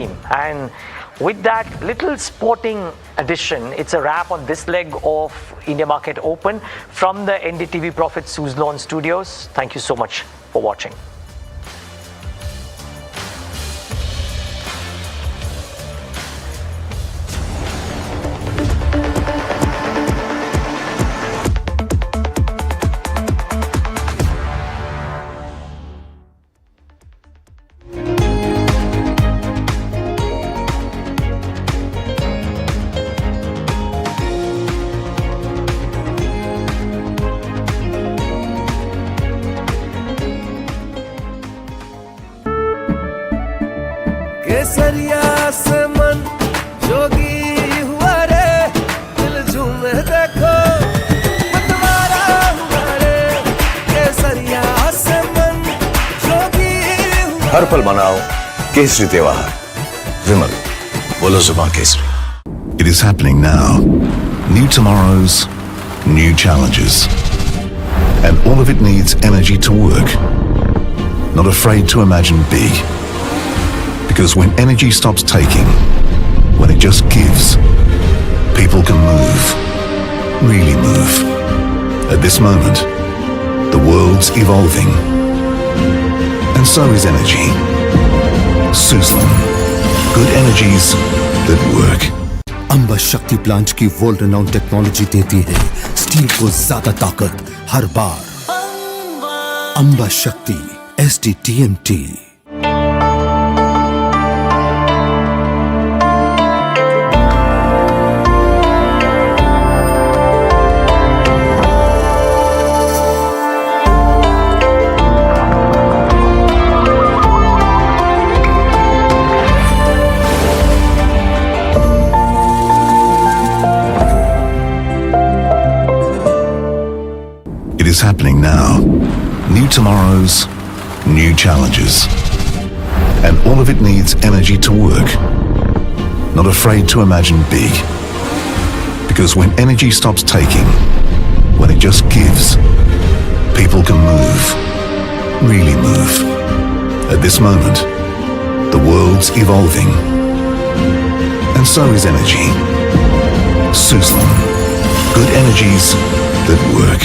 And with that little sporting addition, it's a wrap on this leg of India Market Open from the NDTV Profit Suzlon Studios. Thank you so much for watching. केसरिया से मन जोगी हुआ रे, दिल झूमे देखो मतवारा हुआ रे। केसरिया से मन जोगी हुआ। हर पल मनाओ केसरी त्योहार। विमल, बोलो जुबान Kesari. It is happening now. New tomorrows, new challenges. And all of it needs energy to work. Not afraid to imagine big. Because when energy stops taking, when it just gives, people can move, really move. At this moment, the world's evolving. And so is energy. Suzlon. Good energies that work. Amba शक्ति plant की world renowned technology देती है steel को ज्यादा ताकत हर बार। अंबा शक्ति SDTMT। It is happening now. New tomorrows, new challenges. And all of it needs energy to work. Not afraid to imagine big. Because when energy stops taking, when it just gives, people can move, really move. At this moment, the world's evolving. And so is energy. Suzlon. Good energies that work.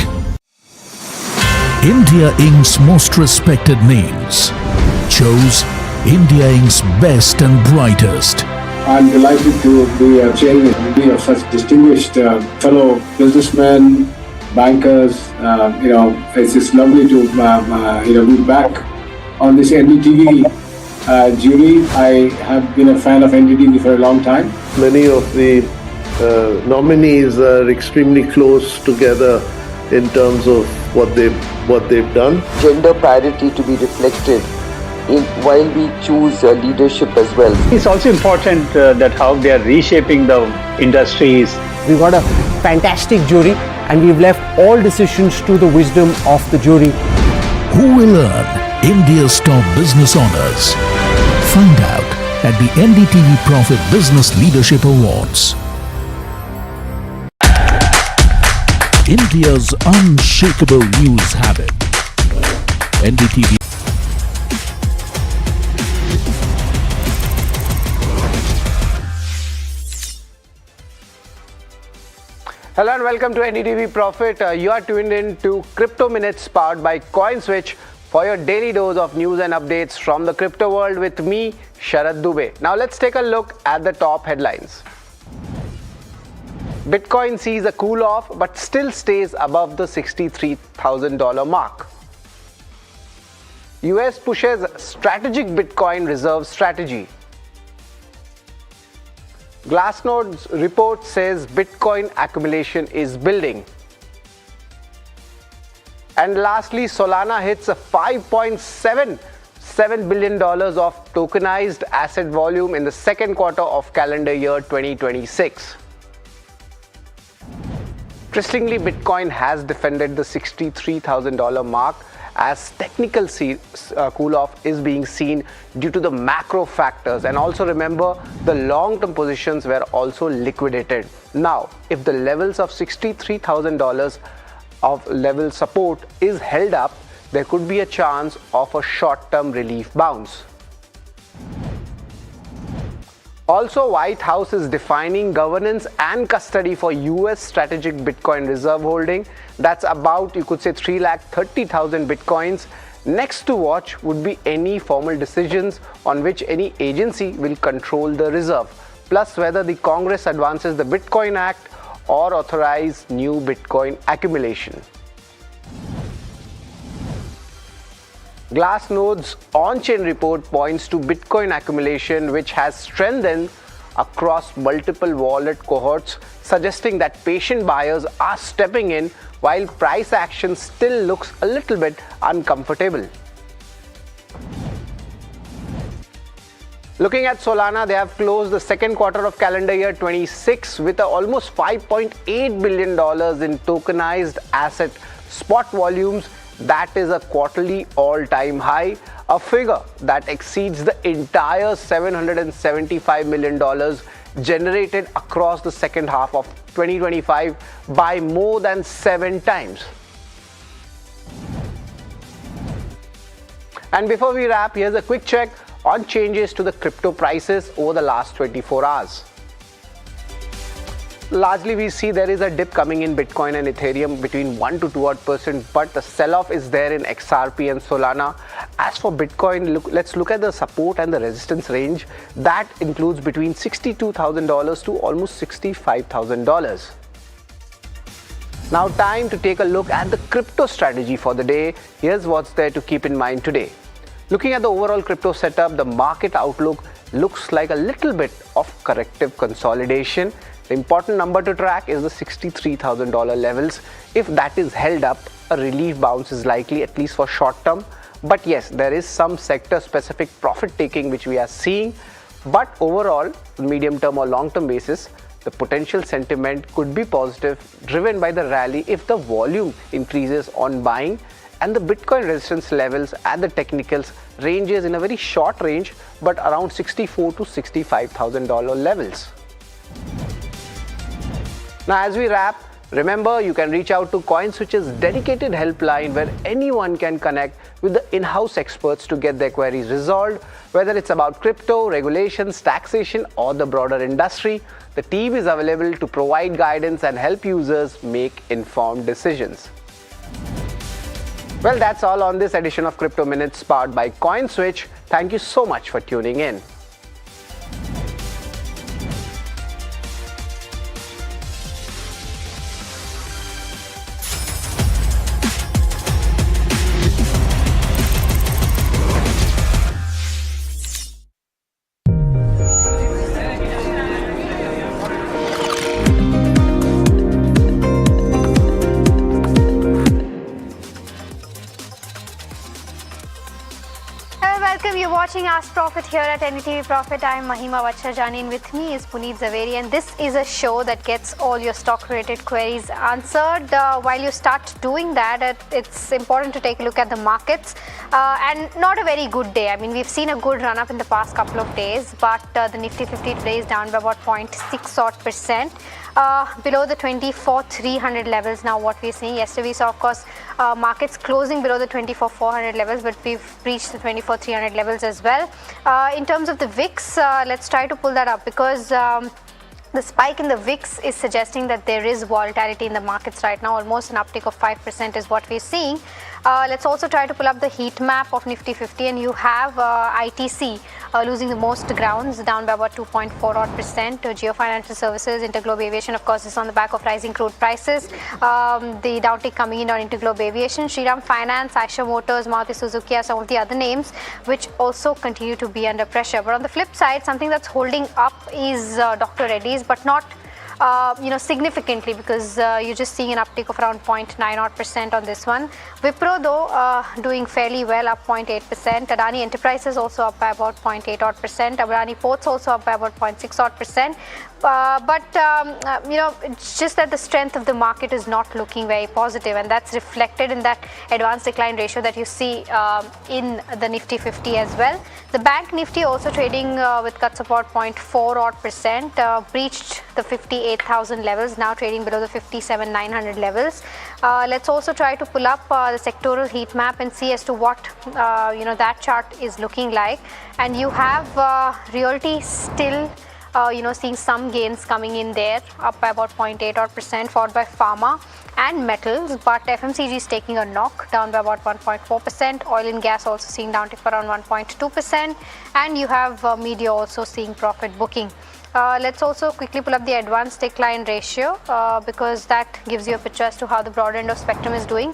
India Inc.'s most respected names chose India Inc.'s best and brightest. I'm delighted to be chairing of such distinguished fellow businessmen, bankers. It's just lovely to be back on this NDTV jury. I have been a fan of NDTV for a long time. Many of the nominees are extremely close together in terms of what they've done. Gender parity to be reflected while we choose leadership as well. It's also important that how they are reshaping the industries. We've got a fantastic jury and we've left all decisions to the wisdom of the jury. Who will earn India's top business honors? Find out at the NDTV Profit Business Leadership Awards. India's unshakable news habit. NDTV. Hello and welcome to NDTV Profit. You are tuned in to Crypto Minutes powered by CoinSwitch for your daily dose of news and updates from the crypto world with me, Sharad Dubey. Now let's take a look at the top headlines. Bitcoin sees a cool off but still stays above the $63,000 mark. US pushes strategic Bitcoin reserve strategy. Glassnode's report says Bitcoin accumulation is building. And lastly, Solana hits a $5.77 billion of tokenized asset volume in the second quarter of calendar year 2026. Interestingly, Bitcoin has defended the $63,000 mark as technical cool-off is being seen due to the macro factors. And also remember, the long-term positions were also liquidated. Now, if the levels of $63,000 of level support is held up, there could be a chance of a short-term relief bounce. Also, White House is defining governance and custody for US strategic Bitcoin reserve holding. That's about, you could say, 330,000 Bitcoins. Next to watch would be any formal decisions on which any agency will control the reserve, plus whether the Congress advances the Bitcoin Act or authorize new Bitcoin accumulation. Glassnode's on-chain report points to Bitcoin accumulation, which has strengthened across multiple wallet cohorts, suggesting that patient buyers are stepping in while price action still looks a little bit uncomfortable. Looking at Solana, they have closed the second quarter of calendar year 26 with almost $5.8 billion in tokenized asset spot volumes. That is a quarterly all-time high, a figure that exceeds the entire $775 million generated across the second half of 2025 by more than 7 times. And before we wrap, here's a quick check on changes to the crypto prices over the last 24 hours. Largely, we see there is a dip coming in Bitcoin and Ethereum between 1 to 2%, but the sell-off is there in XRP and Solana. As for Bitcoin, let's look at the support and the resistance range. That includes between $62,000 to almost $65,000. Now, time to take a look at the crypto strategy for the day. Here's what's there to keep in mind today. Looking at the overall crypto setup, the market outlook looks like a little bit of corrective consolidation. The important number to track is the $63,000 levels. If that is held up, a relief bounce is likely, at least for short term. But yes, there is some sector specific profit taking which we are seeing. But overall, medium term or long term basis, the potential sentiment could be positive, driven by the rally if the volume increases on buying, and the Bitcoin resistance levels at the technicals ranges in a very short range, but around $64,000 to $65,000 levels. Now, as we wrap, remember you can reach out to CoinSwitch's dedicated helpline where anyone can connect with the in-house experts to get their queries resolved, whether it's about crypto, regulations, taxation, or the broader industry. The team is available to provide guidance and help users make informed decisions. Well, that's all on this edition of Crypto Minutes powered by CoinSwitch. Thank you so much for tuning in. You're watching Ask Profit here at NDTV Profit. I'm Mahima Vachharjani, and with me is Puneet Zaveri, and this is a show that gets all your stock related queries answered. While you start doing that, it's important to take a look at the markets, and not a very good day. I mean, we've seen a good run up in the past couple of days, but the Nifty 50 today is down by about 0.6%. Below the 24,300 levels now. What we're seeing, yesterday we saw, of course, markets closing below the 24,400 levels, but we've reached the 24,300 levels as well. In terms of the VIX, let's try to pull that up, because the spike in the VIX is suggesting that there is volatility in the markets right now. Almost an uptick of 5% is what we're seeing. Let's also try to pull up the heat map of Nifty 50, and you have ITC losing the most grounds, down by about 2.4%. Geofinancial Services, Interglobe Aviation, of course, is on the back of rising crude prices. The downtick coming in on Interglobe Aviation, Shriram Finance, Ashoke Motors, Maruti Suzuki are some of the other names which also continue to be under pressure. But on the flip side, something that's holding up is Dr. Reddy's, but not significantly, because you're just seeing an uptick of around 0.9% on this one. Wipro, though, doing fairly well, up 0.8%. Adani Enterprises also up by about 0.8%. Adani Ports also up by about 0.6%. It's just that the strength of the market is not looking very positive, and that's reflected in that advanced decline ratio that you see in the Nifty 50 as well. The Bank Nifty also trading with cuts of about 0.4%, breached the 58,000 levels, now trading below the 57,900 levels. Let's also try to pull up the sectoral heat map and see as to what that chart is looking like. And you have realty still seeing some gains coming in there, up by about 0.8%, followed by pharma and metals, but FMCG is taking a knock, down by about 1.4%. Oil and gas also seeing downtick for around 1.2%, and you have media also seeing profit booking. Let's also quickly pull up the advanced decline ratio because that gives you a picture as to how the broad end of spectrum is doing.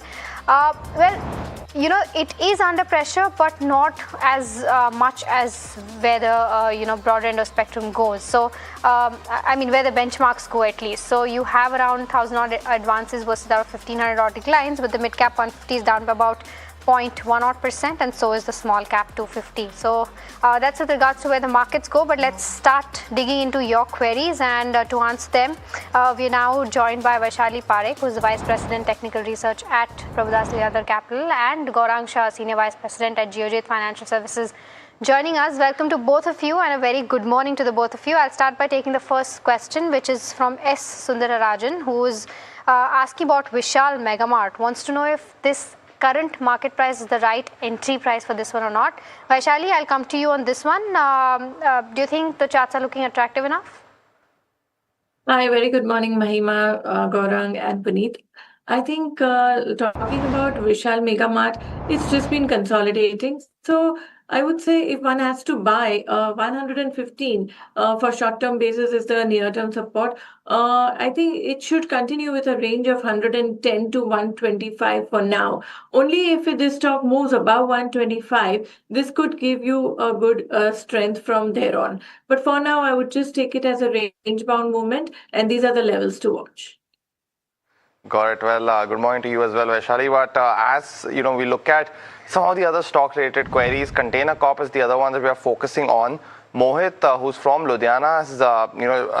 It is under pressure, but not as much as where the broad end of spectrum goes. So, where the benchmarks go at least. So you have around 1,000 odd advances versus around 1,500 odd declines, but the mid cap 150 is down by about 0.1%, and so is the small cap 250. So that's with regards to where the markets go, but let's start digging into your queries, and to answer them we are now joined by Vaishali Parekh, who is the Vice President Technical Research at Prabhudas Lilladher Capital, and Gaurang Shah, Senior Vice President at Geojit Financial Services, joining us. Welcome to both of you, and a very good morning to the both of you. I'll start by taking the first question, which is from S. Sundararajan, who is asking about Vishal Megamart. Wants to know if this current market price is the right entry price for this one or not. Vaishali, I'll come to you on this one. Do you think the charts are looking attractive enough? Hi, very good morning, Mahima, Gaurang and Puneet. I think talking about Vishal Megamart, it's just been consolidating. So I would say if one has to buy 115 for short-term basis is the near-term support. I think it should continue with a range of 110 to 125 for now. Only if this stock moves above 125, this could give you a good strength from there on. But for now, I would just take it as a range-bound movement, and these are the levels to watch. Got it. Well, good morning to you as well, Vaishali. But as we look at some of the other stock-related queries, Container Corp is the other one that we are focusing on. Mohit, who's from Ludhiana, is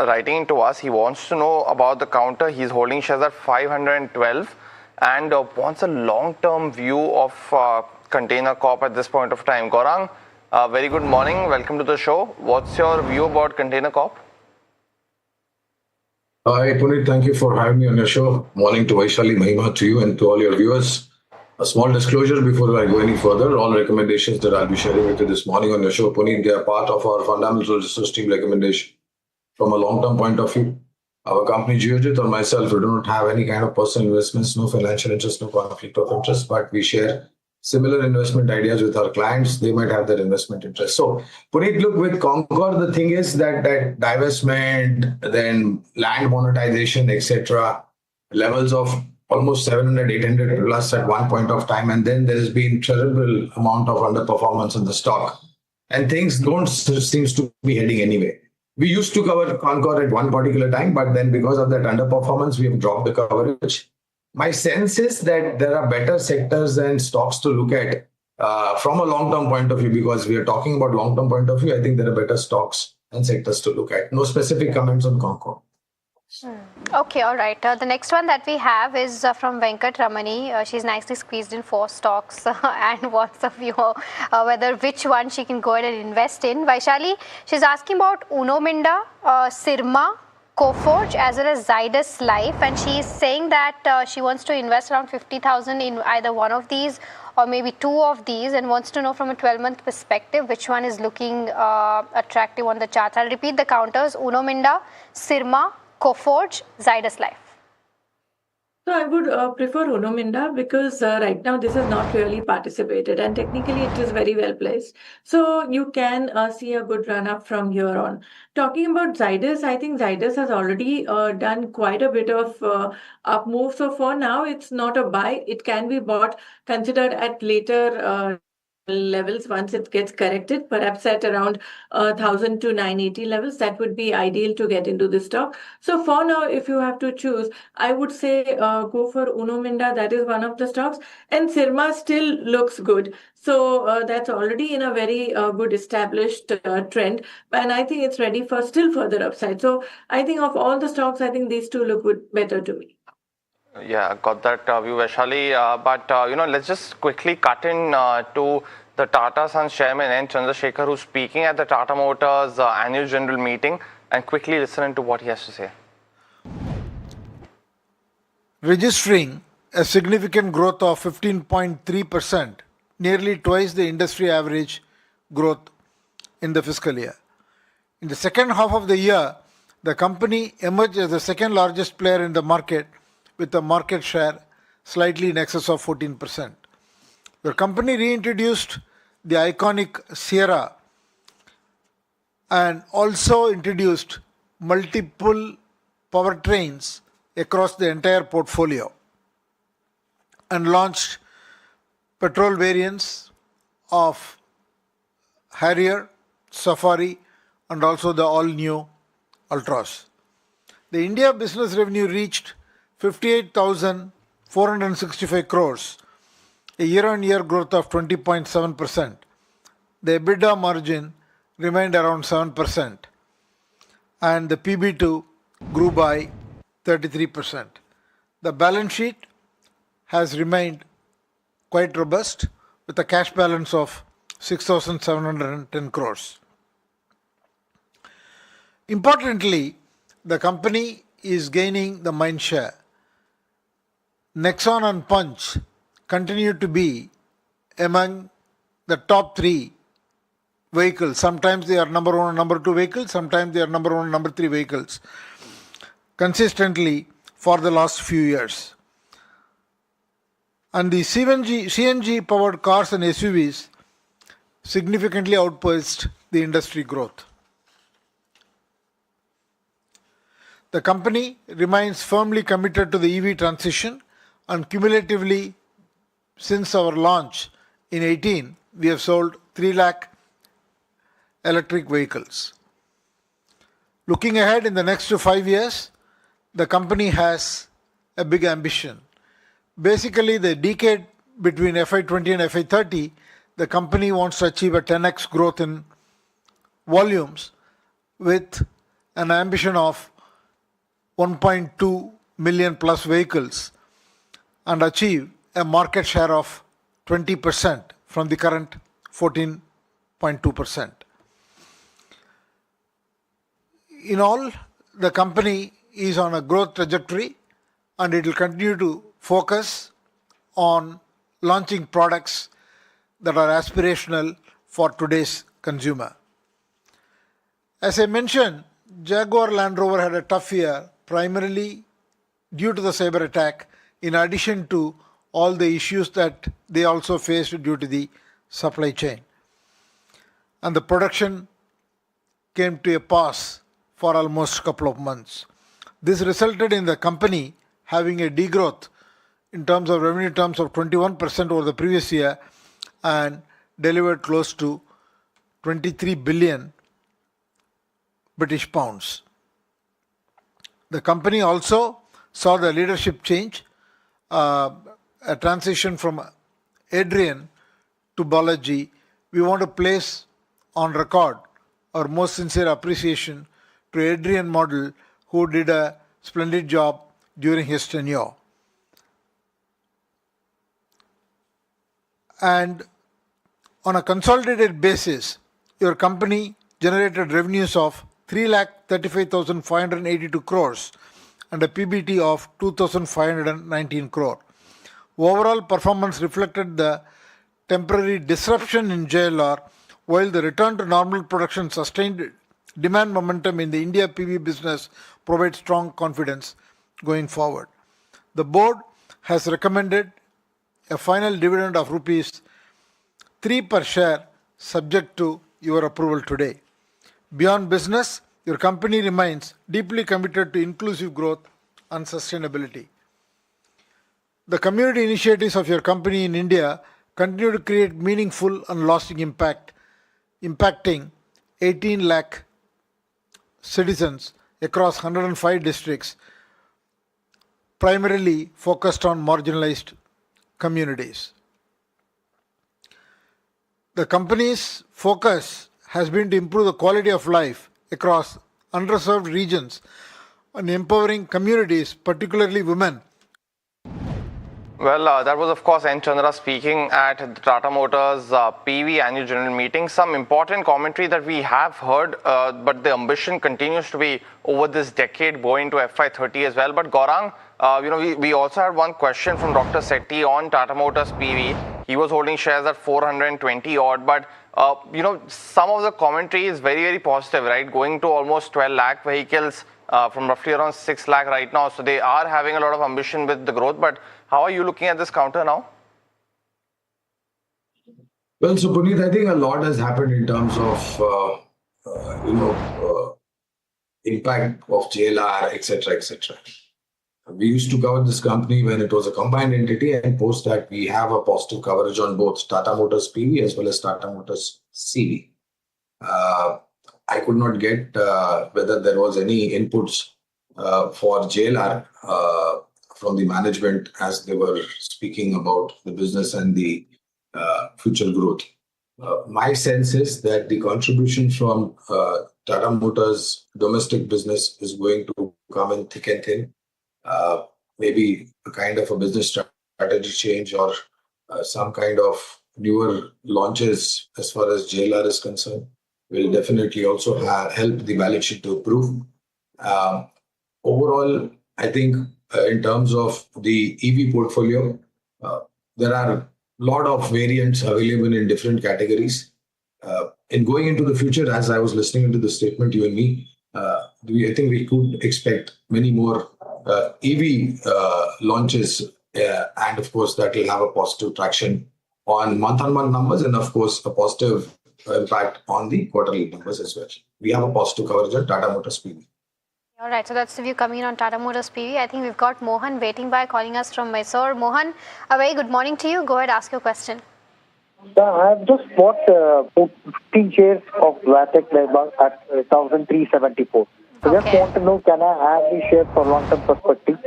writing to us. He wants to know about the counter. He's holding shares at 512 and wants a long-term view of Container Corp at this point of time. Gaurang, very good morning. Welcome to the show. What's your view about Container Corp? Hi, Puneet. Thank you for having me on your show. Morning to Vaishali, Mahima, to you and to all your viewers. A small disclosure before I go any further. All recommendations that I'll be sharing with you this morning on your show, Puneet, they are part of our fundamental research team recommendation from a long-term point of view. Our company, Geojit, or myself, we do not have any kind of personal investments, no financial interest, no conflict of interest, but we share similar investment ideas with our clients. They might have their investment interest. So, Puneet, look, with Concord, the thing is that divestment, then land monetization, etc., levels of almost 700, 800 plus at one point of time, and then there has been terrible amount of underperformance in the stock, and things don't seems to be heading anyway. We used to cover Concord at one particular time, but then because of that underperformance, we have dropped the coverage. My sense is that there are better sectors and stocks to look at from a long-term point of view, because we are talking about long-term point of view. I think there are better stocks and sectors to look at. No specific comments on Concord. Okay, all right. The next one that we have is from Venkat Ramani. She's nicely squeezed in 4 stocks and wants a view whether which one she can go ahead and invest in. Vaishali, she's asking about Uno Minda, Sirma, Coforge as well as Zydus Life, and she is saying that she wants to invest around 50,000 in either one of these or maybe 2 of these, and wants to know from a 12-month perspective which one is looking attractive on the charts. I'll repeat the counters: Uno Minda, Sirma, Coforge, Zydus Life. So I would prefer Uno Minda because right now this has not really participated, and technically it is very well placed. So you can see a good run up from here on. Talking about Zydus, I think Zydus has already done quite a bit of up move. So for now, it's not a buy. It can be bought, considered at later levels once it gets corrected, perhaps at around 1,000 to 980 levels. That would be ideal to get into the stock. So for now, if you have to choose, I would say go for Uno Minda. That is one of the stocks, and Sirma still looks good. So that's already in a very good established trend, and I think it's ready for still further upside. So I think of all the stocks, I think these two look good, better to me. Yeah, got that view, Vaishali. But let's just quickly cut in to the Tata Sons chairman N. Chandrasekhar, who's speaking at the Tata Motors annual general meeting, and quickly listen to what he has to say. Registering a significant growth of 15.3%, nearly twice the industry average growth in the fiscal year. In the second half of the year, the company emerged as the second largest player in the market with a market share slightly in excess of 14%. The company reintroduced the iconic Sierra and also introduced multiple powertrains across the entire portfolio and launched petrol variants of Harrier, Safari, and also the all-new Ultras. The India business revenue reached 58,465 crores, a year-on-year growth of 20.7%. The EBITDA margin remained around 7%, and the PB2 grew by 33%. The balance sheet has remained quite robust with a cash balance of 6,710 crores. Importantly, the company is gaining the mind share. Nexon and Punch continue to be among the top three vehicles. Sometimes they are number one and number two vehicles, sometimes they are number one and number three vehicles consistently for the last few years. And the CNG powered cars and SUVs significantly outpaced the industry growth. The company remains firmly committed to the EV transition, and cumulatively since our launch in 18, we have sold 3 lakh electric vehicles. Looking ahead in the next 5 years, the company has a big ambition. Basically, the decade between FY20 and FY30, the company wants to achieve a 10x growth in volumes with an ambition of 1.2 million plus vehicles and achieve a market share of 20% from the current 14.2%. In all, the company is on a growth trajectory and it will continue to focus on launching products that are aspirational for today's consumer. As I mentioned, Jaguar Land Rover had a tough year, primarily due to the cyber attack, in addition to all the issues that they also faced due to the supply chain. And the production came to a pause for almost a couple of months. This resulted in the company having a degrowth in terms of revenue terms of 21% over the previous year and delivered close to 23 billion British pounds. The company also saw the leadership change, a transition from Adrian to Balaji. We want to place on record our most sincere appreciation to Adrian Model, who did a splendid job during his tenure. And on a consolidated basis, your company generated revenues of 3,35,582 crores and a PBT of 2,519 crore. Overall performance reflected the temporary disruption in JLR, while the return to normal production sustained demand momentum in the India PV business provides strong confidence going forward. The board has recommended a final dividend of rupees 3 per share, subject to your approval today. Beyond business, your company remains deeply committed to inclusive growth and sustainability. The community initiatives of your company in India continue to create meaningful and lasting impact, impacting 18 lakh citizens across 105 districts, primarily focused on marginalized communities. The company's focus has been to improve the quality of life across underserved regions and empowering communities, particularly women. Well, that was of course N. Chandra speaking at the Tata Motors PV annual general meeting. Some important commentary that we have heard, but the ambition continues to be over this decade going to FY30 as well. But Gaurang, we also had one question from Dr. Sethi on Tata Motors PV. He was holding shares at 420 odd, but some of the commentary is very, very positive, right? Going to almost 12 lakh vehicles from roughly around 6 lakh right now. So they are having a lot of ambition with the growth. But how are you looking at this counter now? Well, so Puneet, I think a lot has happened in terms of impact of JLR, etc., etc. We used to cover this company when it was a combined entity, and post that we have a positive coverage on both Tata Motors PV as well as Tata Motors CV. I could not get whether there was any inputs for JLR from the management as they were speaking about the business and the future growth. My sense is that the contribution from Tata Motors domestic business is going to come in thick and thin. Maybe a kind of a business strategy change or some kind of newer launches as far as JLR is concerned will definitely also help the balance sheet to improve. Overall, I think in terms of the EV portfolio, there are a lot of variants available in different categories. In going into the future, as I was listening to the statement, you and me, I think we could expect many more EV launches, and of course that will have a positive traction on month-on-month numbers, and of course a positive impact on the quarterly numbers as well. We have a positive coverage on Tata Motors PV. All right, so that's the view coming in on Tata Motors PV. I think we've got Mohan waiting by, calling us from Mysore. Mohan, a very good morning to you. Go ahead, ask your question. I've just bought 15 shares of Vatec at 1,374. I just want to know, can I have these shares for long-term perspective?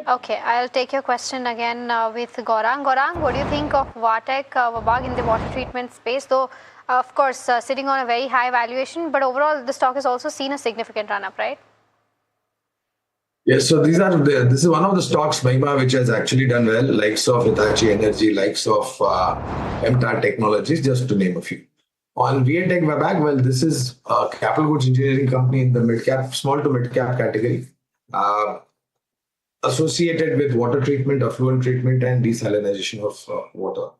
Okay, I'll take your question again with Gaurang. Gaurang, what do you think of Vatec in the water treatment space? Though, of course, sitting on a very high valuation, but overall the stock has also seen a significant run-up, right? Yes, so this is one of the stocks, Mahima, which has actually done well, likes of Hitachi Energy, likes of MTAR Technologies, just to name a few. On VATech Vabag, well, this is a capital goods engineering company in the small to mid-cap category, associated with water treatment, effluent treatment, and desalination of water.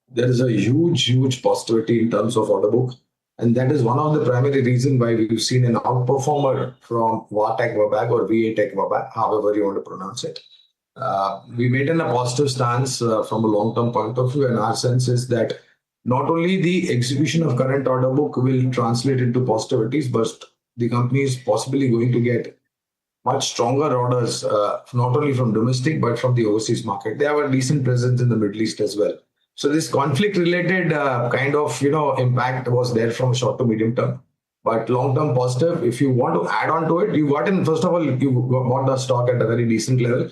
There is a huge positivity in terms of order book. And that is one of the primary reasons why we've seen an outperformer from VATech Vabag or VATech Vabag, however you want to pronounce it. We maintain a positive stance from a long-term point of view, and our sense is that not only the execution of current order book will translate into positivities, but the company is possibly going to get much stronger orders, not only from domestic, but from the overseas market. They have a decent presence in the Middle East as well. So this conflict-related kind of impact was there from short to medium term, but long-term positive. If you want to add on to it, you got in. First of all, you bought the stock at a very decent level.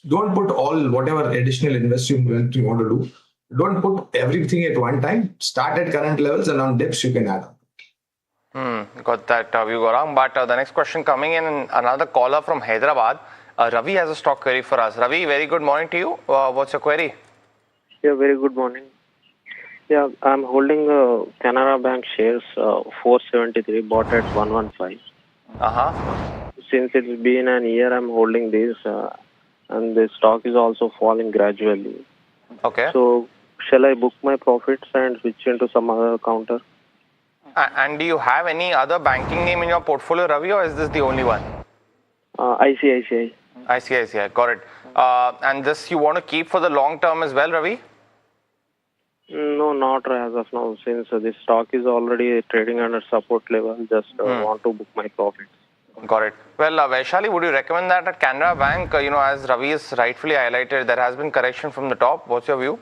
Don't put all whatever additional investment you want to do. Don't put everything at one time. Start at current levels, and on dips you can add on. Got that view, Gaurang. But the next question coming in, another caller from Hyderabad. Ravi has a stock query for us. Ravi, very good morning to you. What's your query? Yeah, very good morning. Yeah, I'm holding Canara Bank shares 473, bought at 115. Since it's been an year, I'm holding this, and the stock is also falling gradually. Okay. So, shall I book my profits and switch into some other counter? And do you have any other banking name in your portfolio, Ravi, or is this the only one? ICICI. ICICI, got it. And this you want to keep for the long term as well, Ravi? No, not as of now. Since this stock is already trading under support level, just want to book my profits. Got it. Well, Vaishali, would you recommend that at Canara Bank? As Ravi has rightfully highlighted, there has been correction from the top. What's your view?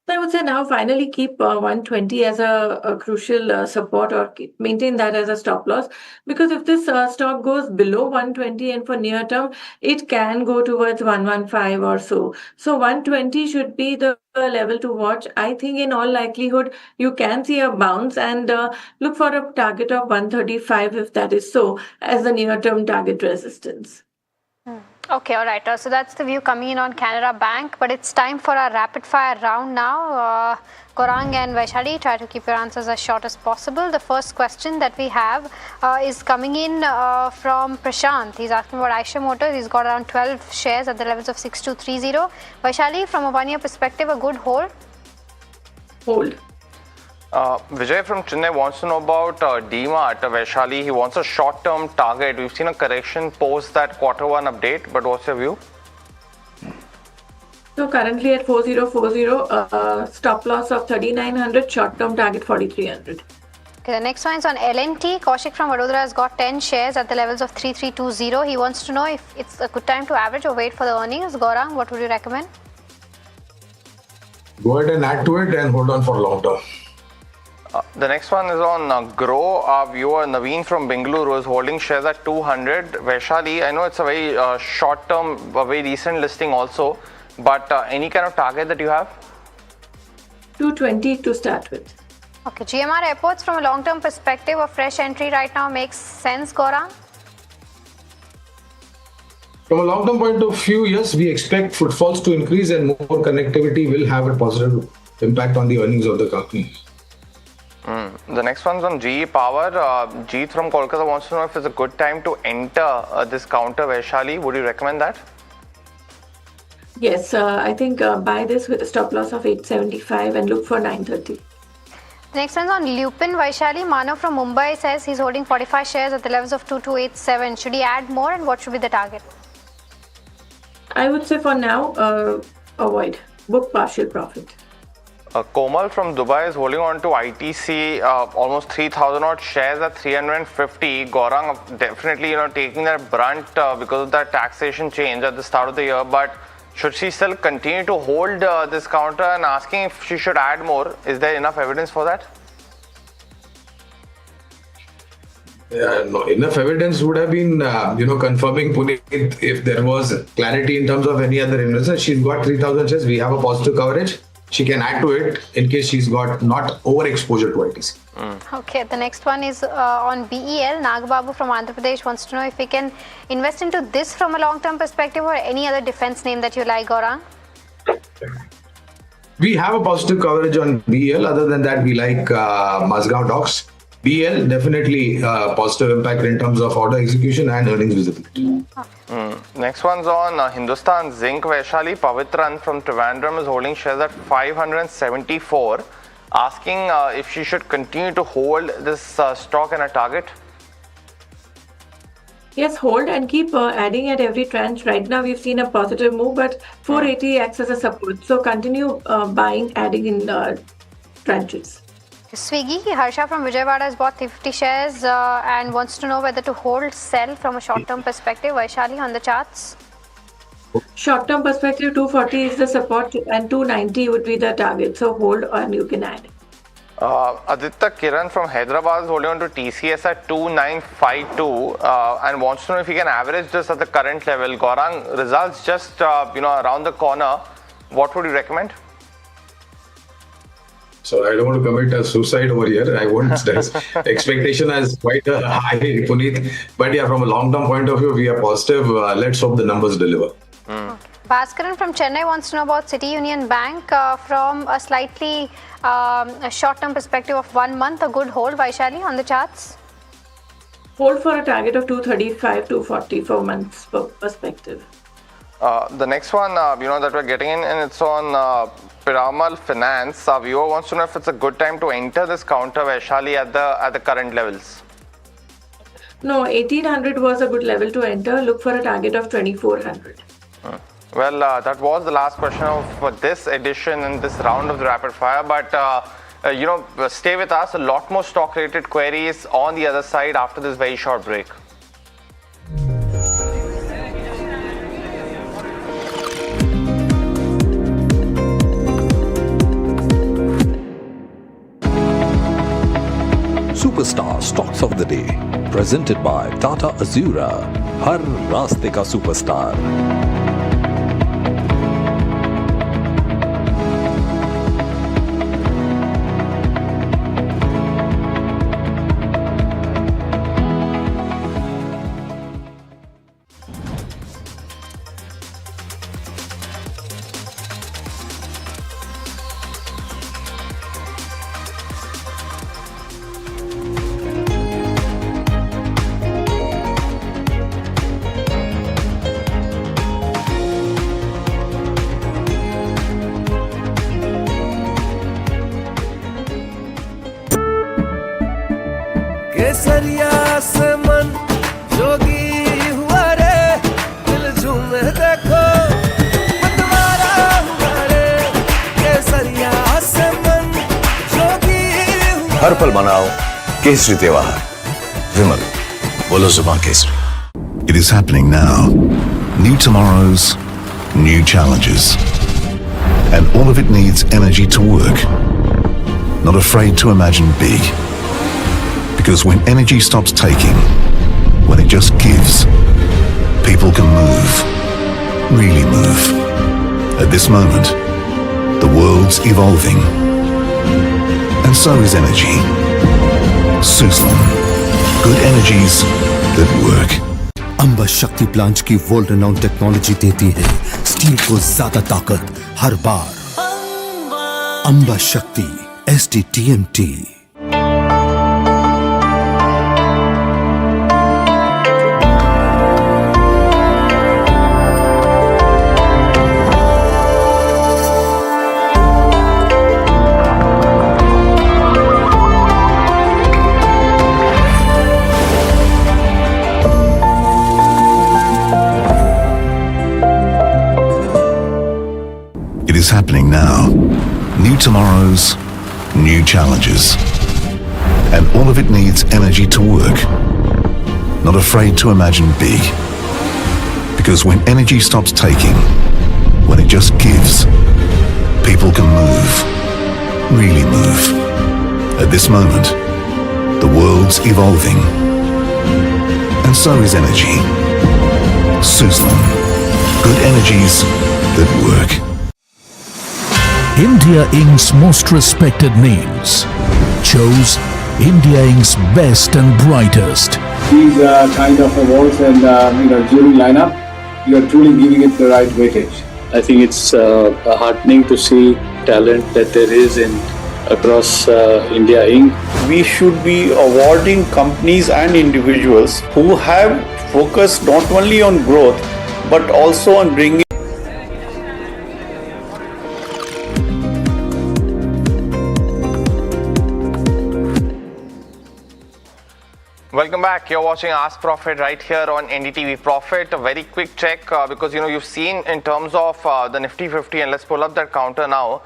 I would say now finally keep 120 as a crucial support, or maintain that as a stop loss, because if this stock goes below 120 and for near term, it can go towards 115 or so. So 120 should be the level to watch. I think in all likelihood, you can see a bounce and look for a target of 135 if that is so, as the near term target resistance. Okay, all right. So that's the view coming in on Canara Bank, but it's time for our rapid fire round now. Gaurang and Vaishali, try to keep your answers as short as possible. The first question that we have is coming in from Prashant. He's asking about Eicher Motors. He's got around 12 shares at the levels of 6230. Vaishali, from a 1 year perspective, a good hold? Hold. Vijay from Chennai wants to know about DMart. Vaishali, he wants a short-term target. We've seen a correction post that quarter 1 update, but what's your view? So currently at 4040, stop loss of 3900, short-term target 4300. Okay, the next one is on L&T. Kaushik from Vadodara has got 10 shares at the levels of 3320. He wants to know if it's a good time to average or wait for the earnings. Gaurang, what would you recommend? Go ahead and add to it and hold on for long term. The next one is on Grow. Our viewer Naveen from Bengaluru is holding shares at 200. Vaishali, I know it's a very short-term, a very recent listing also, but any kind of target that you have? 220 to start with. Okay, GMR Airports, from a long-term perspective, a fresh entry right now makes sense, Gaurang? From a long-term point of view, yes, we expect footfalls to increase and more connectivity will have a positive impact on the earnings of the company. The next one's on GE Power. Jeet from Kolkata wants to know if it's a good time to enter this counter. Vaishali, would you recommend that? Yes, I think buy this with a stop loss of 875 and look for 930. Next one's on Lupin. Vaishali, Manav from Mumbai says he's holding 45 shares at the levels of 2287. Should he add more, and what should be the target? I would say for now, avoid. Book partial profit. Komal from Dubai is holding on to ITC, almost 3,000 odd shares at 350. Gaurang definitely, taking that brunt because of that taxation change at the start of the year. But should she still continue to hold this counter, and asking if she should add more? Is there enough evidence for that? No, enough evidence would have been, confirming Puneet if there was clarity in terms of any other investor. She's got 3,000 shares. We have a positive coverage. She can add to it in case she's got not overexposure to ITC. Okay, the next one is on BEL. Nagbabu from Andhra Pradesh wants to know if we can invest into this from a long-term perspective or any other defense name that you like, Gaurang. We have a positive coverage on BEL. Other than that, we like Mazgaon Docks. BEL definitely positive impact in terms of order execution and earnings visibility. Next one's on Hindustan Zinc. Vaishali, Pavitran from Trivandrum is holding shares at 574, asking if she should continue to hold this stock and a target. Yes, hold and keep adding at every tranche. Right now, we've seen a positive move, but 480 acts as a support. So continue buying, adding in tranches. Swiggy, Harsha from Vijayawada has bought 50 shares and wants to know whether to hold, sell from a short-term perspective. Vaishali, on the charts? Short-term perspective, 240 is the support and 290 would be the target. So hold and you can add. Aditya Kiran from Hyderabad is holding on to TCS at 2952 and wants to know if he can average this at the current level. Gaurang, results just around the corner. What would you recommend? So I don't want to commit a suicide over here. I won't. Expectation is quite high, Puneet. But yeah, from a long-term point of view, we are positive. Let's hope the numbers deliver. Bhaskaran from Chennai wants to know about City Union Bank from a slightly short-term perspective of 1 month. A good hold, Vaishali, on the charts? Hold for a target of 235, 240 for months perspective. The next one, that we're getting in, and it's on Piramal Finance. Our viewer wants to know if it's a good time to enter this counter, Vaishali, at the current levels. No, 1800 was a good level to enter. Look for a target of 2400. Well, that was the last question of this edition and this round of the rapid fire. But stay with us. A lot more stock-related queries on the other side after this very short break. Superstar Stocks of the Day, presented by Tata Azura. Har Raaste Ka Superstar. केसरिया से मन जोगी हुआ रे दिल झूमे देखो मतवारा हुआ रे केसरिया से मन जोगी हुआ हर पल मनाओ केसरी त्योहार विमल बोलो जुबान Kesari It is happening now. New tomorrows, new challenges. And all of it needs energy to work. Not afraid to imagine big. Because when energy stops taking, when it just gives, people can move. Really move. At this moment, the world's evolving. And so is energy. Suzlon. Good energies that work. Amba शक्ति plant की world renowned technology देती है steel को ज्यादा ताकत हर बार। अंबा शक्ति SDTMT। It is happening now. New tomorrows, new challenges. And all of it needs energy to work. Not afraid to imagine big. Because when energy stops taking, when it just gives, people can move. Really move. At this moment, the world's evolving. And so is energy. Suzlon. Good energies that work. India Inc.'s most respected names chose India Inc.'s best and brightest. These kind of awards and jury lineup, you are truly giving it the right weightage. I think it's heartening to see talent that there is across India Inc. We should be awarding companies and individuals who have focused not only on growth but also on bringing Welcome back. You're watching Ask Profit right here on NDTV Profit. A very quick check because you've seen in terms of the Nifty 50, and let's pull up that counter now.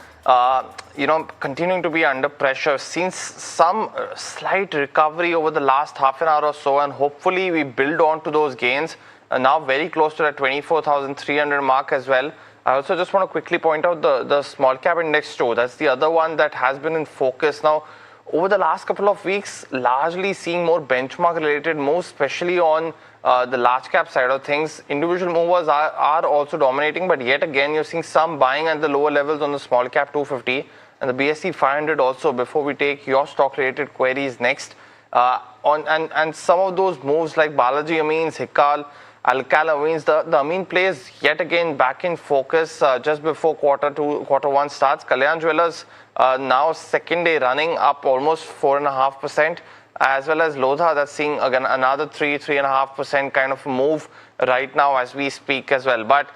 Continuing to be under pressure since some slight recovery over the last half an hour or so, and hopefully we build on to those gains. Now very close to that 24,300 mark as well. I also just want to quickly point out the small cap index too. That's the other one that has been in focus now. Over the last couple of weeks, largely seeing more benchmark related moves, especially on the large cap side of things. Individual movers are also dominating, but yet again, you're seeing some buying at the lower levels on the small cap 250 and the BSE 500 also, before we take your stock related queries next. And some of those moves like Balaji Amines, Hikal, Alcal Amines, the Amine plays yet again back in focus just before quarter one starts. Kalyan Jewellers now second day running up almost 4.5%, as well as Lodha that's seeing again another 3.5% kind of move right now as we speak as well. But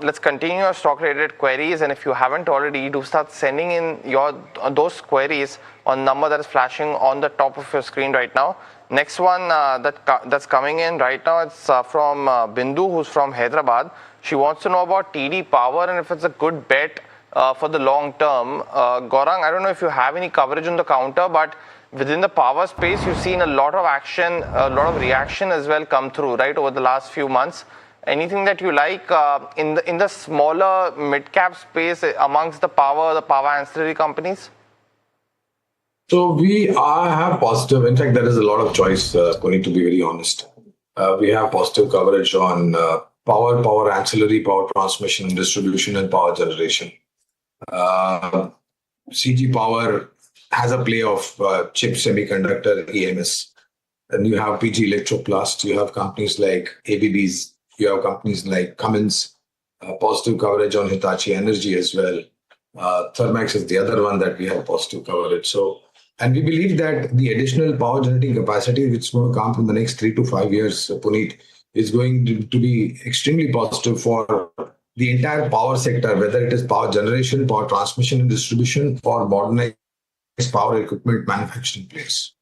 let's continue your stock related queries, and if you haven't already, do start sending in those queries on number that is flashing on the top of your screen right now. Next one that's coming in right now, it's from Bindu, who's from Hyderabad. She wants to know about TD Power and if it's a good bet for the long term. Gaurang, I don't know if you have any coverage on the counter, but within the power space, you've seen a lot of action, a lot of reaction as well come through, right, over the last few months. Anything that you like in the smaller mid-cap space amongst the power ancillary companies? So we have positive. In fact, there is a lot of choice, Puneet, to be very honest. We have positive coverage on power ancillary, power transmission, distribution, and power generation. CG Power has a play of chip semiconductor EMS. And you have PG Electroplast, you have companies like ABB's, you have companies like Cummins, positive coverage on Hitachi Energy as well. Thermax is the other one that we have positive coverage. And we believe that the additional power generating capacity which is going to come from the next 3 to 5 years, Puneet, is going to be extremely positive for the entire power sector, whether it is power generation, power transmission and distribution, or modernized power equipment manufacturing place.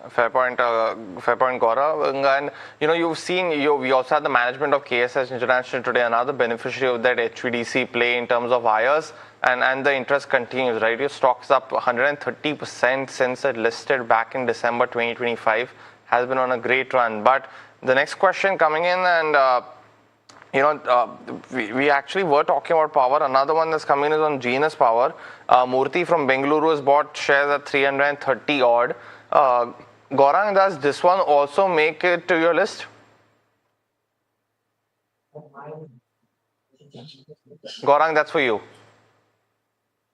Fair point, Gaurav. And you've seen, we also had the management of KSH International today, another beneficiary of that HVDC play in terms of hires, and the interest continues, right? Your stock's up 130% since it listed back in December 2025, has been on a great run. But the next question coming in, and we actually were talking about power. Another one that's coming is on Genus Power. Murthy from Bengaluru has bought shares at 330 odd. Gaurang, does this one also make it to your list? Gaurang, that's for you.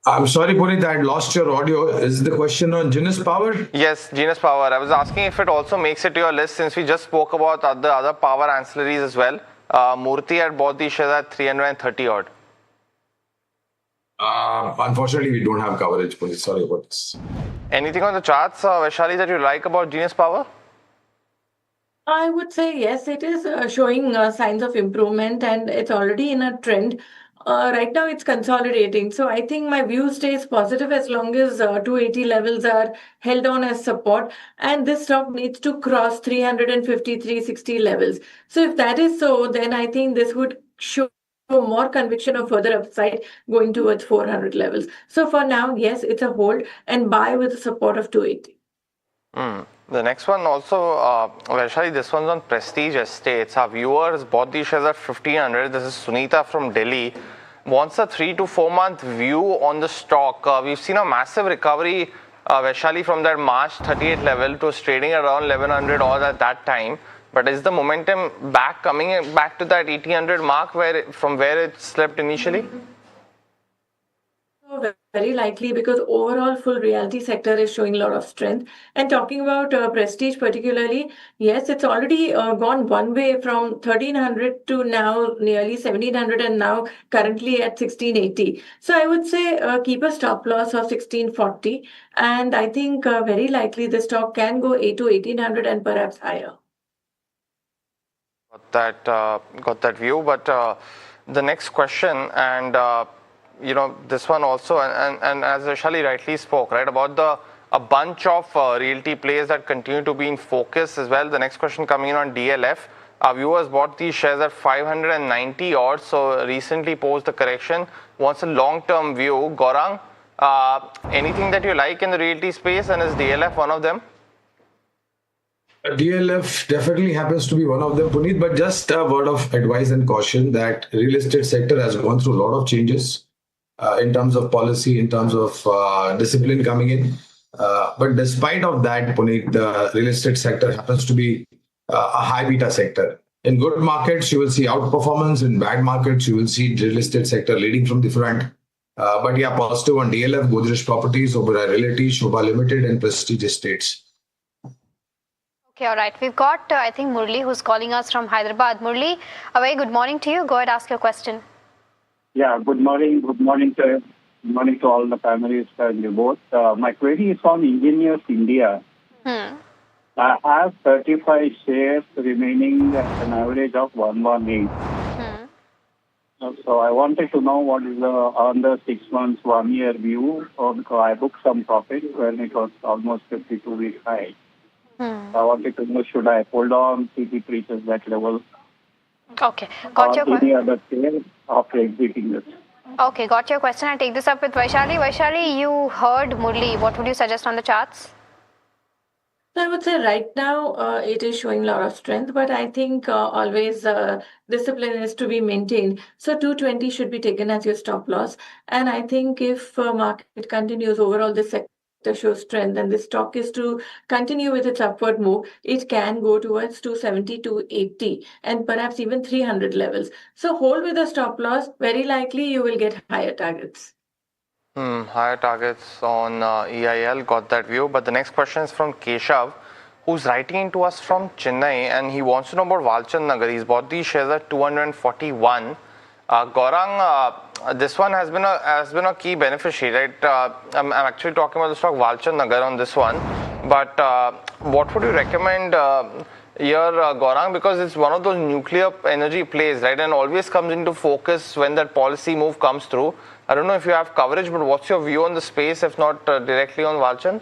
I'm sorry, Puneet, I lost your audio. Is the question on Genus Power? Yes, Genus Power. I was asking if it also makes it to your list, since we just spoke about the other power ancillaries as well. Murthy had bought these shares at 330 odd. Unfortunately, we don't have coverage, Puneet. Sorry about this. Anything on the charts, Vaishali, that you like about Genus Power? I would say yes, it is showing signs of improvement, and it's already in a trend. Right now, it's consolidating. So I think my view stays positive as long as 280 levels are held on as support. And this stock needs to cross 350, 360 levels. So if that is so, then I think this would show more conviction of further upside going towards 400 levels. So for now, yes, it's a hold and buy with the support of 280. The next one also, Vaishali, this one's on Prestige Estates. Our viewers bought these shares at 1500. This is Sunita from Delhi. Wants a 3 to 4 month view on the stock. We've seen a massive recovery, Vaishali, from that March 38 level to trading around 1100 odds at that time. But is the momentum coming back to that 1800 mark from where it slipped initially? Very likely, because overall full realty sector is showing a lot of strength. And talking about Prestige particularly, yes, it's already gone one way from 1300 to now nearly 1700, and now currently at 1680. So I would say keep a stop loss of 1640, and I think very likely the stock can go 8 to 1800 and perhaps higher. Got that view. But the next question, and this one also, and as Vaishali rightly spoke, right, about a bunch of realty plays that continue to be in focus as well. The next question coming in on DLF. Our viewers bought these shares at 590 odd, so recently posed the correction. Wants a long-term view. Gaurang, anything that you like in the realty space, and is DLF one of them? DLF definitely happens to be one of them, Puneet, but just a word of advice and caution that real estate sector has gone through a lot of changes in terms of policy, in terms of discipline coming in. But despite of that, Puneet, the real estate sector happens to be a high beta sector. In good markets, you will see outperformance. In bad markets, you will see real estate sector leading from the front. But yeah, positive on DLF, Godrej Properties, Oberoi Realty, Shobha Limited, and Prestige Estates. Okay, all right. We've got, I think, Murli, who's calling us from Hyderabad. Murli, a very good morning to you. Go ahead, ask your question. Yeah, good morning. Good morning to all the panelists and you both. My query is on Engineers India. I have 35 shares remaining at an average of 118. So I wanted to know what is on the 6 months, 1 year view, because I booked some profit when it was almost 52-week high. I wanted to know, should I hold on till it reaches that level? Okay, got your question. Any other share after exiting this? Okay, got your question. I'll take this up with Vaishali. Vaishali, you heard Murli. What would you suggest on the charts? So I would say right now it is showing a lot of strength, but I think always discipline is to be maintained. So 220 should be taken as your stop loss. And I think if market continues overall, this sector shows strength and the stock is to continue with its upward move, it can go towards 270 to 80 and perhaps even 300 levels. So hold with a stop loss. Very likely you will get higher targets. Higher targets on EIL, got that view. But the next question is from Keshav, who's writing into us from Chennai, and he wants to know about Walchand Nagar. He's bought these shares at 241. Gaurang, this one has been a key beneficiary, right? I'm actually talking about the stock Walchand Nagar on this one. But what would you recommend here, Gaurang? Because it's one of those nuclear energy plays, right? And always comes into focus when that policy move comes through. I don't know if you have coverage, but what's your view on the space, if not directly on Walchand?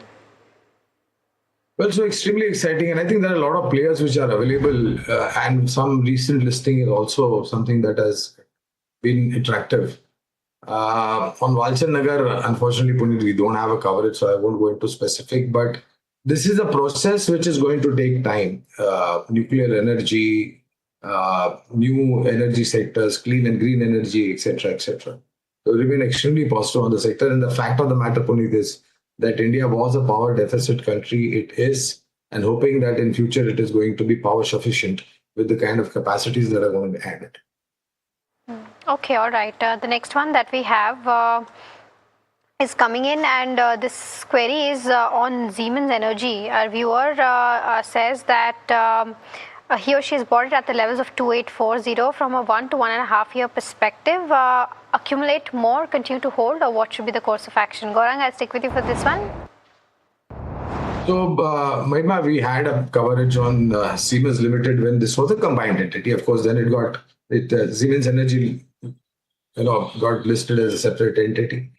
Well, so extremely exciting, and I think there are a lot of players which are available, and some recent listing is also something that has been attractive. On Walchand Nagar, unfortunately, Puneet, we don't have a coverage, so I won't go into specific, but this is a process which is going to take time. Nuclear energy, new energy sectors, clean and green energy, etc., etc. So we remain extremely positive on the sector. And the fact of the matter, Puneet, is that India was a power deficit country. It is, and hoping that in future it is going to be power sufficient with the kind of capacities that are going to be added. Okay, all right. The next one that we have is coming in, and this query is on Siemens Energy. Our viewer says that he or she has bought it at the levels of 2840 from a 1 to 1.5 year perspective. Accumulate more, continue to hold, or what should be the course of action? Gaurang, I'll stick with you for this one. So, Mahima, we had a coverage on Siemens Limited when this was a combined entity. Of course, then Siemens Energy, got listed as a separate entity.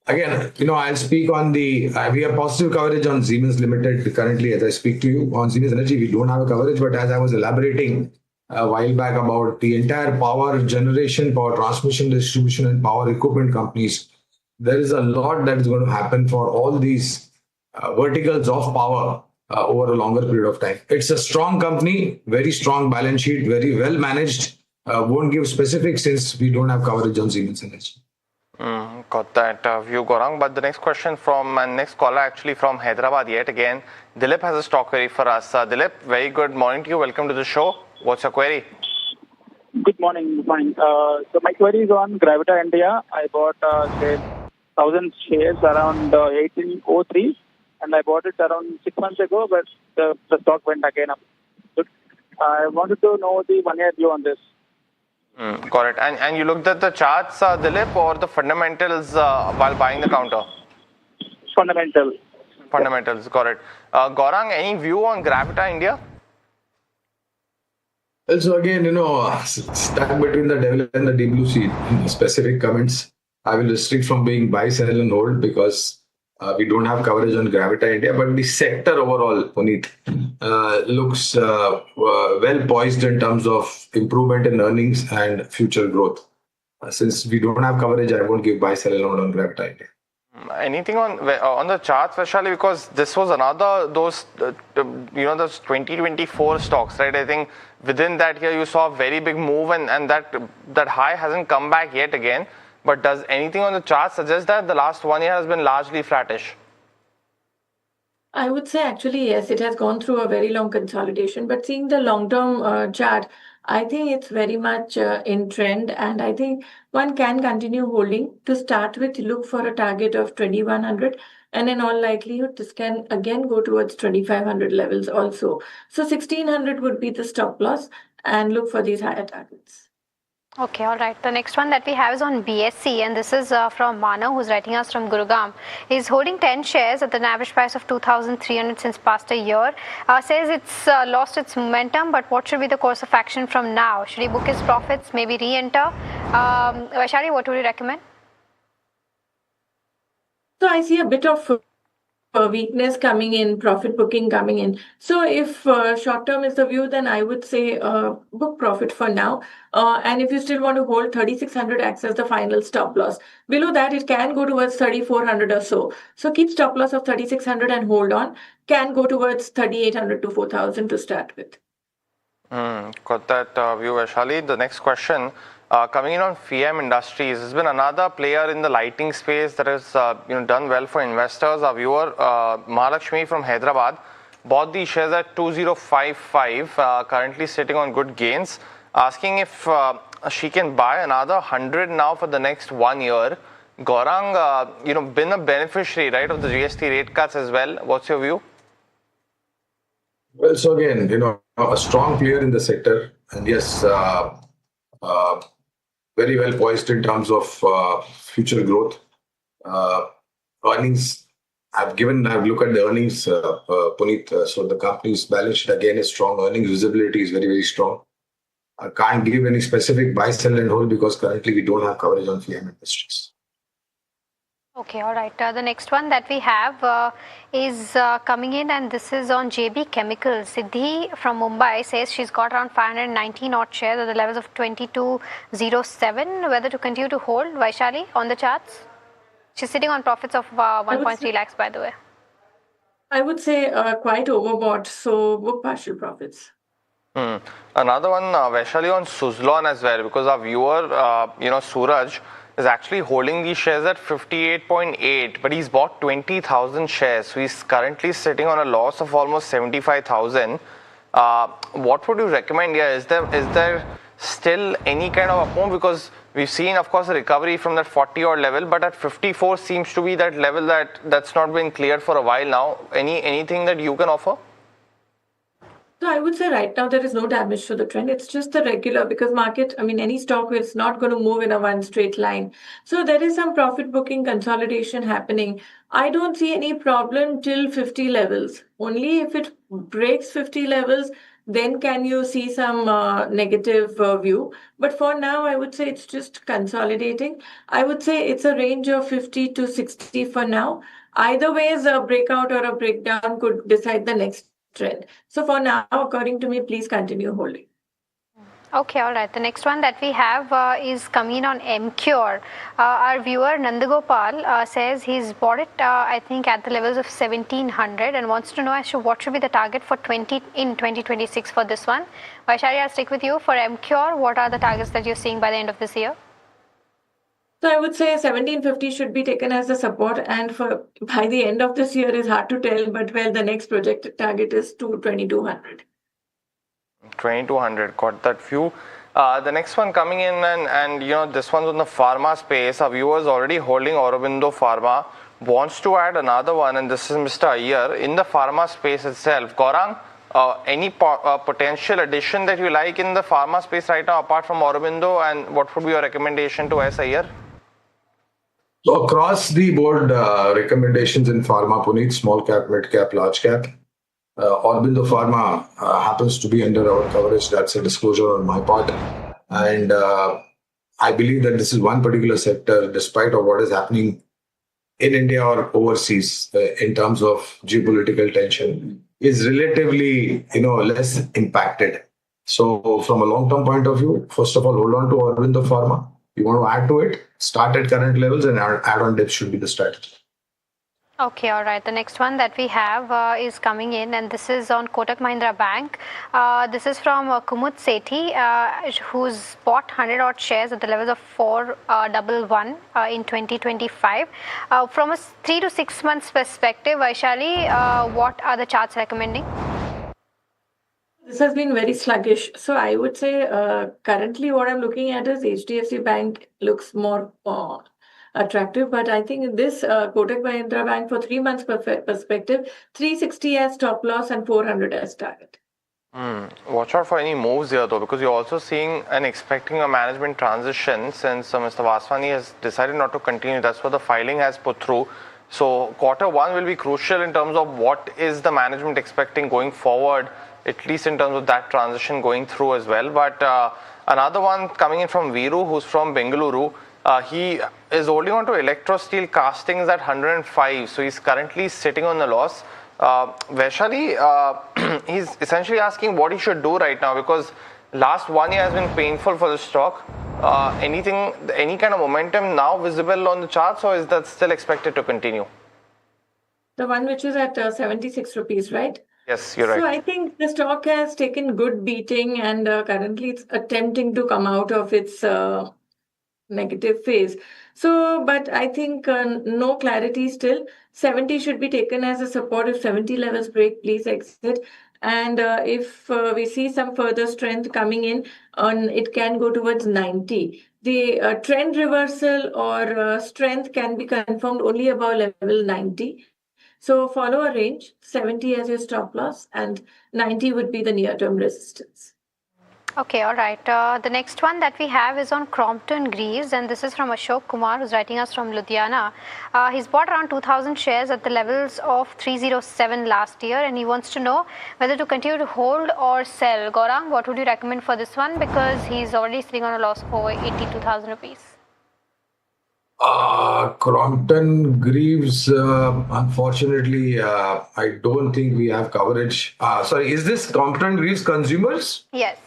Again, I'll speak on we have positive coverage on Siemens Limited currently as I speak to you. On Siemens Energy, we don't have a coverage, but as I was elaborating a while back about the entire power generation, power transmission, distribution, and power equipment companies, there is a lot that is going to happen for all these verticals of power over a longer period of time. It's a strong company, very strong balance sheet, very well managed. Won't give specifics since we don't have coverage on Siemens Energy. Got that view, Gaurang. But the next question from next caller actually from Hyderabad yet again. Dilip has a stock query for us. Dilip, very good morning to you. Welcome to the show. What's your query? Good morning. Good morning. So my query is on Gravita India. I bought 1,000 shares around 1803, and I bought it around 6 months ago, but the stock went again up. So I wanted to know the 1 year view on this. Got it. And you looked at the charts, Dilip, or the fundamentals while buying the counter? Fundamentals, got it. Gaurang, any view on Gravita India? Well, so again, stuck between the devil and the deep blue sea. In specific comments, I will restrict from being buy, sell, and hold because we don't have coverage on Gravita India. But the sector overall, Puneet, looks well poised in terms of improvement in earnings and future growth. Since we don't have coverage, I won't give buy, sell, and hold on Gravita India. Anything on the charts, Vaishali, because this was another those 2024 stocks, right? I think within that here you saw a very big move, and that high hasn't come back yet again. But does anything on the chart suggest that the last 1 year has been largely flattish? I would say actually yes, it has gone through a very long consolidation. But seeing the long-term chart, I think it's very much in trend, and I think one can continue holding. To start with, look for a target of 2100, and in all likelihood, this can again go towards 2500 levels also. So 1600 would be the stop loss, and look for these higher targets. Okay, all right. The next one that we have is on BSE, and this is from Mana, who's writing us from Gurugram. He's holding 10 shares at an average price of 2,300 since past a year. Says it's lost its momentum, but what should be the course of action from now? Should he book his profits, maybe re-enter? Vaishali, what would you recommend? So I see a bit of weakness coming in, profit booking coming in. So if short term is the view, then I would say book profit for now. And if you still want to hold, 3,600 acts as the final stop loss. Below that, it can go towards 3,400 or so. So keep stop loss of 3,600 and hold on. Can go towards 3,800 to 4,000 to start with. Got that view, Vaishali. The next question. Coming in on FIAM Industries, has been another player in the lighting space that has done well for investors. Our viewer, Mahalakshmi from Hyderabad, bought these shares at 2055, currently sitting on good gains, asking if she can buy another 100 now for the next 1 year. Gaurang, been a beneficiary, right, of the GST rate cuts as well. What's your view? Well, so again, a strong player in the sector, and yes, very well poised in terms of future growth. Earnings, I've looked at the earnings, Puneet. So the company's balance sheet again is strong. Earnings visibility is very, very strong. I can't give any specific buy, sell, and hold because currently we don't have coverage on FIAM Industries. Okay, all right. The next one that we have is coming in, and this is on JB Chemicals. Siddhi from Mumbai says she's got around 519 odd shares at the levels of 2207. Whether to continue to hold, Vaishali, on the charts? She's sitting on profits of 1.3 lakhs, by the way. I would say quite overbought, so book partial profits. Another one, Vaishali, on Suzlon as well, because our viewer, Suraj, is actually holding these shares at 58.8, but he's bought 20,000 shares. So he's currently sitting on a loss of almost 75,000. What would you recommend here? Is there still any kind of up move? Because we've seen, of course, a recovery from that 40 odd level, but at 54 seems to be that level that's not been cleared for a while now. Anything that you can offer? So I would say right now there is no damage to the trend. It's just the regular, because market, any stock is not going to move in a one straight line. So there is some profit booking consolidation happening. I don't see any problem till 50 levels. Only if it breaks 50 levels, then can you see some negative view. But for now, I would say it's just consolidating. I would say it's a range of 50 to 60 for now. Either ways, a breakout or a breakdown could decide the next trend. So for now, according to me, please continue holding. Okay, all right. The next one that we have is coming on MCure. Our viewer Nandagopal says he's bought it, I think, at the levels of 1700 and wants to know as to what should be the target for 2026 for this one. Vaishali, I'll stick with you. For MCure, what are the targets that you're seeing by the end of this year? So I would say 1750 should be taken as the support, and for by the end of this year is hard to tell, but well, the next projected target is to 2200. 2200, got that view. The next one coming in, and this one's on the pharma space. Our viewers already holding Aurobindo Pharma, wants to add another one, and this is Mr. Iyer in the pharma space itself. Gaurang, any potential addition that you like in the pharma space right now apart from Aurobindo, and what would be your recommendation to S. Iyer? So across the board recommendations in pharma, Puneet, small cap, mid cap, large cap. Aurobindo Pharma happens to be under our coverage. That's a disclosure on my part. And I believe that this is one particular sector, despite of what is happening in India or overseas in terms of geopolitical tension, is relatively less impacted. So from a long-term point of view, first of all, hold on to Aurobindo Pharma. You want to add to it, start at current levels, and add on depth should be the strategy. Okay, all right. The next one that we have is coming in, and this is on Kotak Mahindra Bank. This is from Kumud Sethi, who's bought 100 odd shares at the levels of 411 in 2025. From a 3 to 6 months perspective, Vaishali, what are the charts recommending? This has been very sluggish. So I would say currently what I'm looking at is HDFC Bank looks more attractive, but I think this Kotak Mahindra Bank for 3 months perspective, 360 as stop loss and 400 as target. Watch out for any moves here though, because you're also seeing and expecting a management transition since Mr. Vaswani has decided not to continue. That's what the filing has put through. So Q1 will be crucial in terms of what is the management expecting going forward, at least in terms of that transition going through as well. But another one coming in from Viru, who's from Bengaluru. He is holding on to Electro Steel Castings at 105, so he's currently sitting on the loss. Vaishali, he's essentially asking what he should do right now, because last 1 year has been painful for the stock. Any kind of momentum now visible on the charts, or is that still expected to continue? The one which is at 76 rupees, right? Yes, you're right. So I think the stock has taken good beating, and currently it's attempting to come out of its negative phase. So, but I think no clarity still. 70 should be taken as a support. If 70 levels break, please exit. And if we see some further strength coming in, it can go towards 90. The trend reversal or strength can be confirmed only above level 90. So follow a range, 70 as your stop loss and 90 would be the near-term resistance. Okay, all right. The next one that we have is on Crompton Greaves, and this is from Ashoke Kumar, who's writing us from Ludhiana. He's bought around 2,000 shares at the levels of 307 last year, and he wants to know whether to continue to hold or sell. Gaurang, what would you recommend for this one? Because he's already sitting on a loss of over 82,000 rupees. Crompton Greaves, unfortunately, I don't think we have coverage. Sorry, is this Crompton Greaves Consumers? Yes.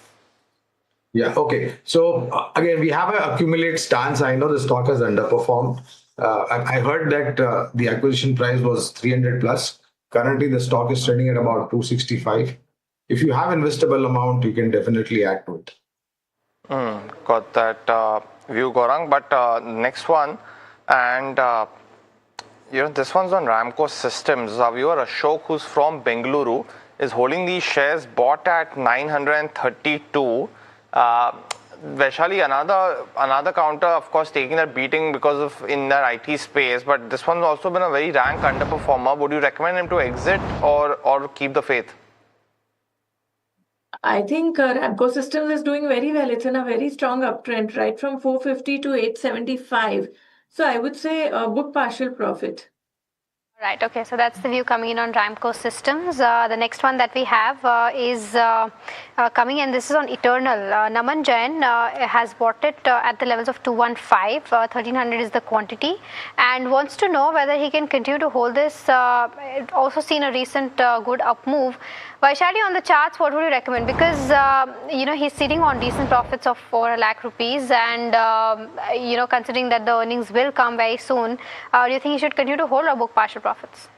Yeah, okay. So again, we have an accumulate stance. I know the stock has underperformed. I heard that the acquisition price was 300 plus. Currently, the stock is trading at about 265. If you have investable amount, you can definitely add to it. Got that view, Gaurang. But next one, and this one's on Ramco Systems. Our viewer Ashoke, who's from Bengaluru, is holding these shares bought at 932. Vaishali, another counter, of course, taking that beating because of in their IT space, but this one's also been a very rank underperformer. Would you recommend him to exit or keep the faith? I think Ramco Systems is doing very well. It's in a very strong uptrend, right from 450 to 875. So I would say book partial profit. Right, okay, so that's the view coming in on Ramco Systems. The next one that we have is coming in, this is on Eternal. Naman Jain has bought it at the levels of 215, 1300 is the quantity, and wants to know whether he can continue to hold this. Also seen a recent good up move. Vaishali, on the charts, what would you recommend? Because, he's sitting on decent profits of 4 lakh rupees and, considering that the earnings will come very soon, do you think he should continue to hold or book partial profits?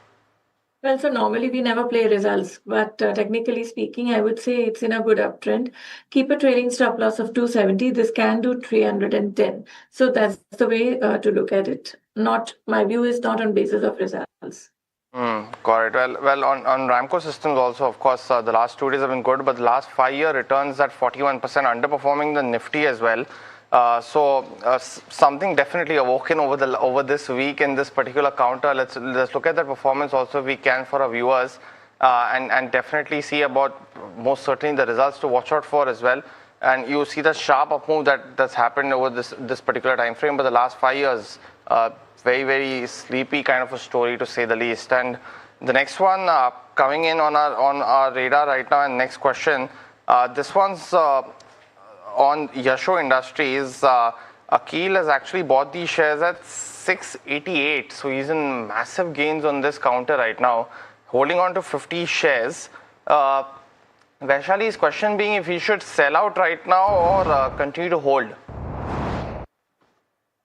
Well, so normally we never play results, but technically speaking, I would say it's in a good uptrend. Keep a trailing stop loss of 270. This can do 310. So that's the way to look at it. My view is not on basis of results. Got it. Well, on Ramco Systems also, of course, the last 2 days have been good, but the last 5-year returns at 41%, underperforming the Nifty as well. So something definitely awoken over this week in this particular counter. Let's look at the performance also if we can for our viewers, and definitely see about most certainly the results to watch out for as well. And you see the sharp up move that's happened over this particular time frame, but the last 5 years. Very, very sleepy kind of a story to say the least. And the next one coming in on our radar right now, and next question, this one's on Ashoke Industries. Akhil has actually bought these shares at 688, so he's in massive gains on this counter right now, holding on to 50 shares. Vaishali's question being if he should sell out right now or continue to hold.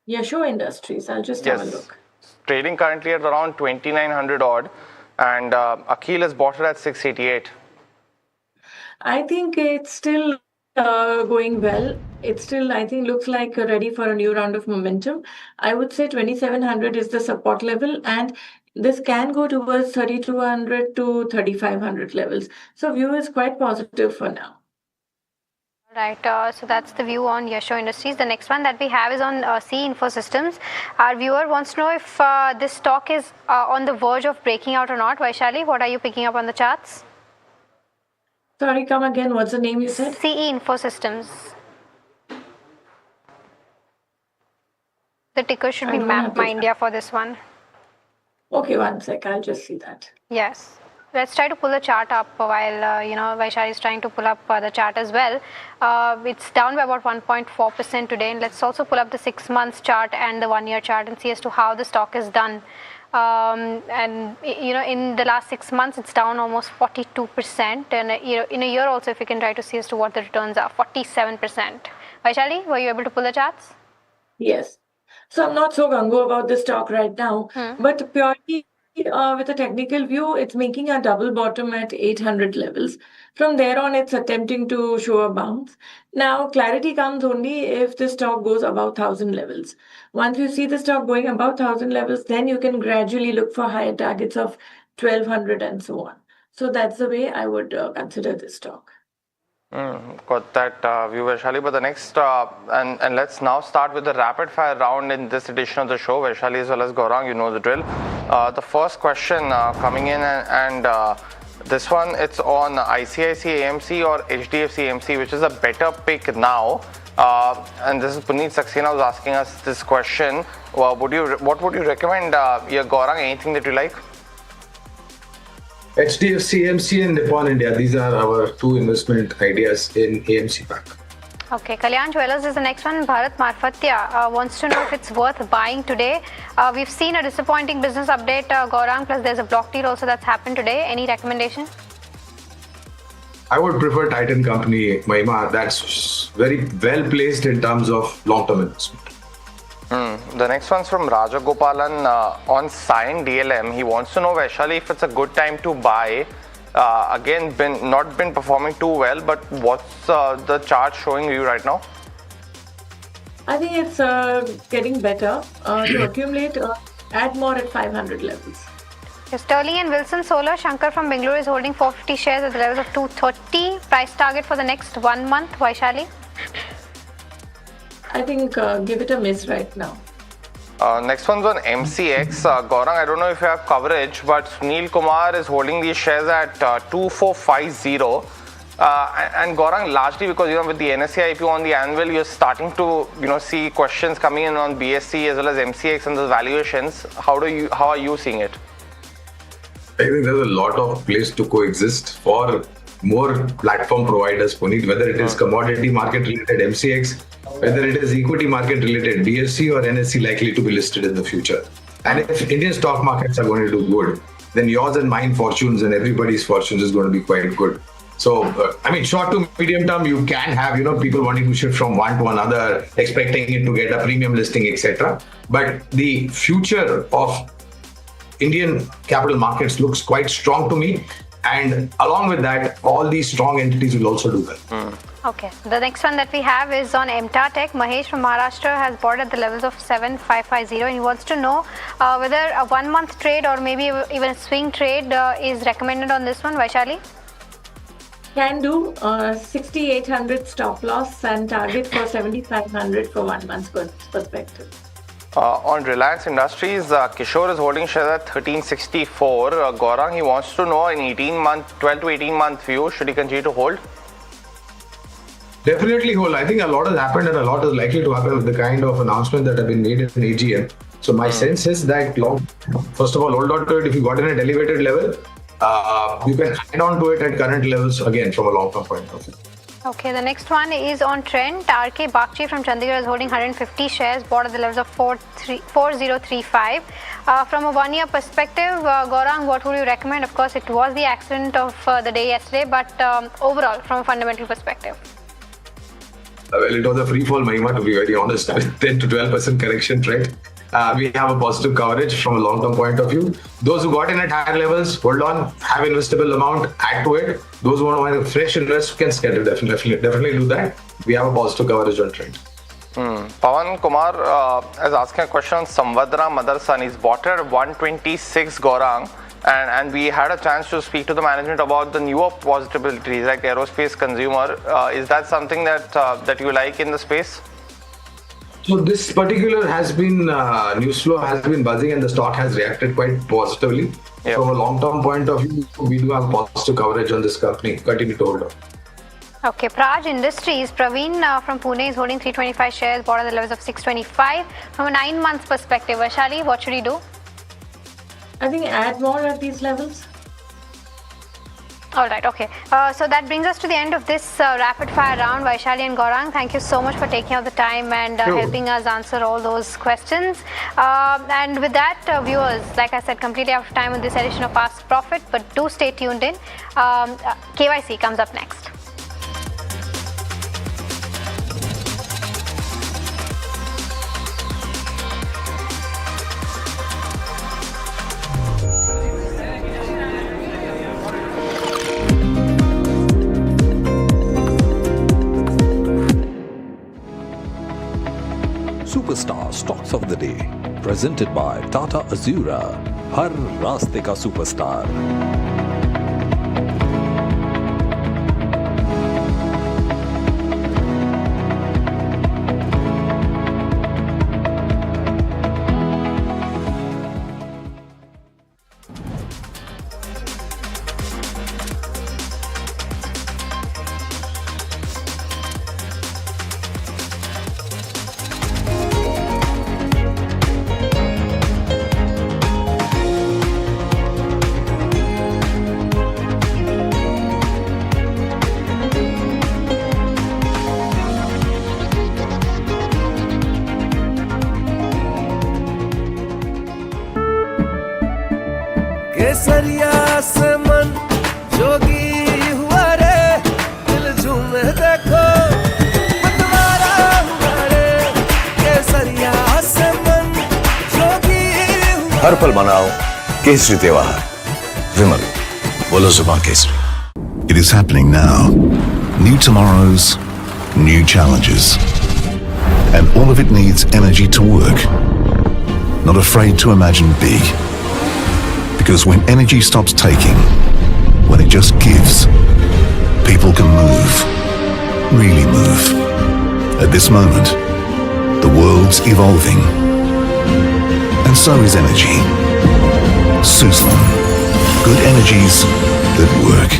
Ashoke Industries, I'll just have a look. Trading currently at around 2900 odd, and Akhil has bought it at 688. I think it's still going well. It still, I think, looks like ready for a new round of momentum. I would say 2700 is the support level, and this can go towards 3200 to 3500 levels. So view is quite positive for now. Right, so that's the view on Ashoke Industries. The next one that we have is on CE Info Systems. Our viewer wants to know if this stock is on the verge of breaking out or not. Vaishali, what are you picking up on the charts? Sorry, come again. What's the name you said? CE Info Systems. The ticker should be Map My India for this one. Okay, one sec. I'll just see that. Yes. Let's try to pull the chart up while, Vaishali is trying to pull up the chart as well. It's down by about 1.4% today. And let's also pull up the 6 months chart and the 1 year chart and see as to how the stock is done. In the last 6 months, it's down almost 42%. And, in a year also, if you can try to see as to what the returns are, 47%. Vaishali, were you able to pull the charts? Yes. So I'm not so gung-ho about this stock right now, but purely with a technical view, it's making a double bottom at 800 levels. From there on, it's attempting to show a bounce. Now, clarity comes only if the stock goes above 1000 levels. Once you see the stock going above 1000 levels, then you can gradually look for higher targets of 1200 and so on. So that's the way I would consider this stock. Got that view, Vaishali. But the next, and let's now start with the rapid fire round in this edition of the show. Vaishali as well as Gaurang, you know the drill. The first question coming in, and this one, it's on ICICI AMC or HDFC AMC, which is a better pick now. And this is Puneet Saxena who's asking us this question. What would you recommend, Gaurang? Anything that you like? HDFC AMC and Nippon India. These are our 2 investment ideas in AMC pack. Okay, Kalyan Jewellers is the next one. Bharat Marfatya wants to know if it's worth buying today. We've seen a disappointing business update, Gaurang, plus there's a block deal also that's happened today. Any recommendation? I would prefer Titan Company, Mahima. That's very well placed in terms of long-term investment. The next one's from Raja Gopalan on Sign DLM. He wants to know, Vaishali, if it's a good time to buy. Again, not been performing too well, but what's the chart showing you right now? I think it's getting better. To accumulate, add more at 500 levels. Sterling and Wilson Solar, Shankar from Bengaluru is holding 450 shares at the levels of 230. Price target for the next 1 month, Vaishali? I think give it a miss right now. Next one's on MCX. Gaurang, I don't know if you have coverage, but Sunil Kumar is holding these shares at 2450. And Gaurang, largely because with the NSE IPO on the anvil, you're starting to see questions coming in on BSE as well as MCX and the valuations. How are you seeing it? I think there's a lot of place to coexist for more platform providers, Puneet, whether it is commodity market related MCX, whether it is equity market related BSE or NSE likely to be listed in the future. And if Indian stock markets are going to do good, then yours and mine fortunes and everybody's fortunes is going to be quite good. So, short to medium term, you can have, people wanting to shift from one to another, expecting it to get a premium listing, etc. But the future of Indian capital markets looks quite strong to me, and along with that, all these strong entities will also do well. Okay, the next one that we have is on MTA Tech. Mahesh from Maharashtra has bought at the levels of 7550, and he wants to know whether a 1 month trade or maybe even a swing trade is recommended on this one. Vaishali? Can do 6800 stop loss and target for 7500 for 1 month perspective. On Reliance Industries, Kishore is holding shares at 1364. Gaurang, he wants to know in 12 to 18 month view, should he continue to hold? Definitely hold. I think a lot has happened and a lot is likely to happen with the kind of announcement that have been made in AGM. So my sense is that first of all, hold on to it. If you got in at elevated level, you can add on to it at current levels again from a long-term point of view. Okay, the next one is on trend. RK Bakchi from Chandigarh is holding 150 shares, bought at the levels of 4035. From a 1 year perspective, Gaurang, what would you recommend? Of course, it was the accident of the day yesterday, but overall, from a fundamental perspective. Well, it was a free fall, Mahima, to be very honest, 10 to 12% correction trend. We have a positive coverage from a long-term point of view. Those who got in at higher levels, hold on, have investable amount, add to it. Those who want to fresh invest can definitely do that. We have a positive coverage on trend. Pawan Kumar is asking a question on Samvadra Motherson. He's bought at 126, Gaurang. And we had a chance to speak to the management about the newer possibilities like aerospace consumer. Is that something that you like in the space? So this particular has been, news flow has been buzzing and the stock has reacted quite positively. Yep. From a long-term point of view, we do have positive coverage on this company. Continue to hold on. Okay, Praj Industries, Praveen from Pune is holding 325 shares, bought at the levels of 625. From a 9 month perspective, Vaishali, what should he do? I think add more at these levels. All right, okay. So that brings us to the end of this rapid fire round. Vaishali and Gaurang, thank you so much for taking out the time and helping us answer all those questions. And with that, viewers, like I said, completely out of time with this edition of Ask Profit, but do stay tuned in. KYC comes up next. Superstar Stocks of the Day, presented by Tata Azura, Har Raste Ka Superstar. हर पल मनाओ केसरी त्योहार। विमल, बोलो जुबान Kesari. It is happening now. New tomorrows, new challenges. And all of it needs energy to work. Not afraid to imagine big. Because when energy stops taking, when it just gives, people can move. Really move. At this moment, the world's evolving. And so is energy. Suzlon. Good energies that work.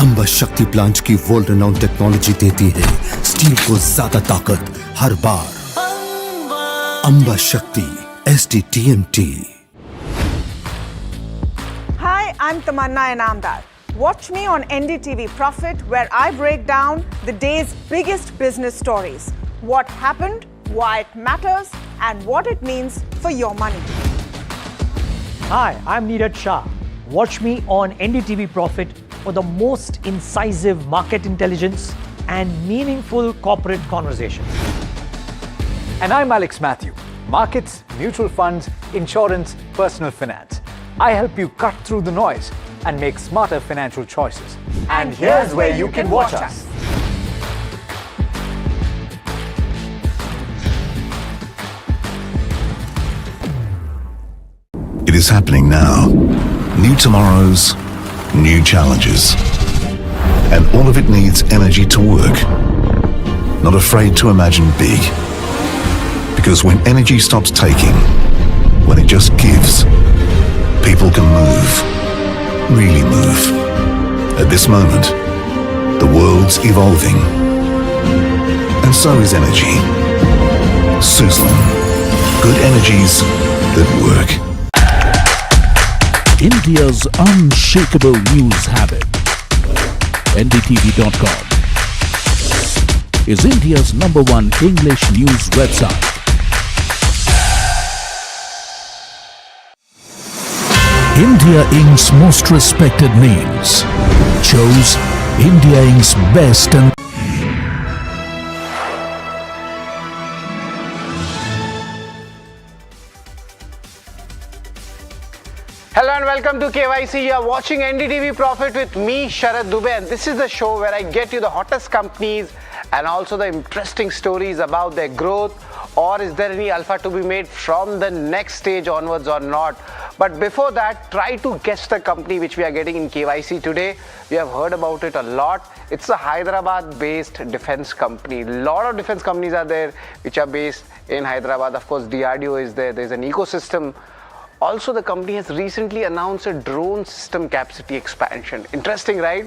Amba शक्ति plant की world renowned technology देती है steel को ज्यादा ताकत हर बार। अंबा शक्ति SDTMT। Hi, I'm Tamanna Inamdar. Watch me on NDTV Profit, where I break down the day's biggest business stories. What happened, why it matters, and what it means for your money. Hi, I'm Neeraj Shah. Watch me on NDTV Profit for the most incisive market intelligence and meaningful corporate conversations. And I'm Alex Matthew. Markets, mutual funds, insurance, personal finance. I help you cut through the noise and make smarter financial choices. And here's where you can watch us. It is happening now. New tomorrows, new challenges. And all of it needs energy to work. Not afraid to imagine big. Because when energy stops taking, when it just gives, people can move. Really move. At this moment, the world's evolving. And so is energy. Suzlon. Good energies that work. India's unshakable news habit. NDTV.com is India's #1 English news website. India Inc.'s most respected names chose India Inc.'s best and Hello and welcome to KYC. You are watching NDTV Profit with me, Sharad Dubey, and this is the show where I get you the hottest companies and also the interesting stories about their growth, or is there any alpha to be made from the next stage onwards or not. But before that, try to guess the company which we are getting in KYC today. We have heard about it a lot. It's a Hyderabad-based defense company. A lot of defense companies are there which are based in Hyderabad. Of course, DRDO is there. There's an ecosystem. Also, the company has recently announced a drone system capacity expansion. Interesting, right?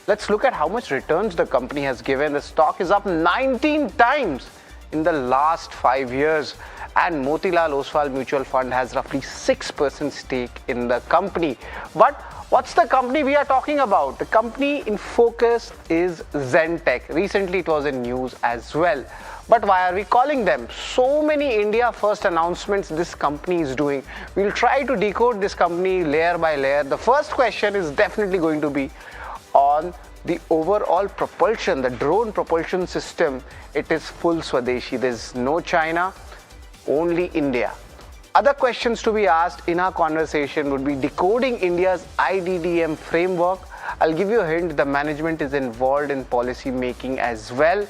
Let's look at how much returns the company has given. The stock is up 19 times in the last 5 years. And Motilal Oswal Mutual Fund has roughly 6% stake in the company. But what's the company we are talking about? The company in focus is Zen Tech. Recently, it was in news as well. But why are we calling them? So many India first announcements this company is doing. We'll try to decode this company layer by layer. The first question is definitely going to be on the overall propulsion, the drone propulsion system. It is full Swadeshi. There's no China, only India. Other questions to be asked in our conversation would be decoding India's IDDM framework. I'll give you a hint, the management is involved in policy making as well.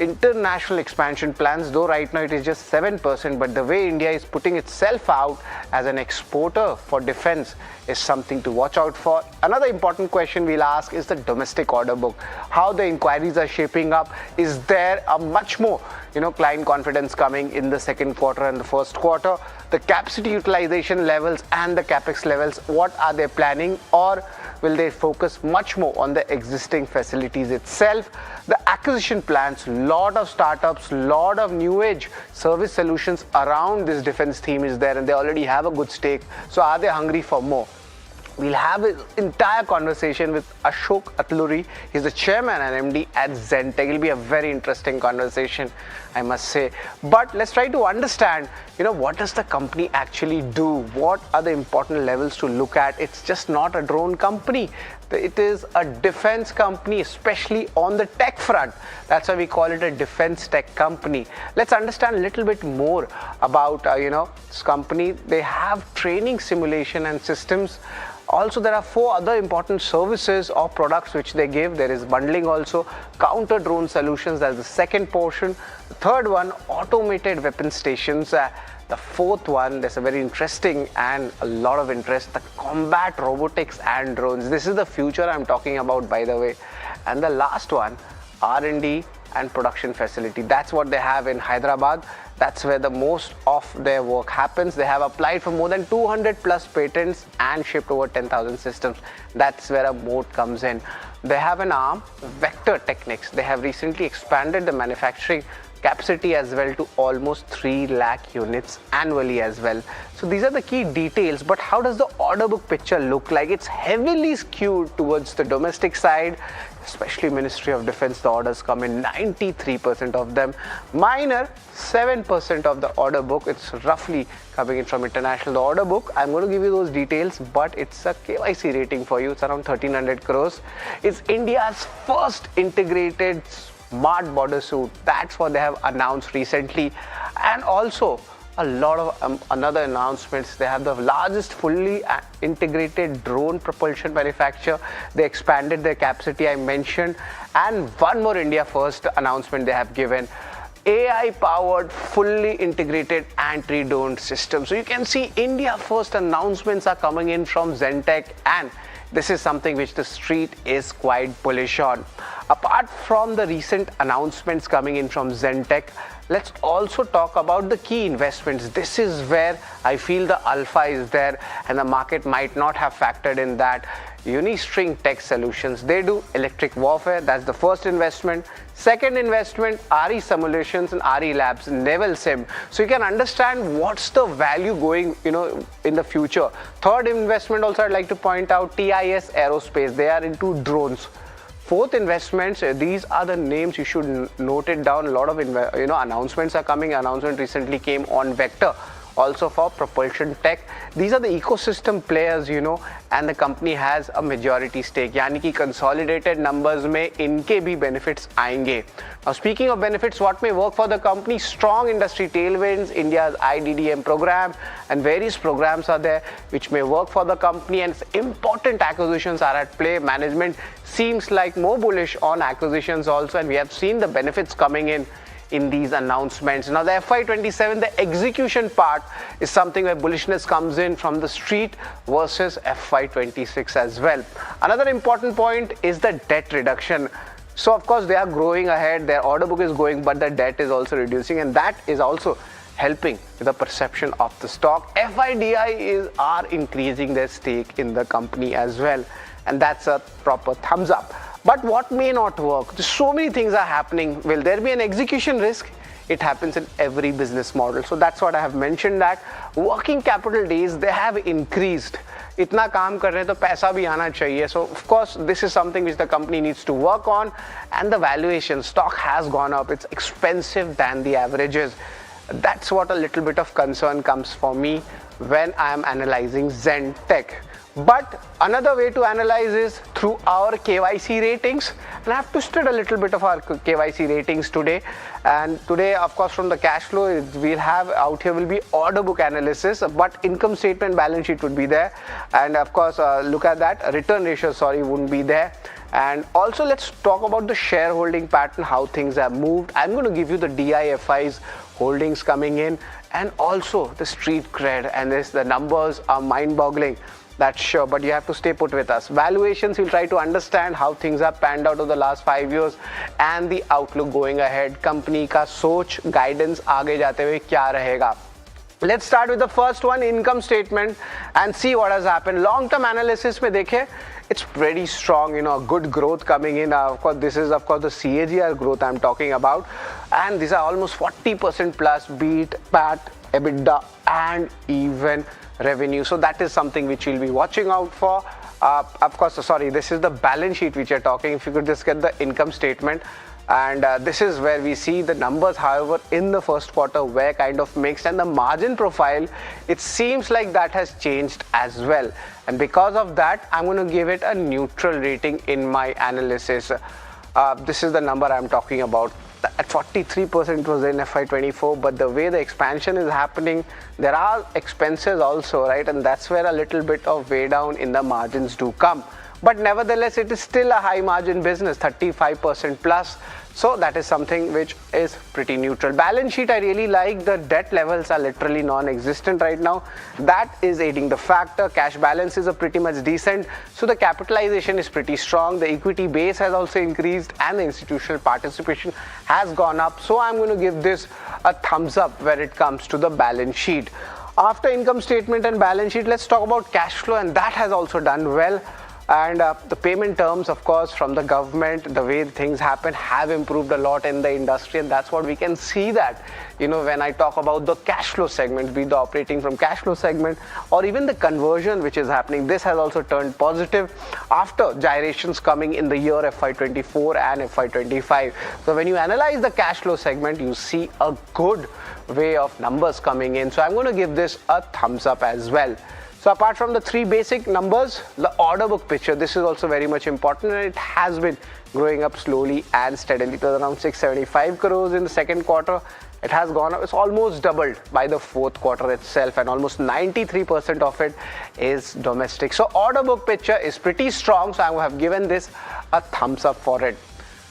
International expansion plans, though right now it is just 7%, but the way India is putting itself out as an exporter for defense is something to watch out for. Another important question we'll ask is the domestic order book, how the inquiries are shaping up. Is there a much more client confidence coming in the second quarter and the first quarter? The capacity utilization levels and the capex levels, what are they planning, or will they focus much more on the existing facilities itself? The acquisition plans, lot of startups, lot of new age service solutions around this defense theme is there, and they already have a good stake. So are they hungry for more? We'll have an entire conversation with Ashoke Atluri. He's the chairman and MD at Zen Tech. It'll be a very interesting conversation, I must say. But let's try to understand, what does the company actually do? What are the important levels to look at? It's just not a drone company. It is a defense company, especially on the tech front. That's why we call it a defense tech company. Let's understand a little bit more about, this company. They have training simulation and systems. Also, there are 4 other important services or products which they give. There is bundling also, counter drone solutions, that's the second portion. The third one, automated weapon stations. The fourth one, there's a very interesting and a lot of interest, the combat robotics and drones. This is the future I'm talking about, by the way. And the last one, R&D and production facility. That's what they have in Hyderabad. That's where the most of their work happens. They have applied for more than 200 plus patents and shipped over 10,000 systems. That's where a moat comes in. They have an arm, Vector Technics. They have recently expanded the manufacturing capacity as well to almost 3 lakh units annually as well. So these are the key details, but how does the order book picture look like? It's heavily skewed towards the domestic side, especially Ministry of Defense. The orders come in 93% of them. Minor 7% of the order book, it's roughly coming in from international. The order book, I'm going to give you those details, but it's a KYC rating for you. It's around 1300 crores. It's India's first integrated smart border suit. That's what they have announced recently. And also a lot of another announcements. They have the largest fully integrated drone propulsion manufacturer. They expanded their capacity, I mentioned. And one more India first announcement they have given. AI powered fully integrated anti-drone system. So you can see India first announcements are coming in from Zen Tech, and this is something which the street is quite bullish on. Apart from the recent announcements coming in from Zen Tech, let's also talk about the key investments. This is where I feel the alpha is there and the market might not have factored in that. Unistring Tech Solutions, they do electric warfare. That's the first investment. Second investment, RE Simulations and RE Labs, Naval Sim. So you can understand what's the value going, in the future. Third investment also I'd like to point out, TIS Aerospace. They are into drones. Fourth investments, these are the names, you should note it down. A lot of announcements are coming. Announcement recently came on Vector, also for propulsion tech. These are the ecosystem players, and the company has a majority stake. यानी कि consolidated numbers में इनके भी benefits आएंगे. Now speaking of benefits, what may work for the company? Strong industry tailwinds, India's IDDM program, and various programs are there which may work for the company, and important acquisitions are at play. Management seems like more bullish on acquisitions also, and we have seen the benefits coming in these announcements. Now the FY27, the execution part is something where bullishness comes in from the street versus FY26 as well. Another important point is the debt reduction. So of course they are growing ahead, their order book is going, but the debt is also reducing, and that is also helping with the perception of the stock. FIDI are increasing their stake in the company as well, and that's a proper thumbs up. But what may not work? So many things are happening. Will there be an execution risk? It happens in every business model. So that's what I have mentioned, that working capital days, they have increased. इतना काम कर रहे हैं तो पैसा भी आना चाहिए. So of course this is something which the company needs to work on, and the valuation, stock has gone up. It's expensive than the averages. That's what a little bit of concern comes for me when I am analyzing Zen Tech. But another way to analyze is through our KYC ratings, and I have twisted a little bit of our KYC ratings today. And today, of course, from the cash flow, we'll have out here will be order book analysis, but income statement, balance sheet would be there. And of course, look at that, return ratio, wouldn't be there. And also let's talk about the shareholding pattern, how things have moved. I'm going to give you the DIFI's holdings coming in, and also the street cred, and the numbers are mind-boggling. That's sure, but you have to stay put with us. Valuations, we'll try to understand how things have panned out over the last 5 years and the outlook going ahead. Company का सोच, guidance आगे जाते हुए क्या रहेगा. Let's start with the first one, income statement, and see what has happened. Long-term analysis में देखें, it's pretty strong, good growth coming in. Of course, this is the CAGR growth I'm talking about, and these are almost 40% plus beat, PAT, EBITDA and even revenue. So that is something which we'll be watching out for. Of course, sorry, this is the balance sheet which you're talking. If you could just get the income statement. And this is where we see the numbers, however, in the first quarter were kind of mixed, and the margin profile, it seems like that has changed as well. And because of that, I'm going to give it a neutral rating in my analysis. This is the number I'm talking about. At 43% it was in FY24, but the way the expansion is happening, there are expenses also, right? And that's where a little bit of weigh down in the margins do come. But nevertheless, it is still a high margin business, 35% plus. So that is something which is pretty neutral. Balance sheet, I really like. The debt levels are literally non-existent right now. That is aiding the factor. Cash balances are pretty much decent. So the capitalization is pretty strong. The equity base has also increased and the institutional participation has gone up. So I'm going to give this a thumbs up when it comes to the balance sheet. After income statement and balance sheet, let's talk about cash flow, and that has also done well. And the payment terms, of course, from the government, the way things happen have improved a lot in the industry, and that's what we can see that, when I talk about the cash flow segment, be the operating from cash flow segment or even the conversion which is happening, this has also turned positive after gyrations coming in the year FY24 and FY25. So when you analyze the cash flow segment, you see a good way of numbers coming in. So I'm going to give this a thumbs up as well. So apart from the three basic numbers, the order book picture, this is also very much important, and it has been growing up slowly and steadily. It was around 675 crores in the second quarter. It has gone up, it's almost doubled by the fourth quarter itself, and almost 93% of it is domestic. So order book picture is pretty strong, so I have given this a thumbs up for it.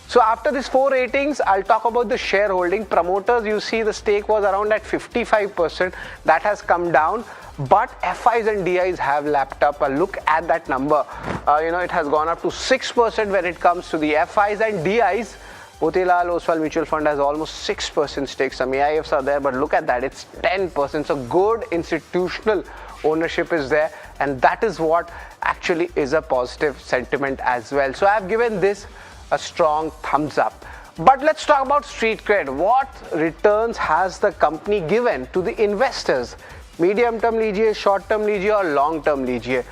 So after these 4 ratings, I'll talk about the shareholding. Promoters, you see the stake was around at 55%. That has come down. But FIs and DIs have lapped up. A look at that number. It has gone up to 6% when it comes to the FIs and DIs. Motilal Oswal Mutual Fund has almost 6% stake. Some AIFs are there, but look at that, it's 10%. So good institutional ownership is there, and that is what actually is a positive sentiment as well. So I have given this a strong thumbs up. But let's talk about street cred. What returns has the company given to the investors? Medium term लीजिए, short term लीजिए और long term लीजिए.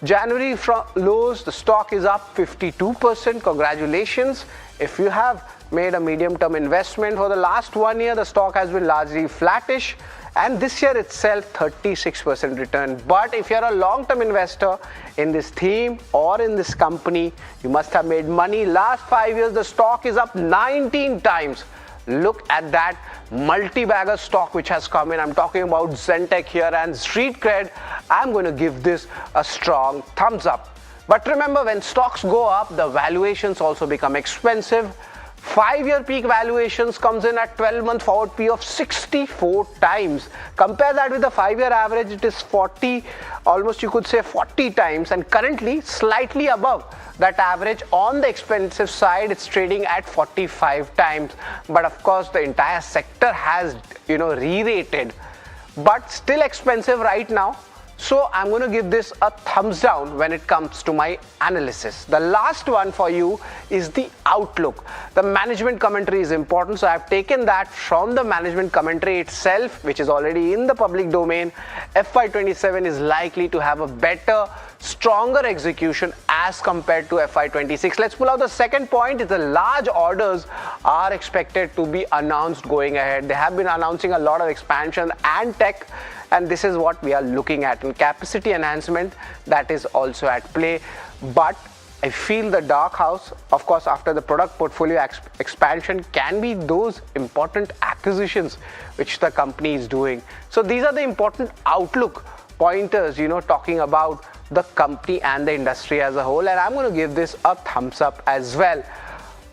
January from lows, the stock is up 52%. Congratulations. If you have made a medium term investment for the last 1 year, the stock has been largely flattish, and this year itself 36% return. But if you're a long term investor in this theme or in this company, you must have made money. Last 5 years, the stock is up 19 times. Look at that multi-bagger stock which has come in. I'm talking about Zen Tech here, and street cred, I'm going to give this a strong thumbs up. But remember, when stocks go up, the valuations also become expensive. 5-year peak valuations comes in at 12-month forward P of 64 times. Compare that with the 5-year average, it is 40, almost you could say 40 times, and currently slightly above that average. On the expensive side, it's trading at 45 times. But of course, the entire sector has, re-rated, but still expensive right now. So I'm going to give this a thumbs down when it comes to my analysis. The last one for you is the outlook. The management commentary is important, so I've taken that from the management commentary itself, which is already in the public domain. FY27 is likely to have a better, stronger execution as compared to FY26. Let's pull out the second point. Is the large orders are expected to be announced going ahead. They have been announcing a lot of expansion and tech, and this is what we are looking at. And capacity enhancement, that is also at play. But I feel the dark house, of course, after the product portfolio expansion, can be those important acquisitions which the company is doing. So these are the important outlook pointers, talking about the company and the industry as a whole. And I'm going to give this a thumbs up as well.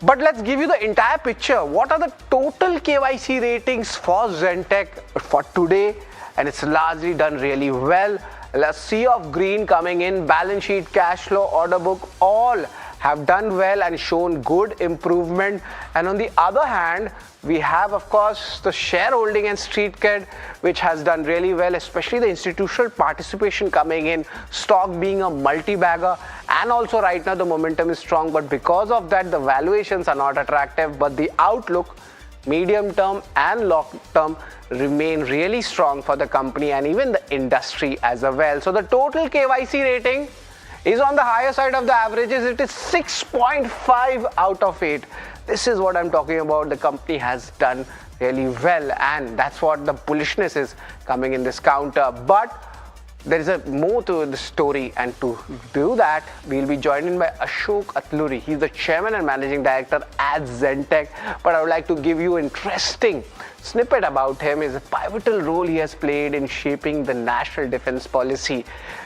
But let's give you the entire picture. What are the total KYC ratings for Zen Tech for today? And it's largely done really well. A sea of green coming in, balance sheet, cash flow, order book, all have done well and shown good improvement. And on the other hand, we have, of course, the shareholding and street cred, which has done really well, especially the institutional participation coming in, stock being a multi-bagger, and also right now the momentum is strong. But because of that, the valuations are not attractive, but the outlook medium term and long term remain really strong for the company and even the industry as well. So the total KYC rating is on the higher side of the averages. It is 6.5 out of 8. This is what I'm talking about. The company has done really well, and that's what the bullishness is coming in this counter. But there is more to the story, and to do that, we'll be joined in by Ashoke Atluri. He's the chairman and managing director at Zen Tech. But I would like to give you an interesting snippet about him. Is a pivotal role he has played in shaping the national defense policy.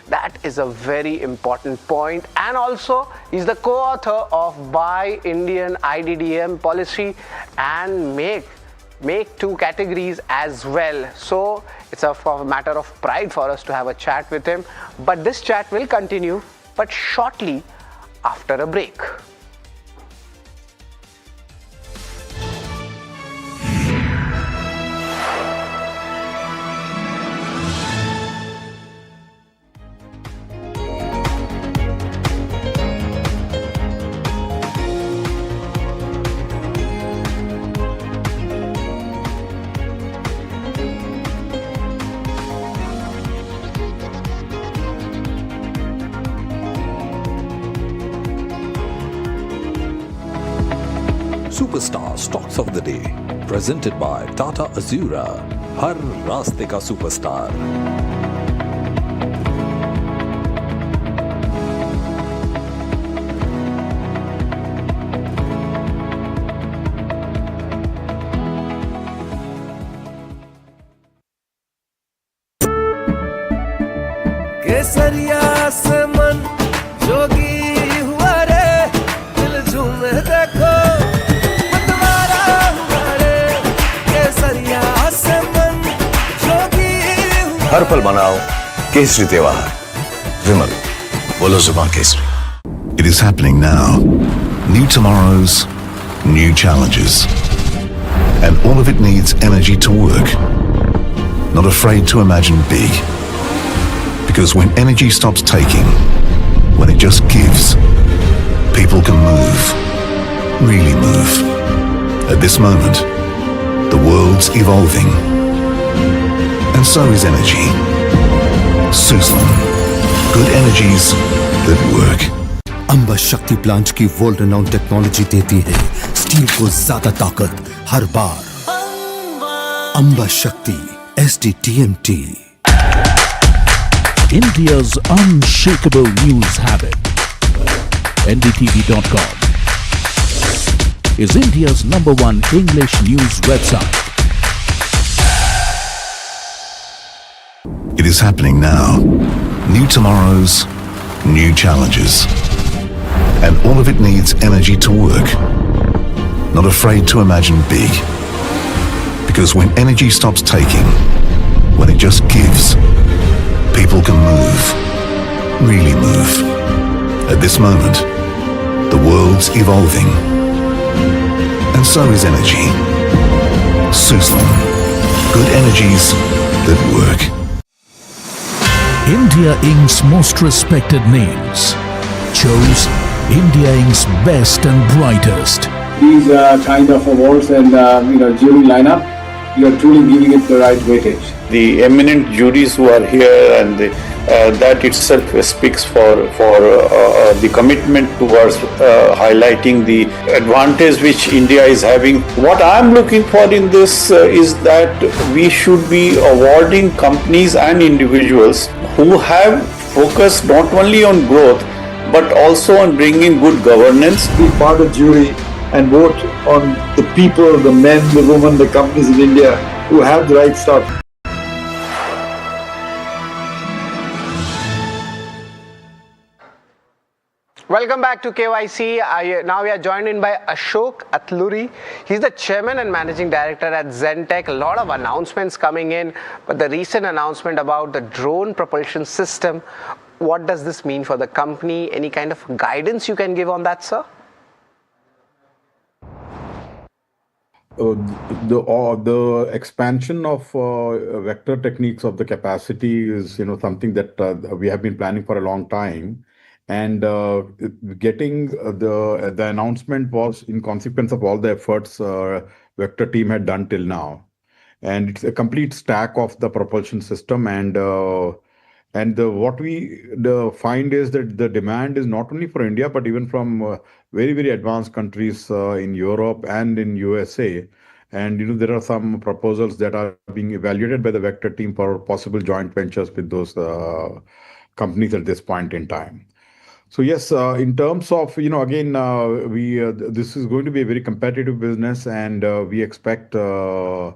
That is a very important point. And also, he's the co-author of Buy Indian IDDM policy and Make 2 categories as well. So it's a matter of pride for us to have a chat with him. But this chat will continue, but shortly after a break. Superstar Stocks of the Day, presented by Tata Azura, हर रास्ते का superstar. केसरिया से मन जोगी हुआ रे, दिल झूमे देखो मतवारा हुआ रे, केसरिया से मन जोगी हुआ. हर पल मनाओ केसरी त्योहार. विमल, बोलो जुबान Kesari. It is happening now. New tomorrows, new challenges. And all of it needs energy to work. Not afraid to imagine big. Because when energy stops taking, when it just gives, people can move. Really move. At this moment, the world's evolving. And so is energy. Suzlon. Good energies that work. Amba शक्ति plant की world renowned technology देती है steel को ज्यादा ताकत हर बार. अंबा शक्ति SDTMT. India's unshakable news habit. NDTV.com is India's #1 English news website. It is happening now. New tomorrows, new challenges. And all of it needs energy to work. Not afraid to imagine big. Because when energy stops taking, when it just gives, people can move. Really move. At this moment, the world's evolving. And so is energy. Suzlon. Good energies that work. India Inc.'s most respected names chose India Inc.'s best and brightest. These kind of awards and jury lineup, you are truly giving it the right weightage. The eminent juries who are here, and that itself speaks for the commitment towards highlighting the advantage which India is having. What I am looking for in this is that we should be awarding companies and individuals who have focused not only on growth but also on bringing good governance. Be part of jury and vote on the people, the men, the women, the companies in India who have the right stuff. Welcome back to KYC. Now we are joined in by Ashoke Atluri. He's the chairman and managing director at Zen Tech. A lot of announcements coming in, but the recent announcement about the drone propulsion system, what does this mean for the company? Any kind of guidance you can give on that, sir? The expansion of vector techniques of the capacity is something that we have been planning for a long time. And getting the announcement was in consequence of all the efforts vector team had done till now. And it's a complete stack of the propulsion system. What we find is that the demand is not only for India, but even from very, very advanced countries in Europe and in USA. And there are some proposals that are being evaluated by the Vector team for possible joint ventures with those companies at this point in time. So yes, in terms of again, we this is going to be a very competitive business, and we expect the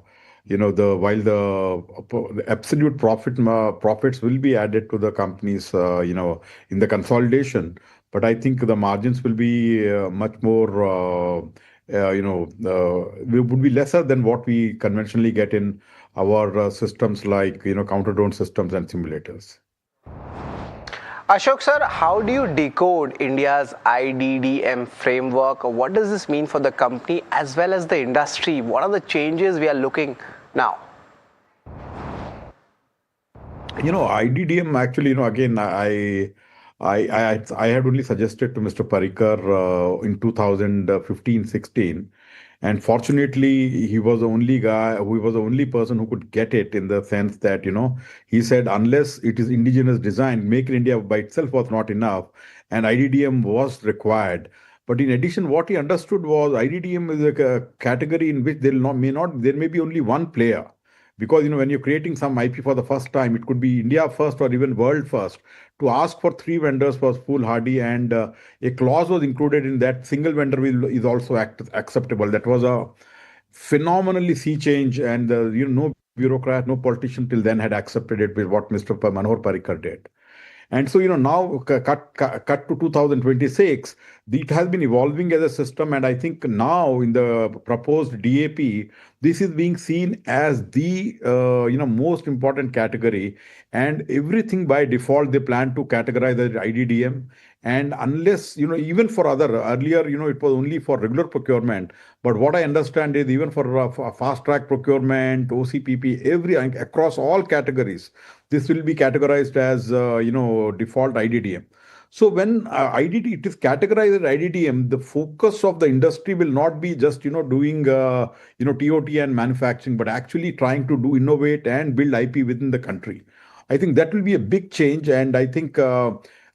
absolute profits will be added to the companies in the consolidation, but I think the margins will be much more would be lesser than what we conventionally get in our systems like counter drone systems and simulators. Ashok sir, how do you decode India's IDDM framework? What does this mean for the company as well as the industry? What are the changes we are looking now? IDDM actually, again, I had only suggested to Mr. Parikar in 2015-16. And fortunately, he was the only guy, who was the only person who could get it, in the sense that, he said, unless it is indigenous design, Make in India by itself was not enough, and IDDM was required. But in addition, what he understood was IDDM is a category in which there may be only one player. Because when you're creating some IP for the first time, it could be India first or even world first. To ask for 3 vendors was foolhardy, and a clause was included in that single vendor is also acceptable. That was a phenomenally sea change, and no bureaucrat, no politician till then had accepted it with what Mr. Manohar Parikar did. And so, now cut to 2026, it has been evolving as a system. And I think now in the proposed DAP, this is being seen as the, most important category. And everything by default, they plan to categorize as IDDM. And unless, even for earlier, it was only for regular procurement. But what I understand is even for fast track procurement, OCPP, across all categories, this will be categorized as, default IDDM. So when it is categorized as IDDM, the focus of the industry will not be just, doing, TOT and manufacturing, but actually trying to innovate and build IP within the country. I think that will be a big change. And I think,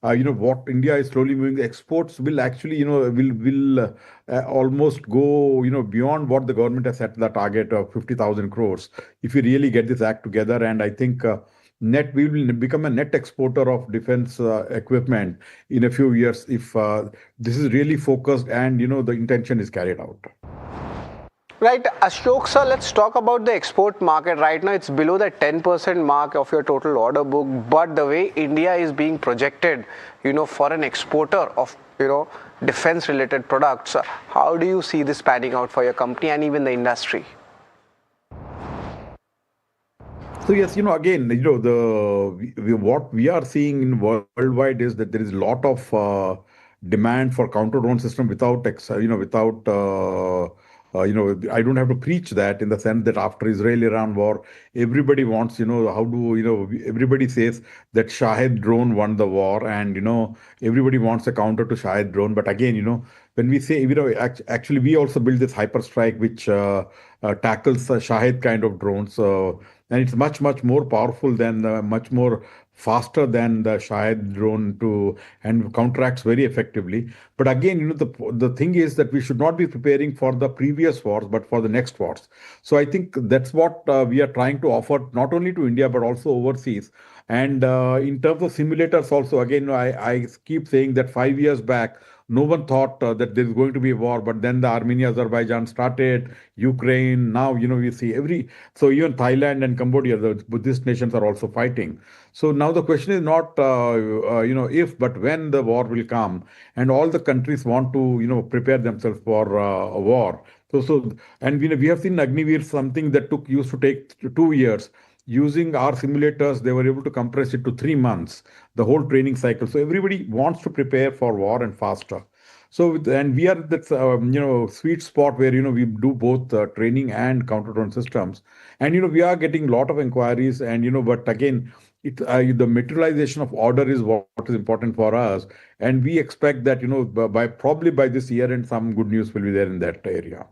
what India is slowly moving, exports will actually, will almost go, beyond what the government has set the target of 50,000 crores. If we really get this act together, and I think we will become a net exporter of defense equipment in a few years if this is really focused and, the intention is carried out. Right, Ashok sir, let's talk about the export market. Right now, it's below the 10% mark of your total order book. But the way India is being projected, for an exporter of, defense-related products, how do you see this panning out for your company and even the industry? So yes, again, what we are seeing in worldwide is that there is a lot of demand for counter drone system without I don't have to preach that, in the sense that after Israel-Iran war, everybody wants, everybody says that Shahed drone won the war, and, everybody wants a counter to Shahed drone. But again, when we say, actually, we also build this Hyperstrike, which tackles Shahed kind of drones. And it's much, much more powerful than, much more faster than the Shahed drone and counteracts very effectively. But again, the thing is that we should not be preparing for the previous wars, but for the next wars. So I think that's what we are trying to offer, not only to India, but also overseas. And in terms of simulators also, again, I keep saying that 5 years back, no one thought that there's going to be a war, but then the Armenia-Azerbaijan started, Ukraine, now, we see so even Thailand and Cambodia, the Buddhist nations are also fighting. So now the question is not, if, but when the war will come, and all the countries want to, prepare themselves for a war. And we have seen Agniveer, something that used to take 2 years. Using our simulators, they were able to compress it to 3 months, the whole training cycle. So everybody wants to prepare for war and faster. So, and we are that, sweet spot where, we do both training and counter drone systems. And, we are getting a lot of inquiries, and, but again, the materialization of order is what is important for us. And we expect that, probably by this year, and some good news will be there in that area.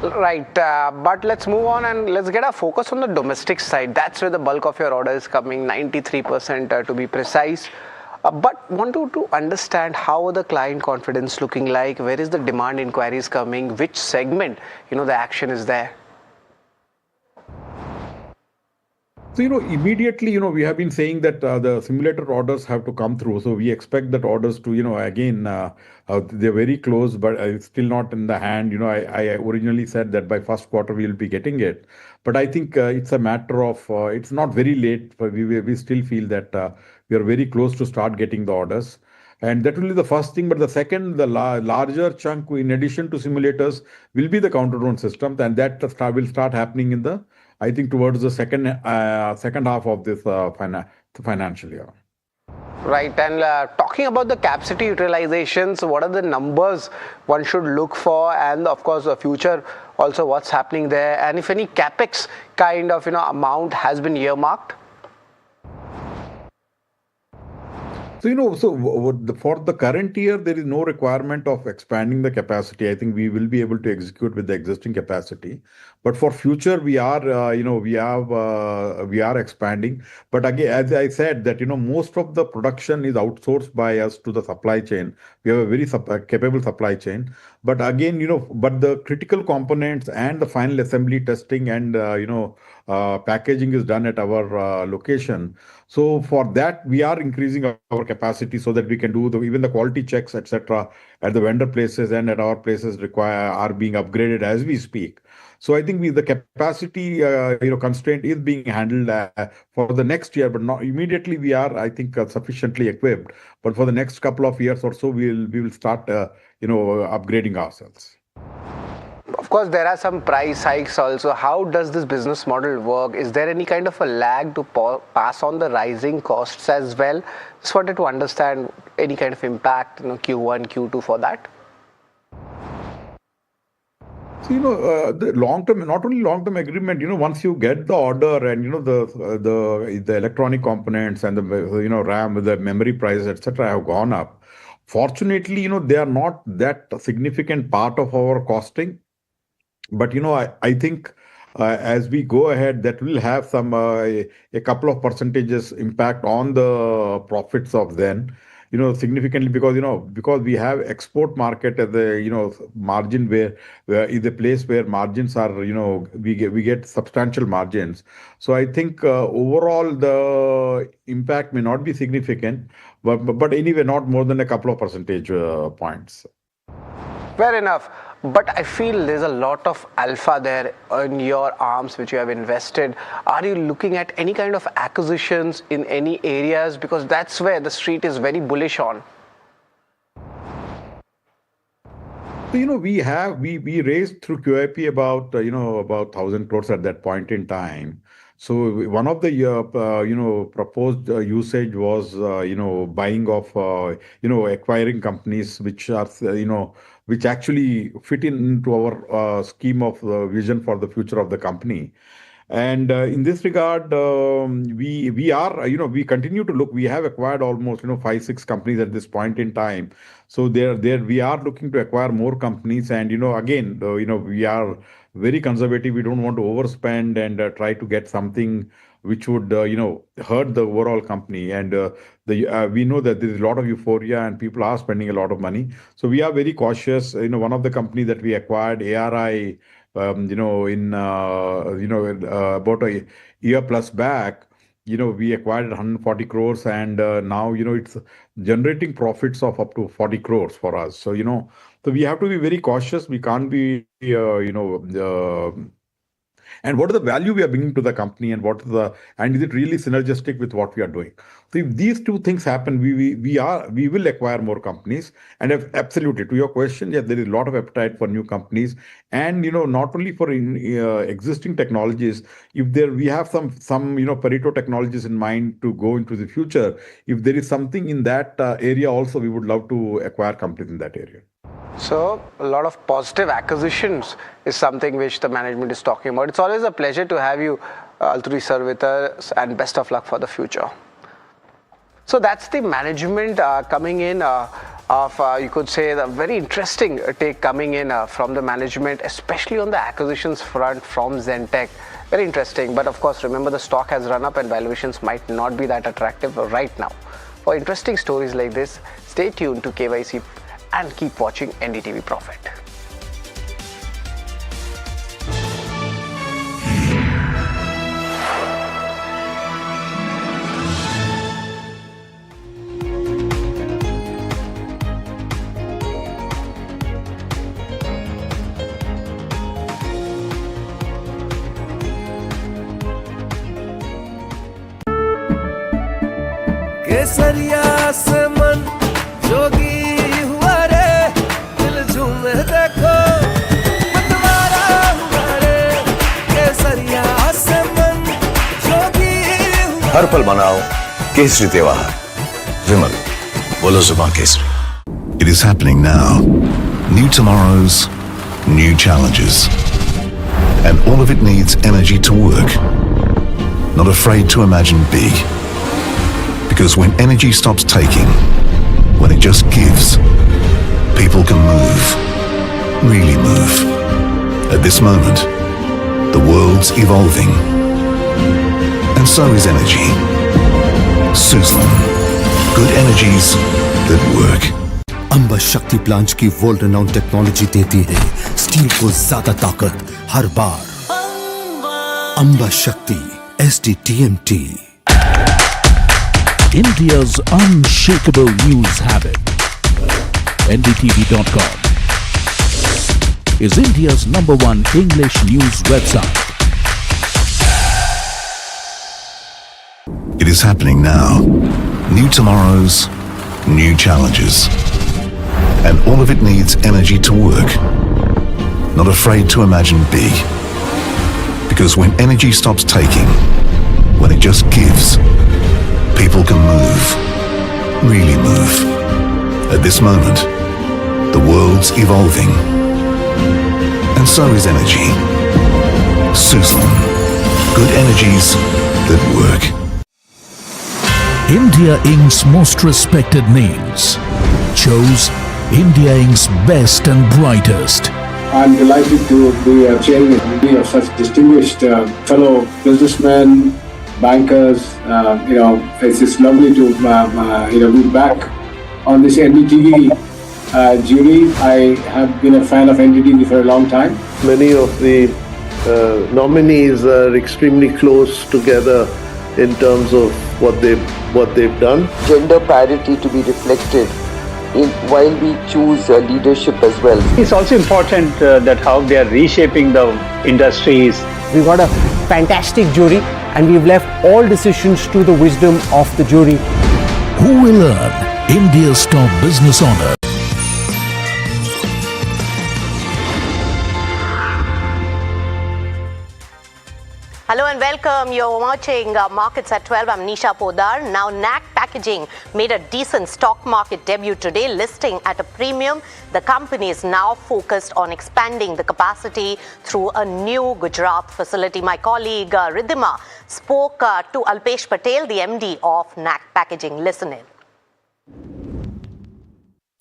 Right, but let's move on and let's get our focus on the domestic side. That's where the bulk of your order is coming, 93% to be precise. But want to understand how are the client confidence looking like, where is the demand inquiries coming, which segment, the action is there? So, immediately, we have been saying that the simulator orders have to come through. So we expect that orders to, again, they're very close, but it's still not in the hand. I originally said that by first quarter we'll be getting it. But I think it's a matter of, it's not very late. But we still feel that we are very close to start getting the orders. And that will be the first thing. But the second, the larger chunk, in addition to simulators, will be the counter drone systems. And that will start happening in the, I think, towards the second half of this financial year. Right, and talking about the capacity utilizations, what are the numbers one should look for, and of course the future also what's happening there, and if any capex kind of amount has been earmarked? So, for the current year, there is no requirement of expanding the capacity. I think we will be able to execute with the existing capacity. But for future, we are expanding. But again, as I said, that most of the production is outsourced by us to the supply chain. We have a very capable supply chain. But again, but the critical components and the final assembly testing and packaging is done at our location. So for that, we are increasing our capacity so that we can do even the quality checks, etc., at the vendor places and at our places are being upgraded as we speak. So I think the capacity constraint is being handled for the next year, but not immediately. We are, I think, sufficiently equipped. But for the next couple of years or so, we will start upgrading ourselves. Of course, there are some price hikes also. How does this business model work? Is there any kind of a lag to pass on the rising costs as well? Just wanted to understand any kind of impact, Q1, Q2 for that. So, the long-term, not only long-term agreement, once you get the order and, the electronic components and the, RAM, the memory prices, etc., have gone up. Fortunately, they are not that significant part of our costing. But, I think as we go ahead, that will have some a couple of percentages impact on the profits of Zen, significantly because we have export market as the, margin where is the place where margins are, we get substantial margins. So I think overall the impact may not be significant, but anyway, not more than a couple of percentage points. Fair enough. But I feel there's a lot of alpha there in your arms which you have invested. Are you looking at any kind of acquisitions in any areas? Because that's where the street is very bullish on. So, we raised through QIP about 1,000 crores at that point in time. So one of the proposed usage was buying of acquiring companies which are which actually fit into our scheme of vision for the future of the company. And in this regard, we continue to look. We have acquired almost 5-6 companies at this point in time. So there we are looking to acquire more companies. And again, we are very conservative. We don't want to overspend and try to get something which would hurt the overall company. And we know that there's a lot of euphoria and people are spending a lot of money. So we are very cautious. One of the companies that we acquired, ARI, in about a year plus back, we acquired 140 crores and now it's generating profits of up to 40 crores for us. So so we have to be very cautious. We can't be and what is the value we are bringing to the company, and and is it really synergistic with what we are doing? So if these two things happen, we will acquire more companies. And absolutely, to your question, yes, there is a lot of appetite for new companies, and not only for existing technologies. If we have some Pareto technologies in mind to go into the future, if there is something in that area also, we would love to acquire companies in that area. So a lot of positive acquisitions is something which the management is talking about. It's always a pleasure to have you, Atluri sir, with us, and best of luck for the future. So that's the management coming in you could say, the very interesting take coming in from the management, especially on the acquisitions front from Zen Tech. Very interesting. But of course, remember, the stock has run up and valuations might not be that attractive right now. For interesting stories like this, stay tuned to KYC and keep watching NDTV Profit. केसरिया से मन जोगी हुआ रे, दिल झूमे देखो मतवारा हुआ रे। केसरिया से मन जोगी हुआ। हर पल मनाओ केसरी त्योहार। विमल, बोलो जुबान Kesari. It is happening now. New tomorrows, new challenges. And all of it needs energy to work. Not afraid to imagine big. Because when energy stops taking, when it just gives, people can move, really move. At this moment, the world's evolving. And so is energy. Suzlon. Good energies that work. Amba शक्ति plant की world renowned technology देती है steel को ज्यादा ताकत हर बार। अंबा शक्ति SDTMT। India's unshakable news habit. NDTV.com is India's #1 English news website. It is happening now. New tomorrows, new challenges. And all of it needs energy to work. Not afraid to imagine big. Because when energy stops taking, when it just gives, people can move, really move. At this moment, the world's evolving. And so is energy. Suzlon. Good energies that work. India Inc.'s most respected names chose India Inc.'s best and brightest. I'm delighted to be chairing of such distinguished fellow businessmen, bankers. It's just lovely to be back on this NDTV jury. I have been a fan of NDTV for a long time. Many of the nominees are extremely close together in terms of what they've done. Gender parity to be reflected while we choose leadership as well. It's also important that how they are reshaping the industries. We got a fantastic jury and we've left all decisions to the wisdom of the jury. Who will earn India's top business honor? Hello and welcome. You're watching Markets at 12. I'm Nisha Podar. Now, Knack Packaging made a decent stock market debut today, listing at a premium. The company is now focused on expanding the capacity through a new Gujarat facility. My colleague Riddhima spoke to Alpesh Patel, the MD of Knack Packaging. Listen in.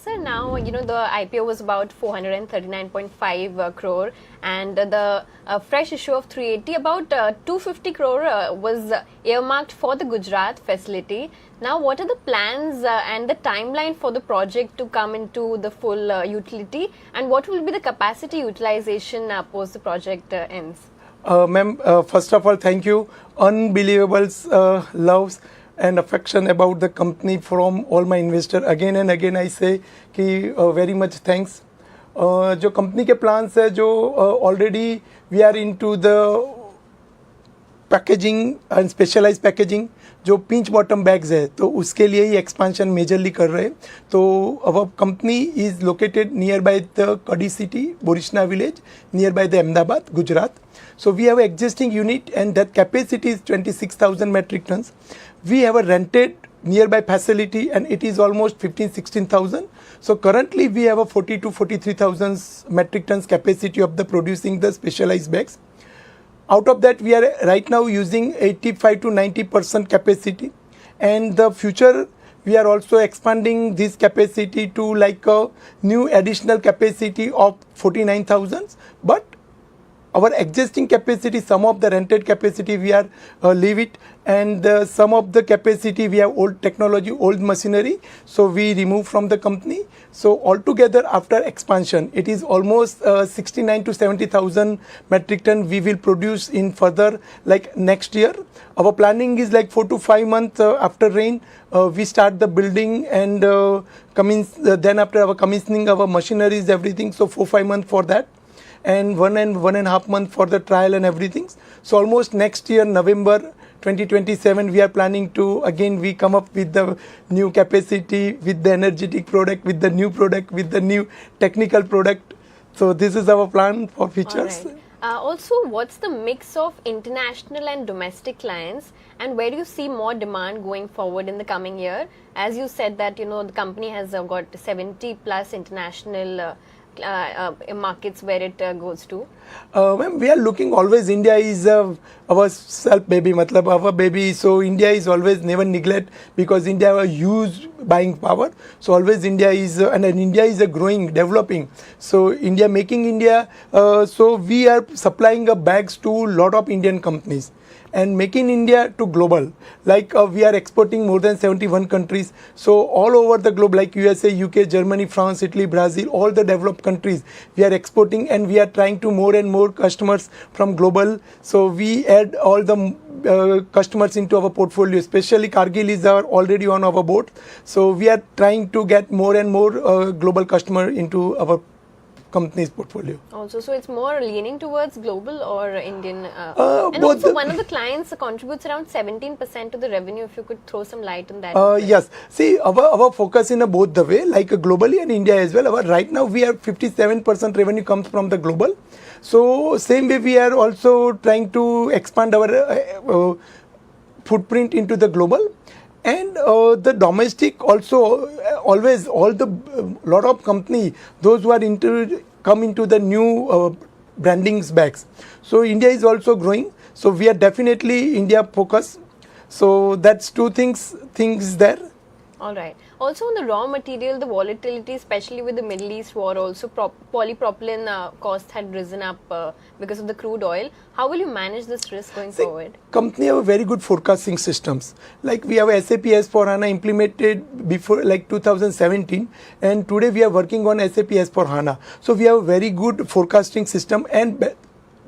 Sir, now, the IPO was about 439.5 crore and the fresh issue of 380, about 250 crore was earmarked for the Gujarat facility. Now, what are the plans and the timeline for the project to come into the full utility, and what will be the capacity utilization post the project ends? Ma'am, first of all, thank you. Unbelievable loves and affection about the company from all my investors. Again and again I say कि very much thanks. जो company के plans है, जो already we are into the packaging and specialized packaging, जो pinch bottom bags है, तो उसके लिए ही expansion majorly कर रहे हैं. तो our company is located nearby the Kadi city, Borishna village, nearby the Ahmedabad, Gujarat. So we have an existing unit and that capacity is 26,000 metric tons. We have a rented nearby facility and it is almost 15,000-16,000. So currently we have a 40 to 43,000 metric tons capacity of the producing the specialized bags. Out of that we are right now using 85 to 90% capacity, and the future we are also expanding this capacity to like a new additional capacity of 49,000, but our existing capacity, some of the rented capacity we are leave it, and some of the capacity we have old technology, old machinery, so we remove from the company. So altogether after expansion, it is almost 69 to 70,000 metric ton we will produce in further like next year. Our planning is like 4 to 5 months after rain, we start the building and then after our commissioning our machineries, everything, so 4-5 months for that. And 1.5 months for the trial and everything. So almost next year, November 2027, we are planning to, again, we come up with the new capacity, with the energetic product, with the new product, with the new technical product. So this is our plan for futures. Right. Also, what's the mix of international and domestic clients, and where do you see more demand going forward in the coming year? As you said that, you know, the company has got 70 plus international markets where it goes to. We are looking always, India is our self baby, matlab our baby. So India is always never neglect, because India have a huge buying power. So always India is and India is a growing, developing. So India making India. So we are supplying bags to lot of Indian companies and making India to global. Like we are exporting more than 71 countries. So all over the globe, like USA, UK, Germany, France, Italy, Brazil, all the developed countries, we are exporting, and we are trying to more and more customers from global. So we add all the customers into our portfolio, especially Cargill is already on our board. So we are trying to get more and more global customer into our company's portfolio. Also, so it's more leaning towards global or Indian? And also one of the clients contributes around 17% to the revenue. If you could throw some light on that. Yes. See, our focus in both the way, like globally and India as well. Right now we have 57% revenue comes from the global. So same way we are also trying to expand our footprint into the global. And the domestic also, always all the lot of company, those who are come into the new brandings bags. So India is also growing. So we are definitely India focused. So that's two things there. All right. Also on the raw material, the volatility, especially with the Middle East war, also polypropylene cost had risen up because of the crude oil. How will you manage this risk going forward? Company have a very good forecasting systems. Like we have SAP S4HANA implemented before like 2017, and today we are working on SAP S4HANA. So we have a very good forecasting system, and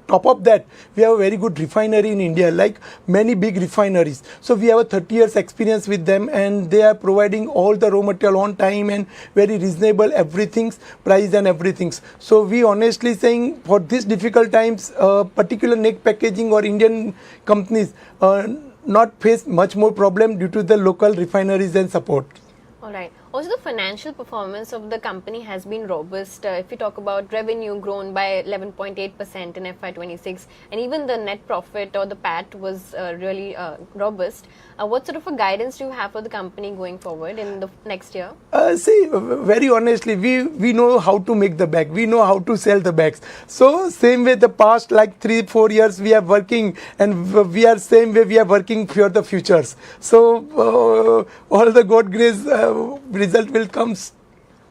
top of that, we have a very good refinery in India, like many big refineries. So we have a 30 years experience with them, and they are providing all the raw material on time and very reasonable everything's price and everything's. So we honestly saying for these difficult times, particular Knack Packaging or Indian companies not face much more problem due to the local refineries and support. All right. Also, the financial performance of the company has been robust. If you talk about revenue grown by 11.8% in FY26, and even the net profit or the PAT was really robust. What sort of a guidance do you have for the company going forward in the next year? See, very honestly, we know how to make the bag. We know how to sell the bags. So same way the past like 3-4 years we are working, and we are same way we are working for the futures. So all the God grace result will come.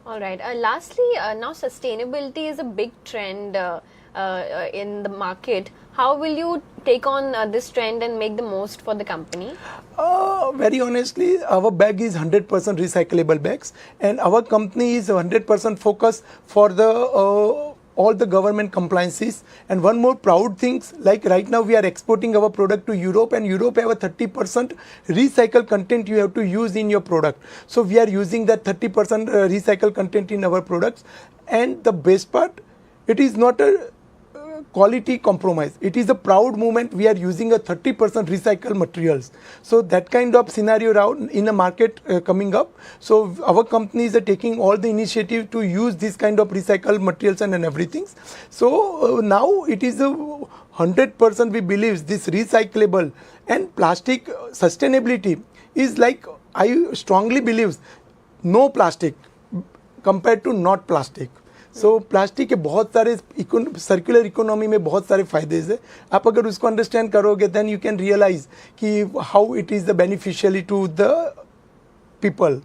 All right. Lastly, now sustainability is a big trend in the market. How will you take on this trend and make the most for the company? Very honestly, our bag is 100% recyclable bags, and our company is 100% focused for the all the government compliances. And one more proud things, like right now we are exporting our product to Europe, and Europe have a 30% recycled content you have to use in your product. So we are using that 30% recycled content in our products. And the best part, it is not a quality compromise. It is a proud moment. We are using a 30% recycled materials. So that kind of scenario around in the market coming up. So our companies are taking all the initiative to use this kind of recycled materials and everything. So now it is a 100% we believe this recyclable and plastic sustainability is like, I strongly believe no plastic compared to not plastic. So plastic के बहुत सारे circular economy में बहुत सारे फायदे हैं. आप अगर उसको अंडरस्टैंड करोगे देन यू कैन रियलाइज कि how it is the beneficially to the people.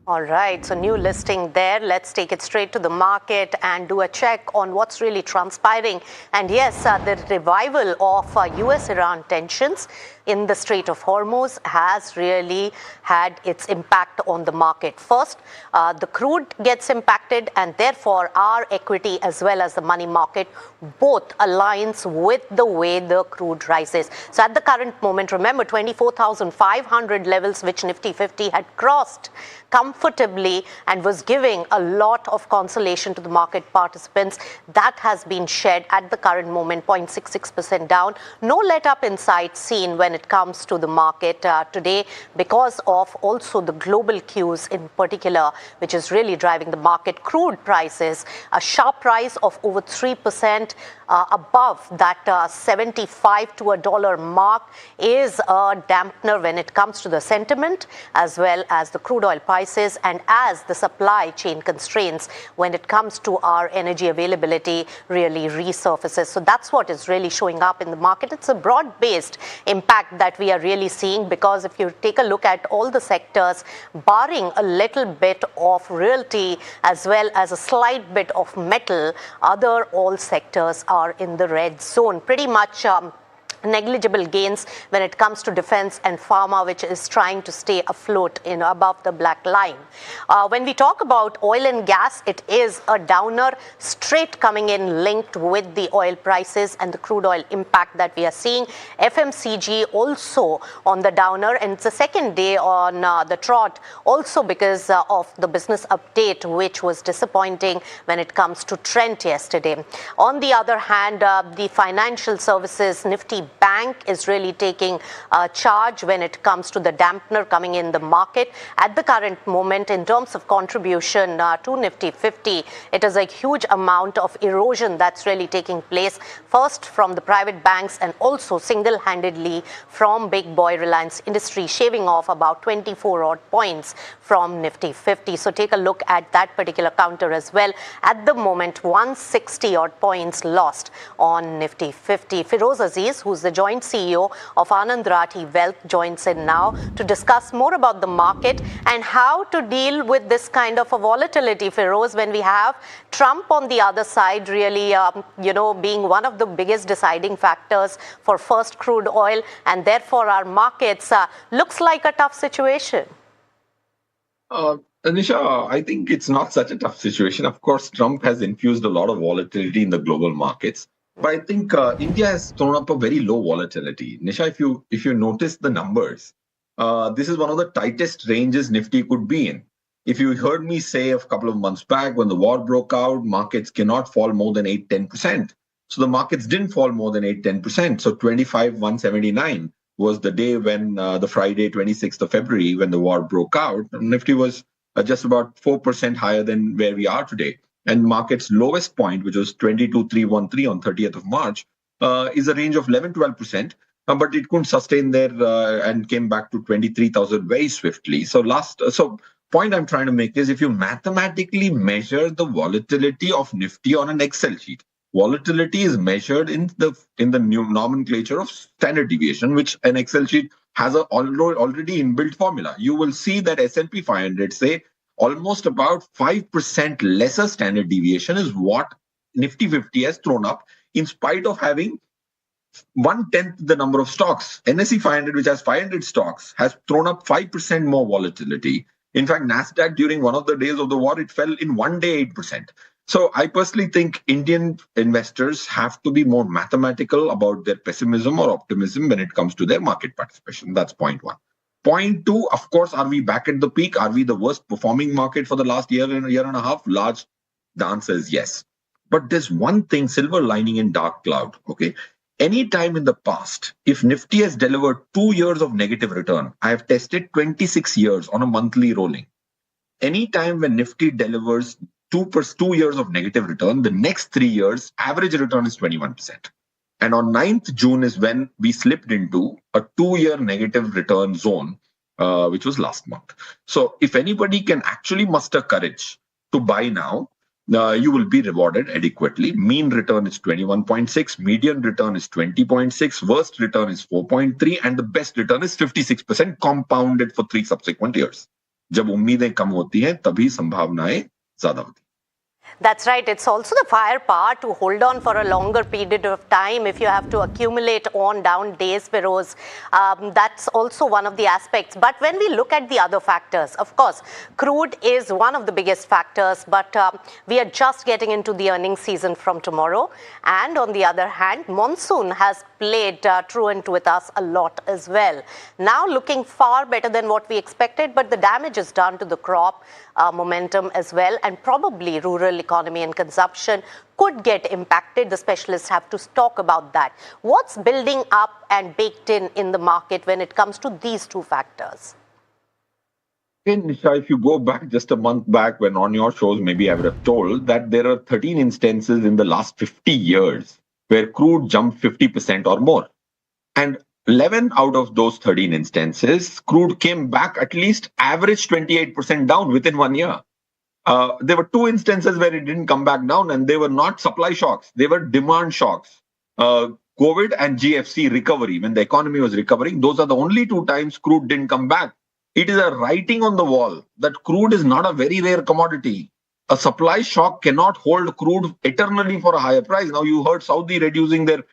All right, so new listing there. Let's take it straight to the market and do a check on what's really transpiring. And yes, the revival of US-Iran tensions in the Strait of Hormuz has really had its impact on the market. First, the crude gets impacted, and therefore our equity as well as the money market both aligns with the way the crude rises. So at the current moment, remember 24,500 levels which Nifty 50 had crossed comfortably and was giving a lot of consolation to the market participants. That has been shed at the current moment, 0.66% down. No let up in sight seen when it comes to the market today because of also the global cues in particular, which is really driving the market. Crude prices, a sharp rise of over 3% above that 75 to $1 mark is a dampener when it comes to the sentiment as well as the crude oil prices and as the supply chain constraints when it comes to our energy availability really resurfaces. So that's what is really showing up in the market. It's a broad-based impact that we are really seeing because if you take a look at all the sectors, barring a little bit of realty as well as a slight bit of metal, other all sectors are in the red zone. Pretty much negligible gains when it comes to defense and pharma, which is trying to stay afloat in above the black line. When we talk about oil and gas, it is a downer straight coming in linked with the oil prices and the crude oil impact that we are seeing. FMCG also on the downer, and it's the second day on the trot also because of the business update, which was disappointing when it comes to Trent yesterday. On the other hand, the financial services Nifty Bank is really taking charge when it comes to the dampener coming in the market. At the current moment, in terms of contribution to Nifty 50, it is a huge amount of erosion that's really taking place. First from the private banks and also single-handedly from big boy Reliance Industries, shaving off about 24 odd points from Nifty 50. So take a look at that particular counter as well. At the moment, 160 odd points lost on Nifty 50. Feroz Aziz, who's the joint CEO of Anand Rathi Wealth, joins in now to discuss more about the market and how to deal with this kind of a volatility, Feroz, when we have Trump on the other side really, being one of the biggest deciding factors for first crude oil, and therefore our markets looks like a tough situation. Nisha, I think it's not such a tough situation. Of course, Trump has infused a lot of volatility in the global markets. But I think India has thrown up a very low volatility. Nisha, if you notice the numbers, this is one of the tightest ranges Nifty could be in. If you heard me say a couple of months back when the war broke out, markets cannot fall more than 8-10%. So the markets didn't fall more than 8-10%. So 25,179 was the day when the Friday, 26th of February, when the war broke out. Nifty was just about 4% higher than where we are today. And market's lowest point, which was 22,313 on 30th of March, is a range of 11-12%. But it couldn't sustain there and came back to 23,000 very swiftly. So point I'm trying to make is if you mathematically measure the volatility of Nifty on an Excel sheet, volatility is measured in the new nomenclature of standard deviation, which an Excel sheet has a already inbuilt formula. You will see that S&P 500 say almost about 5% lesser standard deviation is what Nifty 50 has thrown up in spite of having 1/10 the number of stocks. NSE 500, which has 500 stocks, has thrown up 5% more volatility. In fact, NASDAQ during one of the days of the war, it fell in one day 8%. So I personally think Indian investors have to be more mathematical about their pessimism or optimism when it comes to their market participation. That's point one. Point two, of course, are we back at the peak? Are we the worst performing market for the last year and a half? The answer is yes. But there's one thing, silver lining in dark cloud, okay? Any time in the past, if Nifty has delivered 2 years of negative return, I have tested 26 years on a monthly rolling. Any time when Nifty delivers 2 years of negative return, the next 3 years, average return is 21%. And on 9th June is when we slipped into a 2-year negative return zone, which was last month. So if anybody can actually muster courage to buy now, you will be rewarded adequately. Mean return is 21.6, median return is 20.6, worst return is 4.3, and the best return is 56% compounded for 3 subsequent years. जब उम्मीदें कम होती हैं तभी संभावनाएं ज्यादा होती हैं. That's right. It's also the firepower to hold on for a longer period of time if you have to accumulate on down days, Feroz. That's also one of the aspects. But when we look at the other factors, of course, crude is one of the biggest factors, but we are just getting into the earnings season from tomorrow. And on the other hand, monsoon has played truant with us a lot as well. Now looking far better than what we expected, but the damage is done to the crop momentum as well, and probably rural economy and consumption could get impacted. The specialists have to talk about that. What's building up and baked in the market when it comes to these two factors? Nisha, if you go back just a month back when on your shows, maybe I would have told that there are 13 instances in the last 50 years where crude jumped 50% or more. And 11 out of those 13 instances, crude came back at least average 28% down within 1 year. There were 2 instances where it didn't come back down, and they were not supply shocks. They were demand shocks. COVID and GFC recovery, when the economy was recovering, those are the only 2 times crude didn't come back. It is a writing on the wall that crude is not a very rare commodity. A supply shock cannot hold crude eternally for a higher price. Now you heard Saudi reducing their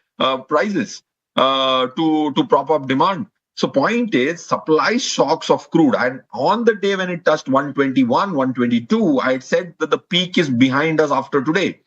prices to prop up demand. So point is, supply shocks of crude, and on the day when it touched 121, 122, I had said that the peak is behind us after today.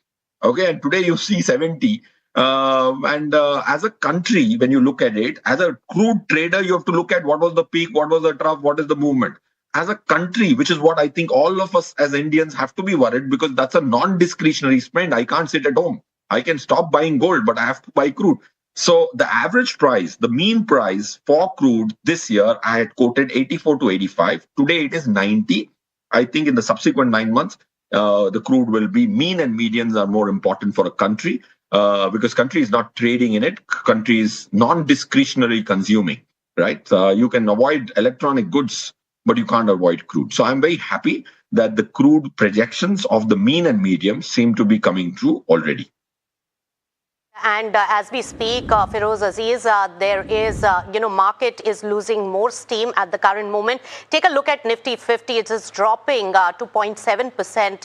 Okay, and today you see 70. As a country, when you look at it, as a crude trader, you have to look at what was the peak, what was the trough, what is the movement. As a country, which is what I think all of us as Indians have to be worried, because that's a non-discretionary spend. I can't sit at home. I can stop buying gold, but I have to buy crude. So the average price, the mean price for crude this year, I had quoted 84 to 85. Today it is 90. I think in the subsequent 9 months, the crude will be mean, and medians are more important for a country because country is not trading in it. Country is non-discretionary consuming, right? You can avoid electronic goods, but you can't avoid crude. So I'm very happy that the crude projections of the mean and medium seem to be coming true already. And as we speak, Feroz Aziz, there is, market is losing more steam at the current moment. Take a look at Nifty 50. It is dropping 2.7%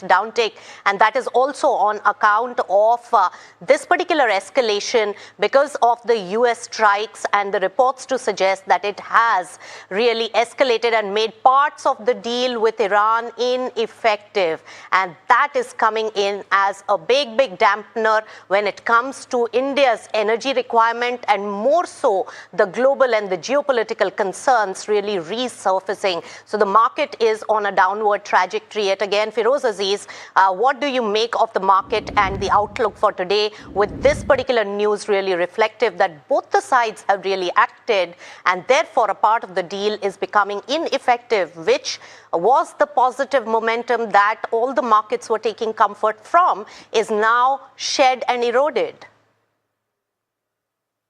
downtake. And that is also on account of this particular escalation because of the US strikes and the reports to suggest that it has really escalated and made parts of the deal with Iran ineffective. And that is coming in as a big, big dampener when it comes to India's energy requirement, and more so the global and the geopolitical concerns really resurfacing. So the market is on a downward trajectory yet again. Feroz Aziz, what do you make of the market and the outlook for today, with this particular news really reflective that both the sides have really acted and therefore a part of the deal is becoming ineffective, which was the positive momentum that all the markets were taking comfort from, is now shed and eroded?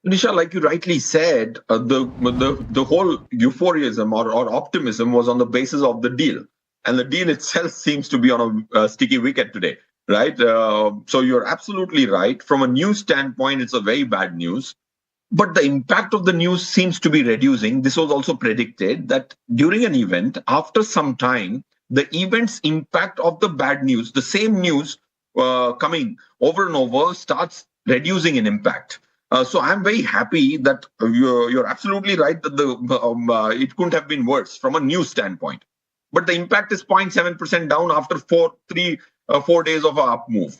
Nisha, like you rightly said, the whole euphorism or optimism was on the basis of the deal. And the deal itself seems to be on a sticky wicket today, right? So you're absolutely right. From a news standpoint, it's a very bad news. But the impact of the news seems to be reducing. This was also predicted that during an event, after some time, the event's impact of the bad news, the same news coming over and over, starts reducing in impact. So I'm very happy that you're absolutely right that it couldn't have been worse from a news standpoint. But the impact is 0.7% down after 4 days of an up move.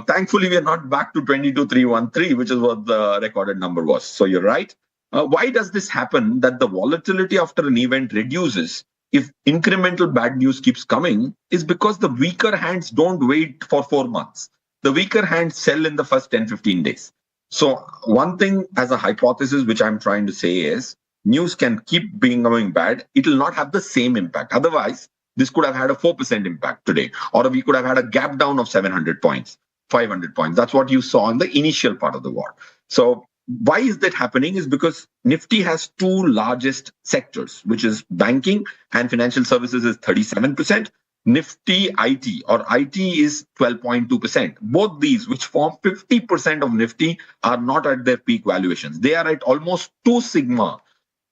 Thankfully, we are not back to 22,313, which is what the recorded number was. So you're right. Why does this happen, that the volatility after an event reduces if incremental bad news keeps coming? Is because the weaker hands don't wait for 4 months. The weaker hands sell in the first 10-15 days. So one thing as a hypothesis, which I'm trying to say is, news can keep going bad. It will not have the same impact. Otherwise, this could have had a 4% impact today, or we could have had a gap down of 700 points, 500 points. That's what you saw in the initial part of the war. So why is that happening? Is because Nifty has 2 largest sectors, which is banking and financial services is 37%. Nifty IT or IT is 12.2%. Both these, which form 50% of Nifty, are not at their peak valuations. They are at almost 2 sigma,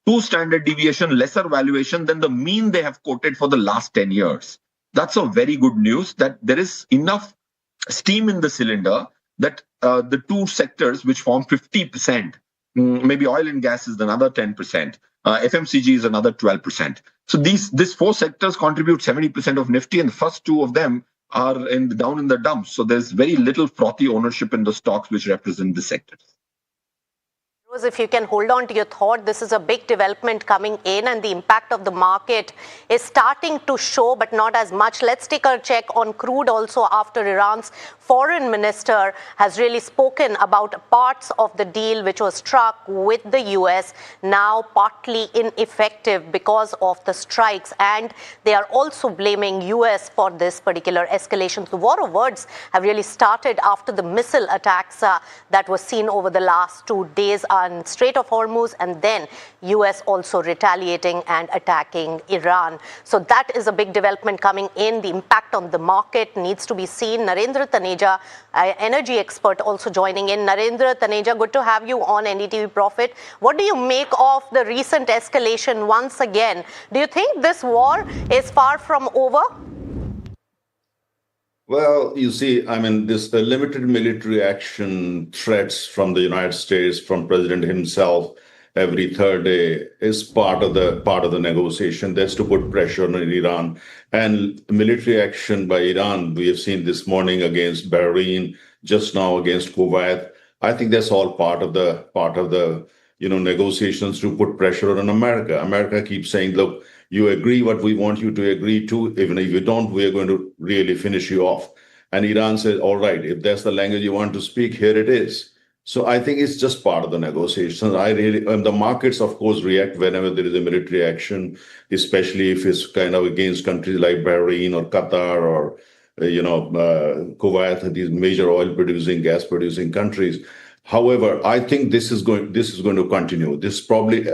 2 standard deviation lesser valuation than the mean they have quoted for the last 10 years. That's a very good news that there is enough steam in the cylinder that the two sectors which form 50%, maybe oil and gas is another 10%, FMCG is another 12%. So these 4 sectors contribute 70% of Nifty, and the first 2 of them are down in the dumps. So there's very little frothy ownership in the stocks which represent the sectors. If you can hold on to your thought, this is a big development coming in and the impact of the market is starting to show, but not as much. Let's take a check on crude also after Iran's foreign minister has really spoken about parts of the deal which was struck with the US, now partly ineffective because of the strikes. And they are also blaming US for this particular escalation. The war of words have really started after the missile attacks that was seen over the last 2 days on Strait of Hormuz, and then US also retaliating and attacking Iran. So that is a big development coming in. The impact on the market needs to be seen. Narendra Taneja, energy expert, also joining in. Narendra Taneja, good to have you on NDTV Profit. What do you make of the recent escalation once again? Do you think this war is far from over? Well, you see, I mean, this limited military action threats from the United States, from President himself, every third day is part of the negotiation. There's to put pressure on Iran, and military action by Iran we have seen this morning against Bahrain, just now against Kuwait. I think that's all part of the negotiations to put pressure on America. America keeps saying, look, you agree what we want you to agree to. Even if you don't, we are going to really finish you off. And Iran says, all right, if that's the language you want to speak, here it is. So I think it's just part of the negotiations. The markets, of course, react whenever there is a military action, especially if it's kind of against countries like Bahrain or Qatar or, Kuwait, these major oil producing, gas producing countries. However, I think this is going to continue. This probably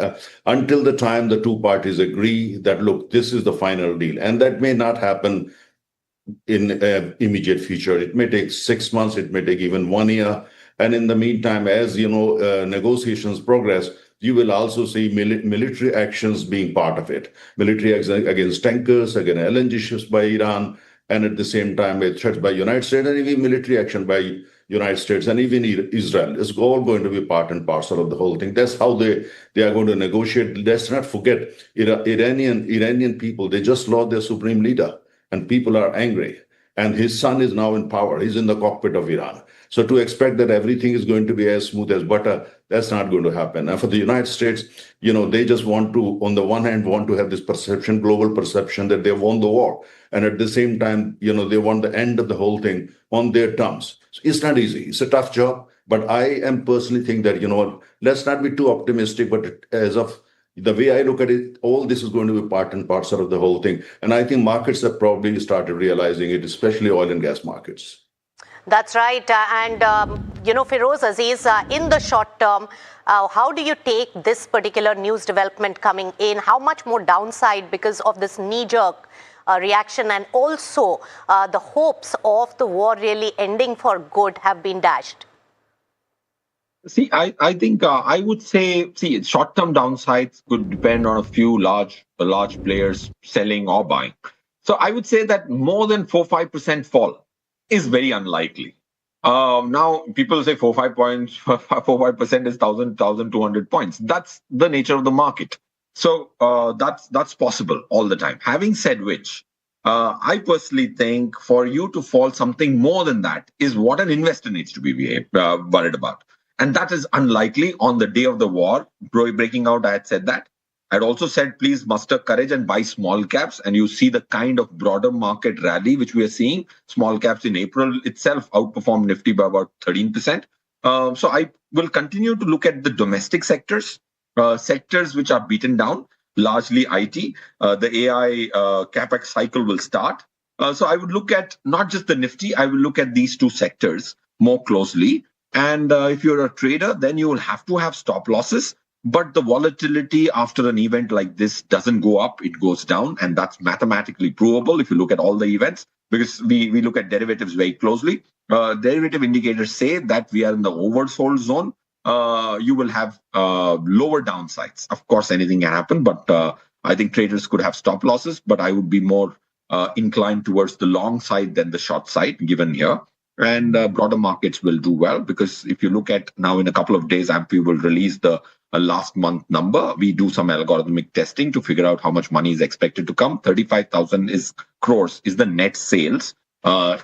until the time the two parties agree that, look, this is the final deal. And that may not happen in immediate future. It may take 6 months. It may take even 1 year. And in the meantime, as negotiations progress, you will also see military actions being part of it. Military against tankers, against LNG ships by Iran, and at the same time, threats by United States, and even military action by United States and even Israel. It's all going to be part and parcel of the whole thing. That's how they are going to negotiate. Let's not forget, Iranian people, they just lost their supreme leader, and people are angry. And his son is now in power. He's in the cockpit of Iran. So to expect that everything is going to be as smooth as butter, that's not going to happen. And for the United States, they just want to, on the one hand, want to have this perception, global perception that they won the war. And at the same time, they want the end of the whole thing on their terms. So it's not easy. It's a tough job. But I am personally think that, let's not be too optimistic. But as of the way I look at it, all this is going to be part and parcel of the whole thing. And I think markets have probably started realizing it, especially oil and gas markets. That's right. And, Feroz Aziz, in the short term, how do you take this particular news development coming in? How much more downside because of this knee-jerk reaction, and also the hopes of the war really ending for good have been dashed? See, I think I would say, short-term downsides could depend on a few large players selling or buying. So I would say that more than 4-5% fall is very unlikely. Now, people say 4-5% is 1,200 points. That's the nature of the market. So that's possible all the time. Having said which, I personally think for you to fall something more than that is what an investor needs to be worried about. And that is unlikely on the day of the war breaking out. I had said that. I'd also said, please muster courage and buy small caps. And you see the kind of broader market rally which we are seeing. Small caps in April itself outperformed Nifty by about 13%. So I will continue to look at the domestic sectors which are beaten down, largely IT. The AI CapEx cycle will start. So I would look at not just the Nifty, I will look at these two sectors more closely. And if you're a trader, then you will have to have stop losses. But the volatility after an event like this doesn't go up, it goes down. And that's mathematically provable if you look at all the events, because we look at derivatives very closely. Derivative indicators say that we are in the oversold zone. You will have lower downsides. Of course, anything can happen, but I think traders could have stop losses, but I would be more inclined towards the long side than the short side given here. And broader markets will do well, because if you look at now, in a couple of days, AMFI will release the last month number. We do some algorithmic testing to figure out how much money is expected to come. 35,000 crores is the net sales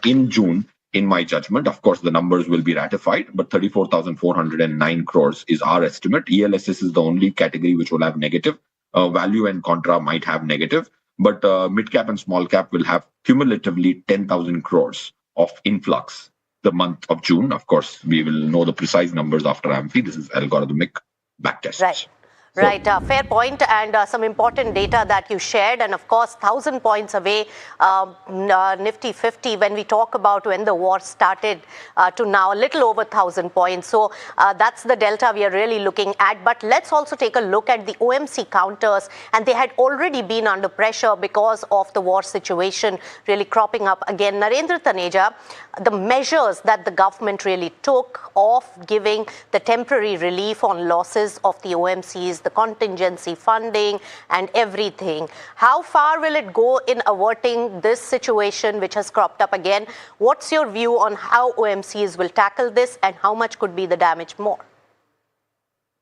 in June, in my judgment. Of course, the numbers will be ratified, but 34,409 crores is our estimate. ELSS is the only category which will have negative. Value and contra might have negative, but mid cap and small cap will have cumulatively 10,000 crores of influx the month of June. Of course, we will know the precise numbers after AMFI. This is algorithmic backtest. Right. Right, fair point, and some important data that you shared, and of course 1,000 points away, Nifty 50, when we talk about when the war started to now a little over 1,000 points. So that's the delta we are really looking at. But let's also take a look at the OMC counters, and they had already been under pressure because of the war situation really cropping up again. Narendra Taneja, the measures that the government really took of giving the temporary relief on losses of the OMCs, the contingency funding and everything. How far will it go in averting this situation which has cropped up again? What's your view on how OMCs will tackle this, and how much could be the damage more?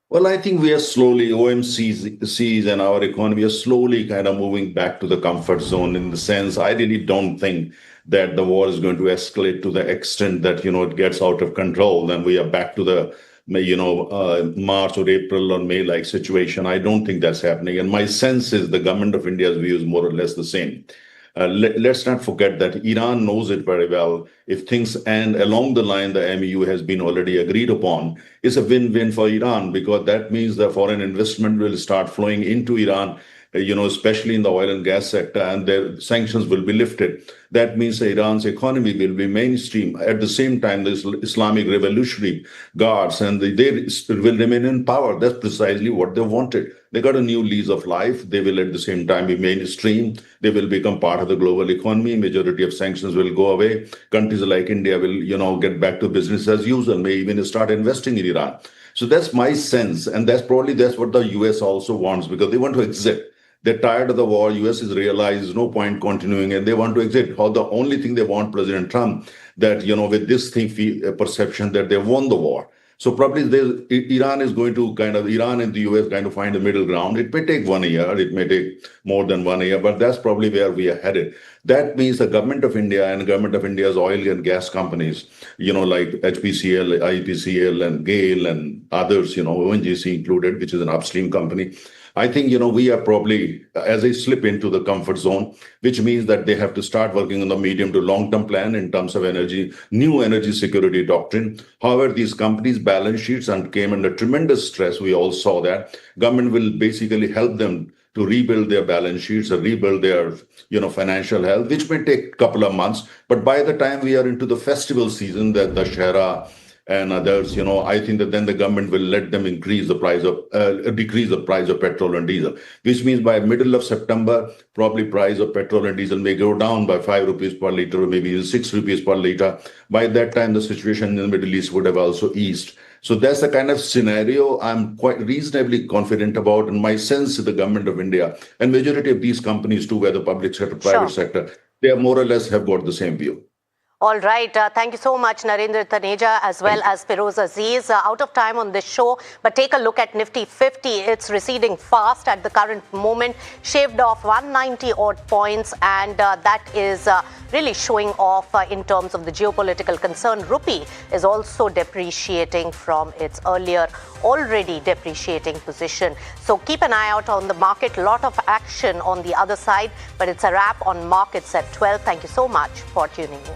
Well, I think we are slowly, OMCs and our economy are slowly kind of moving back to the comfort zone, in the sense, I really don't think that the war is going to escalate to the extent that, it gets out of control. Then we are back to the March or April or May like situation. I don't think that's happening. And my sense is the government of India's view is more or less the same. Let's not forget that Iran knows it very well. If things end along the line the MEU has been already agreed upon, it's a win-win for Iran, because that means the foreign investment will start flowing into Iran, especially in the oil and gas sector, and their sanctions will be lifted. That means Iran's economy will be mainstream. At the same time, the Islamic Revolutionary Guards, and they will remain in power. That's precisely what they wanted. They got a new lease of life. They will at the same time be mainstream. They will become part of the global economy. Majority of sanctions will go away. Countries like India will, get back to business as usual, may even start investing in Iran. So that's my sense. And that's what the US also wants, because they want to exit. They're tired of the war. US has realized no point continuing, and they want to exit. The only thing they want, President Trump, that, with this perception that they won the war. So probably Iran is going to Iran and the US kind of find a middle ground. It may take 1 year, it may take more than 1 year, but that's probably where we are headed. That means the government of India and government of India's oil and gas companies, like HPCL, IPCL and GAIL and others, ONGC included, which is an upstream company. I think, we are probably, as they slip into the comfort zone, which means that they have to start working on the medium to long-term plan in terms of new energy security doctrine. However, these companies' balance sheets came under tremendous stress. We all saw that. Government will basically help them to rebuild their balance sheets or rebuild their, financial health, which may take a couple of months. But by the time we are into the festival season, the Dussehra and others, I think that then the government will let them decrease the price of petrol and diesel, which means by middle of September, probably price of petrol and diesel may go down by 5 rupees per liter, or maybe even 6 rupees per liter. By that time, the situation in the Middle East would have also eased. So that's the kind of scenario I'm quite reasonably confident about. And my sense is the government of India and majority of these companies too, whether public sector, private sector, they more or less have got the same view. All right. Thank you so much, Narendra Taneja, as well as Feroz Aziz. Out of time on this show, but take a look at Nifty 50. It's receding fast at the current moment, shaved off 190 odd points, and that is really showing off in terms of the geopolitical concern. Rupee is also depreciating from its earlier already depreciating position. So keep an eye out on the market. A lot of action on the other side, but it's a wrap on markets at 12. Thank you so much for tuning in.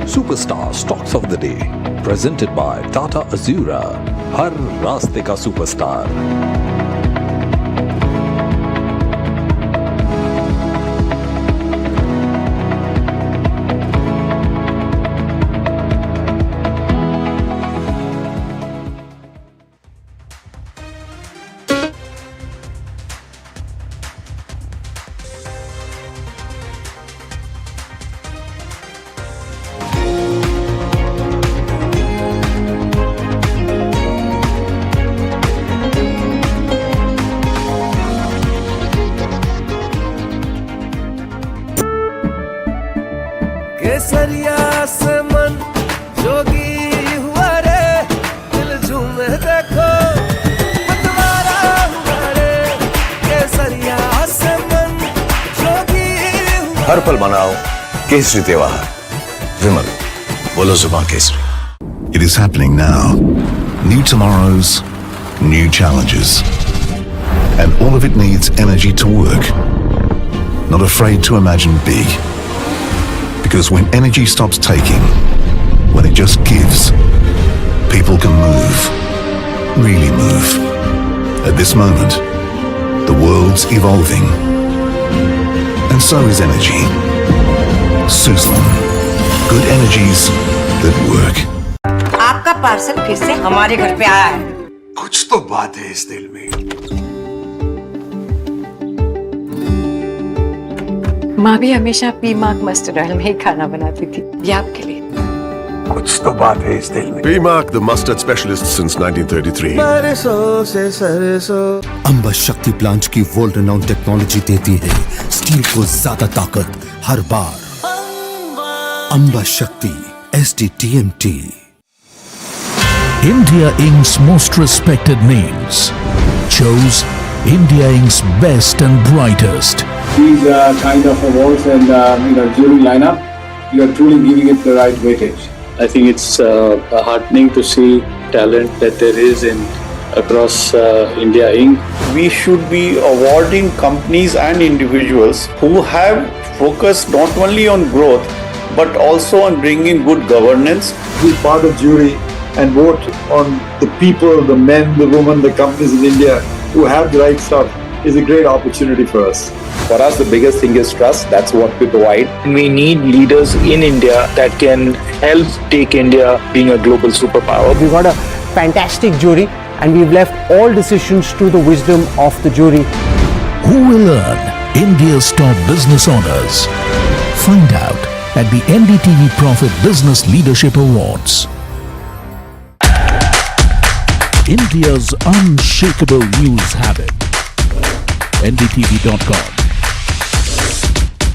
Superstar Stocks of the Day, presented by Tata Azura, Har Raste Ka Superstar. हर पल मनाओ केसरी त्योहार। विमल, बोलो जुबान Kesari. It is happening now. New tomorrows, new challenges. And all of it needs energy to work. Not afraid to imagine big. Because when energy stops taking, when it just gives, people can move. Really move. At this moment, the world's evolving. And so is energy. Suzlon. Good energies that work. आपका parcel फिर से हमारे घर पे आया है। कुछ तो बात है इस दिल में। माँ भी हमेशा पी-मार्क मस्टर्ड ऑयल में ही खाना बनाती थी, ये आपके लिए। कुछ तो बात है इस दिल में। P-Mark, the mustard specialist since 1933. Amba शक्ति प्लांट की वर्ल्ड रेनाउंड टेक्नोलॉजी देती है स्टील को ज्यादा ताकत हर बार। अंबा शक्ति SDTMT। India Inc.'s most respected names chose India Inc.'s best and brightest. These kind of awards and jury lineup, you are truly giving it the right weightage. I think it's heartening to see talent that there is in across India Inc. We should be awarding companies and individuals who have focused not only on growth but also on bringing good governance. Be part of jury and vote on the people, the men, the women, the companies in India who have the right stuff is a great opportunity for us. For us, the biggest thing is trust. That's what we provide. We need leaders in India that can help take India being a global superpower. We've got a fantastic jury and we've left all decisions to the wisdom of the jury. Who will earn India's top business honors? Find out at the NDTV Profit Business Leadership Awards. India's unshakable news habit. NDTV.com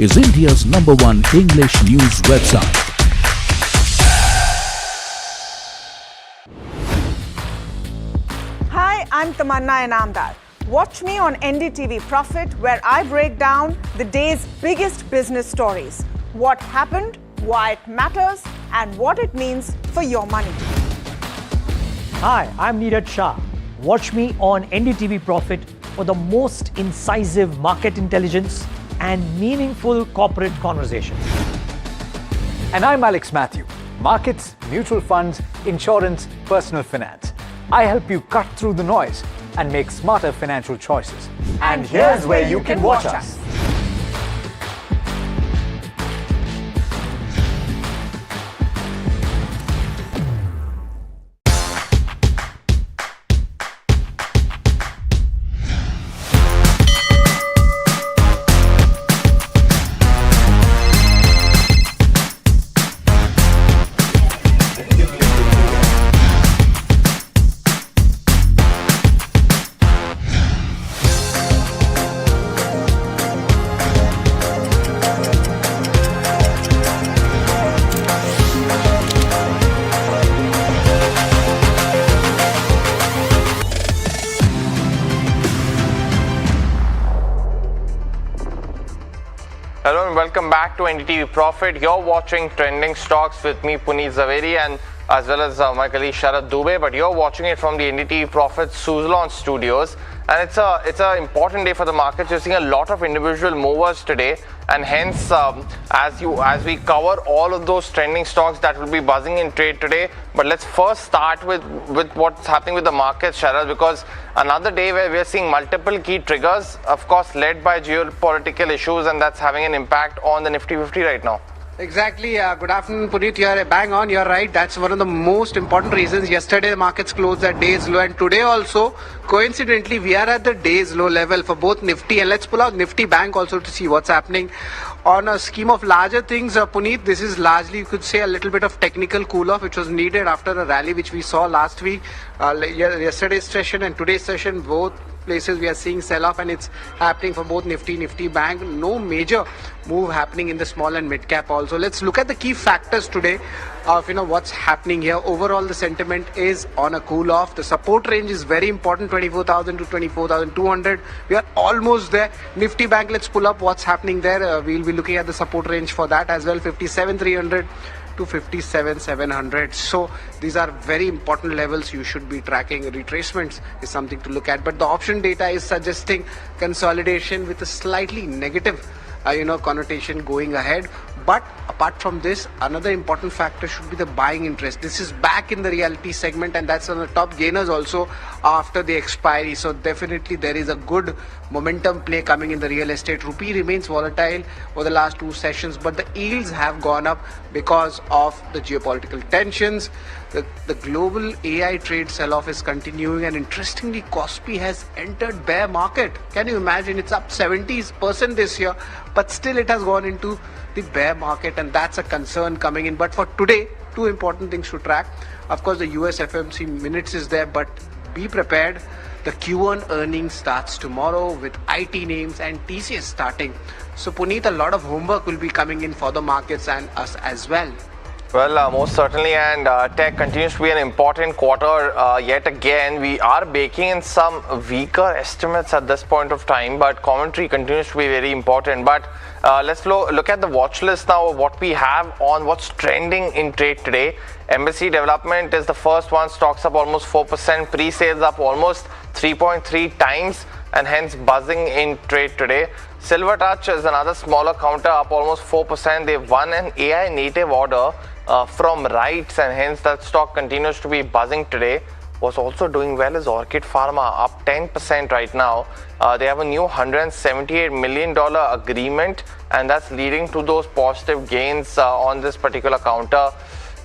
is India's #1 English news website. Hi, I'm Tamanna Inamdar. Watch me on NDTV Profit, where I break down the day's biggest business stories. What happened, why it matters, and what it means for your money. Hi, I'm Neeraj Shah. Watch me on NDTV Profit for the most incisive market intelligence and meaningful corporate conversations. And I'm Alex Matthew. Markets, mutual funds, insurance, personal finance. I help you cut through the noise and make smarter financial choices. And here's where you can watch us. Hello and welcome back to NDTV Profit. You're watching Trending Stocks with me, Puneet Zaveri, and as well as my colleague Sharad Dubey. But you're watching it from the NDTV Profit Suzlon studios, and it's an important day for the markets. You're seeing a lot of individual movers today, and hence as we cover all of those trending stocks that will be buzzing in trade today. But let's first start with what's happening with the markets, Sharad, because another day where we're seeing multiple key triggers, of course led by geopolitical issues, and that's having an impact on the Nifty 50 right now. Exactly. Good afternoon, Puneet. You're bang on. You're right. That's one of the most important reasons. Yesterday, the markets closed at day's low, and today also, coincidentally, we are at the day's low level for both Nifty, and let's pull out Nifty Bank also to see what's happening. On a scheme of larger things, Puneet, this is largely, you could say, a little bit of technical cool-off, which was needed after a rally which we saw last week. Yesterday's session and today's session both places we are seeing sell-off, and it's happening for both Nifty Bank. No major move happening in the small and mid-cap also. Let's look at the key factors today of what's happening here. Overall, the sentiment is on a cool-off. The support range is very important, 24,000 to 24,200. We are almost there. Nifty Bank, let's pull up what's happening there. We'll be looking at the support range for that as well, 57,300 to 57,700. So these are very important levels you should be tracking. Retracements is something to look at, but the option data is suggesting consolidation with a slightly negative connotation going ahead. But apart from this, another important factor should be the buying interest. This is back in the realty segment, and that's on the top gainers also after the expiry. So definitely there is a good momentum play coming in the real estate. Rupee remains volatile over the last 2 sessions, but the yields have gone up because of the geopolitical tensions. The global AI trade sell-off is continuing, and interestingly, Kospi has entered bear market. Can you imagine? It's up 70% this year, but still it has gone into the bear market, and that's a concern coming in. But for today, 2 important things to track. Of course, the US FMC minutes is there, but be prepared. The Q1 earnings starts tomorrow with IT names and TCS starting. So Puneet, a lot of homework will be coming in for the markets and us as well. Well, most certainly, and tech continues to be an important quarter yet again. We are baking in some weaker estimates at this point of time, but commentary continues to be very important. But let's look at the watch list now of what we have on what's trending in trade today. Embassy Development is the first one. Stocks up almost 4%. Pre-sales up almost 3.3 times, and hence buzzing in trade today. Silver Touch is another smaller counter, up almost 4%. They've won an AI native order from Rights, and hence that stock continues to be buzzing today. What's also doing well is Orchid Pharma, up 10% right now. They have a new $178 million agreement, and that's leading to those positive gains on this particular counter.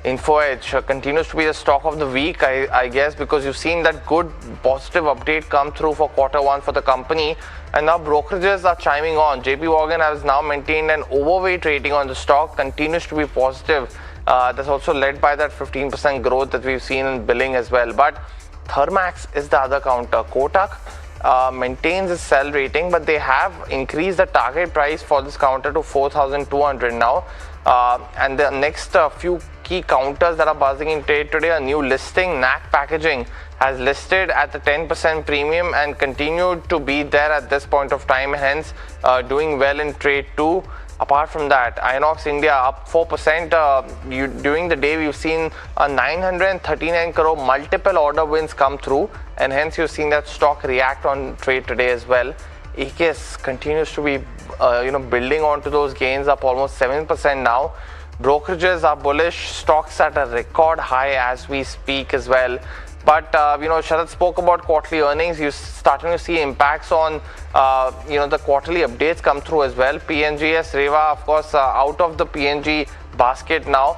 Info Edge continues to be the stock of the week, I guess, because you've seen that good positive update come through for Q1 for the company, and now brokerages are chiming on. JP Morgan has now maintained an overweight rating on the stock, continues to be positive. That's also led by that 15% growth that we've seen in billing as well. But Thermax is the other counter. Kotak maintains its sell rating, but they have increased the target price for this counter to 4,200 now. And the next few key counters that are buzzing in trade today, a new listing, Knack Packaging, has listed at the 10% premium and continued to be there at this point of time, hence doing well in trade too. Apart from that, Inox India up 4%. During the day, we've seen a 939 crore multiple order wins come through, and hence you've seen that stock react on trade today as well. EKS continues to be building onto those gains, up almost 7% now. Brokerages are bullish, stocks at a record high as we speak as well. But Sharad spoke about quarterly earnings. You're starting to see impacts on the quarterly updates come through as well. PNGS Reva, of course, out of the PNG basket now,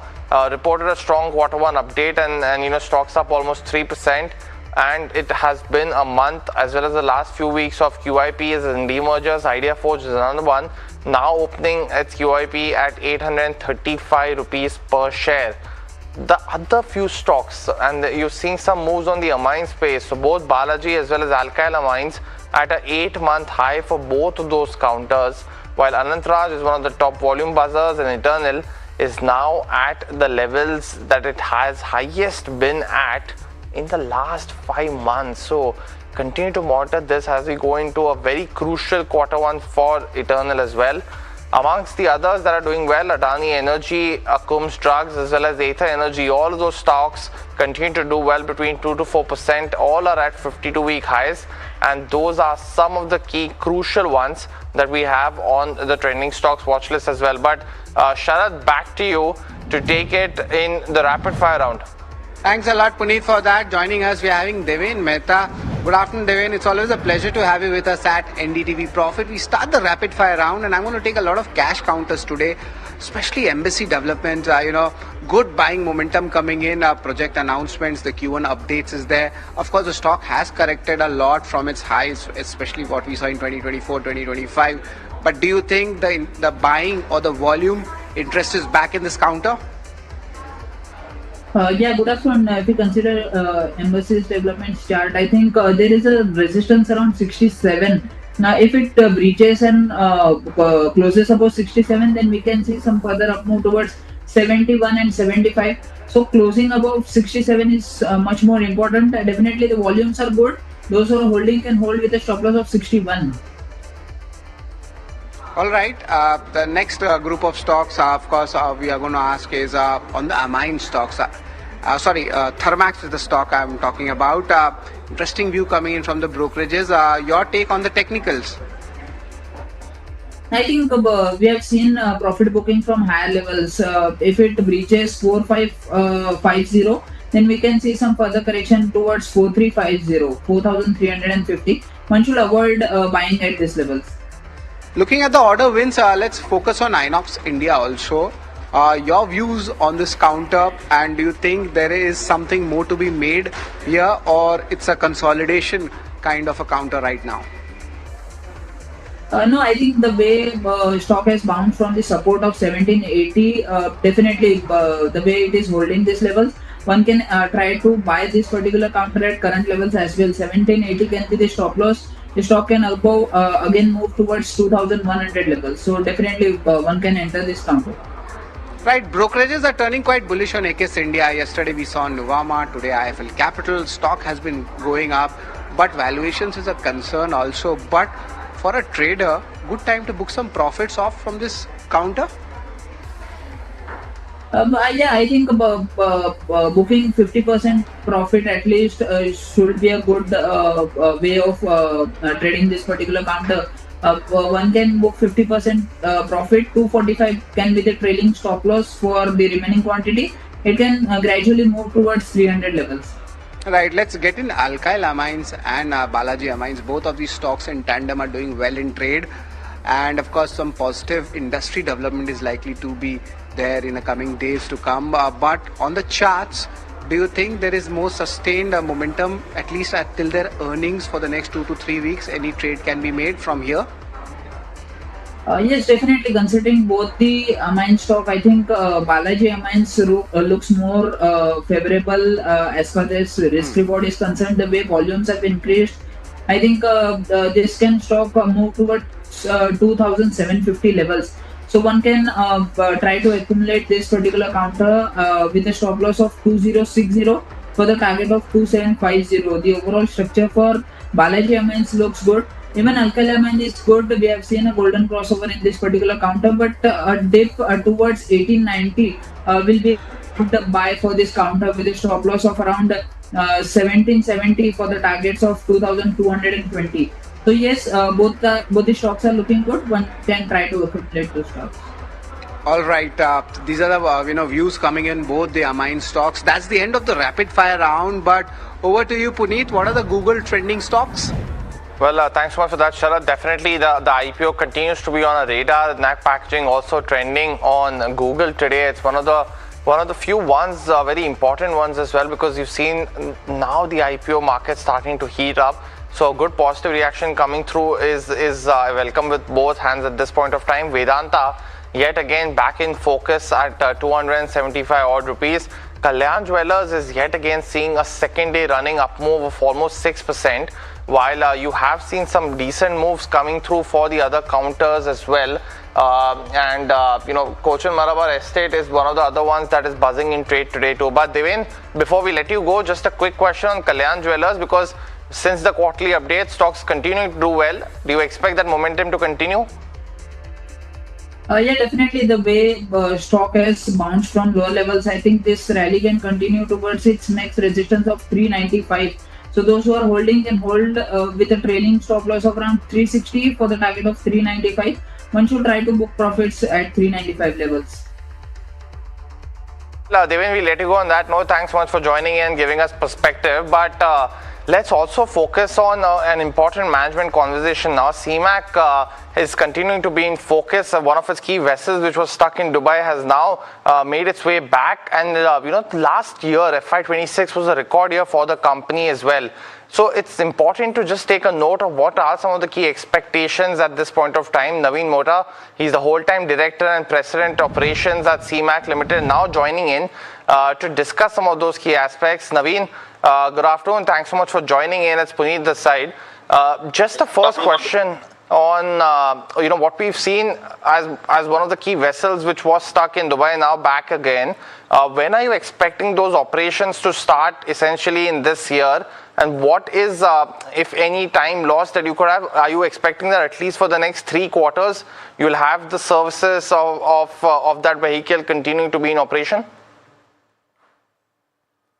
reported a strong Q1 update, and stocks up almost 3%. And it has been a month as well as the last few weeks of QIP as in demergers. Idea Forge is another one, now opening its QIP at 835 rupees per share. The other few stocks, and you're seeing some moves on the amine space, so both Balaji as well as Alkyl Amines at an 8-month high for both of those counters, while Anantraj is one of the top volume buzzers, and Eternal is now at the levels that it has highest been at in the last 5 months. So continue to monitor this as we go into a very crucial Q1 for Eternal as well. Amongst the others that are doing well, Adani Energy, Akums Drugs as well as Ather Energy, all of those stocks continue to do well between 2 to 4%. All are at 52-week highs, and those are some of the key crucial ones that we have on the trending stocks watch list as well. But Sharad, back to you to take it in the rapid fire round. Thanks a lot, Puneet, for that. Joining us, we are having Deven Mehta. Good afternoon, Deven. It's always a pleasure to have you with us at NDTV Profit. We start the rapid fire round, and I'm going to take a lot of cash counters today, especially Embassy Development. Good buying momentum coming in, project announcements, the Q1 updates is there. Of course, the stock has corrected a lot from its highs, especially what we saw in 2024, 2025. But do you think the buying or the volume interest is back in this counter? Yeah, good afternoon. If you consider Embassy's development chart, I think there is a resistance around 67. Now, if it breaches and closes above 67, then we can see some further up move towards 71 and 75. So, closing above 67 is much more important. Definitely, the volumes are good. Those who are holding can hold with a stop loss of 61. All right. The next group of stocks, of course, we are going to ask is on the amine stocks. Thermax is the stock I'm talking about. Interesting view coming in from the brokerages. Your take on the technicals? I think we have seen profit booking from higher levels. If it breaches 4550, then we can see some further correction towards 4350, 4350. One should avoid buying at these levels. Looking at the order wins, let's focus on Inox India also. Your views on this counter, and do you think there is something more to be made here, or it's a consolidation kind of a counter right now? No, I think the way stock has bounced from the support of 1780, definitely the way it is holding these levels, one can try to buy this particular counter at current levels as well. 1780 can be the stop loss. The stock can again move towards 2100 levels. So definitely one can enter this counter. Right, brokerages are turning quite bullish on AKS India. Yesterday we saw Nuvama, today IFL Capital. Stock has been going up, but valuations is a concern also. But for a trader, good time to book some profits off from this counter? Yeah, I think booking 50% profit at least should be a good way of trading this particular counter. One can book 50% profit, 245 can be the trailing stop loss for the remaining quantity. It can gradually move towards 300 levels. Right, let's get in Alkyl Amines and Balaji Amines. Both of these stocks in tandem are doing well in trade. And of course, some positive industry development is likely to be there in the coming days to come. But on the charts, do you think there is more sustained momentum, at least till their earnings for the next 2 to 3 weeks? Any trade can be made from here? Yes, definitely. Considering both the amine stock, I think Balaji Amines looks more favorable as far as risk reward is concerned. The way volumes have increased, I think this can stock move towards 2750 levels. So one can try to accumulate this particular counter with a stop loss of 2060 for the target of 2750. The overall structure for Balaji Amines looks good. Even Alkyl Amine is good. We have seen a golden crossover in this particular counter, but a dip towards 1890 will be a good buy for this counter with a stop loss of around 1770 for the targets of 2220. So yes, both the stocks are looking good. One can try to accumulate those stocks. All right, these are the views coming in both the amine stocks. That's the end of the rapid fire round. But over to you, Puneet. What are the Google trending stocks? Well, thanks so much for that, Sharad. Definitely the IPO continues to be on a radar. Knack Packaging also trending on Google today. It's one of the few ones, very important ones as well, because you've seen now the IPO market starting to heat up. So good positive reaction coming through is welcome with both hands at this point of time. Vedanta yet again back in focus at 275 odd rupees. Kalyan Jewellers is yet again seeing a second day running up move of almost 6%. While you have seen some decent moves coming through for the other counters as well. Cochin Malabar Estate is one of the other ones that is buzzing in trade today too. But Deven, before we let you go, just a quick question on Kalyan Jewellers, because since the quarterly update, stocks continue to do well. Do you expect that momentum to continue? Yeah, definitely. The way stock has bounced from lower levels, I think this rally can continue towards its next resistance of 395. So those who are holding can hold with a trailing stop loss of around 360 for the target of 395. One should try to book profits at 395 levels. Devin, we let you go on that. No, thanks so much for joining in and giving us perspective. But let's also focus on an important management conversation now. CMAC is continuing to be in focus. One of its key vessels, which was stuck in Dubai, has now made its way back. And last year, FY26 was a record year for the company as well. So it's important to just take a note of what are some of the key expectations at this point of time. Naveen Mota, he's the whole-time director and president operations at CMAC Limited, now joining in to discuss some of those key aspects. Naveen, good afternoon. Thanks so much for joining in. It's Puneet this side. Just a first question on what we've seen as one of the key vessels which was stuck in Dubai, now back again. When are you expecting those operations to start essentially in this year? And what is, if any, time loss that you could have? Are you expecting that at least for the next 3 quarters, you'll have the services of that vehicle continuing to be in operation?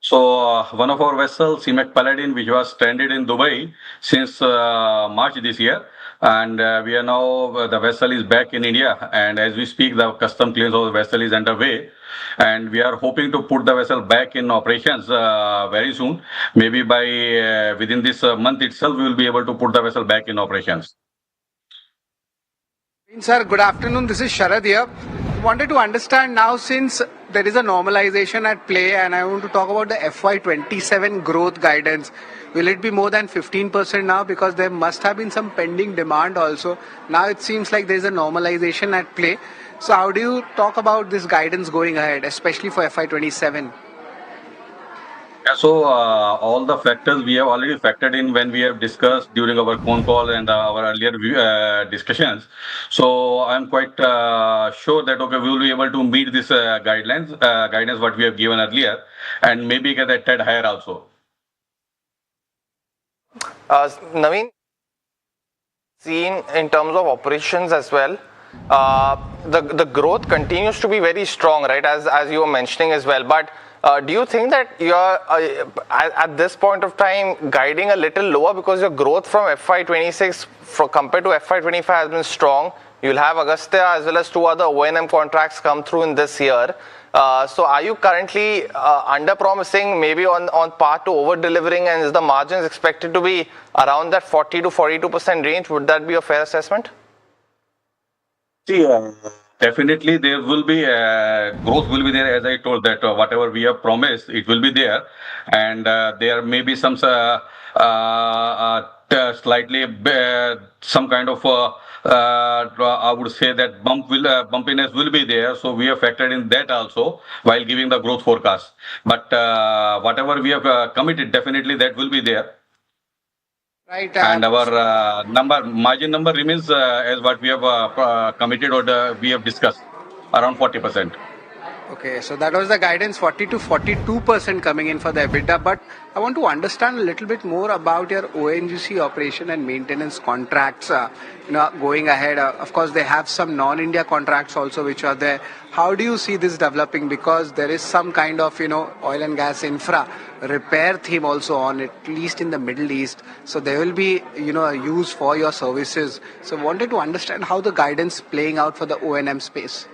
So one of our vessels, CMAC Paladin, which was stranded in Dubai since March this year, and we are now, the vessel is back in India, and as we speak, the custom clearance of the vessel is underway, and we are hoping to put the vessel back in operations very soon. Maybe by within this month itself, we will be able to put the vessel back in operations. Sir, good afternoon. This is Sharad here. Wanted to understand now, since there is a normalization at play, and I want to talk about the FY27 growth guidance. Will it be more than 15% now? Because there must have been some pending demand also. Now it seems like there is a normalization at play. So how do you talk about this guidance going ahead, especially for FY27? Yeah, so all the factors we have already factored in when we have discussed during our phone call and our earlier discussions. So I'm quite sure that we will be able to meet this guidance what we have given earlier, and maybe get a tad higher also. Naveen, seen in terms of operations as well, the growth continues to be very strong, right, as you were mentioning as well. But do you think that you are at this point of time guiding a little lower because your growth from FY26 compared to FY25 has been strong? You'll have Agastya as well as 2 other O&M contracts come through in this year. So are you currently under-promising, maybe on par to over-delivering, and is the margins expected to be around that 40 to 42% range? Would that be a fair assessment? See, definitely there will be growth will be there, as I told that whatever we have promised, it will be there, and there may be some slightly some kind of I would say that bumpiness will be there. So we have factored in that also while giving the growth forecast. But whatever we have committed, definitely that will be there. Right. And our margin number remains as what we have committed or we have discussed, around 40%. Okay, so that was the guidance, 40 to 42% coming in for the EBITDA. But I want to understand a little bit more about your ONGC operation and maintenance contracts. Going ahead, of course, they have some non-India contracts also which are there. How do you see this developing? Because there is some kind of oil and gas infra repair theme also on, at least in the Middle East. So there will be a use for your services. So wanted to understand how the guidance playing out for the O&M space.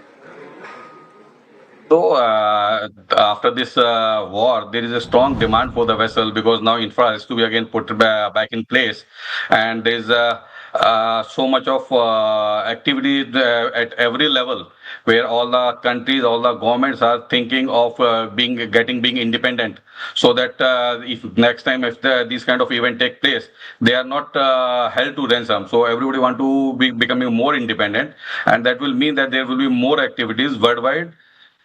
So after this war, there is a strong demand for the vessel, because now infra has to be again put back in place, and there is so much of activity at every level, where all the countries, all the governments are thinking of being independent, so that if next time this kind of event take place, they are not held to ransom. So everybody want to be becoming more independent, and that will mean that there will be more activities worldwide.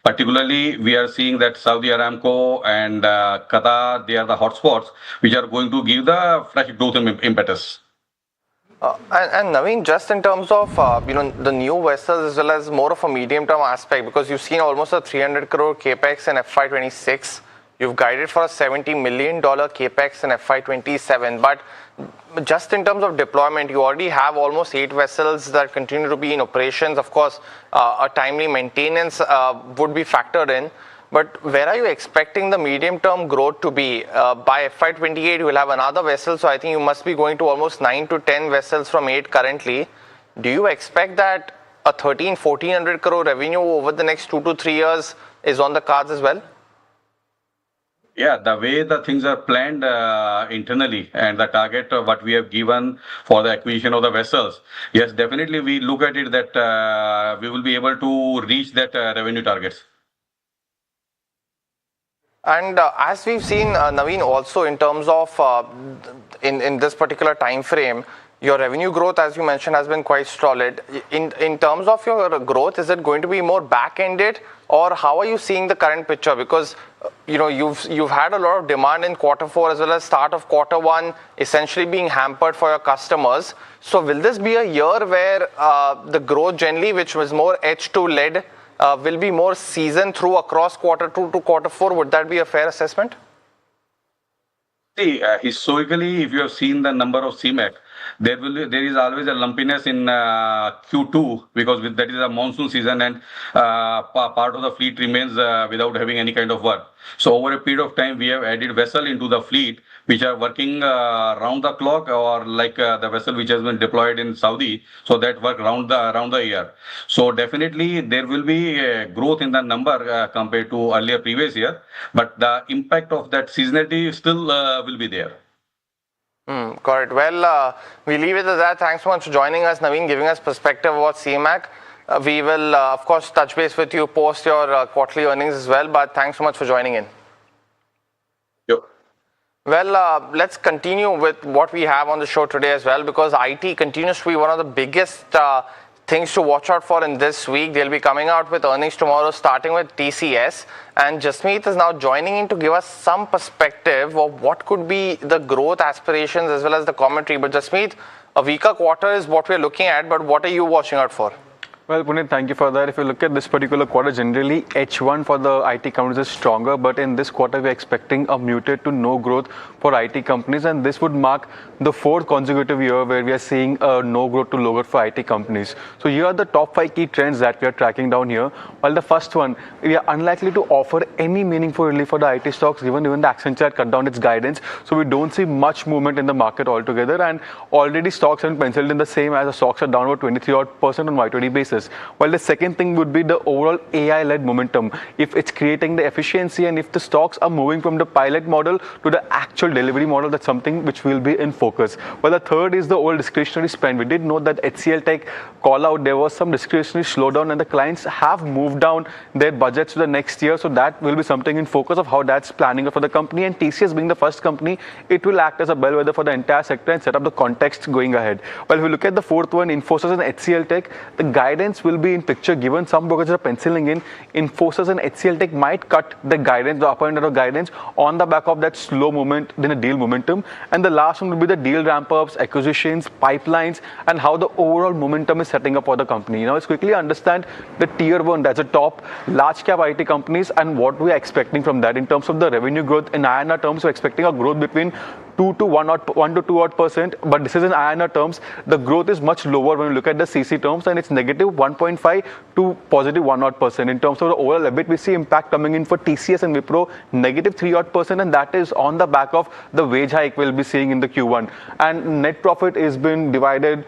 Particularly, we are seeing that Saudi Aramco and Qatar, they are the hotspots which are going to give the fresh growth impetus. And Naveen, just in terms of the new vessels as well as more of a medium-term aspect, because you've seen almost a 300 crore capex in FY26, you've guided for a $70 million capex in FY27, but just in terms of deployment, you already have almost 8 vessels that continue to be in operations. Of course, a timely maintenance would be factored in. But where are you expecting the medium-term growth to be? By FY28, you will have another vessel. So I think you must be going to almost 9 to 10 vessels from 8 currently. Do you expect that a 1,400 crore revenue over the next 2 to 3 years is on the cards as well? Yeah, the way the things are planned internally, and the target of what we have given for the acquisition of the vessels, yes, definitely we look at it that we will be able to reach that revenue targets. And as we've seen, Naveen, also in terms of in this particular time frame, your revenue growth, as you mentioned, has been quite solid. In terms of your growth, is it going to be more back-ended, or how are you seeing the current picture? Because you've had a lot of demand in Q4 as well as start of Q1, essentially being hampered for your customers. So will this be a year where the growth generally, which was more H2 led, will be more seasoned through across Q2 to Q4? Would that be a fair assessment? See, historically, if you have seen the number of CMAC, there is always a lumpiness in Q2 because that is a monsoon season and part of the fleet remains without having any kind of work. So over a period of time, we have added vessel into the fleet which are working round the clock, or like the vessel which has been deployed in Saudi, so that work round the year. So definitely there will be a growth in the number compared to earlier previous year, but the impact of that seasonality still will be there. Got it. Well, we leave it at that. Thanks so much for joining us, Naveen, giving us perspective about CMAC. We will, of course, touch base with you post your quarterly earnings as well, but thanks so much for joining in. Yep. Well, let's continue with what we have on the show today as well, because IT continues to be one of the biggest things to watch out for in this week. They'll be coming out with earnings tomorrow, starting with TCS. And Jasmeet is now joining in to give us some perspective of what could be the growth aspirations as well as the commentary. But Jasmeet, a weaker quarter is what we're looking at, but what are you watching out for? Well, Puneet, thank you for that. If you look at this particular quarter, generally H1 for the IT companies is stronger, but in this quarter we're expecting a muted to no growth for IT companies, and this would mark the fourth consecutive year where we are seeing a no growth to low growth for IT companies. So here are the top 5 key trends that we are tracking down here. While the first one, we are unlikely to offer any meaningful relief for the IT stocks, given even the Accenture had cut down its guidance. So we don't see much movement in the market altogether, and already stocks have penciled in the same as the stocks are down about 23% on Y20 basis. While the second thing would be the overall AI-led momentum. If it's creating the efficiency and if the stocks are moving from the pilot model to the actual delivery model, that's something which will be in focus. Well, the third is the old discretionary spend. We did note that HCL Tech call out, there was some discretionary slowdown and the clients have moved down their budgets to the next year. So that will be something in focus of how that's planning for the company. And TCS being the first company, it will act as a bellwether for the entire sector and set up the context going ahead. Well, if we look at the fourth one, Infosys and HCL Tech, the guidance will be in picture given some brokers are penciling in Infosys and HCL Tech might cut the guidance, the upper end of the guidance on the back of that slow movement in a deal momentum. And the last one will be the deal ramp-ups, acquisitions, pipelines, and how the overall momentum is setting up for the company. Now let's quickly understand the tier 1, that's the top large cap IT companies and what we are expecting from that. In terms of the revenue growth in INR terms, we're expecting a growth between 1 to 2%, but this is in INR terms. The growth is much lower when you look at the CC terms, and it's negative 1.5 to positive 1%. In terms of the overall EBIT, we see impact coming in for TCS and Wipro, negative 3%, and that is on the back of the wage hike we'll be seeing in the Q1. And net profit is been divided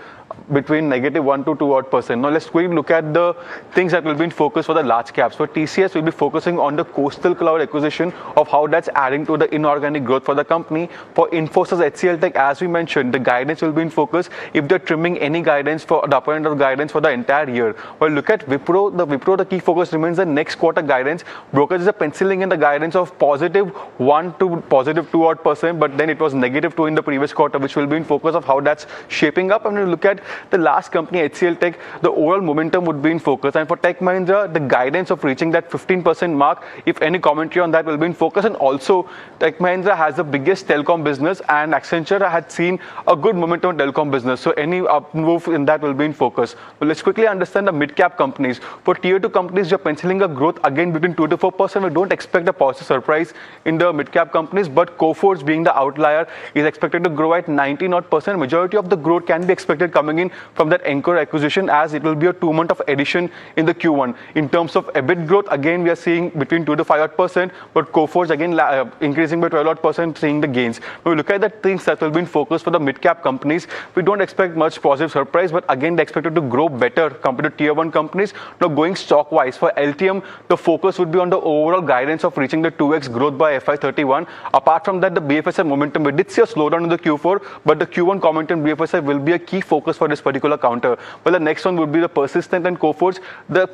between negative 1 to 2%. Now let's quickly look at the things that will be in focus for the large caps. For TCS, we'll be focusing on the Coastal Cloud acquisition of how that's adding to the inorganic growth for the company. For Infosys, HCL Tech, as we mentioned, the guidance will be in focus if they're trimming any guidance for the upper end of guidance for the entire year. Well, look at Wipro, the key focus remains the next quarter guidance. Brokers are penciling in the guidance of positive 1 to positive 2%, but then it was negative 2 in the previous quarter, which will be in focus of how that's shaping up. And when you look at the last company, HCL Tech, the overall momentum would be in focus. And for Tech Mahindra, the guidance of reaching that 15% mark, if any commentary on that will be in focus. And also, Tech Mahindra has the biggest telecom business, and Accenture had seen a good momentum in telecom business. So any up move in that will be in focus. Well, let's quickly understand the mid-cap companies. For tier 2 companies, you're penciling a growth again between 2 to 4%. We don't expect a positive surprise in the mid-cap companies, but Coforge being the outlier is expected to grow at 19%. Majority of the growth can be expected coming in from that Anchor acquisition, as it will be a 2-month of addition in the Q1. In terms of EBIT growth, again we are seeing between 2 to 5%, but Coforge again increasing by 12%, seeing the gains. When we look at the things that will be in focus for the mid-cap companies, we don't expect much positive surprise, but again they're expected to grow better compared to tier 1 companies. Now going stock-wise, for LTM, the focus would be on the overall guidance of reaching the 2x growth by FY31. Apart from that, the BFSI momentum, we did see a slowdown in the Q4, but the Q1 momentum BFSI will be a key focus for this particular counter. Well, the next one would be the Persistent and Coforge. The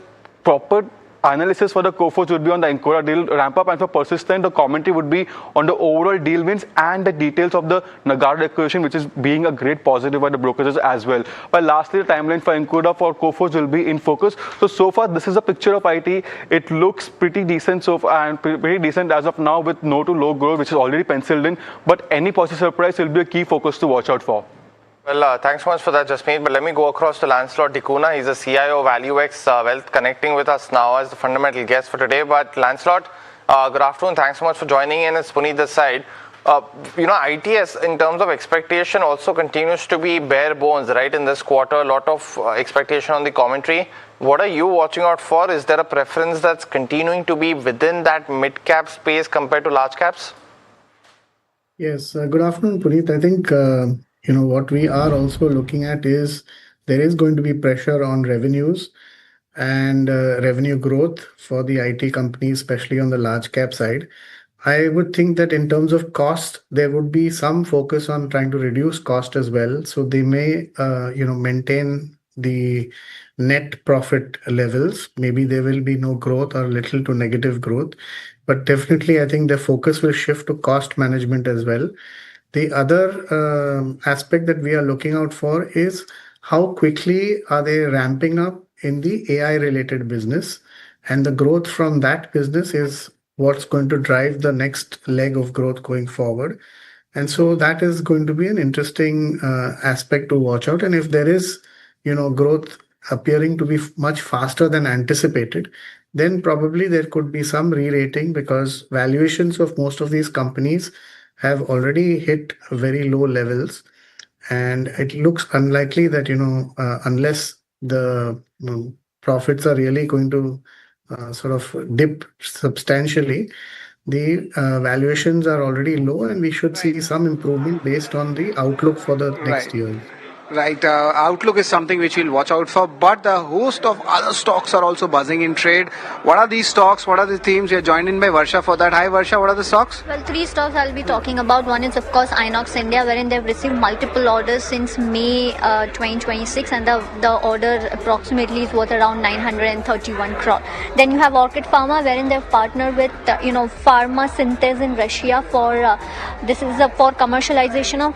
proper analysis for the Coforge would be on the Encora deal ramp up, and for Persistent, the commentary would be on the overall deal wins and the details of the Nagarro acquisition, which is being a great positive by the brokerages as well. But lastly, the timeline for Encora for Coforge will be in focus. So far, this is a picture of IT. It looks pretty decent so far, and pretty decent as of now, with no to low growth, which is already penciled in. But any positive surprise will be a key focus to watch out for. Well, thanks so much for that, Jasmeet. But let me go across to Lancelot Dicuna. He's a CIO of ValueX Wealth, connecting with us now as the fundamental guest for today. But Lancelot, good afternoon. Thanks so much for joining in. It's Puneet this side. ITS in terms of expectation also continues to be bare bones, right? In this quarter, a lot of expectation on the commentary. What are you watching out for? Is there a preference that's continuing to be within that mid-cap space compared to large caps? Yes. Good afternoon, Puneet. I think what we are also looking at is there is going to be pressure on revenues and revenue growth for the IT companies, especially on the large cap side. I would think that in terms of cost, there would be some focus on trying to reduce cost as well. So they may, maintain the net profit levels. Maybe there will be no growth or little to negative growth, but definitely I think the focus will shift to cost management as well. The other aspect that we are looking out for is how quickly are they ramping up in the AI related business, and the growth from that business is what's going to drive the next leg of growth going forward. And so that is going to be an interesting aspect to watch out. And if there is, growth appearing to be much faster than anticipated, then probably there could be some re-rating, because valuations of most of these companies have already hit very low levels. And it looks unlikely that, unless the profits are really going to sort of dip substantially, the valuations are already low, and we should see some improvement based on the outlook for the next year. Right. Outlook is something which we'll watch out for, but the host of other stocks are also buzzing in trade. What are these stocks? What are the themes? You're joined in by Varsha for that. Hi Varsha, what are the stocks? Well, 3 stocks I'll be talking about. One is, of course, Inox India, wherein they've received multiple orders since May 2026, and the order approximately is worth around 931 crore. Then you have Orchid Pharma, wherein they've partnered with Pharma Synthese in Russia for this is for commercialization of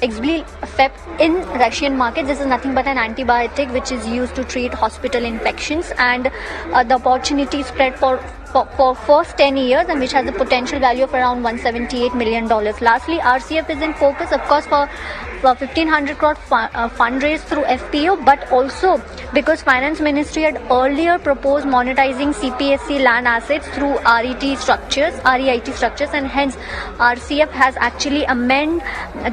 Exblifep in Russian market. This is nothing but an antibiotic which is used to treat hospital infections, and the opportunity spread for first 10 years, and which has a potential value of around $178 million. Lastly, RCF is in focus, of course, for 1,500 crore fundraise through FPO, but also because Finance Ministry had earlier proposed monetizing CPSC land assets through REIT structures, and hence RCF has actually amended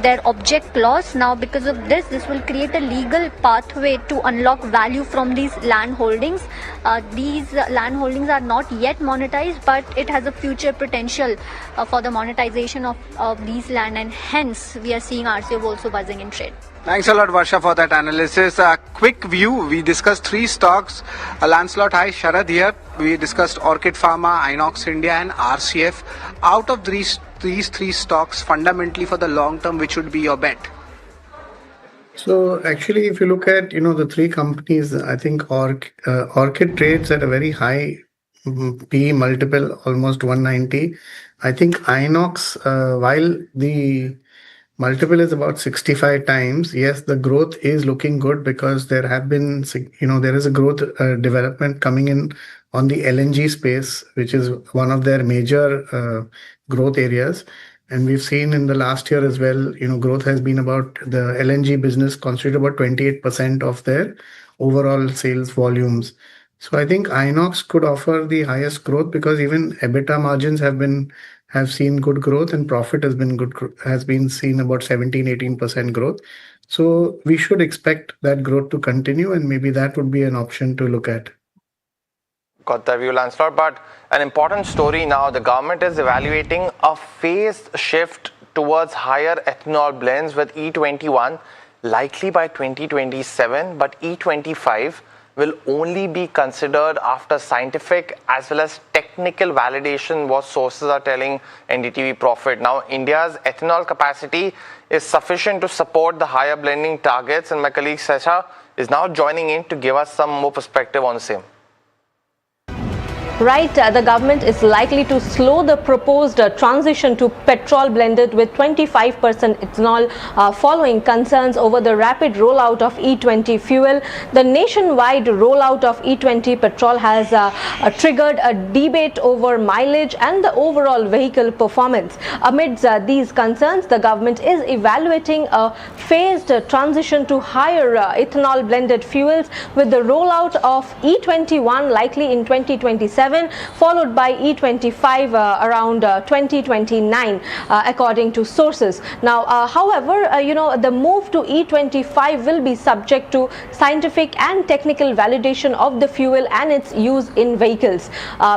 their object clause. Now, because of this will create a legal pathway to unlock value from these land holdings. These land holdings are not yet monetized, but it has a future potential for the monetization of these land, and hence we are seeing RCF also buzzing in trade. Thanks a lot, Varsha, for that analysis. Quick view. We discussed 3 stocks. Lancelot, hi. Sharad here. We discussed Orchid Pharma, Inox India, and RCF. Out of these 3 stocks, fundamentally for the long term, which would be your bet? So actually, if you look at the 3 companies, I think Orchid trades at a very high PE multiple, almost 190. I think Inox, while the multiple is about 65 times, yes, the growth is looking good, because there have been, there is a growth development coming in on the LNG space, which is one of their major growth areas. And we've seen in the last year as well, growth has been about, the LNG business constituted about 28% of their overall sales volumes. So I think Inox could offer the highest growth, because even EBITDA margins have seen good growth, and profit has been seen about 17-18% growth. So we should expect that growth to continue, and maybe that would be an option to look at. Got that view, Lancelot. But an important story now, the government is evaluating a phased shift towards higher ethanol blends with E21 likely by 2027, but E25 will only be considered after scientific as well as technical validation, what sources are telling NDTV Profit. Now, India's ethanol capacity is sufficient to support the higher blending targets, and my colleague Sesha is now joining in to give us some more perspective on the same. right, the government is likely to slow the proposed transition to petrol blended with 25% ethanol following concerns over the rapid rollout of E20 fuel. The nationwide rollout of E20 petrol has triggered a debate over mileage and the overall vehicle performance. Amidst these concerns, the government is evaluating a phased transition to higher ethanol blended fuels, with the rollout of E21 likely in 2027, followed by E25 around 2029, according to sources. Now, however, the move to E25 will be subject to scientific and technical validation of the fuel and its use in vehicles.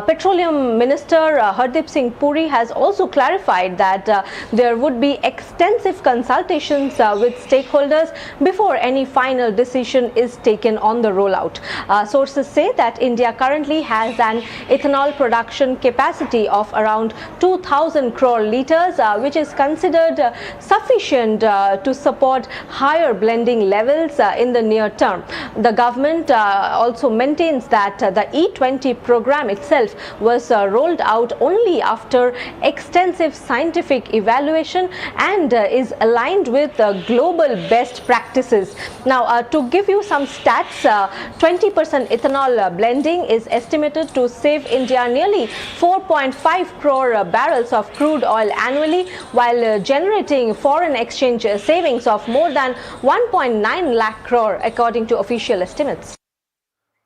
Petroleum Minister Hardeep Singh Puri has also clarified that there would be extensive consultations with stakeholders before any final decision is taken on the rollout. Sources say that India currently has an ethanol production capacity of around 2,000 crore litres, which is considered sufficient to support higher blending levels in the near term. The government also maintains that the E20 program itself was rolled out only after extensive scientific evaluation and is aligned with global best practices. Now, to give you some stats, 20% ethanol blending is estimated to save India nearly 4.5 crore barrels of crude oil annually, while generating foreign exchange savings of more than 1.9 lakh crore, according to official estimates.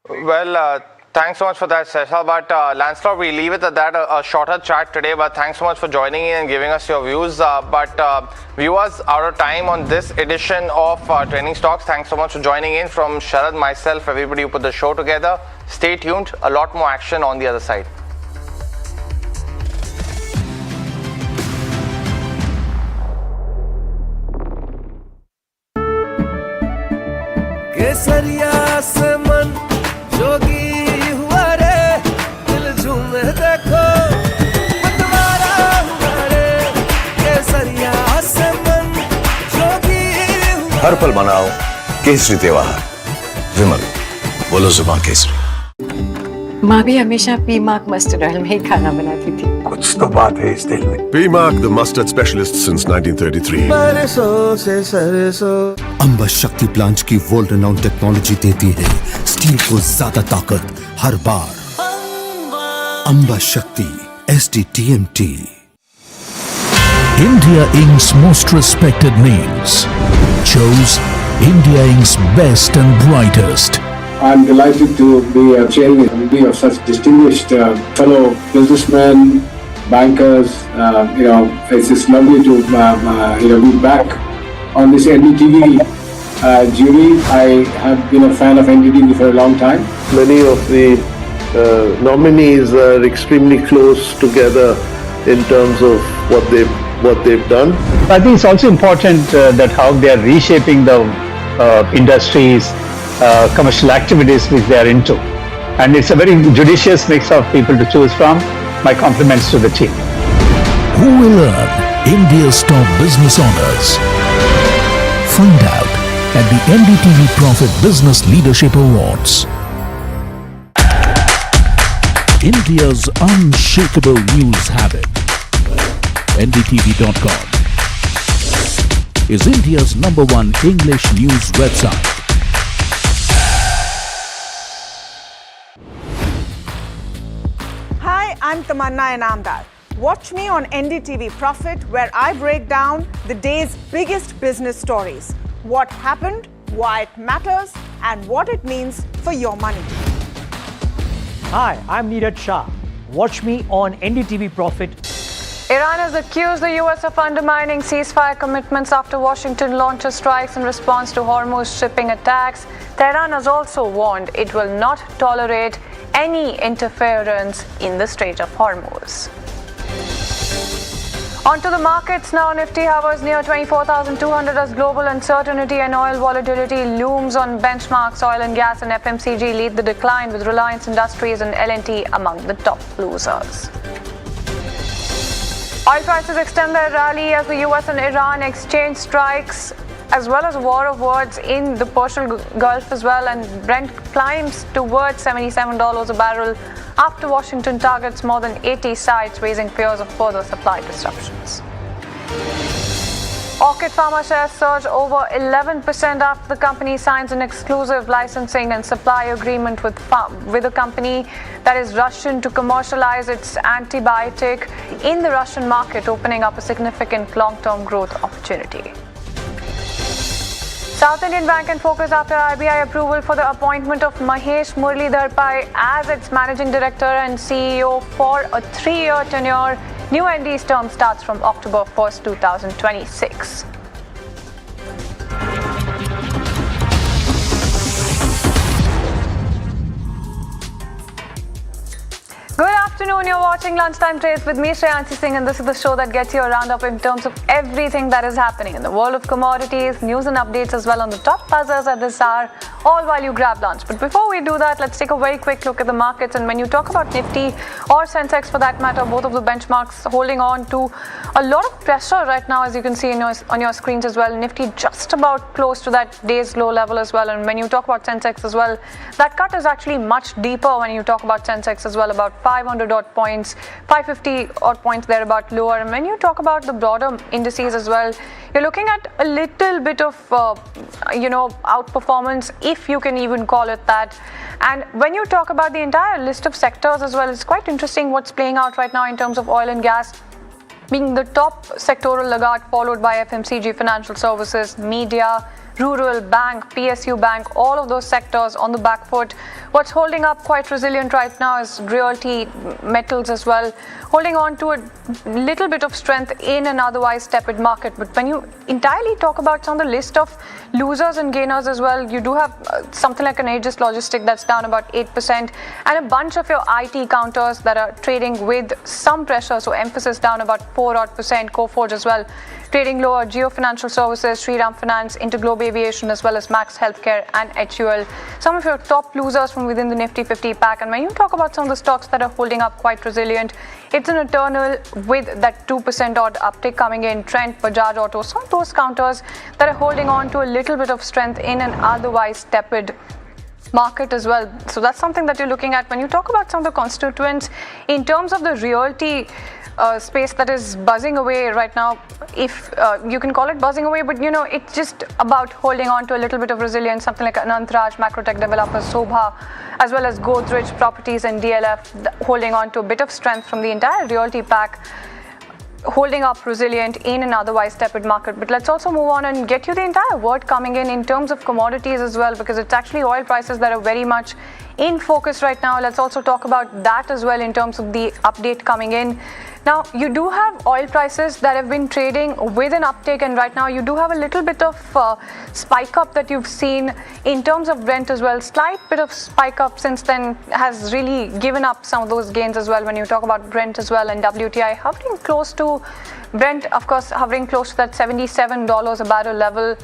Well, thanks so much for that, Sesha. But Lancelot, we leave it at that. A shorter chat today, but thanks so much for joining in and giving us your views. But viewers, out of time on this edition of Trending Stocks. Thanks so much for joining in. From Sharad, myself, everybody who put the show together. Stay tuned. A lot more action on the other side. केसरिया से मन जोगी हुआ रे, दिल झूमे देखो पतवारा हुआ रे, केसरिया से मन जोगी हुआ। हर पल मनाओ केसरी त्योहार। विमल, बोलो जुबान केसरी। माँ भी हमेशा पी मार्क मस्टर्ड ऑयल में ही खाना बनाती थी। कुछ तो बात है इस दिल में। P Mark, the mustard specialist since 1933. सरसों से सरसों। अंबा शक्ति प्लांट की वर्ल्ड रेनाउंड टेक्नोलॉजी देती है स्टील को ज्यादा ताकत हर बार। अंबा शक्ति SDTMT। India Inc.'s most respected names chose India Inc.'s best and brightest. I'm delighted to be chairing a committee of such distinguished fellow businessmen, bankers. It's just lovely to be back on this NDTV jury. I have been a fan of NDTV for a long time. Many of the nominees are extremely close together in terms of what they've done. I think it's also important that how they are reshaping the industries, commercial activities which they are into. And it's a very judicious mix of people to choose from. My compliments to the team. Who will earn India's top business honors? Find out at the NDTV Profit Business Leadership Awards. India's unshakable news habit. NDTV.com is India's #1 English news website. Hi, I'm Tamanna Inamdar. Watch me on NDTV Profit, where I break down the day's biggest business stories. What happened, why it matters, and what it means for your money. Hi, I'm Neeraj Shah. Watch me on NDTV Profit. Iran has accused the US of undermining ceasefire commitments after Washington launches strikes in response to Hormuz shipping attacks. Tehran has also warned it will not tolerate any interference in the Strait of Hormuz. Onto the markets now. Nifty hovers near 24,200 as global uncertainty and oil volatility looms on benchmarks. Oil and gas and FMCG lead the decline, with Reliance Industries and L&T among the top losers. Oil prices extend their rally as the US and Iran exchange strikes. as well as a war of words in the Persian Gulf as well, and Brent climbs towards $77 a barrel after Washington targets more than 80 sites, raising fears of further supply disruptions. Orchid Pharma shares surge over 11% after the company signs an exclusive licensing and supply agreement with a company that is Russian to commercialize its antibiotic in the Russian market, opening up a significant long-term growth opportunity. South Indian Bank in focus after RBI approval for the appointment of Mahesh Muralidhar as its managing director and CEO for a 3-year tenure. New ND's term starts from October 1st, 2026. Good afternoon, you're watching Lunchtime Trades with me, Shreyanshi Singh, and this is the show that gets you a roundup in terms of everything that is happening in the world of commodities, news and updates as well on the top buzzers at this hour, all while you grab lunch. But before we do that, let's take a very quick look at the markets. And when you talk about Nifty or Sensex for that matter, both of the benchmarks holding on to a lot of pressure right now, as you can see on your screens as well. Nifty just about close to that day's low level as well. And when you talk about Sensex as well, that cut is actually much deeper when you talk about Sensex as well, about 500 odd points, 550 odd points thereabout lower. And when you talk about the broader indices as well, you're looking at a little bit of outperformance, if you can even call it that. And when you talk about the entire list of sectors as well, it's quite interesting what's playing out right now in terms of oil and gas being the top sectoral laggard, followed by FMCG, financial services, media, rural, bank, PSU bank, all of those sectors on the back foot. What's holding up quite resilient right now is realty, metals as well, holding on to a little bit of strength in an otherwise tepid market. But when you entirely talk about some of the list of losers and gainers as well, you do have something like an Aegis Logistic that's down about 8%, and a bunch of your IT counters that are trading with some pressure, so Emphasis down about 4% odd, Coforge as well trading lower, Geo Financial Services, Shriram Finance, Interglobe Aviation as well as Max Healthcare and HUL. Some of your top losers from within the Nifty 50 pack. And when you talk about some of the stocks that are holding up quite resilient, it's an Eternal with that 2% odd uptick coming in, Trent, Bajaj Auto, some of those counters that are holding on to a little bit of strength in an otherwise tepid market as well. So that's something that you're looking at when you talk about some of the constituents in terms of the realty space that is buzzing away right now, if you can call it buzzing away, but it's just about holding on to a little bit of resilience. Something like Anantraj, Macrotech Developers, Sobha, as well as Godrej Properties and DLF holding on to a bit of strength from the entire realty pack, holding up resilient in an otherwise tepid market. But let's also move on and get you the entire word coming in terms of commodities as well, because it's actually oil prices that are very much in focus right now. Let's also talk about that as well in terms of the update coming in. Now, you do have oil prices that have been trading with an uptick, and right now you do have a little bit of spike up that you've seen in terms of Brent as well. Slight bit of spike up since then has really given up some of those gains as well when you talk about Brent as well, and WTI hovering close to Brent, of course, hovering close to that $77 a barrel level.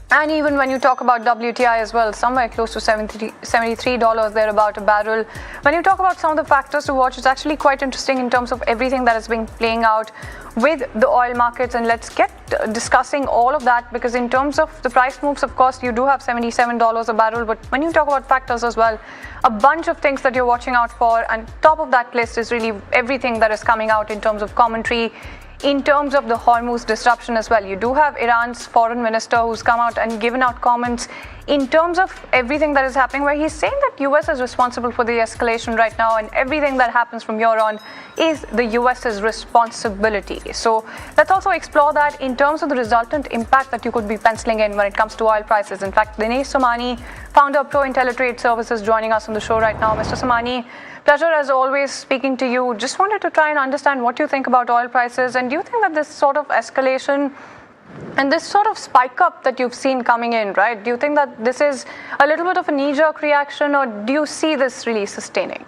And even when you talk about WTI as well, somewhere close to $73 thereabout a barrel. When you talk about some of the factors to watch, it's actually quite interesting in terms of everything that has been playing out with the oil markets. And let's get discussing all of that, because in terms of the price moves, of course, you do have $77 a barrel. But when you talk about factors as well, a bunch of things that you're watching out for. And top of that list is really everything that is coming out in terms of commentary, in terms of the Hormuz disruption as well. You do have Iran's foreign minister who's come out and given out comments in terms of everything that is happening, where he's saying that US is responsible for the escalation right now, and everything that happens from here on is the US's responsibility. So let's also explore that in terms of the resultant impact that you could be penciling in when it comes to oil prices. In fact, Dinesh Somani, founder of Pro IntelliTrade Services, joining us on the show right now. Mr. Somani, pleasure as always speaking to you. Just wanted to try and understand what you think about oil prices, and do you think that this sort of escalation and this sort of spike up that you've seen coming in, right? Do you think that this is a little bit of a knee-jerk reaction, or do you see this really sustaining?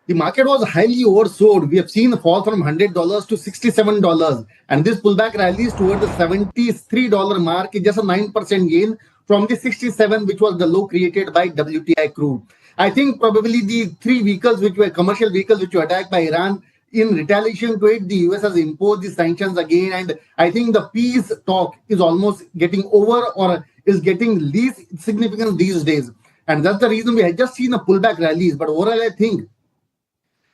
The market was highly oversold. We have seen a fall from $100 to $67, and this pullback rallies towards the $73 mark is just a 9% gain from the 67, which was the low created by WTI crude. I think probably the three vehicles which were commercial vehicles which were attacked by Iran in retaliation to it, the US has imposed the sanctions again, and I think the peace talk is almost getting over or is getting least significant these days. And that's the reason we had just seen a pullback rallies. But overall, I think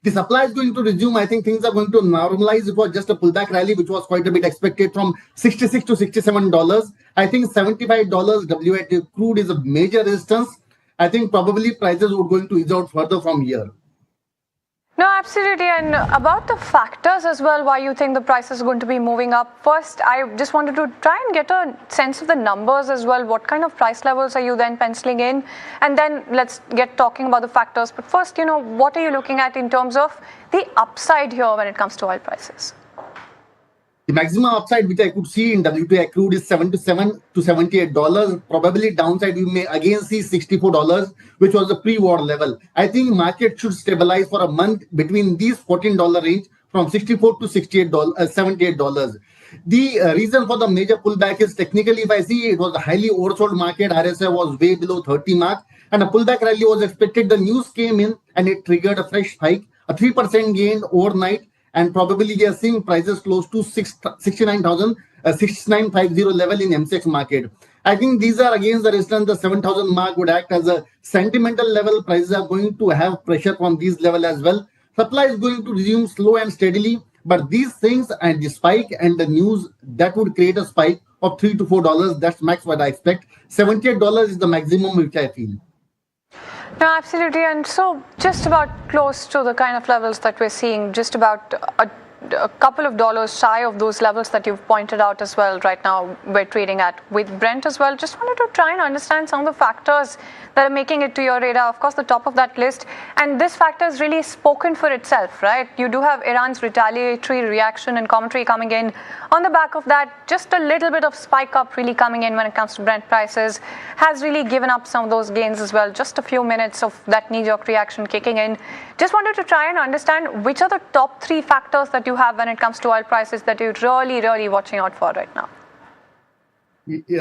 the supply is going to resume. I think things are going to normalize. It was just a pullback rally, which was quite a bit expected from $66 to $67. I think $75 WTI crude is a major resistance. I think probably prices would going to ease out further from here. No, absolutely. And about the factors as well, why you think the price is going to be moving up. First, I just wanted to try and get a sense of the numbers as well. What kind of price levels are you then penciling in? And then let's get talking about the factors. But first, what are you looking at in terms of the upside here when it comes to oil prices? The maximum upside which I could see in WTI crude is $77 to $78. Probably downside we may again see $64, which was the pre-war level. I think market should stabilize for a month between these $14 range from $64 to $78. The reason for the major pullback is technically, if I see, it was a highly oversold market. RSI was way below 30 mark, and a pullback rally was expected. The news came in and it triggered a fresh hike, a 3% gain overnight. And probably we are seeing prices close to 69,50 level in MCX market. I think these are against the resistance. The 7,000 mark would act as a sentimental level. Prices are going to have pressure on these level as well. Supply is going to resume slow and steadily. But these things and the spike and the news, that would create a spike of $3 to $4. That's max what I expect. $78 is the maximum which I feel. No, absolutely. And so just about close to the kind of levels that we're seeing, just about a couple of dollars shy of those levels that you've pointed out as well right now we're trading at with Brent as well. Just wanted to try and understand some of the factors that are making it to your radar. Of course, the top of that list, and this factor is really spoken for itself, right? You do have Iran's retaliatory reaction and commentary coming in. On the back of that, just a little bit of spike up really coming in when it comes to Brent prices has really given up some of those gains as well. Just a few minutes of that knee-jerk reaction kicking in. Just wanted to try and understand which are the top three factors that you have when it comes to oil prices that you're really watching out for right now.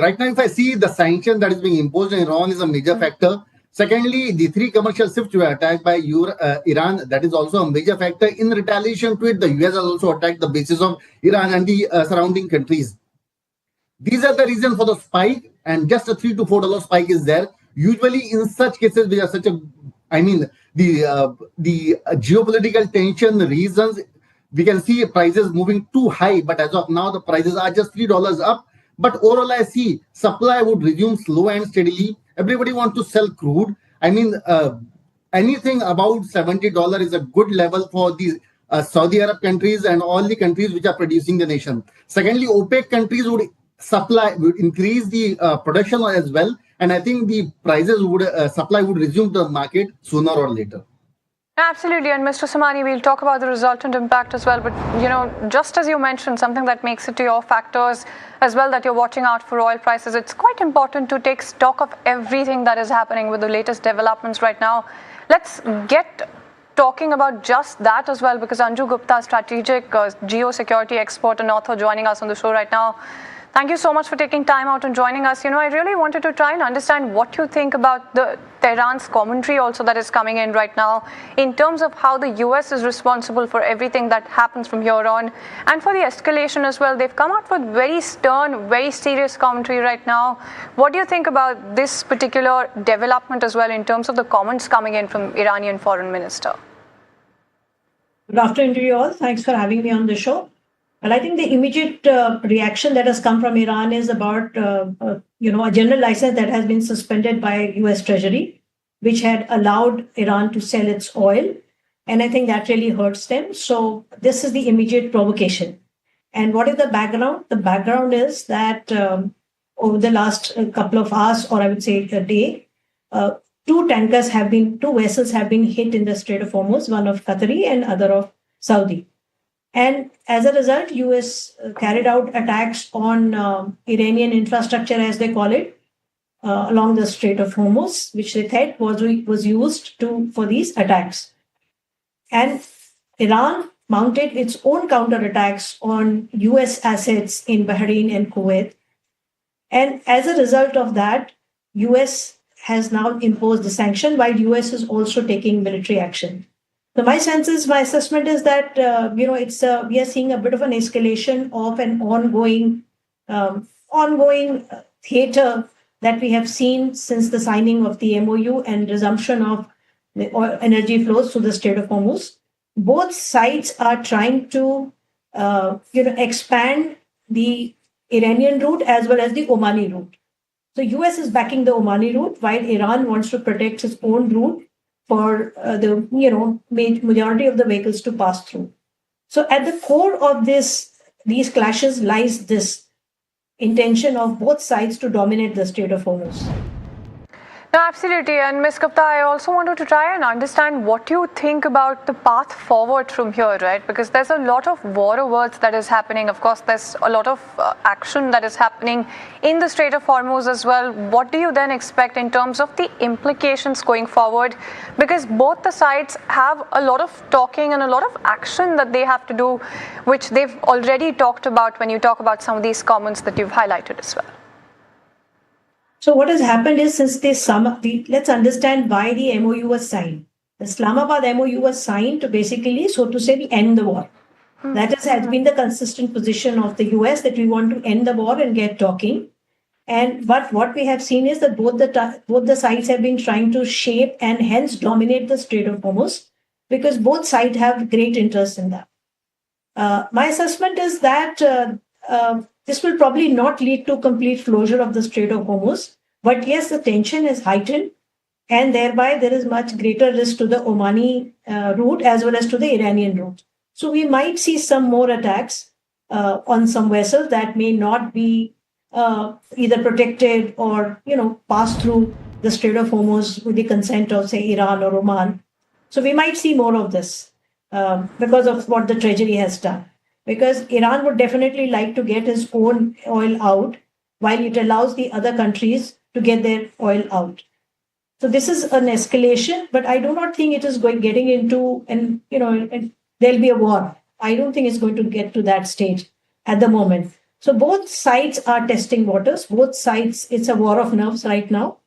Right now, if I see the sanction that is being imposed on Iran is a major factor. Secondly, the three commercial ships were attacked by Iran. That is also a major factor. In retaliation to it, the US has also attacked the bases of Iran and the surrounding countries. These are the reasons for the spike, and just a $3 to $4 spike is there. Usually, in such cases, we are the geopolitical tension reasons, we can see prices moving too high. But as of now, the prices are just $3 up. But overall, I see supply would resume slow and steadily. Everybody wants to sell crude. Anything about $70 is a good level for the Saudi Arab countries and all the countries which are producing the nation. Secondly, OPEC countries would increase the production as well. And I think the prices would, supply would resume the market sooner or later. Absolutely. And Mr. Samani, we'll talk about the resultant impact as well. But, just as you mentioned, something that makes it to your factors as well that you're watching out for oil prices, it's quite important to take stock of everything that is happening with the latest developments right now. Let's get talking about just that as well, because Anju Gupta, strategic geosecurity expert and author, joining us on the show right now. Thank you so much for taking time out and joining us. I really wanted to try and understand what you think about the Tehran's commentary also that is coming in right now in terms of how the US is responsible for everything that happens from here on and for the escalation as well. They've come out with very stern, very serious commentary right now. What do you think about this particular development as well in terms of the comments coming in from Iranian Foreign Minister? Good afternoon to you all. Thanks for having me on the show. Well, I think the immediate reaction that has come from Iran is about, a general license that has been suspended by US Treasury, which had allowed Iran to sell its oil. And I think that really hurts them. So this is the immediate provocation. And what is the background? The background is that over the last couple of hours, or I would say a day, two vessels have been hit in the Strait of Hormuz, one of Qatari and other of Saudi. And as a result, US carried out attacks on Iranian infrastructure, as they call it, along the Strait of Hormuz, which they thought was used for these attacks. And Iran mounted its own counterattacks on US assets in Bahrain and Kuwait. And as a result of that, US has now imposed the sanction, while US is also taking military action. So my assessment is that it's we are seeing a bit of an escalation of an ongoing theater that we have seen since the signing of the MOU and resumption of the energy flows through the Strait of Hormuz. Both sides are trying to expand the Iranian route as well as the Omani route. So US is backing the Omani route while Iran wants to protect its own route for the majority of the vehicles to pass through. So at the core of these clashes lies this intention of both sides to dominate the Strait of Hormuz. No, absolutely. And Ms. Gupta, I also wanted to try and understand what you think about the path forward from here, right? Because there's a lot of war words that is happening. Of course, there's a lot of action that is happening in the Strait of Hormuz as well. What do you then expect in terms of the implications going forward? Because both the sides have a lot of talking and a lot of action that they have to do, which they've already talked about when you talk about some of these comments that you've highlighted as well. So what has happened is since let's understand why the MOU was signed. The Islamabad MOU was signed to basically, so to say, end the war. That has been the consistent position of the US, that we want to end the war and get talking. But what we have seen is that both the sides have been trying to shape and hence dominate the Strait of Hormuz because both sides have great interest in that. My assessment is that this will probably not lead to complete closure of the Strait of Hormuz, but yes, the tension is heightened, and thereby there is much greater risk to the Omani route as well as to the Iranian route. So we might see some more attacks on some vessels that may not be either protected or pass through the Strait of Hormuz with the consent of, say, Iran or Oman. So we might see more of this because of what the Treasury has done. Because Iran would definitely like to get its own oil out while it allows the other countries to get their oil out. So this is an escalation, but I do not think it is getting into, and there'll be a war. I don't think it's going to get to that stage at the moment. So both sides are testing waters. Both sides, it's a war of nerves right now.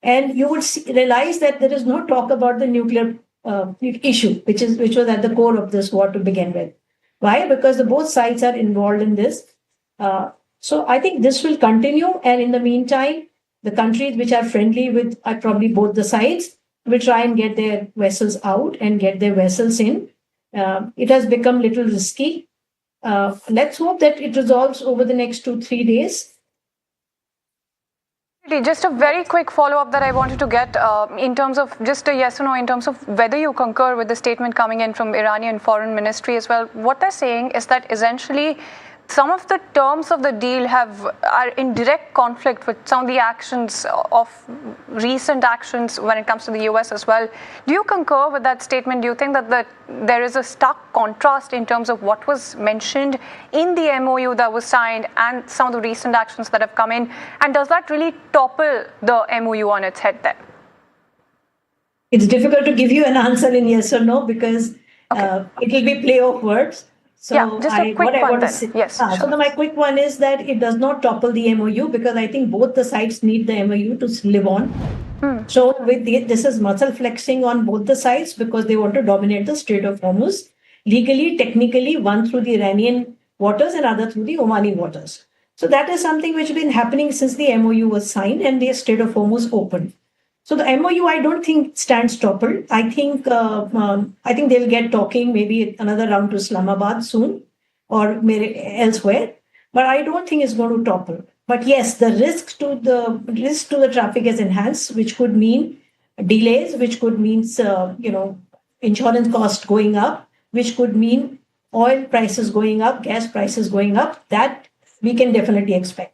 And you would realize that there is no talk about the nuclear issue, which was at the core of this war to begin with. Why? Because both sides are involved in this. So I think this will continue. And in the meantime, the countries which are friendly with probably both the sides will try and get their vessels out and get their vessels in. It has become a little risky. Let's hope that it resolves over the next 2-3 days. Just a very quick follow-up that I wanted to get in terms of just a yes or no in terms of whether you concur with the statement coming in from Iranian Foreign Ministry as well. What they're saying is that essentially some of the terms of the deal are in direct conflict with some of the actions of recent actions when it comes to the US as well. Do you concur with that statement? Do you think that there is a stark contrast in terms of what was mentioned in the MOU that was signed and some of the recent actions that have come in? And does that really topple the MOU on its head then? It's difficult to give you an answer in yes or no because it will be play of words. So yeah, just a quick one then. Yes. Sure. So my quick one is that it does not topple the MOU because I think both the sides need the MOU to live on. So this is muscle flexing on both the sides because they want to dominate the Strait of Hormuz legally, technically, one through the Iranian waters and other through the Omani waters. So that is something which has been happening since the MOU was signed and the Strait of Hormuz opened. So the MOU, I don't think stands toppled. I think they'll get talking, maybe another round to Islamabad soon or maybe elsewhere. But I don't think it's going to topple. But yes, the risk to the traffic is enhanced, which could mean delays, which could mean insurance costs going up, which could mean oil prices going up, gas prices going up. That we can definitely expect.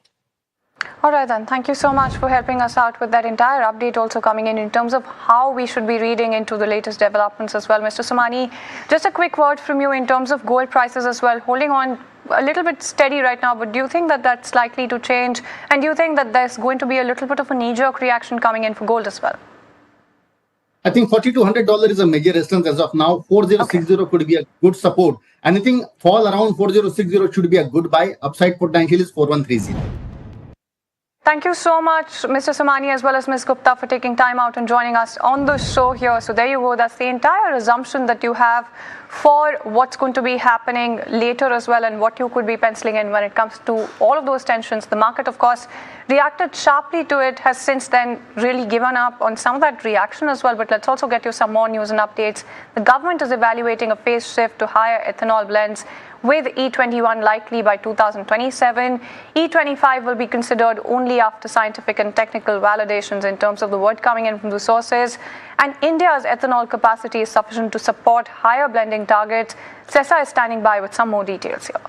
All right then, thank you so much for helping us out with that entire update also coming in terms of how we should be reading into the latest developments as well. Mr. Somani, just a quick word from you in terms of gold prices as well, holding on a little bit steady right now, but do you think that that's likely to change? And do you think that there's going to be a little bit of a knee-jerk reaction coming in for gold as well? I think $40 to $100 is a major resistance as of now. 4060 could be a good support. Anything fall around 4060 should be a good buy. Upside potential is 4130. Thank you so much, Mr. Somani, as well as Ms. Gupta, for taking time out and joining us on the show here. So there you go. That's the entire assumption that you have for what's going to be happening later as well, and what you could be penciling in when it comes to all of those tensions. The market, of course, reacted sharply to it, has since then really given up on some of that reaction as well. But let's also get you some more news and updates. The government is evaluating a phased shift to higher ethanol blends, with E21 likely by 2027. E25 will be considered only after scientific and technical validations in terms of the word coming in from the sources. And India's ethanol capacity is sufficient to support higher blending targets. Sessa is standing by with some more details here.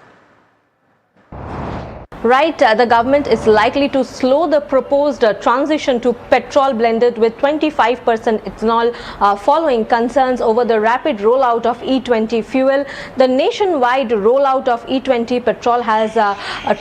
Right, the government is likely to slow the proposed transition to petrol blended with 25% ethanol following concerns over the rapid rollout of E20 fuel. The nationwide rollout of E20 petrol has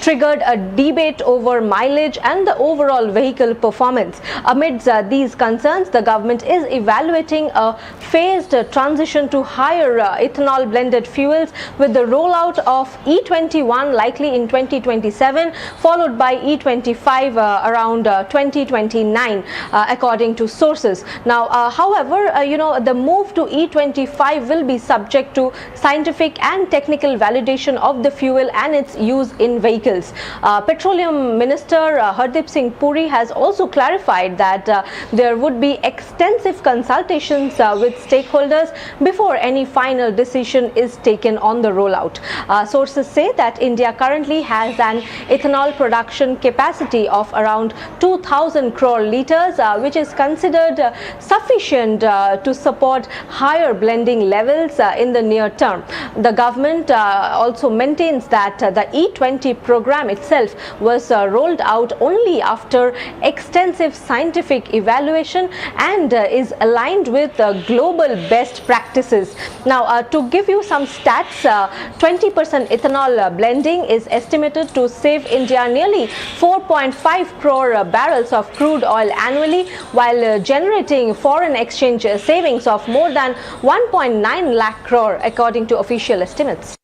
triggered a debate over mileage and the overall vehicle performance. Amidst these concerns, the government is evaluating a phased transition to higher ethanol blended fuels, with the rollout of E21 likely in 2027. Followed by E25 around 2029, according to sources. Now, however, the move to E25 will be subject to scientific and technical validation of the fuel and its use in vehicles. Petroleum Minister Hardeep Singh Puri has also clarified that there would be extensive consultations with stakeholders before any final decision is taken on the rollout. Sources say that India currently has an ethanol production capacity of around 2,000 crore litres, which is considered sufficient to support higher blending levels in the near term. The government also maintains that the E20 program itself was rolled out only after extensive scientific evaluation and is aligned with global best practices. Now, to give you some stats, 20% ethanol blending is estimated to save India nearly 4.5 crore barrels of crude oil annually, while generating foreign exchange savings of more than 1.9 lakh crore, according to official estimates.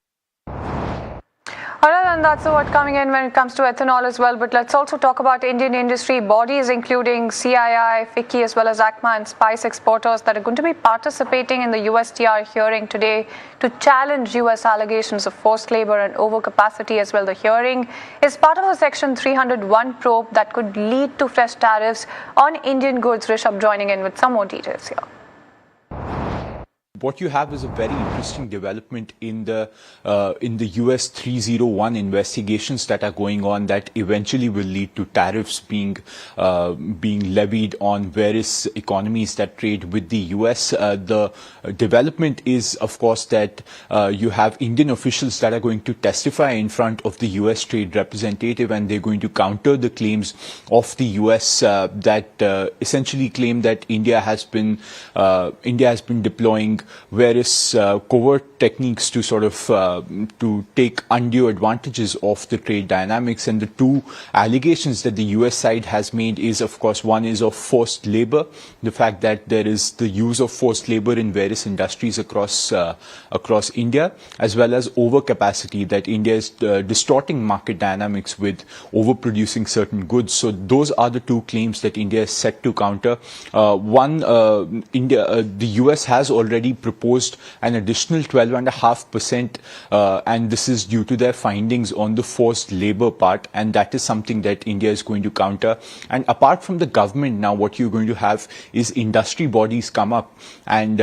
Alright, and that's what coming in when it comes to ethanol as well. But let's also talk about Indian industry bodies, including CII, FICCI, as well as ACMA and spice exporters, that are going to be participating in the USTR hearing today to challenge US allegations of forced labor and overcapacity as well. The hearing is part of a Section 301 probe that could lead to fresh tariffs on Indian goods. Rishabh joining in with some more details here. What you have is a very interesting development in the US 301 investigations that are going on, that eventually will lead to tariffs being levied on various economies that trade with the US. The development is, of course, that you have Indian officials that are going to testify in front of the US trade representative, and they're going to counter the claims of the US that essentially claim that India has been deploying various covert techniques to sort of to take undue advantages of the trade dynamics. And the two allegations that the US side has made is, of course, one is of forced labor, the fact that there is the use of forced labor in various industries across India, as well as overcapacity, that India is distorting market dynamics with overproducing certain goods. So those are the two claims that India is set to counter. The US has already proposed an additional 12.5%, and this is due to their findings on the forced labor part, and that is something that India is going to counter. And apart from the government, now what you're going to have is industry bodies come up and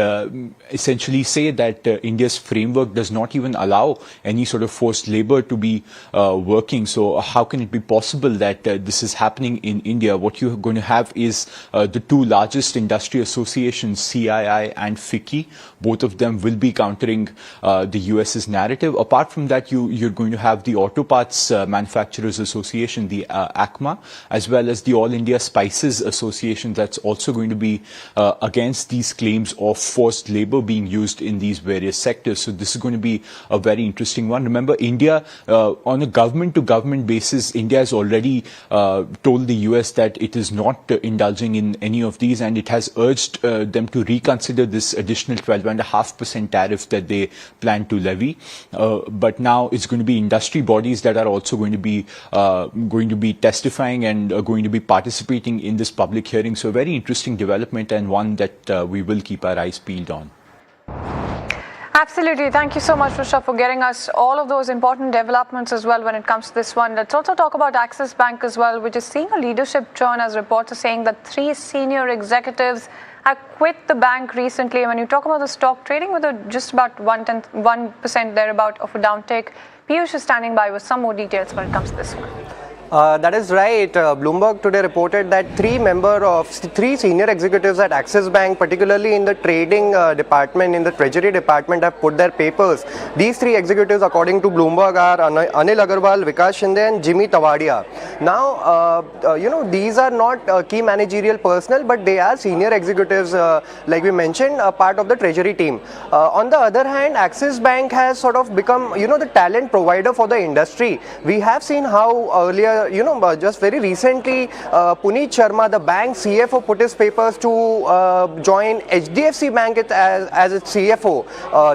essentially say that India's framework does not even allow any sort of forced labor to be working. So how can it be possible that this is happening in India? What you're going to have is the two largest industry associations, CII and FICCI. Both of them will be countering the US's narrative. Apart from that, you're going to have the Auto Parts Manufacturers Association, the ACMA, as well as the All India Spices Association, that's also going to be against these claims of forced labor being used in these various sectors. So this is going to be a very interesting one. Remember, India, on a government-to-government basis, India has already told the US that it is not indulging in any of these, and it has urged them to reconsider this additional 12.5% tariff that they plan to levy. But now it's going to be industry bodies that are also going to be testifying and going to be participating in this public hearing. So a very interesting development, and one that we will keep our eyes peeled on. Absolutely. Thank you so much, Rishabh, for getting us all of those important developments as well when it comes to this one. Let's also talk about Axis Bank as well, which is seeing a leadership churn, as reports are saying that 3 senior executives have quit the bank recently. And when you talk about the stock trading with just about 1% thereabout of a downtake, Piyush is standing by with some more details when it comes to this one. That is right. Bloomberg today reported that 3 senior executives at Axis Bank, particularly in the trading department, in the treasury department, have put their papers. These 3 executives, according to Bloomberg, are Anil Agarwal, Vikas Shinde and Jimmy Tawadia. Now, these are not key managerial personnel, but they are senior executives, like we mentioned, part of the treasury team. On the other hand, Axis Bank has sort of become, the talent provider for the industry. We have seen how earlier, just very recently, Puneet Sharma, the bank CFO, put his papers to join HDFC Bank as its CFO.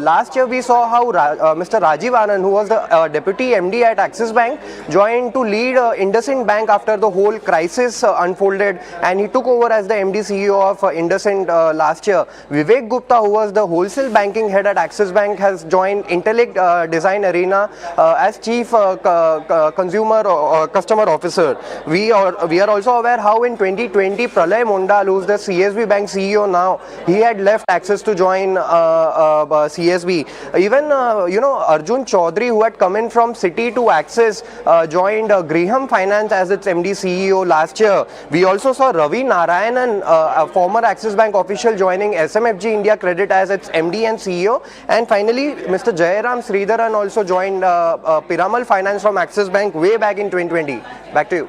Last year, we saw how Mr. Rajiv Anand, who was the deputy MD at Axis Bank, joined to lead IndusInd Bank after the whole crisis unfolded, and he took over as the MD CEO of IndusInd last year. Vivek Gupta, who was the wholesale banking head at Axis Bank, has joined Intellect Design Arena as chief consumer or customer officer. We are also aware how in 2020 Pralay Mondal, who's the CSB Bank CEO now, he had left Axis to join CSB. Even Arjun Chaudhary, who had come in from Citi to Axis, joined Graham Finance as its MD CEO last year. We also saw Ravi Narayanan, a former Axis Bank official, joining SMFG India Credit as its MD and CEO. And finally, Mr. Jayaram Sridharan also joined Piramal Finance from Axis Bank way back in 2020. Back to you.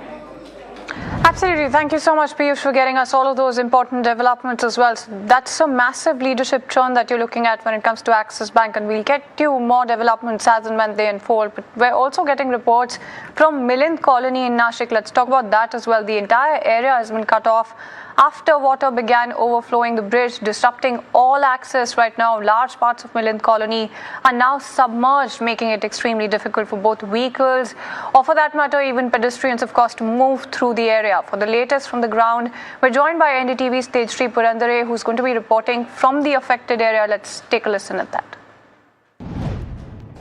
Absolutely. Thank you so much, Piyush, for getting us all of those important developments as well. So that's a massive leadership churn that you're looking at when it comes to Axis Bank, and we'll get to more developments as and when they unfold. But we're also getting reports from Milind Colony in Nashik. Let's talk about that as well. The entire area has been cut off after water began overflowing the bridge, disrupting all access. Right now, large parts of Milind Colony are now submerged, making it extremely difficult for both vehicles or, for that matter, even pedestrians, of course, to move through the area. For the latest from the ground, we're joined by NDTV Stage 3 Purandare, who's going to be reporting from the affected area. Let's take a listen at that.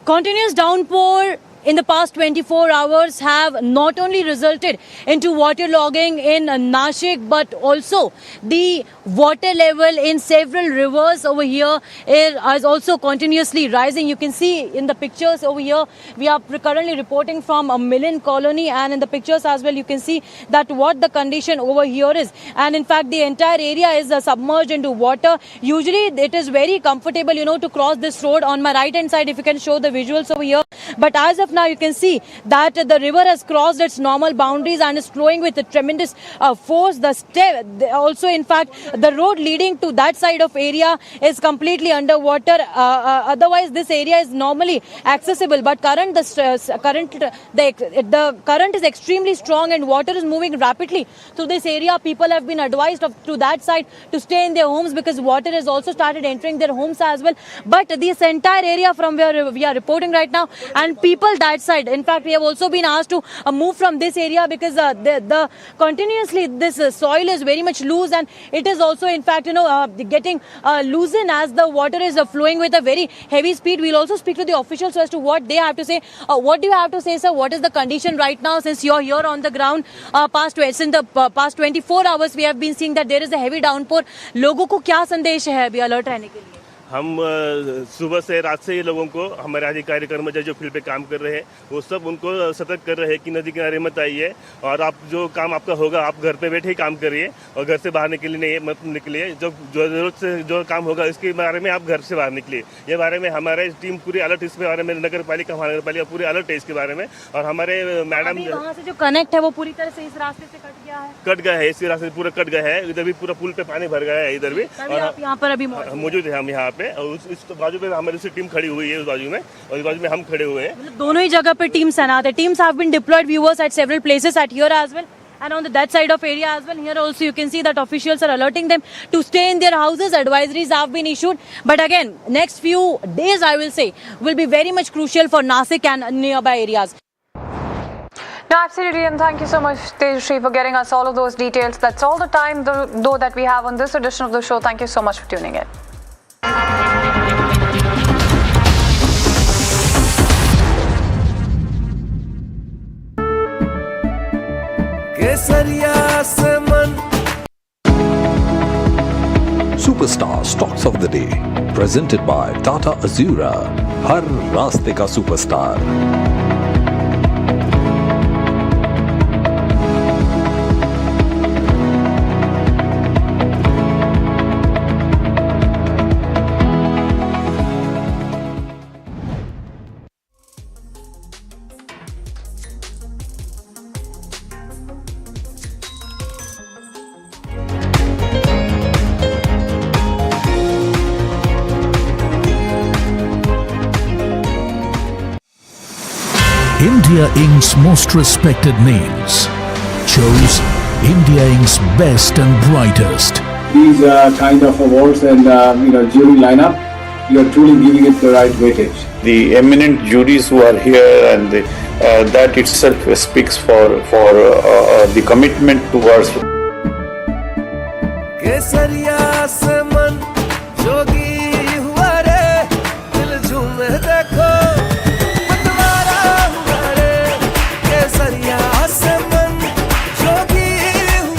Continuous downpour in the past 24 hours have not only resulted into waterlogging in Nashik, but also the water level in several rivers over here is also continuously rising. You can see in the pictures over here, we are currently reporting from a Milind Colony, and in the pictures as well, you can see that what the condition over here is. And in fact, the entire area is submerged into water. Usually, it is very comfortable, to cross this road. On my right hand side, if you can show the visuals over here. But as of now, you can see that the river has crossed its normal boundaries and is flowing with a tremendous force. Also, in fact, the road leading to that side of area is completely underwater. Otherwise, this area is normally accessible. But the current is extremely strong and water is moving rapidly through this area. People have been advised to that side to stay in their homes because water has also started entering their homes as well. But this entire area from where we are reporting right now, and people that side, in fact, we have also been asked to move from this area because continuously this soil is very much loose, and it is also, in fact, getting loosened as the water is flowing with a very heavy speed. We'll also speak to the officials as to what they have to say. What do you have to say, sir? What is the condition right now since you're here on the ground? In the past 24 hours, we have been seeing that there is a heavy downpour. लोगों को क्या संदेश है अभी alert रहने के लिए? हम सुबह से रात से ही लोगों को, हमारे आज कार्यक्रम जो फील्ड पे काम कर रहे हैं, वो सब उनको सतर्क कर रहे हैं कि नदी किनारे मत आइए और आप जो काम आपका होगा आप घर पे बैठे ही काम करिए और घर से बाहर मत निकलिए। जो जरूरत से जो काम होगा इसके बारे में आप घर से बाहर निकलिए। ये बारे में हमारे टीम पूरी अलर्ट, इसके बारे में नगर पालिका महानगर पालिका पूरी अलर्ट है इसके बारे में। और हमारे मैडम वहाँ से जो कनेक्ट है वो पूरी तरह से इस रास्ते से कट गया है, इसके रास्ते पूरा कट गया है। इधर भी पूरा पुल पे पानी भर गया है, इधर भी। और यहाँ पर अभी मौजूद है हम यहाँ पे, और इस बाजू पे हमारी टीम खड़ी हुई है, उस बाजू में, और इस बाजू में हम खड़े हुए हैं। दोनों ही जगह पे टीम तैनात है। Teams have been deployed, viewers, at several places at here as well. And on that side of area as well, here also you can see that officials are alerting them to stay in their houses. Advisories have been issued. But again, next few days, I will say, will be very much crucial for Nasik and nearby areas. No, absolutely, and thank you so much, Tejashree, for getting us all of those details. That's all the time, though, that we have on this edition of the show. Thank you so much for tuning in. Superstar Stocks of the Day, presented by Tata Azura. हर रास्ते का superstar. India Inc.'s most respected names chose India Inc.'s best and brightest. These kind of awards and jury lineup, you are truly giving it the right weightage. The eminent juries who are here, and that itself speaks for the commitment towards.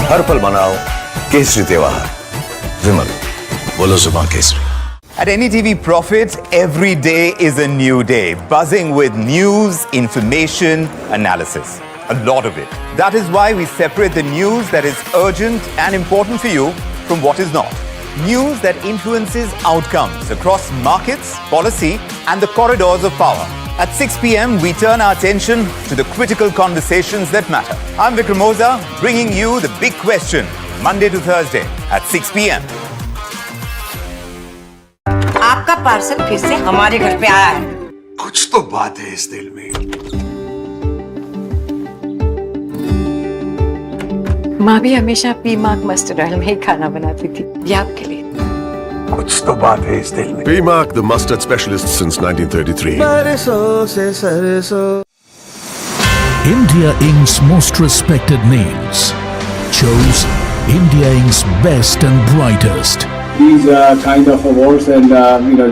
हर पल मनाओ केसरी त्योहार विमल बोलो जुबान Kesari. At NDTV Profit, every day is a new day, buzzing with news, information, analysis. A lot of it. That is why we separate the news that is urgent and important for you from what is not. News that influences outcomes across markets, policy, and the corridors of power. At 6 p.m., we turn our attention to the critical conversations that matter. I'm Vikram Oza, bringing you the big question, Monday to Thursday at 6 p.m. आपका parcel फिर से हमारे घर पे आया है. कुछ तो बात है इस दिल में. माँ भी हमेशा पीमाक मस्टर्ड ऑयल में ही खाना बनाती थी. ये आपके लिए. कुछ तो बात है इस दिल में. P-Mark, the mustard specialist since 1933. India Inc.'s most respected names chose India Inc.'s best and brightest. These kind of awards and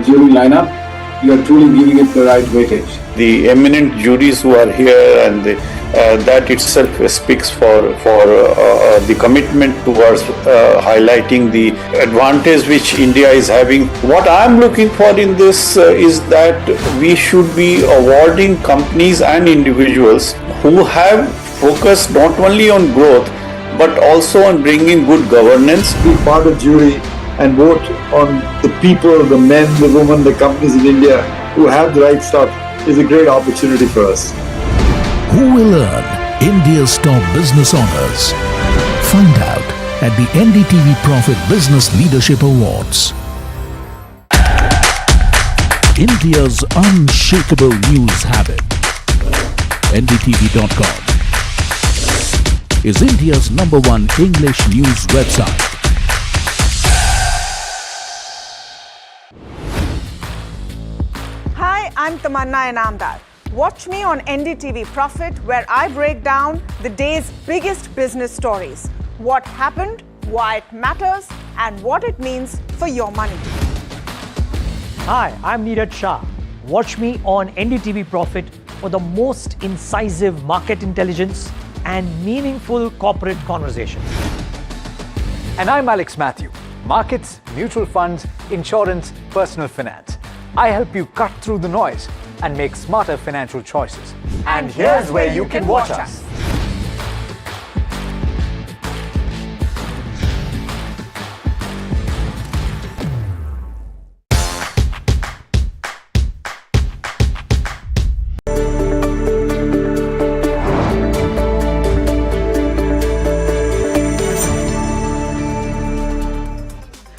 jury lineup, you are truly giving it the right weightage. The eminent juries who are here, and that itself speaks for the commitment towards highlighting the advantage which India is having. What I am looking for in this is that we should be awarding companies and individuals who have focused not only on growth but also on bringing good governance. Be part of jury and vote on the people, the men, the women, the companies in India who have the right stuff is a great opportunity for us. Who will earn India's top business honors? Find out at the NDTV Profit Business Leadership Awards. India's unshakable news habit. NDTV.com is India's #1 English news website. Hi, I'm Tamanna Inamdar. Watch me on NDTV Profit, where I break down the day's biggest business stories. What happened, why it matters, and what it means for your money. Hi, I'm Neeraj Shah. Watch me on NDTV Profit for the most incisive market intelligence and meaningful corporate conversation. And I'm Alex Matthew. Markets, mutual funds, insurance, personal finance. I help you cut through the noise and make smarter financial choices. And here's where you can watch us.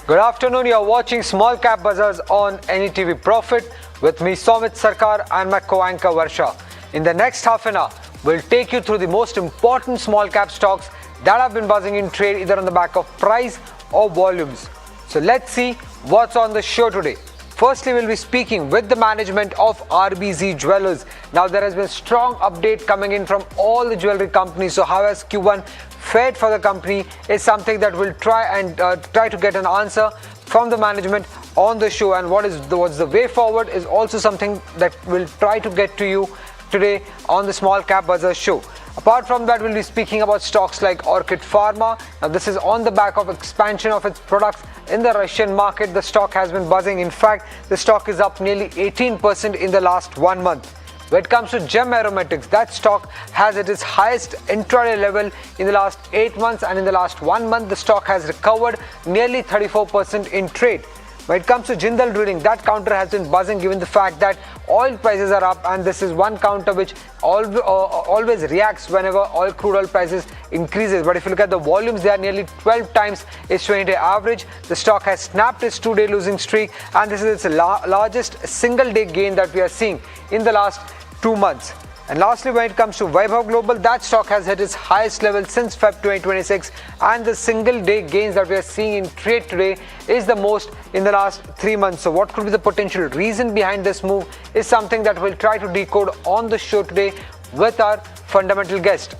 Good afternoon, you are watching Small Cap Bazaars on NDTV Profit with me Somit Sarkar and my co-anchor Varsha. In the next half an hour, We'll take you through the most important small cap stocks that have been buzzing in trade either on the back of price or volumes. So let's see what's on the show today. Firstly, we'll be speaking with the management of RBZ Jewelers. Now, there has been a strong update coming in from all the jewelry companies. So how has Q1 fared for the company is something that we'll try to get an answer from the management on the show. And what's the way forward is also something that we'll try to get to you today on the Small Cap Bazaar show. Apart from that, we'll be speaking about stocks like Orchid Pharma. Now, this is on the back of expansion of its products in the Russian market. The stock has been buzzing. In fact, the stock is up nearly 18% in the last 1 month. When it comes to Gem Aromatics, that stock has at its highest intraday level in the last 8 months, and in the last 1 month, the stock has recovered nearly 34% in trade. When it comes to Jindal Drilling, that counter has been buzzing given the fact that oil prices are up, and this is one counter which always reacts whenever crude oil prices increases. But if you look at the volumes, they are nearly 12 times its 20-day average. The stock has snapped its 2-day losing streak, and this is its largest single-day gain that we are seeing in the last 2 months. And lastly, when it comes to Vaibhav Global, that stock has hit its highest level since Feb 2026, and the single day gains that we are seeing in trade today is the most in the last 3 months. So what could be the potential reason behind this move is something that we'll try to decode on the show today with our fundamental guest.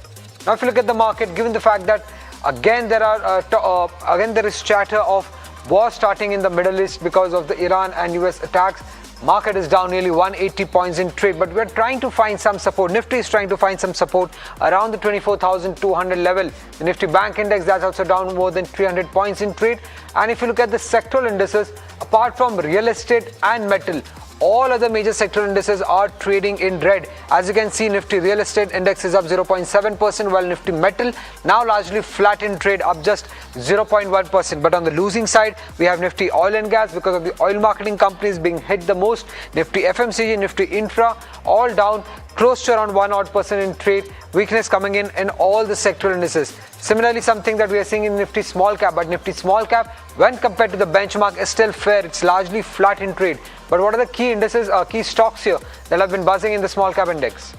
Now, if you look at the market, given the fact that again there is chatter of war starting in the Middle East because of the Iran and US attacks, market is down nearly 180 points in trade, but we're trying to find some support. Nifty is trying to find some support around the 24,200 level. The Nifty Bank Index, that's also down more than 300 points in trade. And if you look at the sectoral indices, apart from real estate and metal, all other major sectoral indices are trading in red. As you can see, Nifty Real Estate Index is up 0.7%, while Nifty Metal now largely flat in trade, up just 0.1%. But on the losing side, we have Nifty Oil and Gas because of the oil marketing companies being hit the most. Nifty FMCG, Nifty Infra, all down close to around 1% in trade. Weakness coming in all the sectoral indices. Similarly, something that we are seeing in Nifty Small Cap, but Nifty Small Cap, when compared to the benchmark, is still fair. It's largely flat in trade. But what are the key indices, key stocks here that have been buzzing in the small cap index?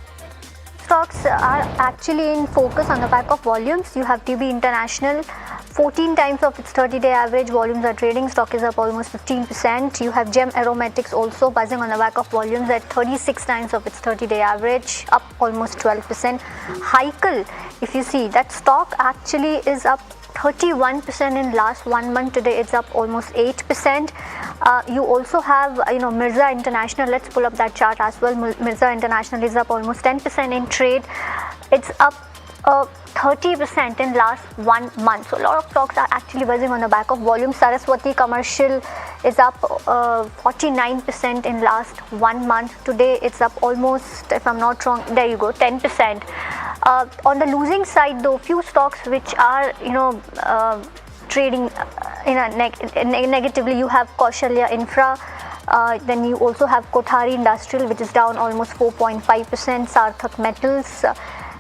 Stocks are actually in focus on the back of volumes. You have TB International, 14 times of its 30-day average volumes are trading. Stock is up almost 15%. You have Gem Aromatics also buzzing on the back of volumes at 36 times of its 30-day average, up almost 12%. Heikel, if you see, that stock actually is up 31% in last 1 month. Today it's up almost 8%. You also have Mirza International. Let's pull up that chart as well. Mirza International is up almost 10% in trade. It's up 30% in last 1 month. So a lot of stocks are actually buzzing on the back of volume. Saraswati Commercial is up 49% in last 1 month. Today it's up almost, if I'm not wrong, there you go, 10%. On the losing side though, few stocks which are trading negatively. You have Kaushalya Infra, then you also have Kothari Industrial, which is down almost 4.5%, Sarthak Metals,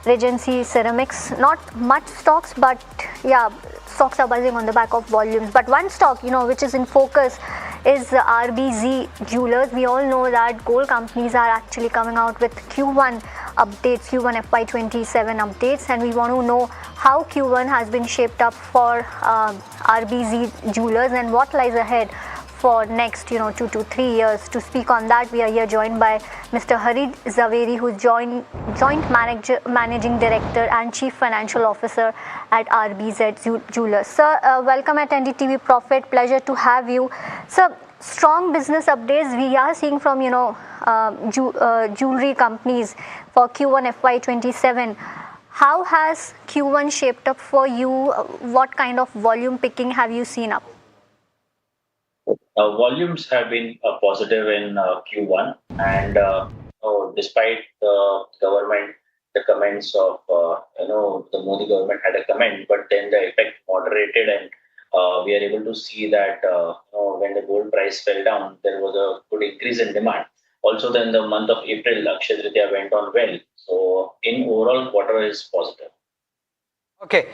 Regency Ceramics. Not much stocks, but yeah, stocks are buzzing on the back of volumes. But one stock which is in focus is RBZ Jewelers. We all know that gold companies are actually coming out with Q1 updates, Q1 FY27 updates, and we want to know how Q1 has been shaped up for RBZ Jewelers and what lies ahead for next 2 to 3 years. To speak on that, we are here joined by Mr. Harid Zaveri, who is joint managing director and chief financial officer at RBZ Jewelers. Sir, welcome at NDTV Profit. Pleasure to have you. Sir, strong business updates we are seeing from jewelry companies for Q1 FY27. How has Q1 shaped up for you? What kind of volume picking have you seen up? Volumes have been positive in Q1, and despite the government, the comments of the Modi government had a comment, but then the effect moderated, and we are able to see that when the gold price fell down, there was a good increase in demand. Also, then the month of April, Akshaya Tritiya went on well. So, in overall, quarter is positive. Okay.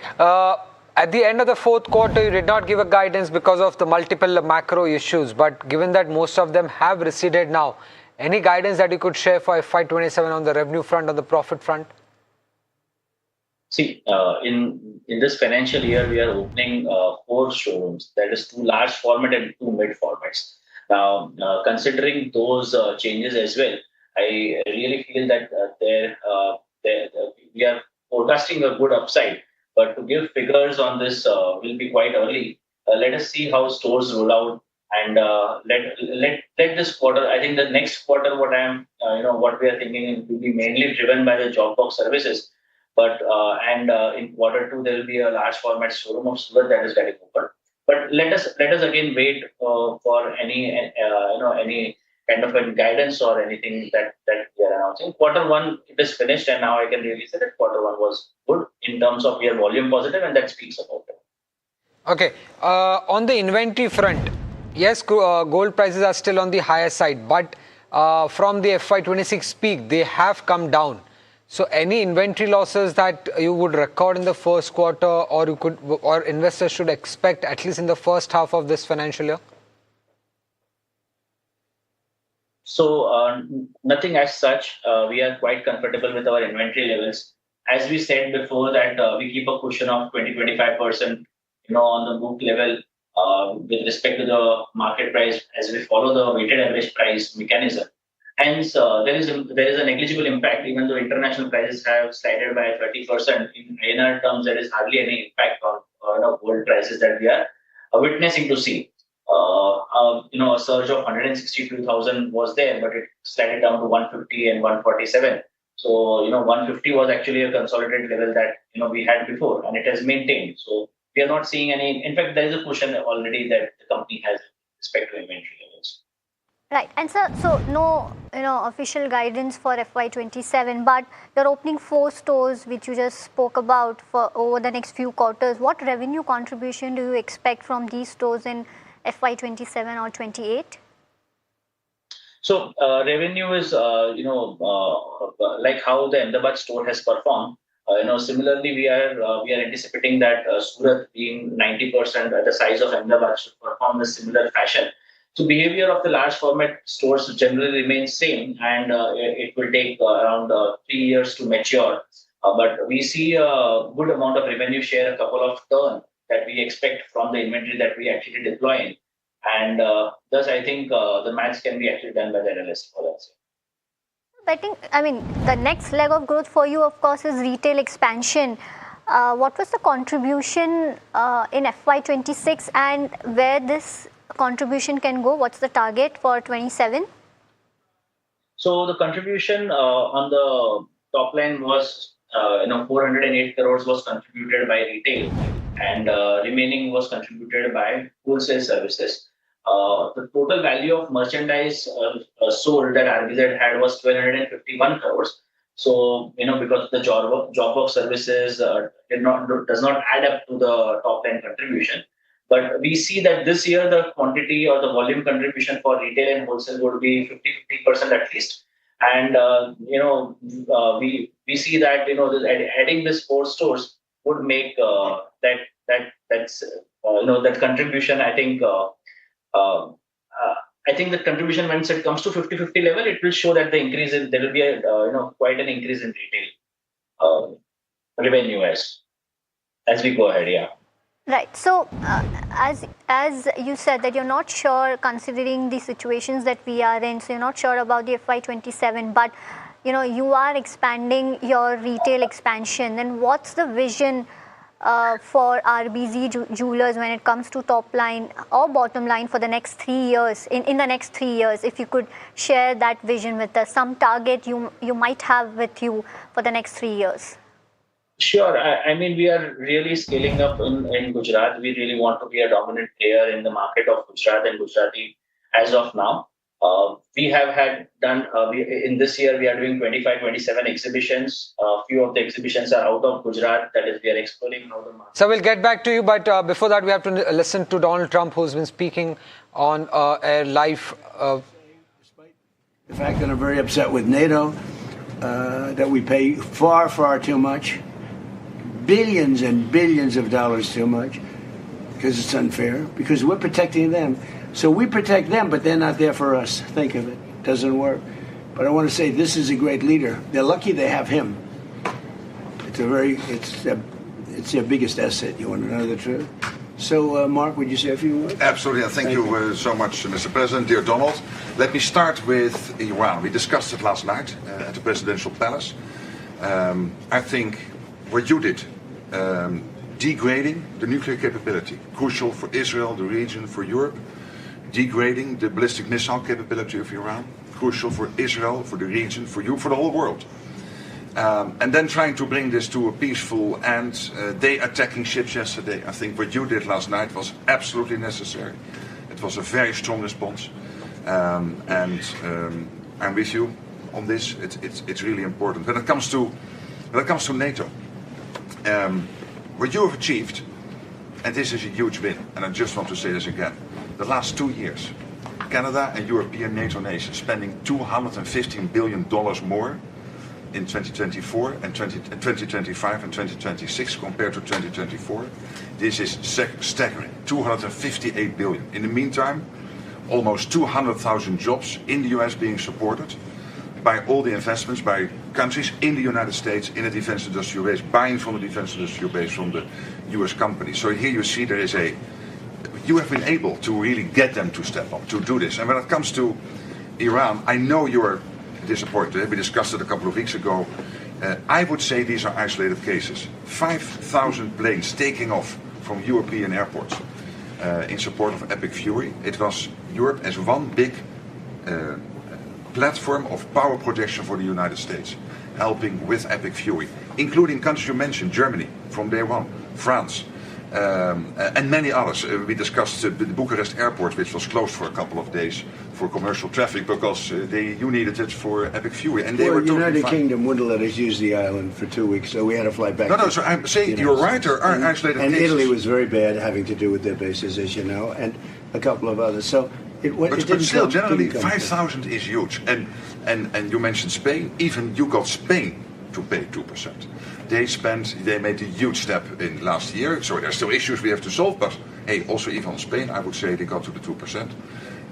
At the end of the fourth quarter, you did not give a guidance because of the multiple macro issues. But given that most of them have receded now, any guidance that you could share for FY27 on the revenue front, on the profit front? See, in this financial year, we are opening 4 showrooms. That is 2 large format and 2 mid formats. Now, considering those changes as well, I really feel that we are forecasting a good upside. But to give figures on this will be quite early. Let us see how stores roll out, and let this quarter. I think the next quarter, what we are thinking will be mainly driven by the job box services. But in quarter 2, there will be a large format showroom of Surat that is getting open. But let us again wait for any kind of a guidance or anything that we are announcing. Quarter 1 it is finished, and now I can really say that quarter 1 was good in terms of we are volume positive, and that speaks about it. Okay, on the inventory front, yes, gold prices are still on the higher side, but from the FY26 peak, they have come down. So any inventory losses that you would record in the first quarter, or investors should expect at least in the first half of this financial year? So nothing as such. We are quite comfortable with our inventory levels. As we said before, that we keep a cushion of 20-25%, on the book level with respect to the market price, as we follow the weighted average price mechanism. Hence, there is a negligible impact, even though international prices have slided by 30%. In INR terms, there is hardly any impact on gold prices that we are witnessing to see. A surge of 162,000 was there, but it slid down to 150 and 147. So 150 was actually a consolidated level that we had before, and it has maintained. So we are not seeing any. In fact, there is a cushion already that the company has with respect to inventory levels. Right, and sir, so no, official guidance for FY27, but you're opening 4 stores, which you just spoke about for over the next few quarters. What revenue contribution do you expect from these stores in FY27 or 28? So revenue is, like how the Ahmedabad store has performed. Similarly, we are anticipating that Surat, being 90% the size of Ahmedabad, should perform in a similar fashion. So behavior of the large format stores generally remains same, and it will take around 3 years to mature. But we see a good amount of revenue share, a couple of turn that we expect from the inventory that we actually deploying. And thus, I think the maths can be actually done by the analyst for us. I mean, the next leg of growth for you, of course, is retail expansion. What was the contribution in FY26, and where this contribution can go? What's the target for 27? So the contribution on the top line was 408 crores was contributed by retail, and remaining was contributed by wholesale services. The total value of merchandise sold that RBZ had was 1,251 crores. So because the job box services does not add up to the top line contribution. But we see that this year the quantity or the volume contribution for retail and wholesale would be 50% at least. And we see that adding these 4 stores would make that contribution. I think the contribution, once it comes to 50-50 level, it will show that there will be quite an increase in retail revenue as we go ahead. Yeah. Right. So, as you said that you're not sure, considering the situations that we are in, so you're not sure about the FY27, but you are expanding your retail expansion. Then what's the vision for RBZ Jewelers when it comes to top line or bottom line for the next 3 years? In the next 3 years, if you could share that vision with us, some target you might have with you for the next 3 years. Sure. I mean, we are really scaling up in Gujarat. We really want to be a dominant player in the market of Gujarat and Gujarati as of now. We have in this year, we are doing 25-27 exhibitions. A few of the exhibitions are out of Gujarat. That is, we are exploring how the market. So we'll get back to you, but before that, we have to listen to Donald Trump, who's been speaking on a live. The fact that I'm very upset with NATO, that we pay far, far too much. Billions and billions of dollars too much, because it's unfair, because we're protecting them. So we protect them, but they're not there for us. Think of it. Doesn't work. But I want to say this is a great leader. They're lucky they have him. it's their biggest asset. You want to know the truth? So, Mark, would you say a few words? Absolutely, and thank you so much, Mr. President. Dear Donald, let me start with Iran. We discussed it last night at the Presidential Palace. I think what you did, degrading the nuclear capability, crucial for Israel, the region, for Europe, degrading the ballistic missile capability of Iran, crucial for Israel, for the region, for you, for the whole world. And then trying to bring this to a peaceful end. They attacking ships yesterday. I think what you did last night was absolutely necessary. It was a very strong response. And I'm with you on this. It's really important. When it comes to NATO, what you have achieved, and this is a huge win, and I just want to say this again, the last 2 years, Canada and European NATO nations spending $215 billion more in 2024 and 2025 and 2026 compared to 2024. This is staggering, 258 billion. In the meantime, almost 200,000 jobs in the US being supported by all the investments by countries in the United States in the defense industrial base, buying from the defense industrial base from the US companies. So here you see there is you have been able to really get them to step up, to do this. And when it comes to Iran, I know you're disappointed. We discussed it a couple of weeks ago. I would say these are isolated cases. 5,000 planes taking off from European airports in support of Epic Fury. It was Europe as one big platform of power projection for the United States, helping with Epic Fury, including countries you mentioned, Germany from day one, France, and many others. We discussed the Bucharest airport, which was closed for a couple of days for commercial traffic because you needed it for Epic Fury, and they were totally United fine. Kingdom wouldn't let us use the island for 2 weeks, so we had to fly back. No, so I'm saying you're right. There are isolated and cases. Italy was very bad, having to do with their bases, as you know, and a couple of others. So But still, generally, 5,000 is huge. And you mentioned Spain. Even you got Spain to pay 2%. They made a huge step in last year. So there's still issues we have to solve. But hey, also even on Spain, I would say they got to the 2%.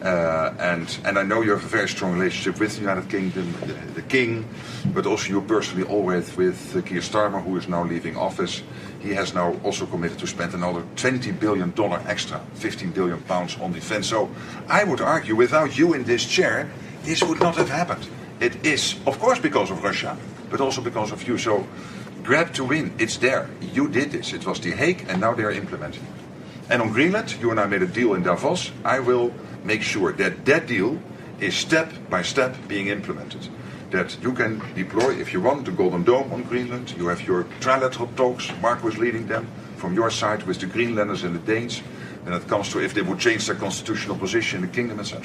And I know you have a very strong relationship with the United Kingdom, the King, but also you personally always with Keir Starmer, who is now leaving office. He has now also committed to spend another $20 billion extra, 15 billion pounds on defense. So I would argue, without you in this chair, this would not have happened. It is, of course, because of Russia, but also because of you. So grab to win, it's there. You did this. It was The Hague, and now they are implementing it. And on Greenland, you and I made a deal in Davos. I will make sure that that deal is step by step being implemented. That you can deploy, if you want, the Golden Dome on Greenland. You have your trilateral talks. Mark was leading them from your side with the Greenlanders and the Danes. When it comes to if they would change their constitutional position in the kingdom, etc.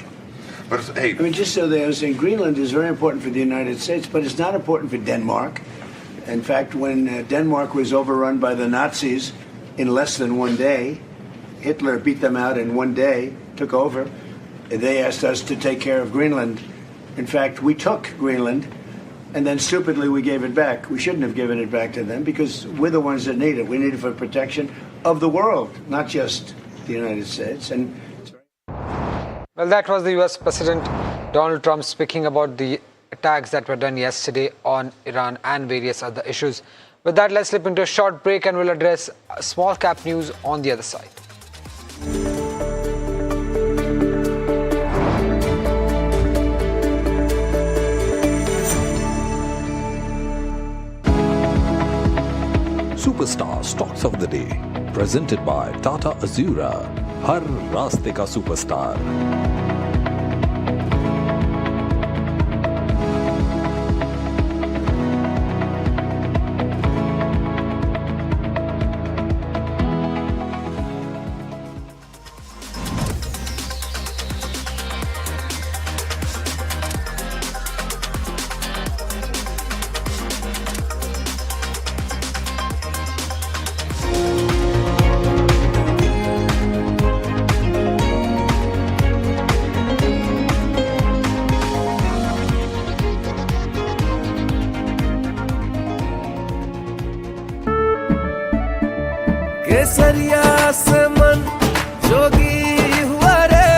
But hey, I mean, just so they understand, Greenland is very important for the United States, but it's not important for Denmark. In fact, when Denmark was overrun by the Nazis in less than 1 day, Hitler beat them out in 1 day, took over. They asked us to take care of Greenland. In fact, we took Greenland, and then stupidly we gave it back. We shouldn't have given it back to them because we're the ones that need it. We need it for protection of the world, not just the United States. And well, that was the US President Donald Trump speaking about the attacks that were done yesterday on Iran and various other issues. With that, let's slip into a short break and we'll address small cap news on the other side. Superstar Stocks of the Day, presented by Tata Azura. हर रास्ते का superstar. केसरिया से मन जोगी हुआ रे,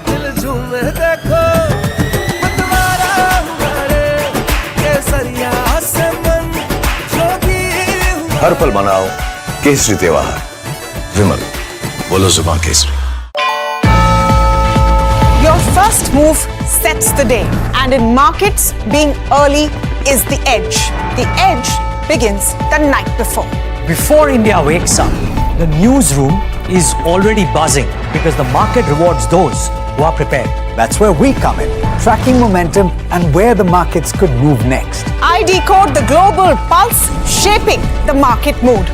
दिल झूमे देखो मतवारा हुआ रे। केसरिया से मन जोगी पल मनाओ केसरी त्योहार। विमल, बोलो जुबान Kesari. Your first move sets the day, and in markets, being early is the edge. The edge begins the night before. Before India wakes up, the newsroom is already buzzing because the market rewards those who are prepared. That's where we come in, tracking momentum and where the markets could move next. I decode the global pulse, shaping the market mood.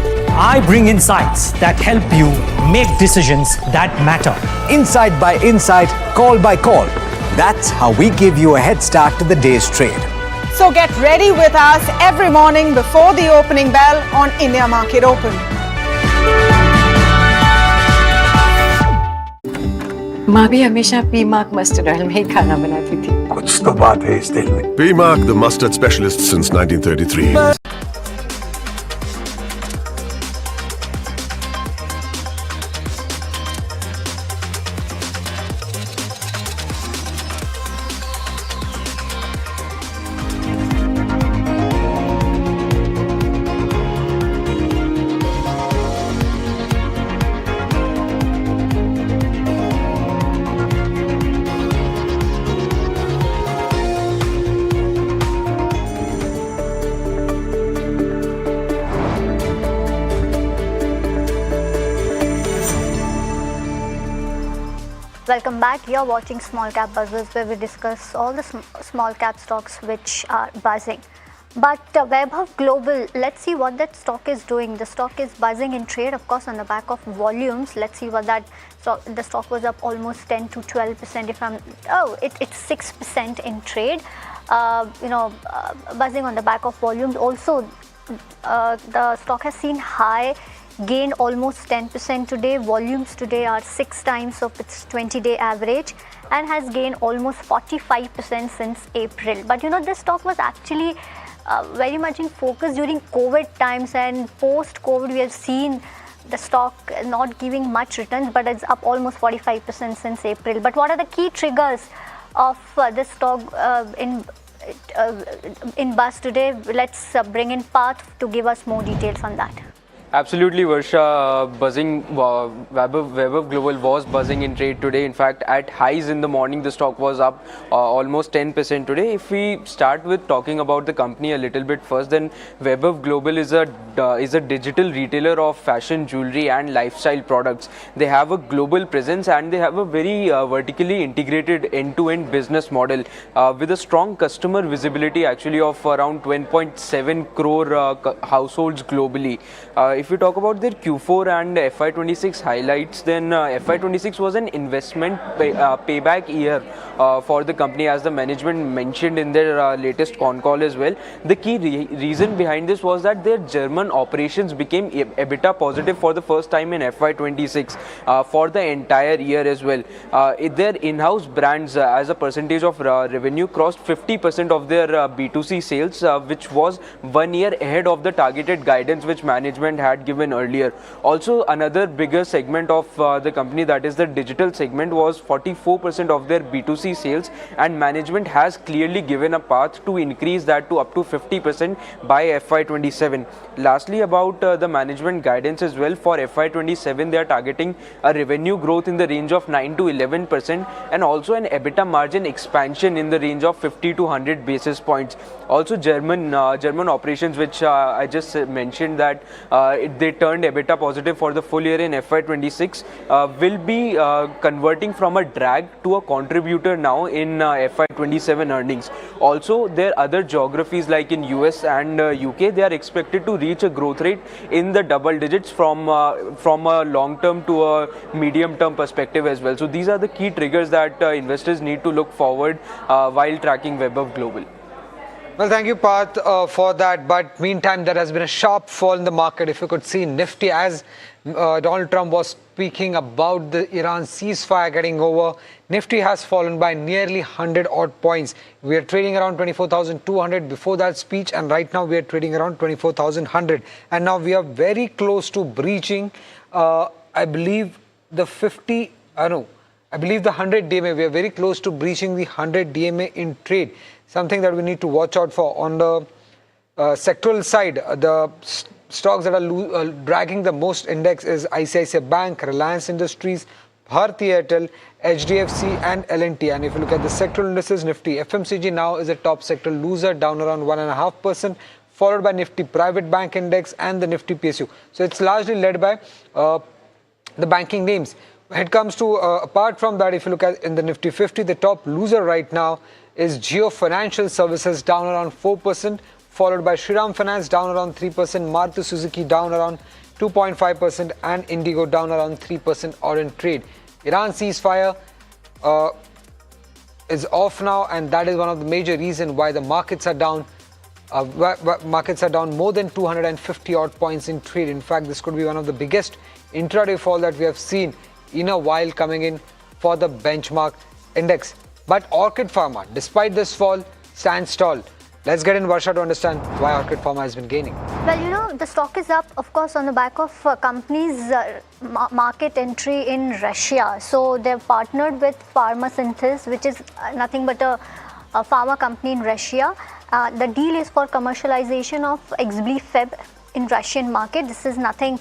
I bring insights that help you make decisions that matter. Insight by insight, call by call. That's how we give you a head start to the day's trade. So get ready with us every morning before the opening bell on India Market Open. माँ भी हमेशा P mark mustard oil में ही खाना बनाती थी। कुछ तो बात है इस दिल में। P-Mark, the mustard specialist since 1933. Welcome back. You're watching Small Cap Buzzers, where we discuss all the small cap stocks which are buzzing. But Vaibhav Global, let's see what that stock is doing. The stock is buzzing in trade, of course, on the back of volumes. Let's see what that stock. The stock was up almost 10 to 12%. It's 6% in trade. Buzzing on the back of volumes. Also, the stock has seen high. Gained almost 10% today. Volumes today are 6 times of its 20-day average and has gained almost 45% since April. But this stock was actually very much in focus during COVID times, and post-COVID we have seen the stock not giving much returns, but it's up almost 45% since April. But what are the key triggers of this stock in buzz today? Let's bring in Parth to give us more details on that. Absolutely, Varsha. Buzzing, Vaibhav Global was buzzing in trade today. In fact, at highs in the morning, the stock was up almost 10% today. If we start with talking about the company a little bit first, then Vaibhav Global is a digital retailer of fashion, jewelry and lifestyle products. They have a global presence and they have a very vertically integrated end-to-end business model with a strong customer visibility actually of around 10.7 crore households globally. If we talk about their Q4 and FY26 highlights, then FY26 was an investment payback year for the company, as the management mentioned in their latest con call as well. The key reason behind this was that their German operations became EBITDA positive for the first time in FY26 for the entire year as well. Their in-house brands as a percentage of revenue crossed 50% of their B2C sales, which was 1 year ahead of the targeted guidance which management had given earlier. Also, another bigger segment of the company, that is the digital segment, was 44% of their B2C sales, and management has clearly given a path to increase that to up to 50% by FY27. Lastly, about the management guidance as well, for FY27 they are targeting a revenue growth in the range of 9 to 11% and also an EBITDA margin expansion in the range of 50 to 100 basis points. Also, German operations, which I just mentioned that they turned EBITDA positive for the full year in FY26, will be converting from a drag to a contributor now in FY27 earnings. Also, their other geographies like in US and UK, they are expected to reach a growth rate in the double digits from a long term to a medium term perspective as well. So these are the key triggers that investors need to look forward while tracking Vaibhav Global. Well, thank you, Parth, for that. But meantime, there has been a sharp fall in the market. If you could see Nifty, as Donald Trump was speaking about the Iran ceasefire getting over, Nifty has fallen by nearly 100 odd points. We are trading around 24,200 before that speech, and right now we are trading around 24,100. And now we are very close to breaching, I believe, the 100 DMA. We are very close to breaching the 100 DMA in trade. Something that we need to watch out for. On the sectoral side, the stocks that are dragging the most index is ICICI Bank, Reliance Industries, Bharti Airtel, HDFC and L&T. And if you look at the sectoral indices, Nifty FMCG now is a top sectoral loser, down around 1.5%, followed by Nifty Private Bank Index and the Nifty PSU. So it's largely led by the banking names. When it comes to, apart from that, if you look at in the Nifty 50, the top loser right now is Jio Financial Services, down around 4%, followed by Shriram Finance, down around 3%, Maruti Suzuki down around 2.5%, and Indigo down around 3% or in trade. Iran ceasefire is off now, and that is one of the major reasons why the markets are down. Markets are down more than 250 odd points in trade. In fact, this could be one of the biggest intraday fall that we have seen in a while coming in for the benchmark index. But Orchid Pharma, despite this fall, stands tall. Let's get in Varsha to understand why Orchid Pharma has been gaining. Well, the stock is up, of course, on the back of companies' market entry in Russia. So they've partnered with Pharmasynthesis, which is nothing but a pharma company in Russia. The deal is for commercialization of Exblifep in Russian market. This is nothing,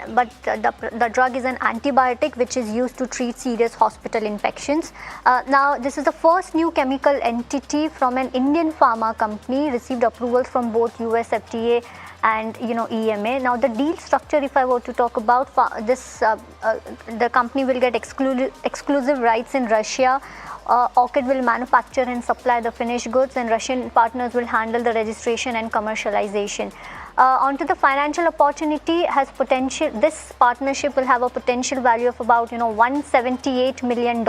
but the drug is an antibiotic which is used to treat serious hospital infections. Now, this is the first new chemical entity from an Indian pharma company, received approvals from both US FDA and EMA. Now, the deal structure, if I were to talk about this, the company will get exclusive rights in Russia. Orchid will manufacture and supply the finished goods, and Russian partners will handle the registration and commercialization. Onto the financial opportunity has potential. This partnership will have a potential value of about $178 million,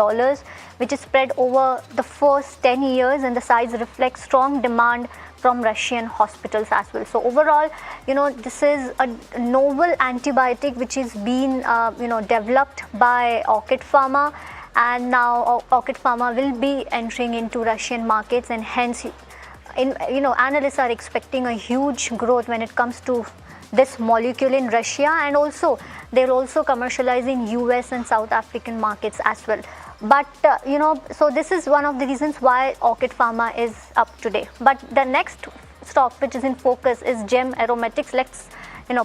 which is spread over the first 10 years, and the size reflects strong demand from Russian hospitals as well. So overall, this is a novel antibiotic which is being developed by Orchid Pharma, and now Orchid Pharma will be entering into Russian markets, and hence analysts are expecting a huge growth when it comes to this molecule in Russia, and also they're also commercializing US and South African markets as well. But so this is one of the reasons why Orchid Pharma is up today. But the next stock which is in focus is Gem Aromatics. Let's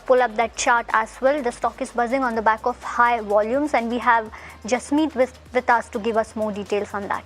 pull up that chart as well. The stock is buzzing on the back of high volumes, and we have Jasmeet with us to give us more details on that.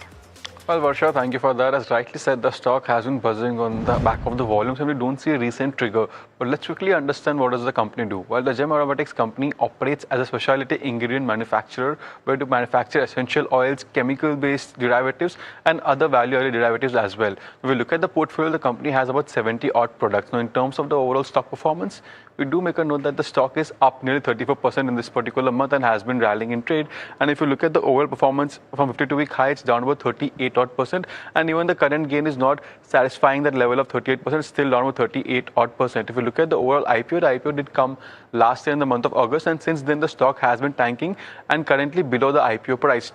Well, Varsha, thank you for that. As rightly said, the stock has been buzzing on the back of the volumes, and we don't see a recent trigger. But let's quickly understand what does the company do. Well, the Gem Aromatics company operates as a specialty ingredient manufacturer, where to manufacture essential oils, chemical-based derivatives, and other value-added derivatives as well. If we look at the portfolio, the company has about 70 odd products. Now, in terms of the overall stock performance, we do make a note that the stock is up nearly 34% in this particular month and has been rallying in trade. And if you look at the overall performance from 52-week high, it's down about 38 odd percent. And even the current gain is not satisfying that level of 38%, still down about 38 odd percent. If you look at the overall IPO, the IPO did come last year in the month of August, and since then the stock has been tanking and currently below the IPO price.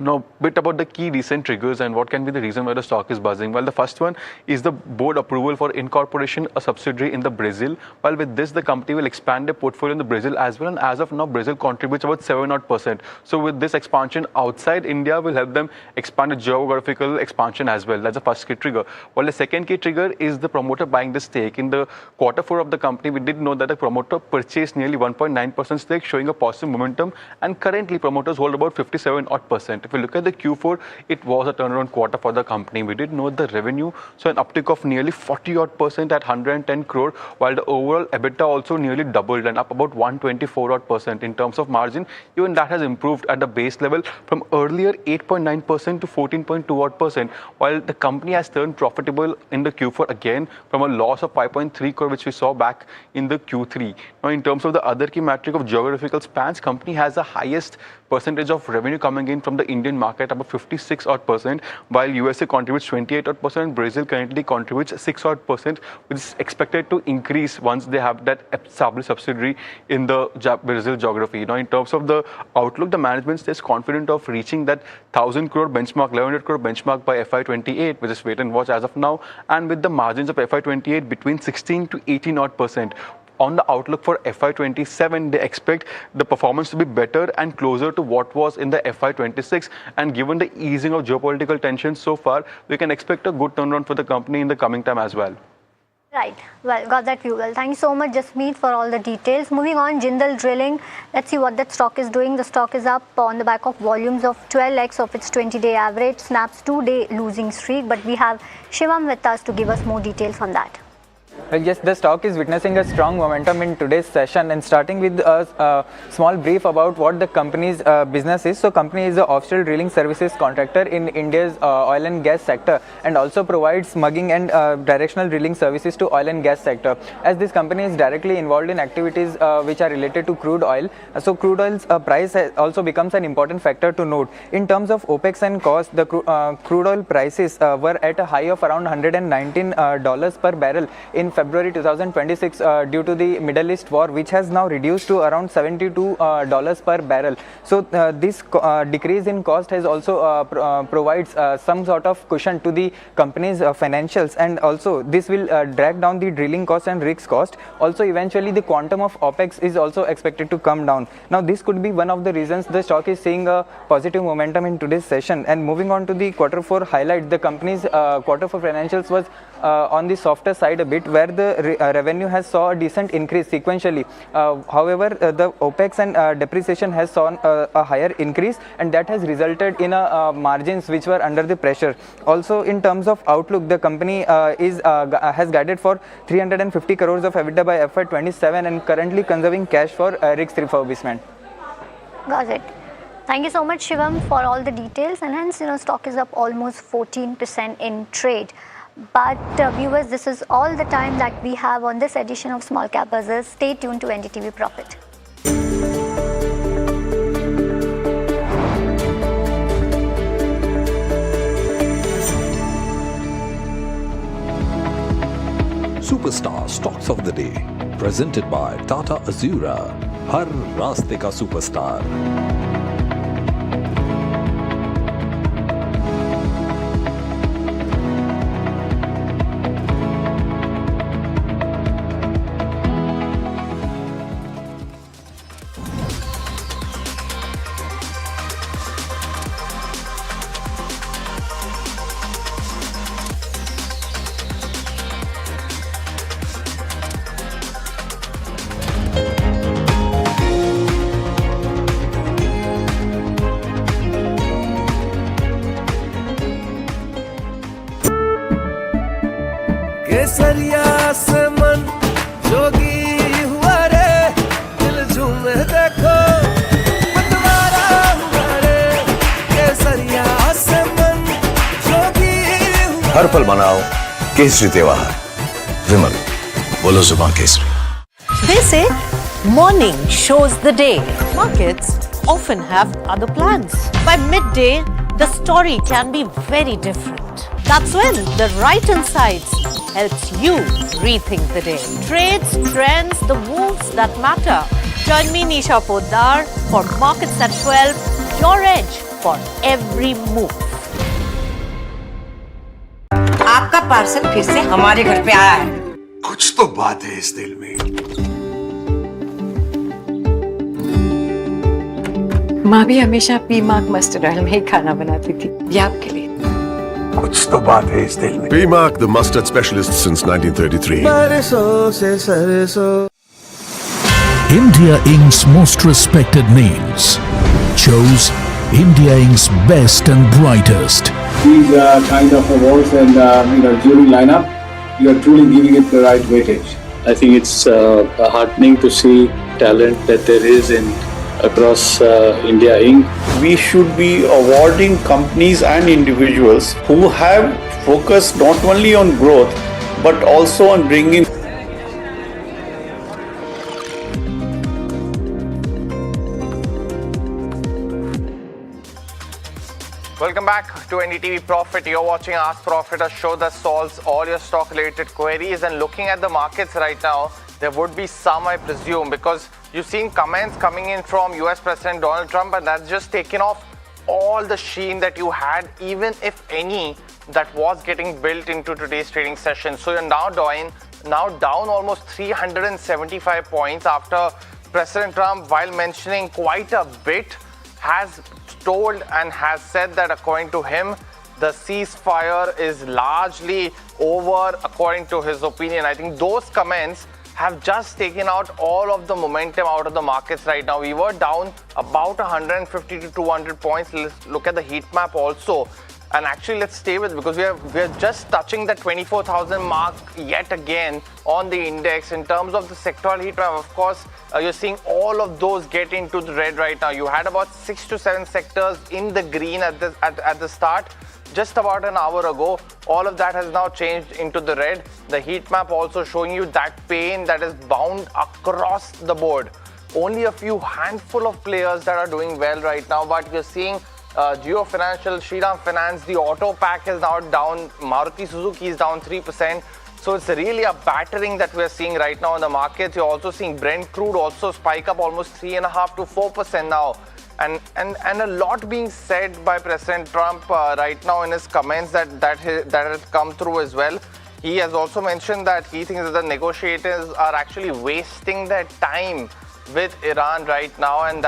Now, a bit about the key recent triggers and what can be the reason why the stock is buzzing. Well, the first one is the board approval for incorporation, a subsidiary in the Brazil. While with this, the company will expand their portfolio in the Brazil as well. And as of now, Brazil contributes about 7% odd. So with this expansion outside India will help them expand the geographical expansion as well. That's the first key trigger. While the second key trigger is the promoter buying the stake. In the Q4 of the company, we did know that the promoter purchased nearly 1.9% stake, showing a positive momentum. And currently, promoters hold about 57% odd. If we look at the Q4, it was a turnaround quarter for the company. We did note the revenue, so an uptick of nearly 40% odd at 110 crore, while the overall EBITDA also nearly doubled and up about 124% odd. In terms of margin, even that has improved at the base level from earlier 8.9% to 14.2% odd, while the company has turned profitable in the Q4 again from a loss of 5.3 crore, which we saw back in the Q3. Now, in terms of the other key metric of geographical spans, company has the highest percentage of revenue coming in from the Indian market, about 56% odd, while USA contributes 28% odd, Brazil currently contributes 6% odd, which is expected to increase once they have that established subsidiary in the Brazil geography. Now, in terms of the outlook, the management stays confident of reaching that 1,000 crore benchmark, 1,100 crore benchmark by FY28, which is wait and watch as of now, and with the margins of FY28 between 16 to 18% odd. On the outlook for FY27, they expect the performance to be better and closer to what was in the FY26. And given the easing of geopolitical tensions so far, we can expect a good turnaround for the company in the coming time as well. Right. Well, got that view. Well, thank you so much, Jasmeet, for all the details. Moving on, Jindal Drilling. Let's see what that stock is doing. The stock is up on the back of volumes of 12x of its 20-day average, snaps 2-day losing streak. But we have Shivam with us to give us more details on that. Well, yes, the stock is witnessing a strong momentum in today's session, and starting with a small brief about what the company's business is. So, company is an offshore drilling services contractor in India's oil and gas sector, and also provides mugging and directional drilling services to oil and gas sector. As this company is directly involved in activities which are related to crude oil, so crude oil's price also becomes an important factor to note. In terms of OPEX and cost, the crude oil prices were at a high of around $119 per barrel in February 2026 due to the Middle East war, which has now reduced to around $72 per barrel. So this decrease in cost has also provides some sort of cushion to the company's financials, and also this will drag down the drilling cost and rigs cost. Also, eventually the quantum of OPEX is also expected to come down. Now, this could be one of the reasons the stock is seeing a positive momentum in today's session. And moving on to the Q4 highlight, the company's Q4 financials was on the softer side a bit, where the revenue has saw a decent increase sequentially. However, the OPEX and depreciation has saw a higher increase, and that has resulted in margins which were under the pressure. Also, in terms of outlook, the company has guided for 350 crores of EBITDA by FY27 and currently conserving cash for rigs refurbishment. Got it. Thank you so much, Shivam, for all the details. And hence, stock is up almost 14% in trade. But viewers, this is all the time that we have on this edition of Small Cap Bazaar. Stay tuned to NDTV Profit. Superstar Stocks of the Day, presented by Tata Azura. हर रास्ते का superstar. केसरिया से मन जोगी हुआ रे, दिल झूमे देखो पतवारा हुआ रे, केसरिया से मन जोगी हुआ. हर पल मनाओ केसरी त्योहार. विमल, बोलो जुबान Kesari. They say morning shows the day. Markets often have other plans. By midday, the story can be very different. That's when the right insights helps you rethink the day. Trades, trends, the moves that matter. Join me, Nisha Poddar, for Markets at 12, your edge for every move. आपका parcel फिर से हमारे घर पे आया है. कुछ तो बात है इस दिल में. माँ भी हमेशा पीमाक मस्टर्ड ऑयल में ही खाना बनाती थी. ये आपके लिए. कुछ तो बात है इस दिल में. P-Mark, the mustard specialist since 1933. India Inc.'s most respected names chose India Inc.'s best and brightest. These kind of awards and jury lineup, you are truly giving it the right weightage. I think it's heartening to see talent that there is across India Inc. We should be awarding companies and individuals who have focused not only on growth but also on bringing. Welcome back to NDTV Profit. You're watching Ask Profit, a show that solves all your stock related queries. And looking at the markets right now, there would be some, I presume, because you've seen comments coming in from US President Donald Trump, and that's just taken off all the sheen that you had, even if any, that was getting built into today's trading session. So you're now down almost 375 points after President Trump, while mentioning quite a bit, has told and has said that according to him, the ceasefire is largely over, according to his opinion. I think those comments have just taken out all of the momentum out of the markets right now. We were down about 150 to 200 points. Let's look at the heat map also. And actually, let's stay with, because we are just touching the 24,000 mark yet again on the index. In terms of the sectoral heat map, of course, you're seeing all of those get into the red right now. You had about 6 to 7 sectors in the green at the start. Just about an hour ago, all of that has now changed into the red. The heat map also showing you that pain that is bound across the board. Only a few handful of players that are doing well right now, but you're seeing Jio Financial, Shriram Finance, the auto pack is now down, Maruti Suzuki is down 3%. So it's really a battering that we're seeing right now in the markets. You're also seeing Brent crude also spike up almost 3.5 to 4% now. And a lot being said by President Trump right now in his comments that has come through as well. He has also mentioned that he thinks that the negotiators are actually wasting their time with Iran right now, and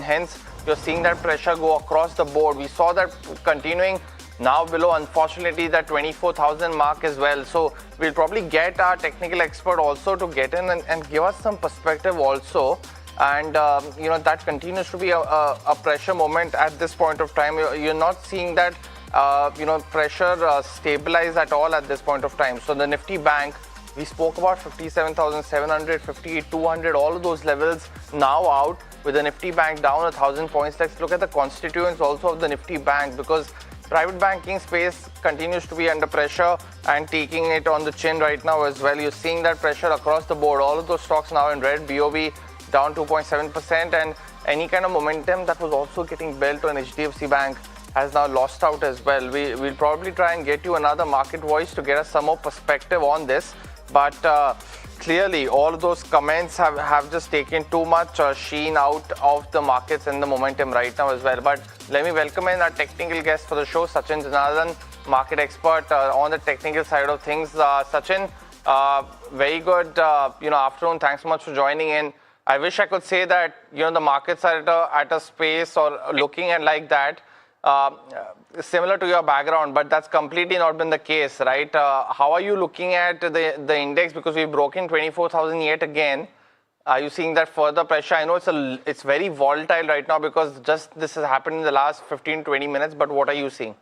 hence you're seeing that pressure go across the board. We saw that continuing now below, unfortunately, that 24,000 mark as well. So we'll probably get our technical expert also to get in and give us some perspective also. And that continues to be a pressure moment at this point of time. You're not seeing that pressure stabilize at all at this point of time. So the Nifty Bank, we spoke about 57,700, 58,200, all of those levels now out, with the Nifty Bank down 1,000 points. Let's look at the constituents also of the Nifty Bank, because private banking space continues to be under pressure and taking it on the chin right now as well. You're seeing that pressure across the board. All of those stocks now in red. BOB down 2.7%, and any kind of momentum that was also getting built on HDFC Bank has now lost out as well. We'll probably try and get you another market voice to get us some more perspective on this. But clearly, all of those comments have just taken too much sheen out of the markets and the momentum right now as well. But let me welcome in our technical guest for the show, Sachin Janardhan, market expert on the technical side of things. Sachin, very good afternoon. Thanks so much for joining in. I wish I could say that the markets are at a space or looking at like that. Similar to your background, but that's completely not been the case, right? How are you looking at the index, because we've broken 24,000 yet again? Are you seeing that further pressure? I know it's very volatile right now because just this has happened in the last 15-20 minutes, but what are you seeing?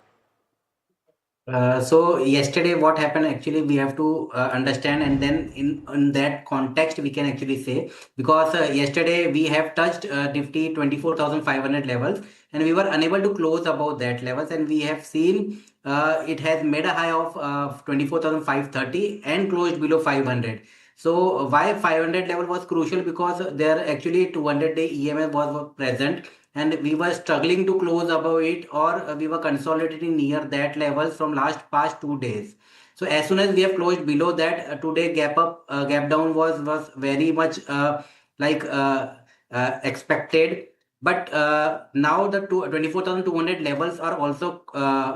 So yesterday what happened, actually we have to understand, and then in that context we can actually say, because yesterday we have touched Nifty 24,500 levels and we were unable to close above that levels, and we have seen it has made a high of 24,530 and closed below 500. So why 500 level was crucial? Because there actually 200-day EMA was present, and we were struggling to close above it, or we were consolidating near that level from past 2 days. So as soon as we have closed below that, today gap down was very much expected. But now the 24,200 levels are also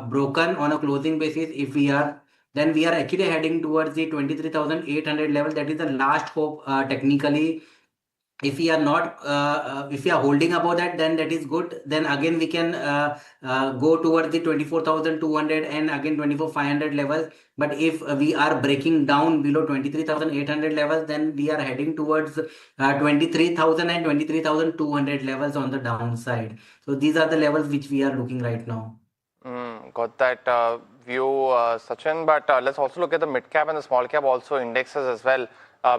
broken on a closing basis. If we are, then we are actually heading towards the 23,800 level. That is the last hope technically. If we are not, if we are holding above that, then that is good. Then again we can go towards the 24,200 and again 24,500 levels. But if we are breaking down below 23,800 levels, then we are heading towards 23,000 and 23,200 levels on the downside. So these are the levels which we are looking right now. Got that view, Sachin. But let's also look at the mid cap and the small cap also indexes as well,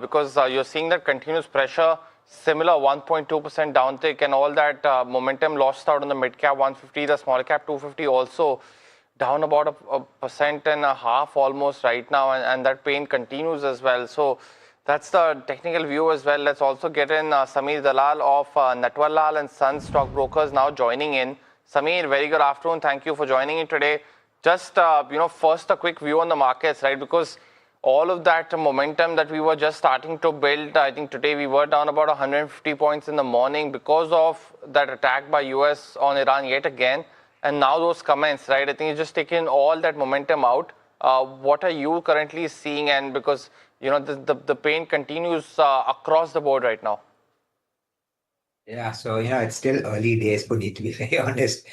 because you're seeing that continuous pressure. Similar 1.2% downtick, and all that momentum lost out on the mid cap 150, the small cap 250 also down about a 1.5% almost right now, and that pain continues as well. So that's the technical view as well. Let's also get in Sameer Dalal of Natwar Lal and Sons Stockbrokers now joining in. Sameer, very good afternoon. Thank you for joining in today. Just first a quick view on the markets, right? Because all of that momentum that we were just starting to build, I think today we were down about 150 points in the morning because of that attack by US on Iran yet again. And now those comments, right? I think it's just taken all that momentum out. What are you currently seeing? And because, the pain continues across the board right now. Yeah, so it's still early days, Puneet, to be very honest.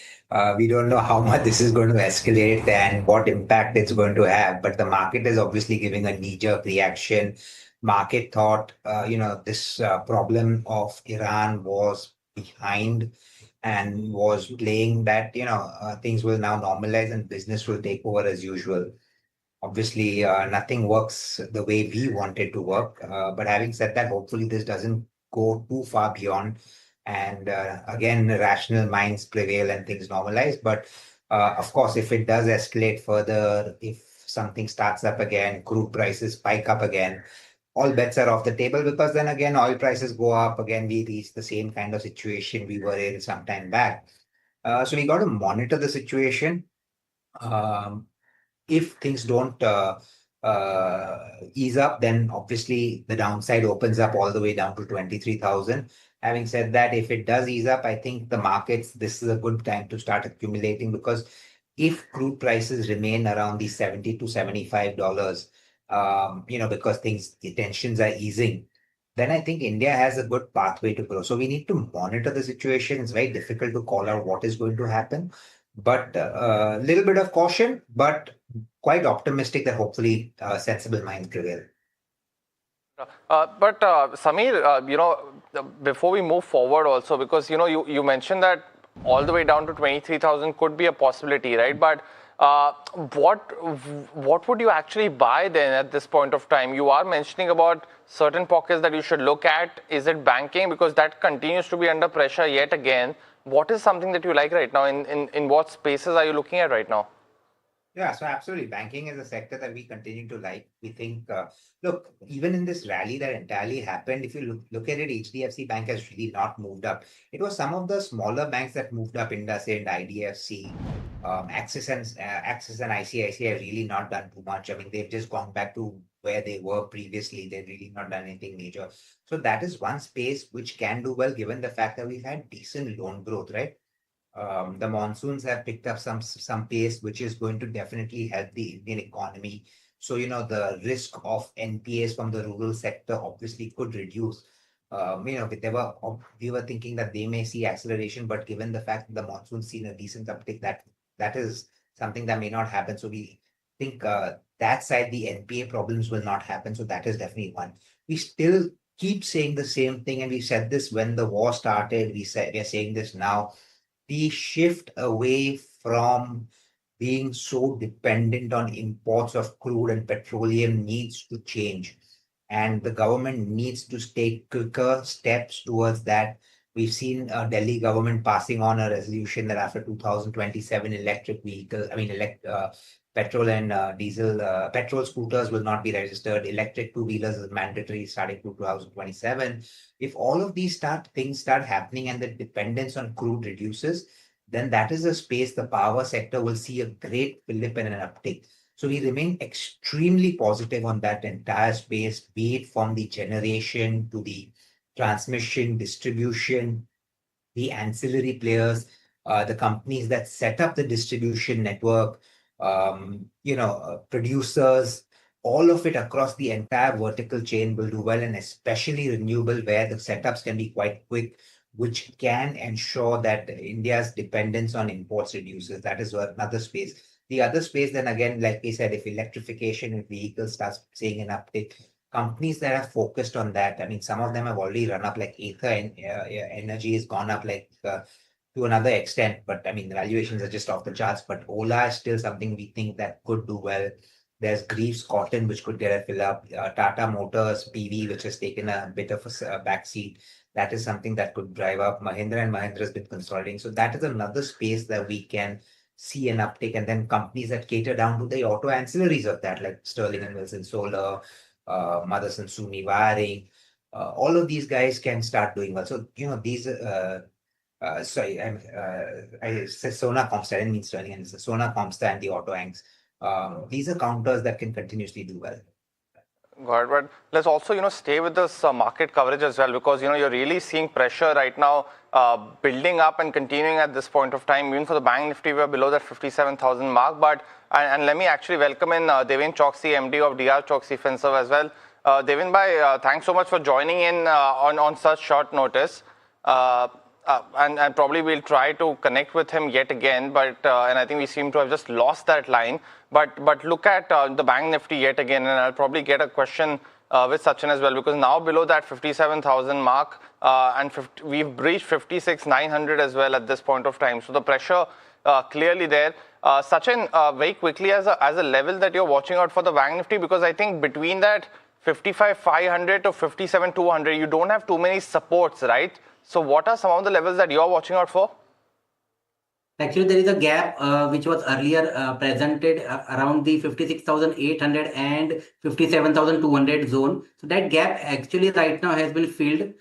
We don't know how much this is going to escalate and what impact it's going to have. But the market is obviously giving a knee-jerk reaction. Market thought, this problem of Iran was behind and was playing that, things will now normalize and business will take over as usual. Obviously, nothing works the way we want it to work. But having said that, hopefully this doesn't go too far beyond. And again, rational minds prevail and things normalize. But of course, if it does escalate further, if something starts up again, crude prices spike up again, all bets are off the table because then again, oil prices go up. Again, we reach the same kind of situation we were in some time back. So we got to monitor the situation. Um, if things don't ease up, then obviously the downside opens up all the way down to 23,000. Having said that, if it does ease up, I think the markets, this is a good time to start accumulating because if crude prices remain around the $70 to $75, because the tensions are easing, then I think India has a good pathway to grow. So we need to monitor the situation. It's very difficult to call out what is going to happen, but a little bit of caution, but quite optimistic that hopefully sensible minds prevail. But Samir, before we move forward also, because, you mentioned that all the way down to 23,000 could be a possibility, right? But what would you actually buy then at this point of time? You are mentioning about certain pockets that you should look at. Is it banking? Because that continues to be under pressure yet again. What is something that you like right now? In what spaces are you looking at right now? Yeah, so absolutely. Banking is a sector that we continue to like. We think, look, even in this rally that entirely happened, if you look at it, HDFC Bank has really not moved up. It was some of the smaller banks that moved up, IndusInd, IDFC, Axis and ICICI have really not done too much. I mean, they've just gone back to where they were previously. They've really not done anything major. So that is one space which can do well, given the fact that we've had decent loan growth, right? The monsoons have picked up some pace, which is going to definitely help the Indian economy. So, the risk of NPAs from the rural sector obviously could reduce. We were thinking that they may see acceleration, but given the fact that the monsoon's seen a decent uptick, that is something that may not happen. So we think that side, the NPA problems will not happen. So that is definitely one. We still keep saying the same thing, and we said this when the war started. We are saying this now. The shift away from being so dependent on imports of crude and petroleum needs to change. And the government needs to take quicker steps towards that. We've seen Delhi government passing on a resolution that after 2027, electric vehicles, petrol and diesel, petrol scooters will not be registered. Electric two-wheelers is mandatory starting 2027. If all of these things start happening and the dependence on crude reduces, then that is a space the power sector will see a great fillip and an uptick. So we remain extremely positive on that entire space, be it from the generation to the transmission, distribution, the ancillary players, the companies that set up the distribution network, producers, all of it across the entire vertical chain will do well, and especially renewable, where the setups can be quite quick, which can ensure that India's dependence on imports reduces. That is another space. The other space, then again, like we said, if electrification in vehicles starts seeing an uptick, companies that are focused on that, I mean, some of them have already run up, like Ather Energy has gone up like to another extent, but I mean, the valuations are just off the charts. But Ola is still something we think that could do well. There's Greaves Cotton, which could get a fill up. Tata Motors PV, which has taken a bit of a backseat. That is something that could drive up. Mahindra and Mahindra has been consolidating. So that is another space that we can see an uptick. And then companies that cater down to the auto ancillaries of that, like Sterling and Wilson Solar, Motherson Sumi Wiring, all of these guys can start doing well. So, these, sorry, I said Sona Comsta, I didn't mean Sterling, and it's Sona Comsta and the auto angs. These are counters that can continuously do well. Got it. But let's also, stay with this market coverage as well, because, you're really seeing pressure right now building up and continuing at this point of time. Even for the Bank Nifty, we're below that 57,000 mark. But, and let me actually welcome in Devin Choksi, MD of DR Choksi Finserv as well. Devin bhai, thanks so much for joining in on such short notice. and probably we'll try to connect with him yet again, but and I think we seem to have just lost that line. But look at the Bank Nifty yet again, and I'll probably get a question with Sachin as well, because now below that 57,000 mark, and we've breached 56,900 as well at this point of time. So the pressure clearly there. Sachin, very quickly, as a level that you're watching out for the Bank Nifty, because I think between that 55,500 to 57,200, you don't have too many supports, right? So what are some of the levels that you're watching out for? Actually, there is a gap which was earlier presented around the 56,800 and 57,200 zone. So that gap actually right now has been filled.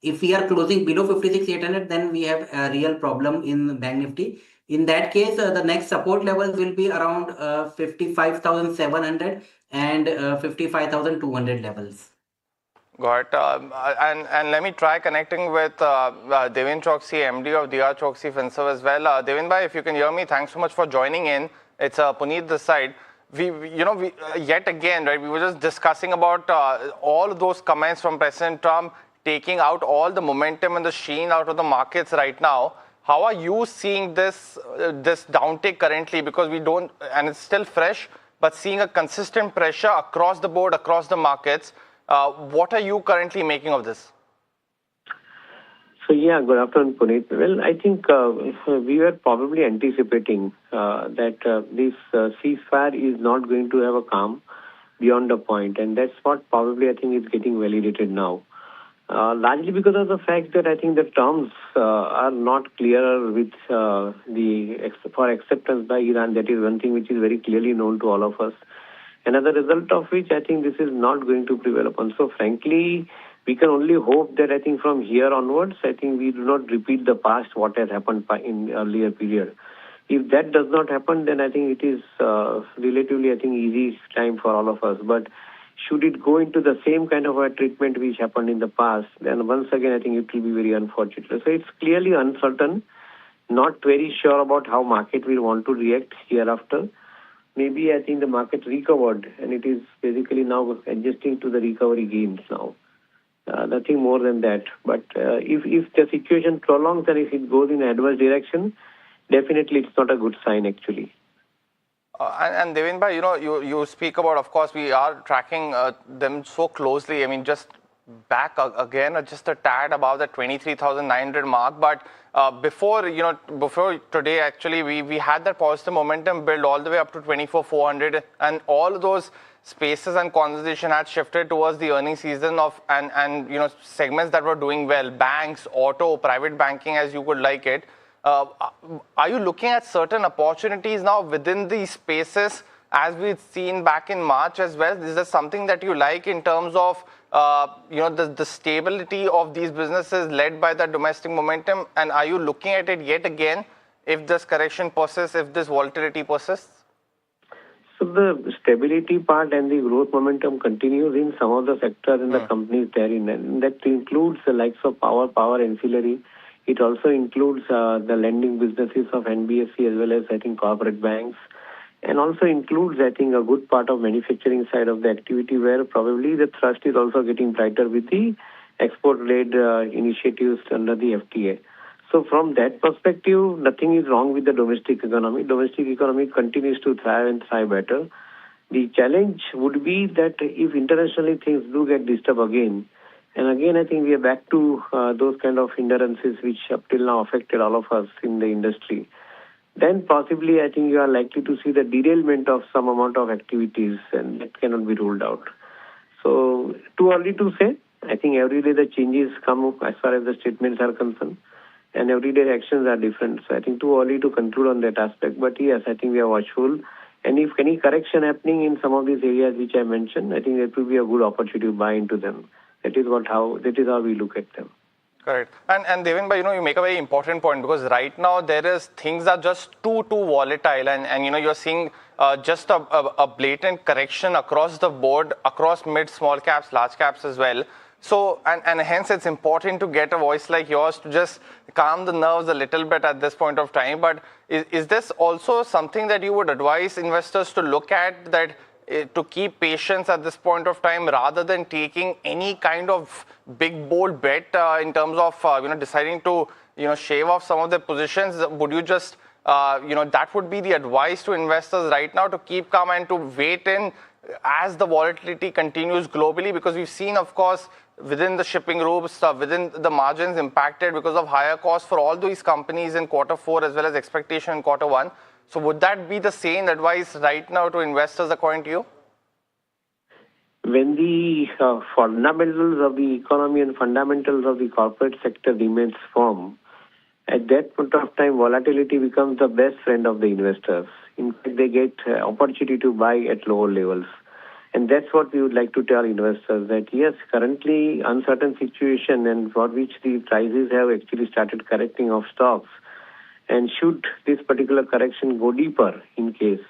If we are closing below 56,800, then we have a real problem in Bank Nifty. In that case, the next support levels will be around 55,700 and 55,200 levels. Got it. And let me try connecting with Devin Choksi, MD of DR Choksi Finserv as well. Devin bhai, if you can hear me, thanks so much for joining in. It's Puneet this side. We yet again, right, we were just discussing about all of those comments from President Trump taking out all the momentum and the sheen out of the markets right now. How are you seeing this downtick currently? Because we don't, and it's still fresh, but seeing a consistent pressure across the board, across the markets. What are you currently making of this? So yeah, good afternoon, Puneet. Well, I think we were probably anticipating that this ceasefire is not going to have a calm beyond a point, and that's what probably I think is getting validated now. Largely because of the fact that I think the terms are not clearer with for acceptance by Iran. That is one thing which is very clearly known to all of us. And as a result of which, I think this is not going to prevail upon. So frankly, we can only hope that I think from here onwards, I think we do not repeat the past, what has happened in earlier period. If that does not happen, then I think it is relatively, I think, easy time for all of us. But should it go into the same kind of a treatment which happened in the past, then once again, I think it will be very unfortunate. So it's clearly uncertain, not very sure about how market will want to react hereafter. Maybe I think the market recovered and it is basically now adjusting to the recovery gains now. Nothing more than that. But if the situation prolongs and if it goes in adverse direction, definitely it's not a good sign actually. And Devin bhai, you speak about, of course, we are tracking them so closely. I mean, just back again, just a tad above the 23,900 mark. But before today, actually, we had that positive momentum build all the way up to 24,400, and all those spaces and conversation had shifted towards the earnings season of and segments that were doing well, banks, auto, private banking, as you would like it. Are you looking at certain opportunities now within these spaces, as we've seen back in March as well? Is there something that you like in terms of the stability of these businesses led by the domestic momentum? And are you looking at it yet again if this correction persists, if this volatility persists? So the stability part and the growth momentum continues in some of the sectors in the companies therein, and that includes the likes of power ancillary. It also includes the lending businesses of NBFC as well as, I think, corporate banks. And also includes, I think, a good part of manufacturing side of the activity where probably the thrust is also getting brighter with the export-led initiatives under the FTA. So from that perspective, nothing is wrong with the domestic economy. Domestic economy continues to thrive and thrive better. The challenge would be that if internationally things do get disturbed again, and again, I think we are back to those kind of hindrances which up till now affected all of us in the industry. Then possibly I think you are likely to see the derailment of some amount of activities, and that cannot be ruled out. So too early to say. I think every day the changes come up as far as the statements are concerned, and everyday actions are different. So I think too early to conclude on that aspect. But yes, I think we are watchful. And if any correction happening in some of these areas which I mentioned, I think it will be a good opportunity to buy into them. That is how we look at them. Correct. And Devin bhai, you make a very important point, because right now things are just too volatile, and you're seeing just a blatant correction across the board, across mid, small caps, large caps as well. So, and hence it's important to get a voice like yours to just calm the nerves a little bit at this point of time. But is this also something that you would advise investors to look at, that to keep patience at this point of time rather than taking any kind of big bold bet in terms of deciding to shave off some of the positions? Would you just that would be the advice to investors right now, to keep calm and to wait in as the volatility continues globally? Because we've seen, of course, within the shipping routes, within the margins impacted because of higher costs for all these companies in Q4 as well as expectation in Q1. So would that be the same advice right now to investors according to you? When the fundamentals of the economy and fundamentals of the corporate sector remains firm, at that point of time, volatility becomes the best friend of the investors. In fact, they get opportunity to buy at lower levels. And that's what we would like to tell investors, that yes, currently uncertain situation and for which the prices have actually started correcting of stocks. And should this particular correction go deeper in case,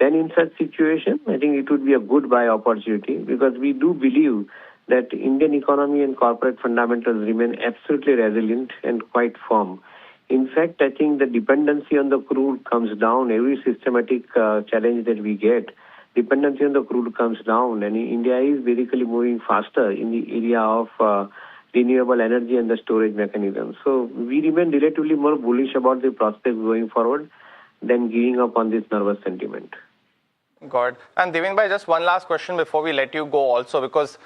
then in such situation, I think it would be a good buy opportunity, because we do believe that Indian economy and corporate fundamentals remain absolutely resilient and quite firm. In fact, I think the dependency on the crude comes down. Every systematic challenge that we get, dependency on the crude comes down, and India is basically moving faster in the area of renewable energy and the storage mechanism. So we remain relatively more bullish about the prospects going forward than giving up on this nervous sentiment. Got it. And Devin bhai, just one last question before we let you go also, because,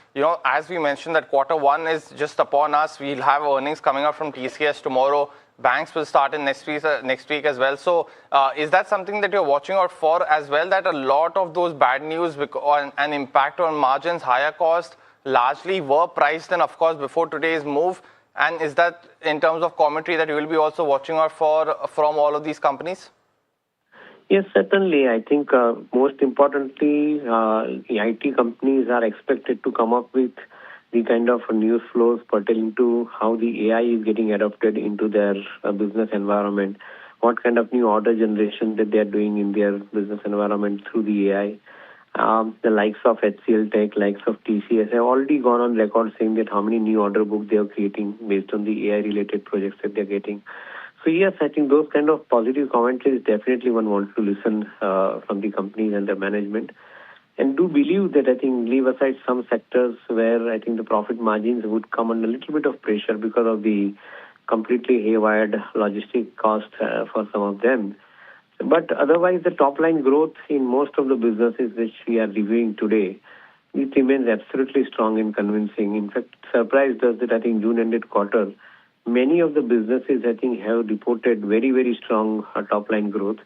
as we mentioned that Q1 is just upon us. We'll have earnings coming up from TCS tomorrow. Banks will start in next week as well. So is that something that you're watching out for as well, that a lot of those bad news and impact on margins, higher cost, largely were priced in, of course, before today's move? And is that in terms of commentary that you will be also watching out for from all of these companies? Yes, certainly. I think most importantly, the IT companies are expected to come up with the kind of news flows pertaining to how the AI is getting adopted into their business environment, what kind of new order generation that they are doing in their business environment through the AI. The likes of HCL Tech, likes of TCS have already gone on record saying that how many new order books they are creating based on the AI-related projects that they are getting. So yes, I think those kind of positive commentaries definitely one wants to listen from the companies and their management. And do believe that, I think, leave aside some sectors where I think the profit margins would come under a little bit of pressure because of the completely haywired logistic cost for some of them. But otherwise, the top line growth in most of the businesses which we are reviewing today, it remains absolutely strong and convincing. In fact, surprised us that I think June ended quarter, many of the businesses I think have reported very, very strong top line growth.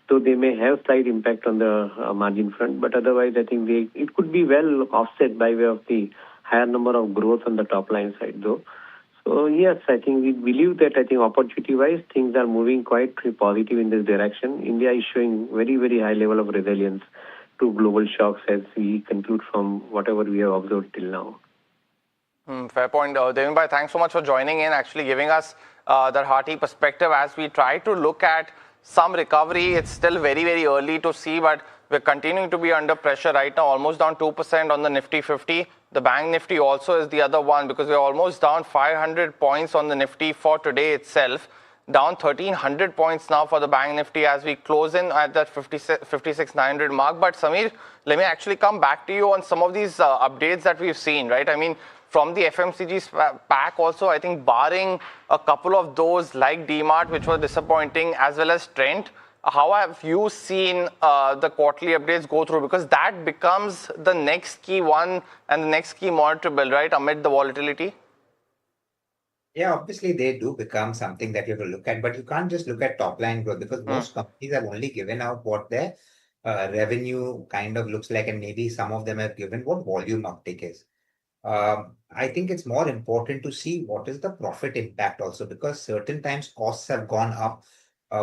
So they may have slight impact on the margin front, but otherwise I think it could be well offset by way of the higher number of growth on the top line side though. So yes, I think we believe that I think opportunity-wise things are moving quite positive in this direction. India is showing very, very high level of resilience to global shocks as we conclude from whatever we have observed till now. Fair point. Devin bhai, thanks so much for joining in, actually giving us that hearty perspective as we try to look at some recovery. It's still very, very early to see, but we're continuing to be under pressure right now, almost down 2% on the Nifty 50. The Bank Nifty also is the other one, because we're almost down 500 points on the Nifty for today itself. Down 1,300 points now for the Bank Nifty as we close in at that 56,900 mark. But Samir, let me actually come back to you on some of these updates that we've seen, right? I mean, from the FMCG pack also, I think barring a couple of those like DMart, which was disappointing, as well as Trent, how have you seen the quarterly updates go through? Because that becomes the next key one and the next key monitorable, right, amid the volatility? Yeah, obviously they do become something that you have to look at, but you can't just look at top line growth, because most companies have only given out what their revenue kind of looks like, and maybe some of them have given what volume uptake is. I think it's more important to see what is the profit impact also, because certain times costs have gone up,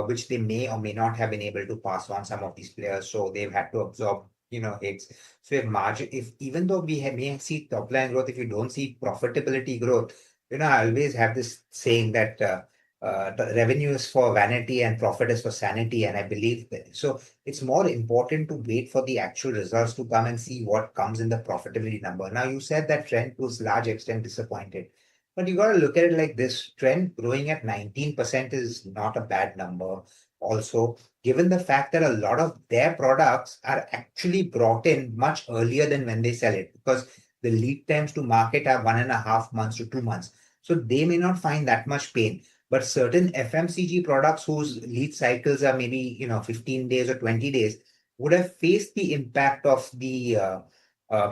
which they may or may not have been able to pass on, some of these players. So they've had to absorb, hits. So if even though we may see top line growth, if you don't see profitability growth, I always have this saying that the revenue is for vanity and profit is for sanity. And I believe that. So it's more important to wait for the actual results to come and see what comes in the profitability number. Now, you said that Trent to a large extent disappointed, but you got to look at it like this. Trent growing at 19% is not a bad number. also, given the fact that a lot of their products are actually brought in much earlier than when they sell it, because the lead times to market are 1.5 months to 2 months. So they may not find that much pain. But certain FMCG products whose lead cycles are maybe 15 days or 20 days would have faced the impact of the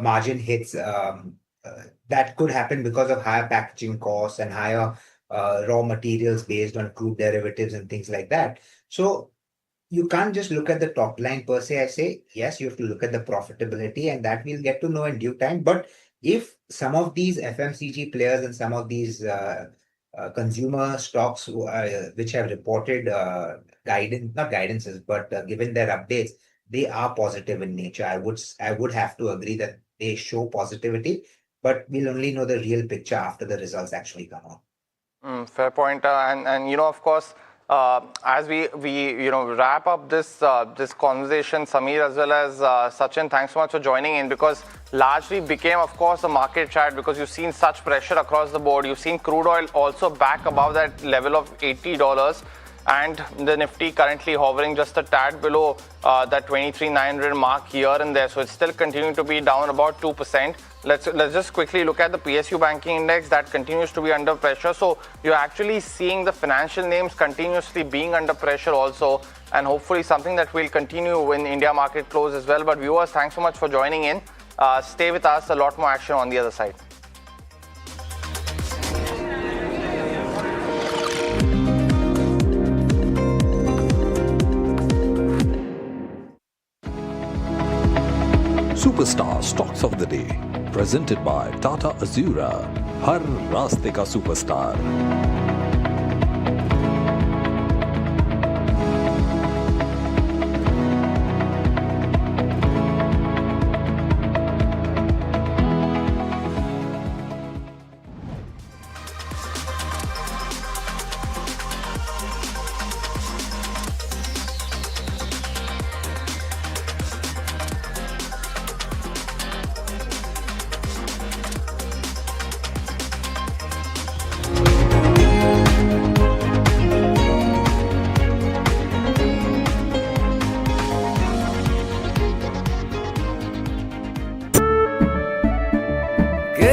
margin hits that could happen because of higher packaging costs and higher raw materials based on crude derivatives and things like that. So you can't just look at the top line per se. I say, yes, you have to look at the profitability, and that we'll get to know in due time. But if some of these FMCG players and some of these consumer stocks which have reported not guidances, but given their updates, they are positive in nature. I would have to agree that they show positivity, but we'll only know the real picture after the results actually come out. Fair point. And of course, as we wrap up this conversation, Samir as well as Sachin, thanks so much for joining in, because largely became, of course, a market chat because you've seen such pressure across the board. You've seen crude oil also back above that level of $80, and the Nifty currently hovering just a tad below that 23,900 mark here and there. So it's still continuing to be down about 2%. Let's just quickly look at the PSU banking index that continues to be under pressure. So you're actually seeing the financial names continuously being under pressure also, and hopefully something that will continue when India market close as well. But viewers, thanks so much for joining in. Stay with us, a lot more action on the other side. Superstar Stocks of the Day, presented by Tata Azura. हर रास्ते का superstar.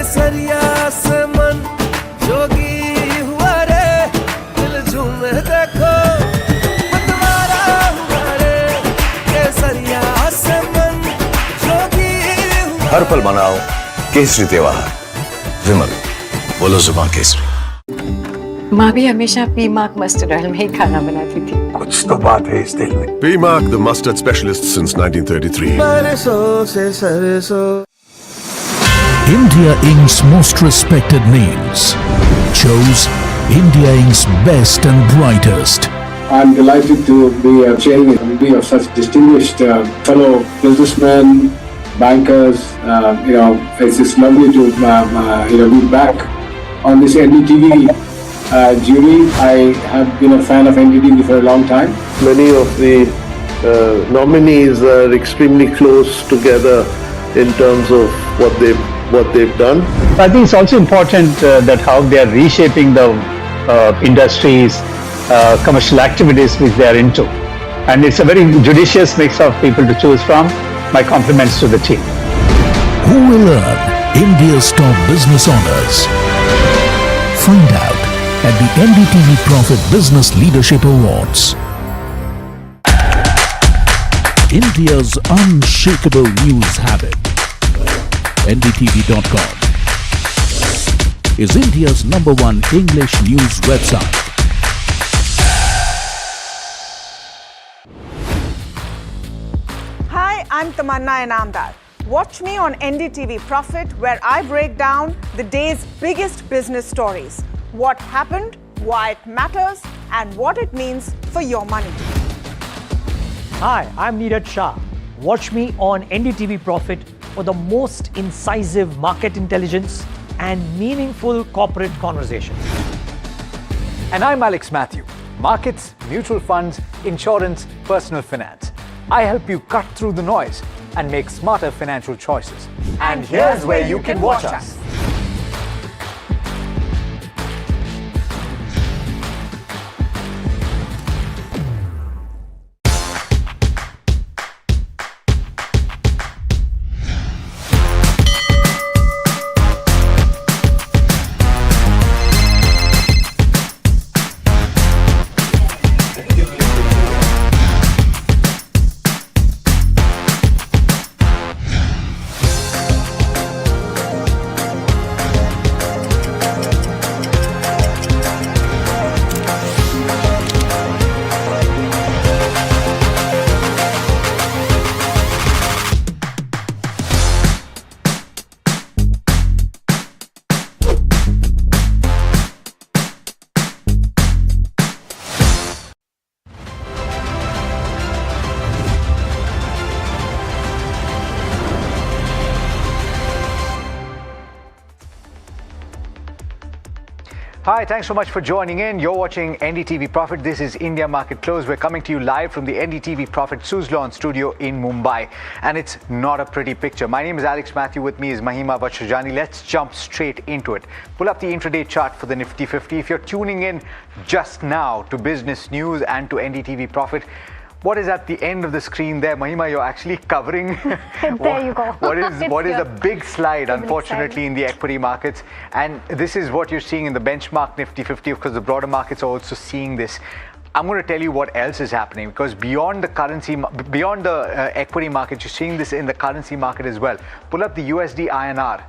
केसरिया से मन जोगी हुआ रे, दिल झूमे देखो मतवारा हुआ रे, केसरिया से मन जोगी हुआ। हर पल मनाओ केसरी त्योहार, विमल बोलो जुबान केसरी। माँ भी हमेशा पी मार्क मस्टर्ड ऑयल में ही खाना बनाती थी। कुछ तो बात है इस दिल में। P Mark, the mustard specialist since 1933. सरसों से सरसों। India Inc.'s most respected names chose India Inc.'s best and brightest. I'm delighted to be chairman of such distinguished fellow businessmen, bankers. It's just lovely to be back on this NDTV jury. I have been a fan of NDTV for a long time. Many of the nominees are extremely close together in terms of what they've done. I think it's also important that how they are reshaping the industries, commercial activities which they are into. And it's a very judicious mix of people to choose from. My compliments to the team. Who will earn India's top business honors? Find out at the NDTV Profit Business Leadership Awards. India's unshakable news habit. NDTV.com is India's #1 English news website. Hi, I'm Tamanna Inamdar. Watch me on NDTV Profit, where I break down the day's biggest business stories. What happened, why it matters, and what it means for your money. Hi, I'm Neeraj Shah. Watch me on NDTV Profit for the most incisive market intelligence and meaningful corporate conversations. And I'm Alex Matthew. Markets, mutual funds, insurance, personal finance. I help you cut through the noise and make smarter financial choices. And here's where you can watch us. Hi, thanks so much for joining in. You're watching NDTV Profit. This is India Market Close. We're coming to you live from the NDTV Profit Suzlon studio in Mumbai. And it's not a pretty picture. My name is Alex Matthew. With me is Mahima Vachhajani. Let's jump straight into it. Pull up the intraday chart for the Nifty 50. If you're tuning in just now to business news and to NDTV Profit, what is at the end of the screen there? Mahima, you're actually covering. There you go. What is a big slide, unfortunately, in the equity markets. And this is what you're seeing in the benchmark Nifty 50, because the broader markets are also seeing this. I'm going to tell you what else is happening, because beyond the currency, beyond the equity market, you're seeing this in the currency market as well. Pull up the USD INR.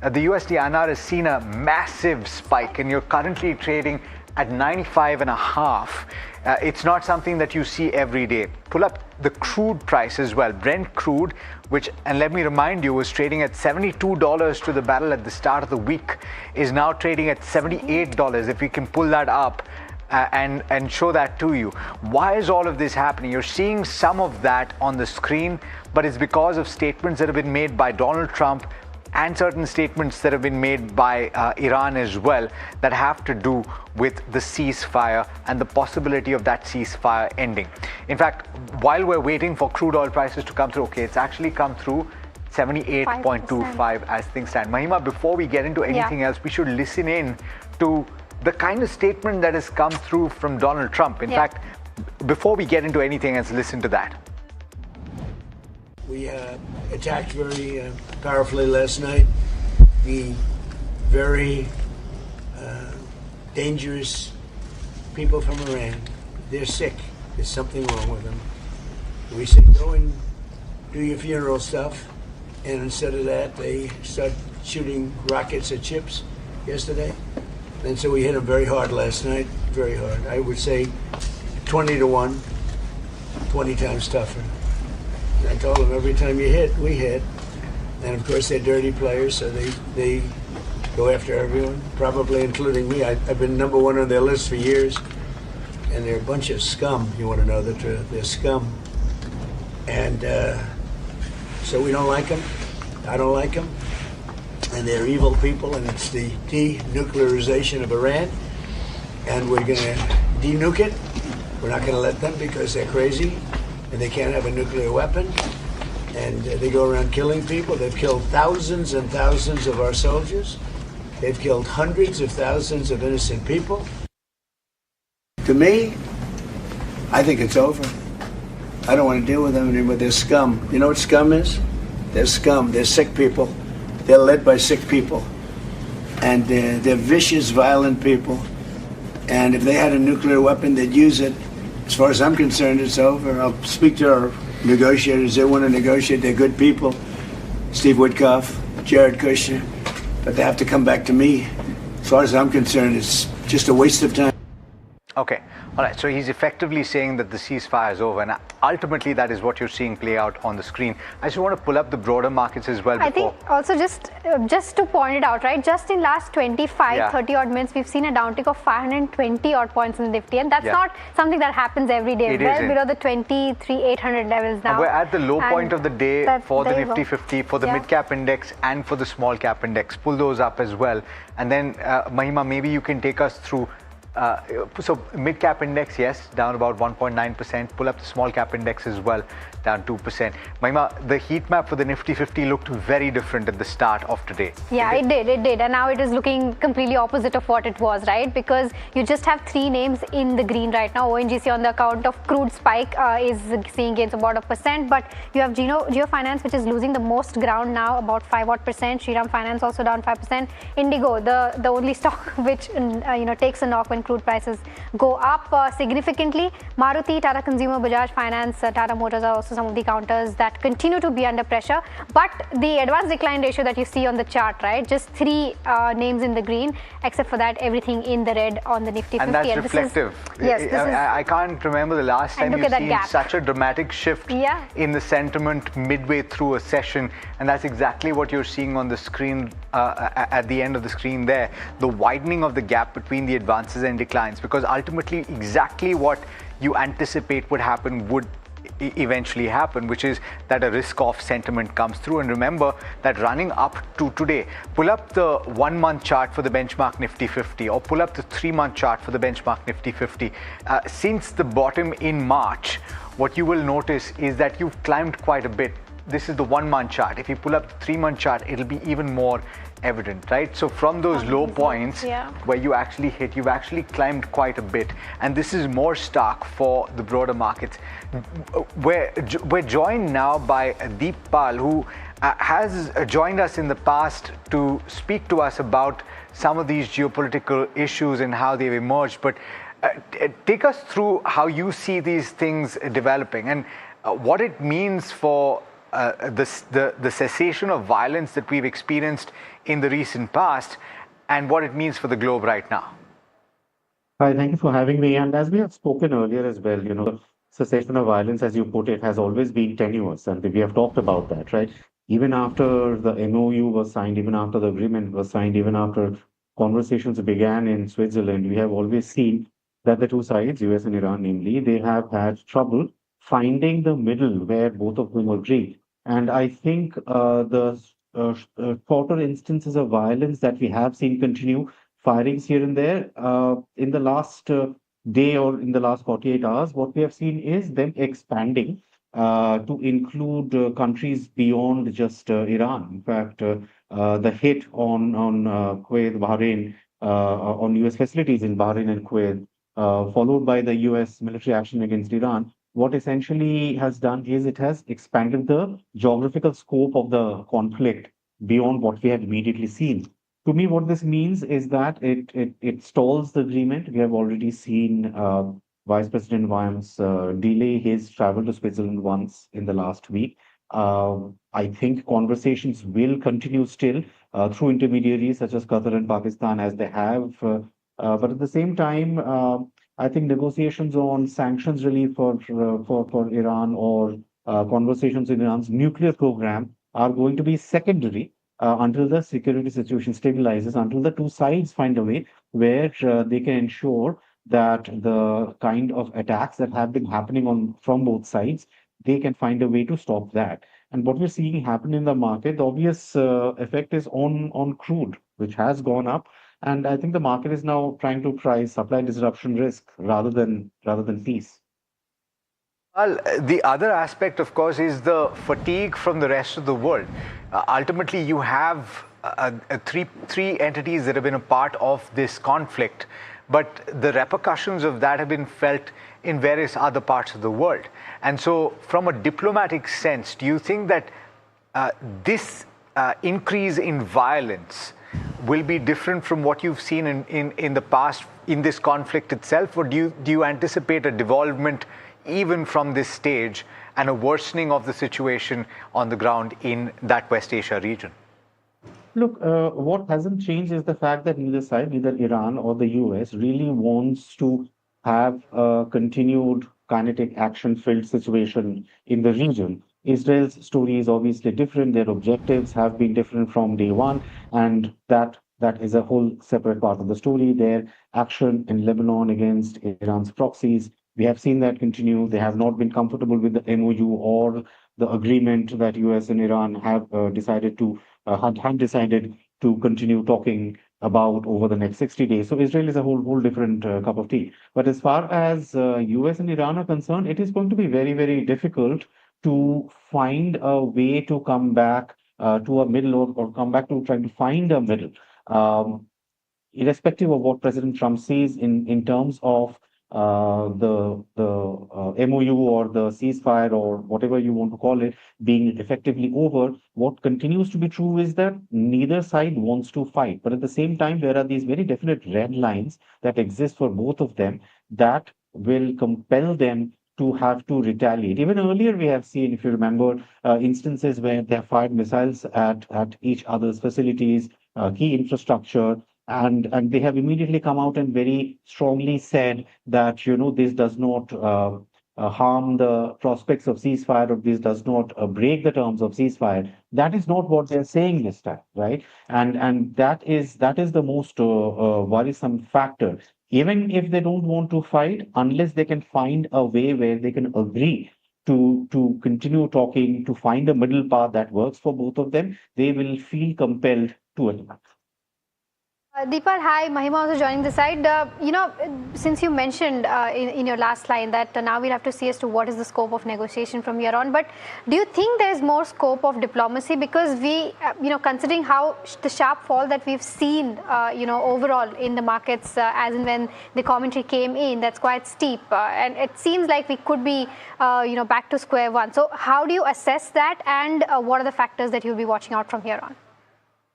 The USD INR has seen a massive spike, and you're currently trading at 95.5. It's not something that you see every day. Pull up the crude price as well. Brent crude, which, and let me remind you, was trading at $72 to the barrel at the start of the week, is now trading at $78. If we can pull that up and show that to you. Why is all of this happening? You're seeing some of that on the screen, but it's because of statements that have been made by Donald Trump and certain statements that have been made by Iran as well that have to do with the ceasefire and the possibility of that ceasefire ending. In fact, while we're waiting for crude oil prices to come through, okay, it's actually come through 78.25 as things stand. Mahima, before we get into anything else, we should listen in to the kind of statement that has come through from Donald Trump. In fact, before we get into anything else, listen to that. We attacked very powerfully last night the very dangerous people from Iran. They're sick. There's something wrong with them. We said, go and do your funeral stuff. And instead of that, they start shooting rockets at ships yesterday. And so we hit them very hard last night, very hard. I would say 20-1, 20 times tougher. I told them every time you hit, we hit. And of course they're dirty players, so they go after everyone, probably including me. I've been number one on their list for years. And they're a bunch of scum, you want to know the truth. They're scum. And so we don't like them. I don't like them. And they're evil people, and it's the denuclearization of Iran. And we're going to denuke it. We're not going to let them because they're crazy. And they can't have a nuclear weapon, and they go around killing people. They've killed thousands and thousands of our soldiers. They've killed hundreds of thousands of innocent people. To me, I think it's over. I don't want to deal with them anymore. They're scum. You know what scum is? They're scum. They're sick people. They're led by sick people. And they're vicious, violent people. And if they had a nuclear weapon, they'd use it. As far as I'm concerned, it's over. I'll speak to our negotiators. They want to negotiate. They're good people. Steve Witkoff, Jared Kushner. But they have to come back to me. As far as I'm concerned, it's just a waste of time. Okay. All right. So he's effectively saying that the ceasefire is over. And ultimately, that is what you're seeing play out on the screen. I just want to pull up the broader markets as well. I think also just to point it out, right? Just in last 25, 30 odd minutes, we've seen a downtick of 520 odd points in the Nifty. And that's not something that happens every day. Well below the 23,800 levels now. And we're at the low point of the day for the Nifty 50, for the mid-cap index and for the small-cap index. Pull those up as well. And then, Mahima, maybe you can take us through. So mid-cap index, yes, down about 1.9%. Pull up the small-cap index as well, down 2%. Mahima, the heat map for the Nifty 50 looked very different at the start of today. Yeah, it did. And now it is looking completely opposite of what it was, right? Because you just have three names in the green right now. ONGC, on the account of crude spike, is seeing gains of about 1%. But you have Geo Finance, which is losing the most ground now, about 5 odd percent. Shriram Finance also down 5%. Indigo, the only stock which takes a knock when crude prices go up significantly. Maruti, Tata Consumer, Bajaj Finance, Tata Motors are also some of the counters that continue to be under pressure. But the advanced decline ratio that you see on the chart, right? Just three names in the green. Except for that, everything in the red on the Nifty 50. And that's reflective. I can't remember the last time you've seen such a dramatic shift in the sentiment midway through a session. And that's exactly what you're seeing on the screen at the end of the screen there. The widening of the gap between the advances and declines. Because ultimately, exactly what you anticipate would happen would eventually happen, which is that a risk-off sentiment comes through. And remember that running up to today, pull up the 1-month chart for the benchmark Nifty 50 or pull up the 3-month chart for the benchmark Nifty 50. Since the bottom in March, what you will notice is that you've climbed quite a bit. This is the 1-month chart. If you pull up the 3-month chart, it'll be even more evident, right? So from those low points where you actually hit, you've actually climbed quite a bit. And this is more stark for the broader markets. We're joined now by Deep Pal, who has joined us in the past to speak to us about some of these geopolitical issues and how they've emerged. But take us through how you see these things developing and what it means for the cessation of violence that we've experienced in the recent past and what it means for the globe right now. Hi, thank you for having me. And as we have spoken earlier as well, the cessation of violence, as you put it, has always been tenuous. And we have talked about that, right? Even after the MOU was signed, even after the agreement was signed, even after conversations began in Switzerland, we have always seen that the two sides, US and Iran namely, they have had trouble finding the middle where both of them agree. And I think the shorter instances of violence that we have seen continue, firings here and there, in the last day or in the last 48 hours, what we have seen is them expanding to include countries beyond just Iran. In fact, the hit on Kuwait, Bahrain, on US facilities in Bahrain and Kuwait, followed by the US military action against Iran, what essentially has done is it has expanded the geographical scope of the conflict beyond what we had immediately seen. To me, what this means is that it stalls the agreement. We have already seen Vice President Vance delay his travel to Switzerland once in the last week. I think conversations will continue still through intermediaries such as Qatar and Pakistan as they have. But at the same time, I think negotiations on sanctions relief for Iran or conversations in Iran's nuclear program are going to be secondary until the security situation stabilizes, until the two sides find a way where they can ensure that the kind of attacks that have been happening from both sides, they can find a way to stop that. And what we're seeing happen in the market, the obvious effect is on crude, which has gone up. And I think the market is now trying to price supply disruption risk rather than peace. Well, the other aspect, of course, is the fatigue from the rest of the world. Ultimately, you have three entities that have been a part of this conflict, but the repercussions of that have been felt in various other parts of the world. And so, from a diplomatic sense, do you think that this increase in violence will be different from what you've seen in the past in this conflict itself, or do you anticipate a devolvement even from this stage and a worsening of the situation on the ground in that West Asia region? Look, what hasn't changed is the fact that neither side, neither Iran or the US, really wants to have a continued kinetic action-filled situation in the region. Israel's story is obviously different. Their objectives have been different from day one, and that is a whole separate part of the story. Their action in Lebanon against Iran's proxies, we have seen that continue. They have not been comfortable with the MOU or the agreement that US and Iran have decided to continue talking about over the next 60 days. So Israel is a whole different cup of tea. But as far as US and Iran are concerned, it is going to be very, very difficult to find a way to come back to a middle or come back to trying to find a middle. Irrespective of what President Trump says in terms of the MOU or the ceasefire or whatever you want to call it being effectively over, what continues to be true is that neither side wants to fight. But at the same time, there are these very definite red lines that exist for both of them that will compel them to have to retaliate. Even earlier, we have seen, if you remember, instances where they have fired missiles at each other's facilities, key infrastructure, and they have immediately come out and very strongly said that this does not harm the prospects of ceasefire, or this does not break the terms of ceasefire. That is not what they're saying this time, right? And that is the most worrisome factor. Even if they don't want to fight, unless they can find a way where they can agree to continue talking, to find a middle path that works for both of them, they will feel compelled to attack. Deepal, hi. Mahima also joining the side. Since you mentioned in your last line that now we'll have to see as to what is the scope of negotiation from here on. But do you think there is more scope of diplomacy? Because we, considering how the sharp fall that we've seen, overall in the markets, as and when the commentary came in, that's quite steep. And it seems like we could be, back to square one. So how do you assess that? And what are the factors that you'll be watching out from here on?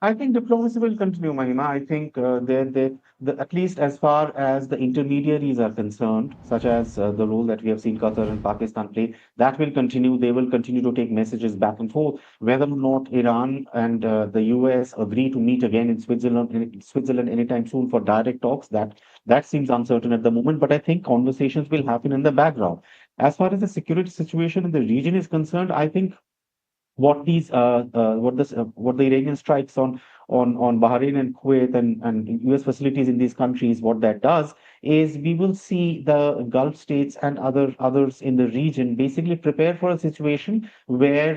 I think diplomacy will continue, Mahima. I think at least as far as the intermediaries are concerned, such as the role that we have seen Qatar and Pakistan play, that will continue. They will continue to take messages back and forth. Whether or not Iran and the US agree to meet again in Switzerland anytime soon for direct talks, that seems uncertain at the moment. But I think conversations will happen in the background. As far as the security situation in the region is concerned, I think what the Iranian strikes on Bahrain and Kuwait and US facilities in these countries, what that does is we will see the Gulf states and others in the region basically prepare for a situation where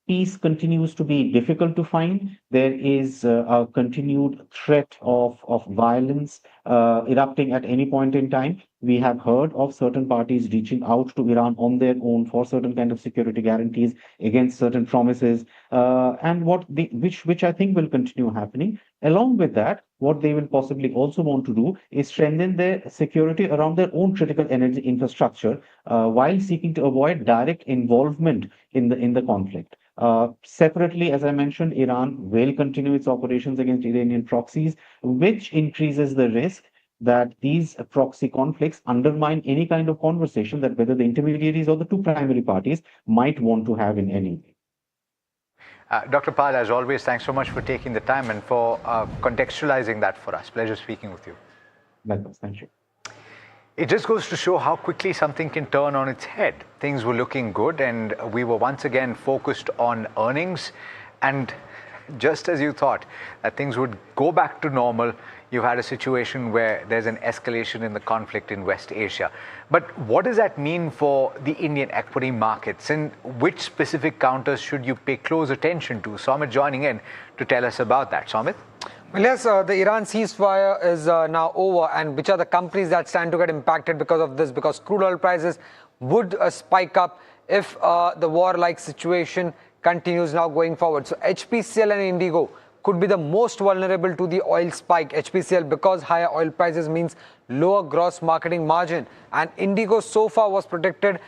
peace continues to be difficult to find. There is a continued threat of violence erupting at any point in time. We have heard of certain parties reaching out to Iran on their own for certain kind of security guarantees against certain promises, and which I think will continue happening. Along with that, what they will possibly also want to do is strengthen their security around their own critical energy infrastructure, while seeking to avoid direct involvement in the conflict. Separately, as I mentioned, Iran will continue its operations against Iranian proxies, which increases the risk that these proxy conflicts undermine any kind of conversation that whether the intermediaries or the two primary parties might want to have in any way. Dr. Pal, as always, thanks so much for taking the time and for contextualizing that for us. Pleasure speaking with you. Likewise, thank you. It just goes to show how quickly something can turn on its head. Things were looking good and we were once again focused on earnings, and just as you thought that things would go back to normal, you've had a situation where there's an escalation in the conflict in West Asia. But what does that mean for the Indian equity markets, and which specific counters should you pay close attention to? Somit joining in to tell us about that. Somit? Well, yes, the Iran ceasefire is now over, and which are the companies that stand to get impacted because of this? Because crude oil prices would spike up if the war-like situation continues now going forward. So HPCL and Indigo could be the most vulnerable to the oil spike. HPCL because higher oil prices means lower gross marketing margin, and Indigo so far was protected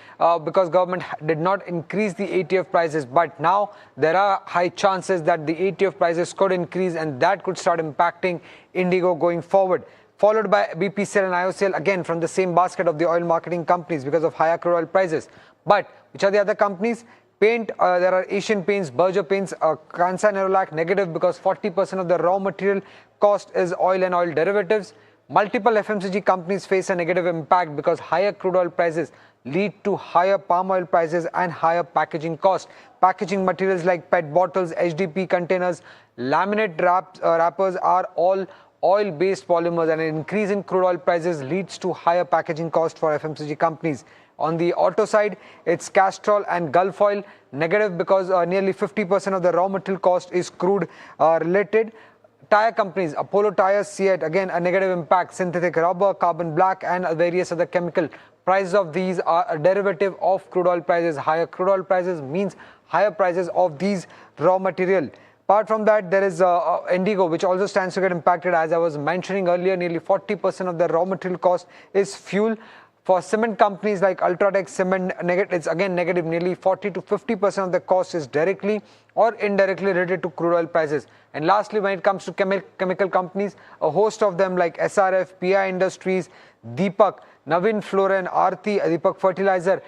because government did not increase the ATF prices, but now there are high chances that the ATF prices could increase, and that could start impacting Indigo going forward, followed by BPCL and IOCL, again from the same basket of the oil marketing companies because of higher crude oil prices. But which are the other companies? Paint, there are Asian Paints, Berger Paints, Kansai Nerolac negative because 40% of the raw material cost is oil and oil derivatives. Multiple FMCG companies face a negative impact because higher crude oil prices lead to higher palm oil prices and higher packaging costs. Packaging materials like PET bottles, HDP containers, laminate wrappers are all oil-based polymers, and an increase in crude oil prices leads to higher packaging costs for FMCG companies. On the auto side, it's Castrol and Gulf Oil negative because nearly 50% of the raw material cost is crude related. Tire companies, Apollo Tyres, Seat, again a negative impact. Synthetic rubber, carbon black and various other chemical. Prices of these are a derivative of crude oil prices. Higher crude oil prices means higher prices of these raw material. Apart from that, there is Indigo, which also stands to get impacted. As I was mentioning earlier, nearly 40% of the raw material cost is fuel. For cement companies like Ultratech Cement, it's again negative. Nearly 40 to 50% of the cost is directly or indirectly related to crude oil prices. And lastly, when it comes to chemical companies, a host of them like SRF, PI Industries, Deepak, Navin Fluorine, Aarti, Deepak Fertilizer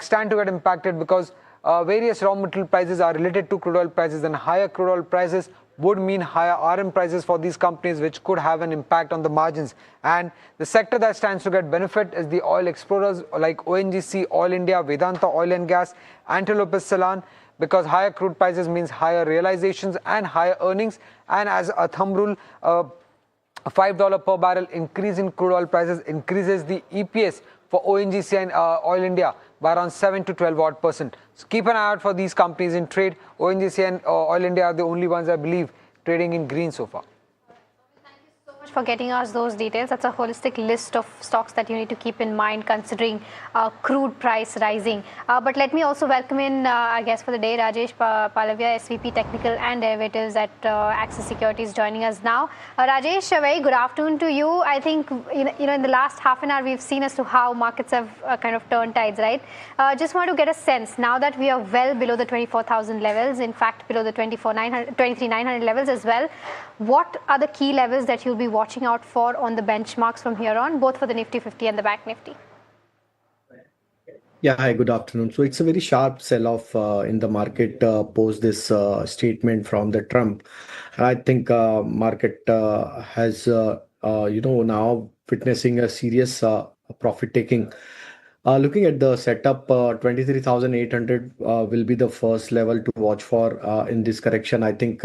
stand to get impacted because various raw material prices are related to crude oil prices, and higher crude oil prices would mean higher RM prices for these companies, which could have an impact on the margins. And the sector that stands to get benefit is the oil explorers like ONGC, Oil India, Vedanta Oil and Gas, Antelope Celan, because higher crude prices means higher realizations and higher earnings. And as a thumb rule, a $5 per barrel increase in crude oil prices increases the EPS for ONGC and Oil India by around 7 to 12 odd percent. So keep an eye out for these companies in trade. ONGC and Oil India are the only ones, I believe, trading in green so far. For getting us those details. That's a holistic list of stocks that you need to keep in mind considering crude price rising. But let me also welcome in our guest for the day, Rajesh Palavia, SVP Technical and Derivatives at Axis Securities, joining us now. Rajesh, a very good afternoon to you. I think in the last half an hour we've seen as to how markets have kind of turned tides, right? Just want to get a sense now that we are well below the 24,000 levels, in fact below the 23,900 levels as well. What are the key levels that you'll be watching out for on the benchmarks from here on, both for the Nifty 50 and the Bank Nifty? Yeah, hi, good afternoon. So it's a very sharp sell-off in the market post this statement from the Trump. And I think market has, now witnessing a serious profit taking. Looking at the setup, 23,800 will be the first level to watch for in this correction. I think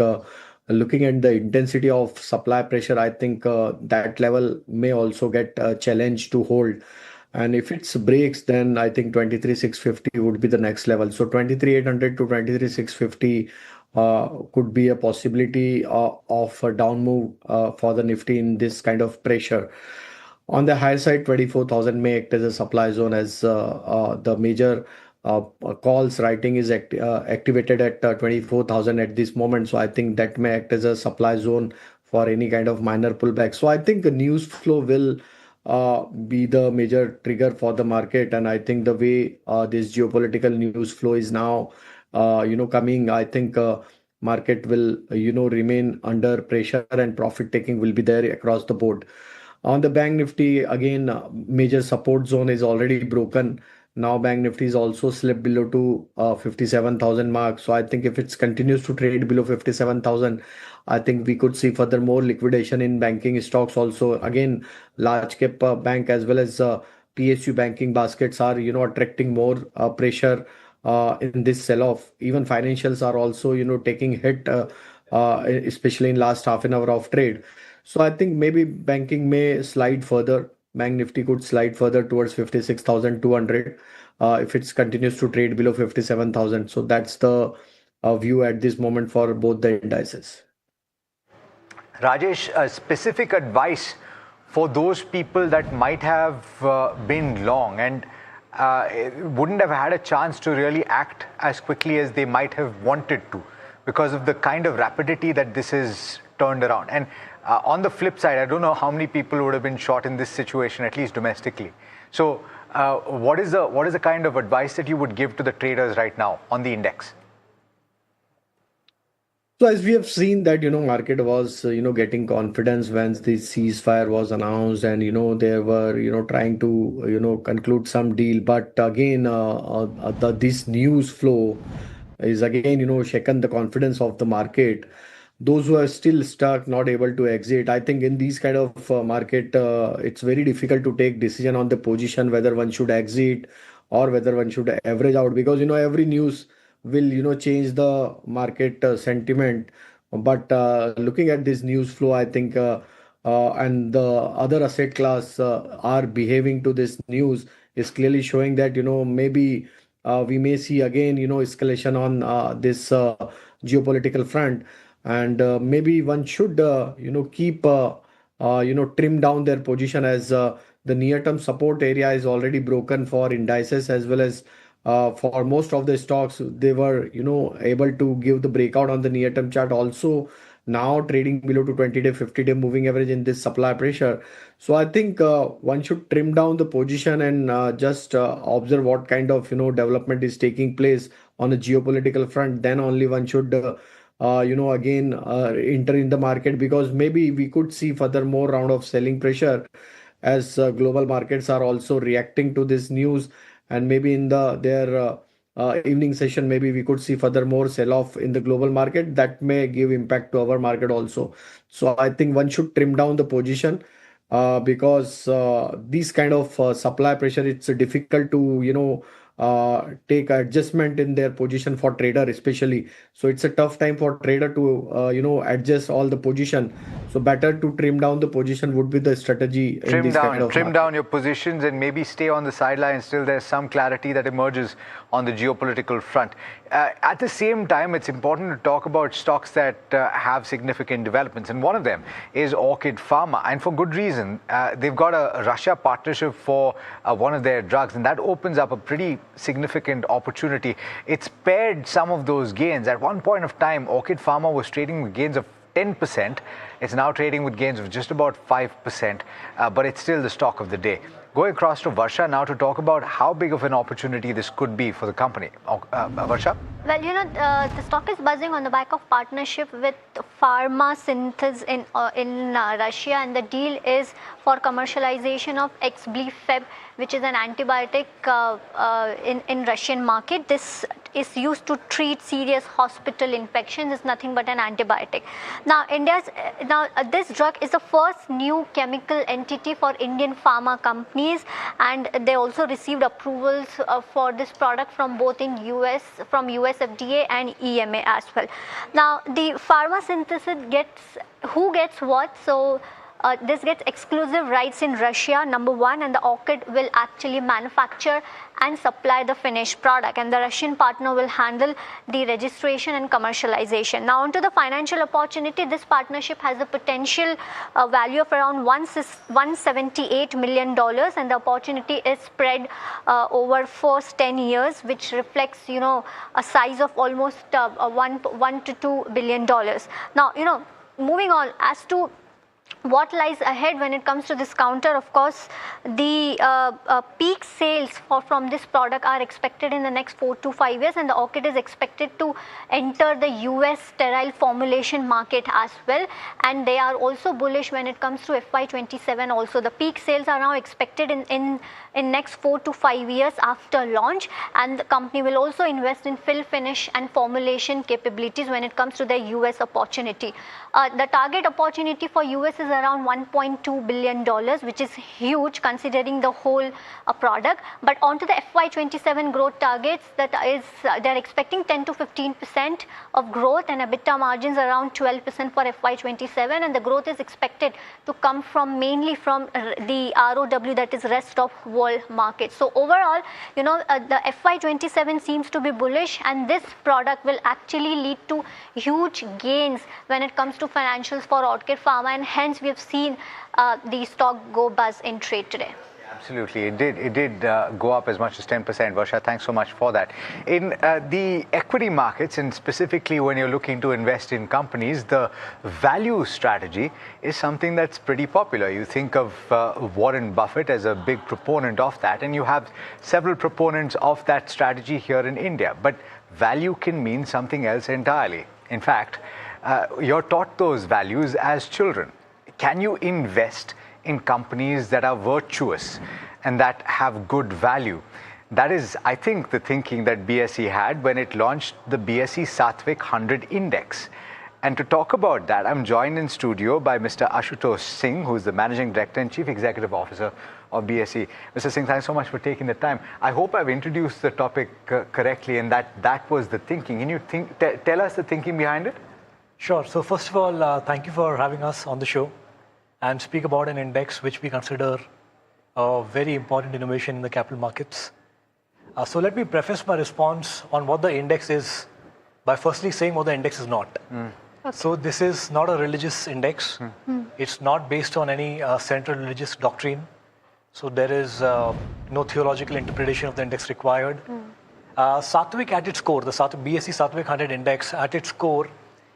looking at the intensity of supply pressure, I think that level may also get challenged to hold. And if it breaks, then I think 23,650 would be the next level. So 23,800 to 23,650 could be a possibility of a down move for the Nifty in this kind of pressure. On the higher side, 24,000 may act as a supply zone as the major calls writing is activated at 24,000 at this moment. So I think that may act as a supply zone for any kind of minor pullback. So I think the news flow will be the major trigger for the market. And I think the way this geopolitical news flow is now, coming, I think market will, remain under pressure and profit taking will be there across the board. On the Bank Nifty, again, major support zone is already broken. Now Bank Nifty is also slipped below to 57,000 mark. So I think if it continues to trade below 57,000, I think we could see further more liquidation in banking stocks also. Again, large cap bank as well as PSU banking baskets are, attracting more pressure in this sell-off. Even financials are also, taking hit, especially in last half an hour of trade. So I think maybe banking may slide further. Bank Nifty could slide further towards 56,200 if it continues to trade below 57,000. So that's the view at this moment for both the indices. Rajesh, specific advice for those people that might have been long and wouldn't have had a chance to really act as quickly as they might have wanted to because of the kind of rapidity that this is turned around. And on the flip side, I don't know how many people would have been short in this situation, at least domestically. So what is the kind of advice that you would give to the traders right now on the index? So as we have seen that, market was, getting confidence when the ceasefire was announced and, they were, trying to, conclude some deal. But again, this news flow is again, shaken the confidence of the market. Those who are still stuck, not able to exit, I think in these kind of market, it's very difficult to take decision on the position, whether one should exit or whether one should average out, because, every news will, change the market sentiment. But looking at this news flow, I think, and the other asset class are behaving to this news is clearly showing that, maybe we may see again, escalation on this geopolitical front. And maybe one should, keep, trim down their position as the near-term support area is already broken for indices as well as for most of the stocks. They were, able to give the breakout on the near-term chart also. Now trading below to 20-day, 50-day moving average in this supply pressure. So I think one should trim down the position and just observe what kind of, development is taking place on the geopolitical front. Then only one should again enter in the market, because maybe we could see further more round of selling pressure as global markets are also reacting to this news. And maybe in their evening session, maybe we could see further more sell-off in the global market that may give impact to our market also. So I think one should trim down the position because these kind of supply pressure, it's difficult to take adjustment in their position for trader especially. So it's a tough time for trader to adjust all the position. So better to trim down the position would be the strategy in this kind of Trim market. down your positions and maybe stay on the sidelines till there's some clarity that emerges on the geopolitical front. At the same time, it's important to talk about stocks that have significant developments, and one of them is Orchid Pharma, and for good reason. They've got a Russia partnership for one of their drugs, and that opens up a pretty significant opportunity. It's paired some of those gains. At one point of time, Orchid Pharma was trading with gains of 10%. It's now trading with gains of just about 5%, but it's still the stock of the day. Going across to Varsha now to talk about how big of an opportunity this could be for the company. Varsha? Well, the stock is buzzing on the back of partnership with Pharma Synthesis in Russia, and the deal is for commercialization of Xblifep, which is an antibiotic in Russian market. This is used to treat serious hospital infections. It's nothing but an antibiotic. Now, this drug is the first new chemical entity for Indian pharma companies, and they also received approvals for this product from both in US FDA and EMA as well. Now, the Pharma Synthesis who gets what? So this gets exclusive rights in Russia, number one, and the Orchid will actually manufacture and supply the finished product, and the Russian partner will handle the registration and commercialization. Now, onto the financial opportunity, this partnership has a potential value of around $178 million, and the opportunity is spread over first 10 years, which reflects, a size of almost $1 to $2 billion. Now, moving on as to what lies ahead when it comes to this counter, of course, the peak sales from this product are expected in the next 4 to 5 years, and the Orchid is expected to enter the US sterile formulation market as well, and they are also bullish when it comes to FY27 also. The peak sales are now expected in next 4 to 5 years after launch, and the company will also invest in fill finish and formulation capabilities when it comes to their US opportunity. The target opportunity for US is around $1.2 billion, which is huge considering the whole product. But onto the FY27 growth targets, they're expecting 10 to 15% of growth and EBITDA margins around 12% for FY27, and the growth is expected to come mainly from the ROW, that is rest of world market. So overall, the FY27 seems to be bullish, and this product will actually lead to huge gains when it comes to financials for Orchid Pharma, and hence we have seen the stock go buzz in trade today. Absolutely, it did go up as much as 10%. Varsha, thanks so much for that. In the equity markets, and specifically when you're looking to invest in companies, the value strategy is something that's pretty popular. You think of Warren Buffett as a big proponent of that, and you have several proponents of that strategy here in India. But value can mean something else entirely. In fact, you're taught those values as children. Can you invest in companies that are virtuous and that have good value? That is, I think, the thinking that BSE had when it launched the BSE Satwik 100 Index. And to talk about that, I'm joined in studio by Mr. Ashoke Singh, who is the Managing Director and Chief Executive Officer of BSE. Mr. Singh, thanks so much for taking the time. I hope I've introduced the topic correctly, and that was the thinking. Can you tell us the thinking behind it? Sure. So first of all, thank you for having us on the show and speak about an index which we consider a very important innovation in the capital markets. So let me preface my response on what the index is by firstly saying what the index is not. Okay. So this is not a religious index. It's not based on any central religious doctrine. So there is no theological interpretation of the index required. Satwik at its core, the BSE Satwik 100 Index at its core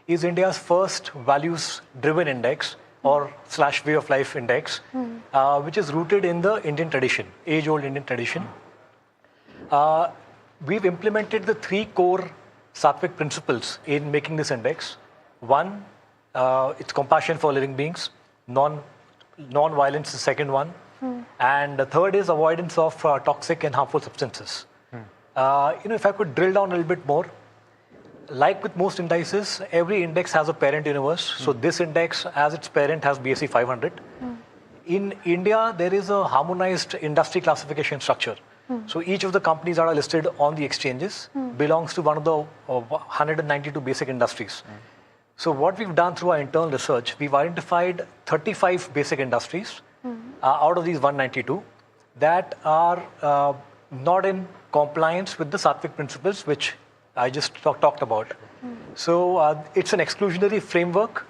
is India's first values-driven index or / way of life index, which is rooted in the Indian tradition, age-old Indian tradition. We've implemented the 3 core Satwik principles in making this index. One, it's compassion for living beings. Non-violence is the second one. And the third is avoidance of toxic and harmful substances. If I could drill down a little bit more, like with most indices, every index has a parent universe. So this index, as its parent, has BSE 500. In India, there is a harmonized industry classification structure. So each of the companies that are listed on the exchanges belongs to one of the 192 basic industries. So what we've done through our internal research, we've identified 35 basic industries out of these 192 that are not in compliance with the Satwik principles, which I just talked about. So it's an exclusionary framework,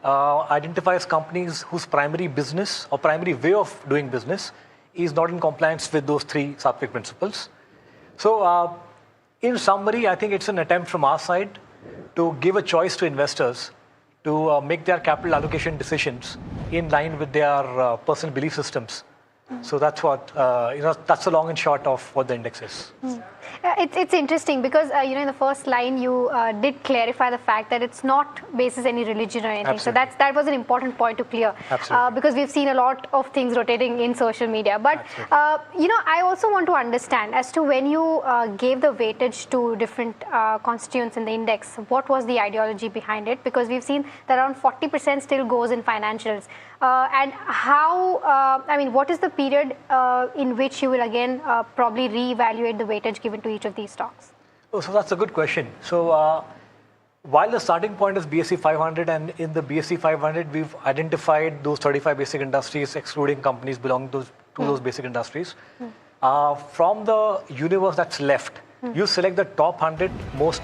identifies companies whose primary business or primary way of doing business is not in compliance with those 3 Satwik principles. So in summary, I think it's an attempt from our side to give a choice to investors to make their capital allocation decisions in line with their personal belief systems. So that's what, that's the long and short of what the index is. It's interesting because, in the first line, you did clarify the fact that it's not basis any religion or anything. Absolutely. So that was an important point to clear. Because we've seen a lot of things rotating in social media. But, I also want to understand as to when you gave the weightage to different constituents in the index, what was the ideology behind it? Because we've seen that around 40% still goes in financials. And how, what is the period in which you will again probably reevaluate the weightage given to each of these stocks? Oh, so that's a good question. So while the starting point is BSE 500, and in the BSE 500, we've identified those 35 basic industries, excluding companies belonging to those basic industries. From the universe that's left, you select the top 100 most,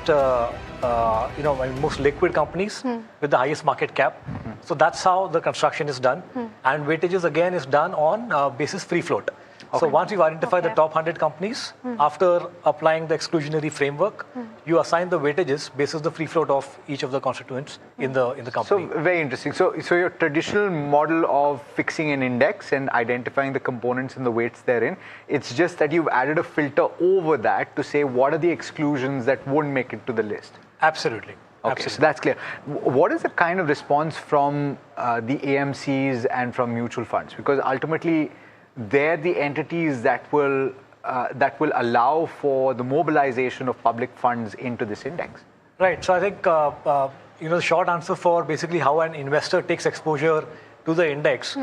most liquid companies with the highest market cap. So that's how the construction is done. And weightages again is done on basis free float. So once you've identified the top 100 companies, after applying the exclusionary framework, you assign the weightages basis the free float of each of the constituents in the company. So very interesting. So your traditional model of fixing an index and identifying the components and the weights therein, it's just that you've added a filter over that to say what are the exclusions that won't make it to the list. Absolutely. Okay, Absolutely. so that's clear. What is the kind of response from the AMCs and from mutual funds? Because ultimately, they're the entities that will allow for the mobilization of public funds into this index. Right. So I think the short answer for basically how an investor takes exposure to the index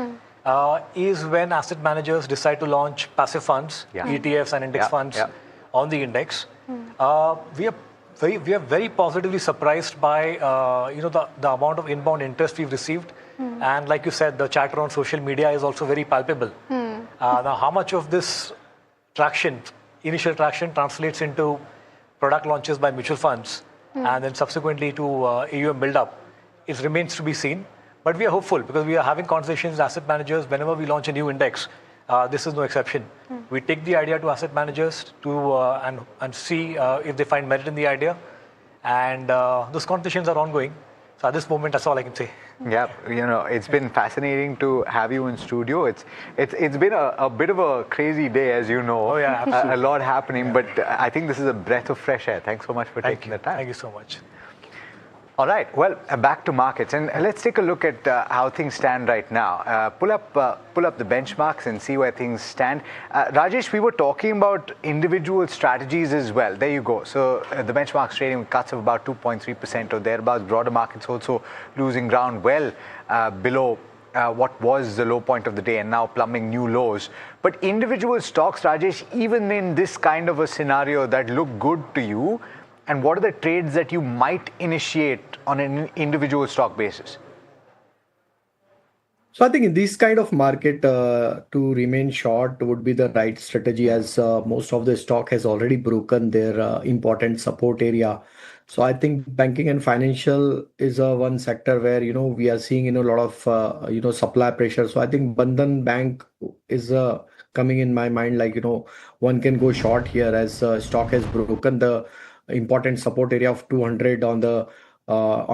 is when asset managers decide to launch passive funds, ETFs and index funds on the index. We are very positively surprised by the amount of inbound interest we've received, and like you said, the chatter on social media is also very palpable. Now, how much of this initial traction, translates into product launches by mutual funds and then subsequently to AUM build-up, it remains to be seen. But we are hopeful because we are having conversations with asset managers whenever we launch a new index. This is no exception. We take the idea to asset managers to and see if they find merit in the idea, and those conversations are ongoing. So at this moment, that's all I can say. Yeah, it's been fascinating to have you in studio. It's been a bit of a crazy day, as you know. Oh yeah, absolutely. A lot happening, but I think this is a breath of fresh air. Thanks so much for taking the time. Thank you so much. All right, well, back to markets, and let's take a look at how things stand right now. Pull up the benchmarks and see where things stand. Rajesh, we were talking about individual strategies as well. There you go. So the benchmark's trading with cuts of about 2.3% or thereabouts. Broader markets also losing ground well below what was the low point of the day and now plumbing new lows. But individual stocks, Rajesh, even in this kind of a scenario that look good to you, and what are the trades that you might initiate on an individual stock basis? So I think in this kind of market, to remain short would be the right strategy, as most of the stock has already broken their important support area. So I think banking and financial is one sector where we are seeing a lot of supply pressure. So I think Bandhan Bank is coming in my mind, like one can go short here as stock has broken the important support area of 200 on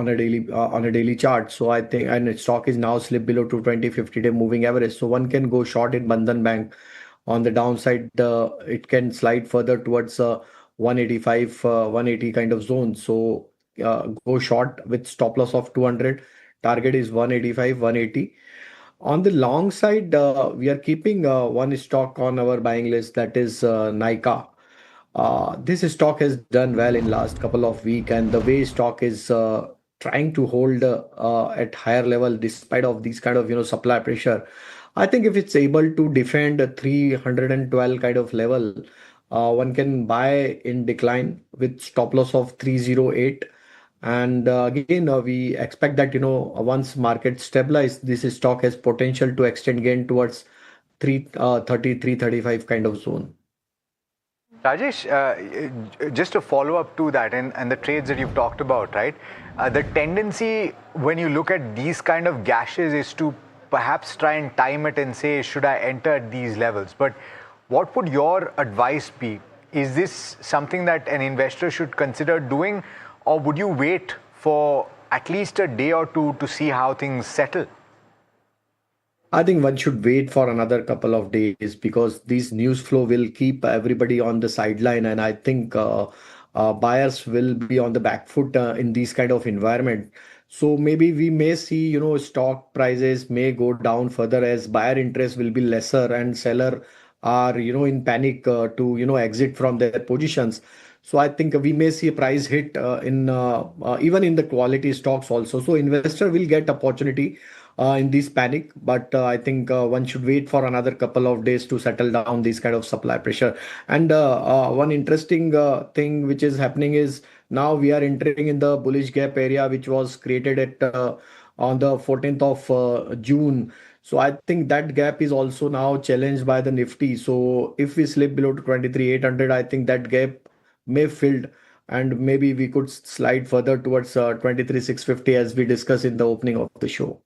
a daily chart. So I think, and its stock is now slipped below 220 50-day moving average. So one can go short in Bandhan Bank. On the downside, it can slide further towards 185, 180 kind of zone. So go short with stop loss of 200. Target is 185, 180. On the long side, we are keeping one stock on our buying list, that is Nykaa. This stock has done well in last couple of weeks, and the way stock is trying to hold at higher level despite of these kind of supply pressure. I think if it's able to defend a 312 kind of level, one can buy in decline with stop loss of 308. And again, we expect that, once market stabilize, this stock has potential to extend gain towards 330, 335 kind of zone. Rajesh, just to follow up to that and the trades that you've talked about, right? The tendency when you look at these kind of gashes is to perhaps try and time it and say, should I enter at these levels? But what would your advice be? Is this something that an investor should consider doing, or would you wait for at least a day or two to see how things settle? I think one should wait for another couple of days because this news flow will keep everybody on the sideline, and I think buyers will be on the back foot in this kind of environment. So maybe we may see, stock prices may go down further as buyer interest will be lesser and seller are, in panic to, exit from their positions. So I think we may see a price hit in even in the quality stocks also. So investor will get opportunity in this panic, but I think one should wait for another couple of days to settle down this kind of supply pressure. And one interesting thing which is happening is now we are entering in the bullish gap area, which was created at on the 14th of June. So I think that gap is also now challenged by the Nifty. So if we slip below to 23,800, I think that gap may filled, and maybe we could slide further towards 23,650 as we discussed in the opening of the show.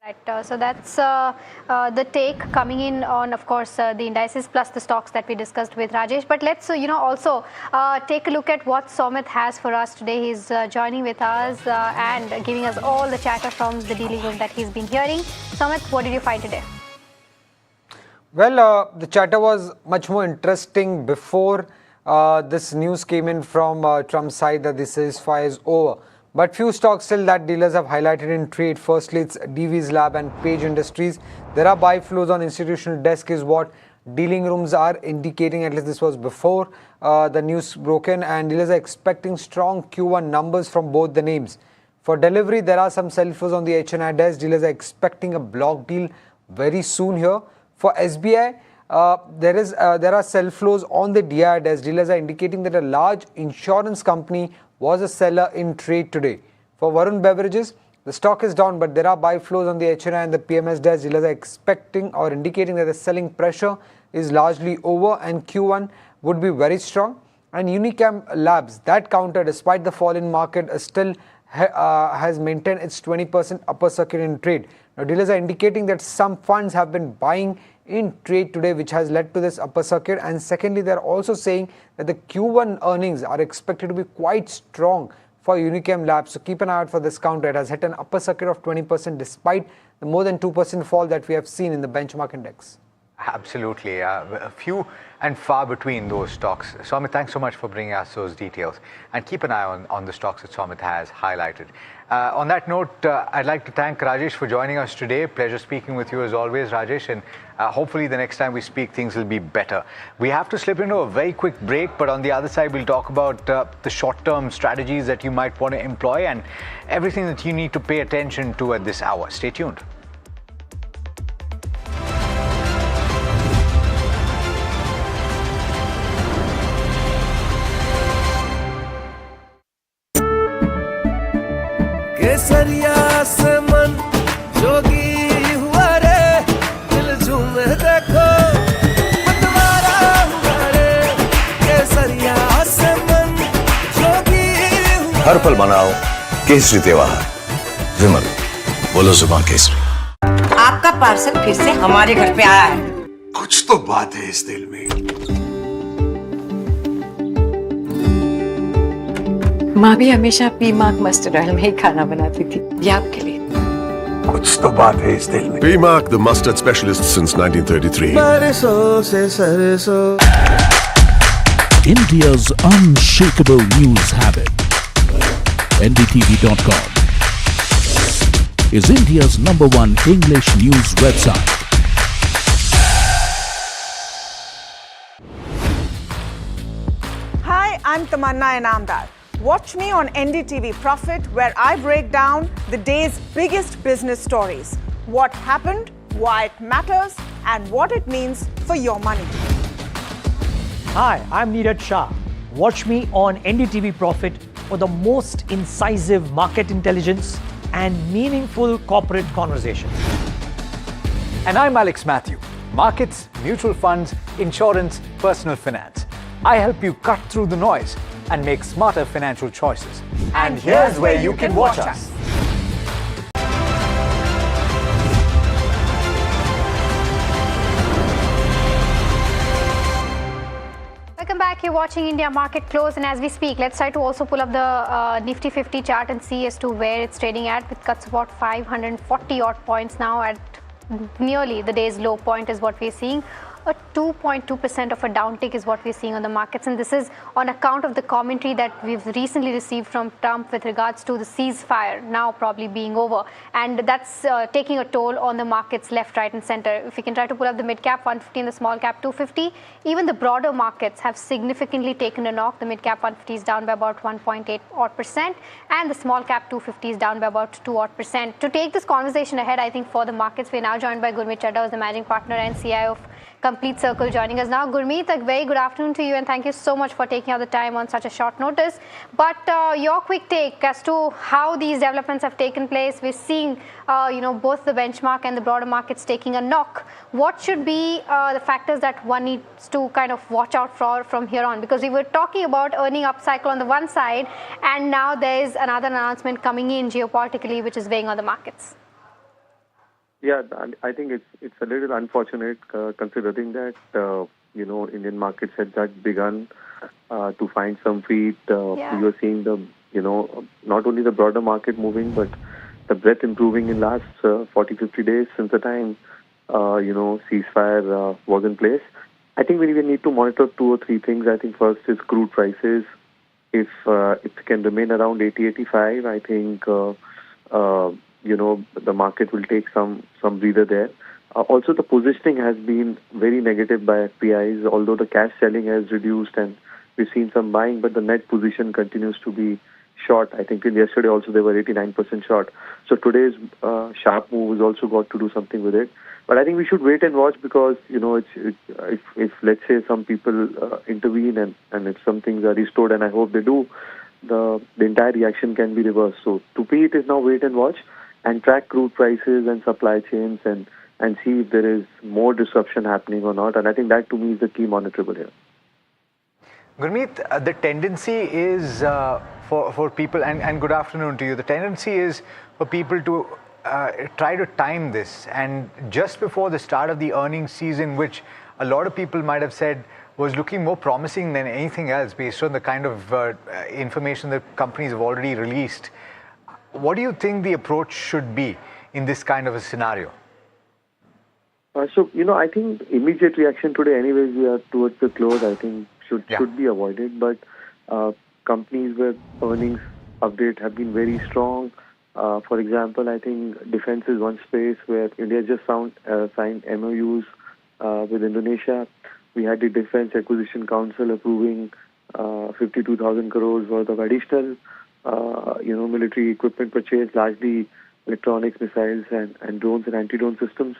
Right, so that's the take coming in on, of course, the indices plus the stocks that we discussed with Rajesh. But let's, also take a look at what Somit has for us today. He's joining with us and giving us all the chatter from the dealing room that he's been hearing. Somit, what did you find today? Well, the chatter was much more interesting before this news came in from Trump's side that the ceasefire is over. But few stocks still that dealers have highlighted in trade. Firstly, it's DV's Lab and Page Industries. There are buy flows on institutional desk is what dealing rooms are indicating. At least this was before the news broken, and dealers are expecting strong Q1 numbers from both the names. For delivery, there are some sell flows on the HNI desk. Dealers are expecting a block deal very soon here. For SBI, there are sell flows on the DI desk. Dealers are indicating that a large insurance company was a seller in trade today. For Varun Beverages, the stock is down, but there are buy flows on the HNI and the PMS desk. Dealers are expecting or indicating that the selling pressure is largely over and Q1 would be very strong. And Unichem Labs, that counter, despite the fall in market, still has maintained its 20% upper circuit in trade. Now, dealers are indicating that some funds have been buying in trade today, which has led to this upper circuit. And secondly, they're also saying that the Q1 earnings are expected to be quite strong for Unichem Labs. So keep an eye out for this counter. It has hit an upper circuit of 20% despite the more than 2% fall that we have seen in the benchmark index. Absolutely. A few and far between those stocks. Somit, thanks so much for bringing us those details. And keep an eye on the stocks that Somit has highlighted. On that note, I'd like to thank Rajesh for joining us today. Pleasure speaking with you as always, Rajesh. And hopefully the next time we speak, things will be better. We have to slip into a very quick break, but on the other side, we'll talk about the short-term strategies that you might want to employ and everything that you need to pay attention to at this hour. Stay tuned. केसरिया से मन जोगी हुआ रे दिल झूमे देखो मतवारा हुआ रे केसरिया से मन जोगी हुआ हर पल मनाओ केसरी त्योहार विमल बोलो जुबान केसरी। आपका पार्सल फिर से हमारे घर पे आया है। कुछ तो बात है इस दिल में। माँ भी हमेशा पीमाक मस्टर्ड ऑयल में ही खाना बनाती थी। ये आपके लिए। कुछ तो बात है इस दिल में। BMAC, the mustard specialist since 1933. बरसों से सरसों। India's unshakable news habit. NDTV.com is India's #1 English news website. Hi, I'm Tamanna Inamdar. Watch me on NDTV Profit, where I break down the day's biggest business stories. What happened, why it matters, and what it means for your money. Hi, I'm Neeraj Shah. Watch me on NDTV Profit for the most incisive market intelligence and meaningful corporate conversations. And I'm Alex Matthew. Markets, mutual funds, insurance, personal finance. I help you cut through the noise and make smarter financial choices. And here's where you can watch us. Welcome back. You're watching India Market Close, and as we speak, let's try to also pull up the Nifty 50 chart and see as to where it's trading at, with cuts about 540 odd points now at nearly the day's low point is what we're seeing. A 2.2% of a downtick is what we're seeing on the markets, and this is on account of the commentary that we've recently received from Trump with regards to the ceasefire now probably being over, and that's taking a toll on the markets left, right and center. If we can try to pull up the mid-cap 150 and the small-cap 250, even the broader markets have significantly taken a knock. The mid-cap 150 is down by about 1.8 odd percent, and the small-cap 250 is down by about 2 odd percent. To take this conversation ahead, I think for the markets, we're now joined by Gurmeet Chadha, who's the managing partner and CIO of Complete Circle, joining us now. Gurmeet, a very good afternoon to you, and thank you so much for taking out the time on such a short notice. But your quick take as to how these developments have taken place. We're seeing, both the benchmark and the broader markets taking a knock. What should be the factors that one needs to kind of watch out for from here on? Because we were talking about earning upcycle on the one side, and now there is another announcement coming in geopolitically, which is weighing on the markets. Yeah, I think it's a little unfortunate considering that Indian markets had just begun to find some feet. We were seeing the not only the broader market moving, but the breadth improving in last 40-50 days since the time ceasefire was in place. I think we need to monitor 2 or 3 things. I think first is crude prices. If it can remain around 80-85, I think the market will take some breather there. Also, the positioning has been very negative by FPIs, although the cash selling has reduced and we've seen some buying, but the net position continues to be short. I think yesterday also they were 89% short. So today's sharp move has also got to do something with it. But I think we should wait and watch because, if let's say some people intervene and if some things are restored, and I hope they do, the entire reaction can be reversed. So to me, it is now wait and watch and track crude prices and supply chains and see if there is more disruption happening or not. And I think that to me is the key monitorable here. Gurmeet, the tendency is for people, and good afternoon to you, the tendency is for people to try to time this. And just before the start of the earnings season, which a lot of people might have said was looking more promising than anything else based on the kind of information that companies have already released, what do you think the approach should be in this kind of a scenario? I think immediate reaction today, anyways, we are towards the close, I think should be avoided. But companies with earnings update have been very strong. For example, I think defense is one space where India just signed MOUs with Indonesia. We had the Defense Acquisition Council approving 52,000 crores worth of additional military equipment purchase, largely electronics, missiles, and drones and anti-drone systems.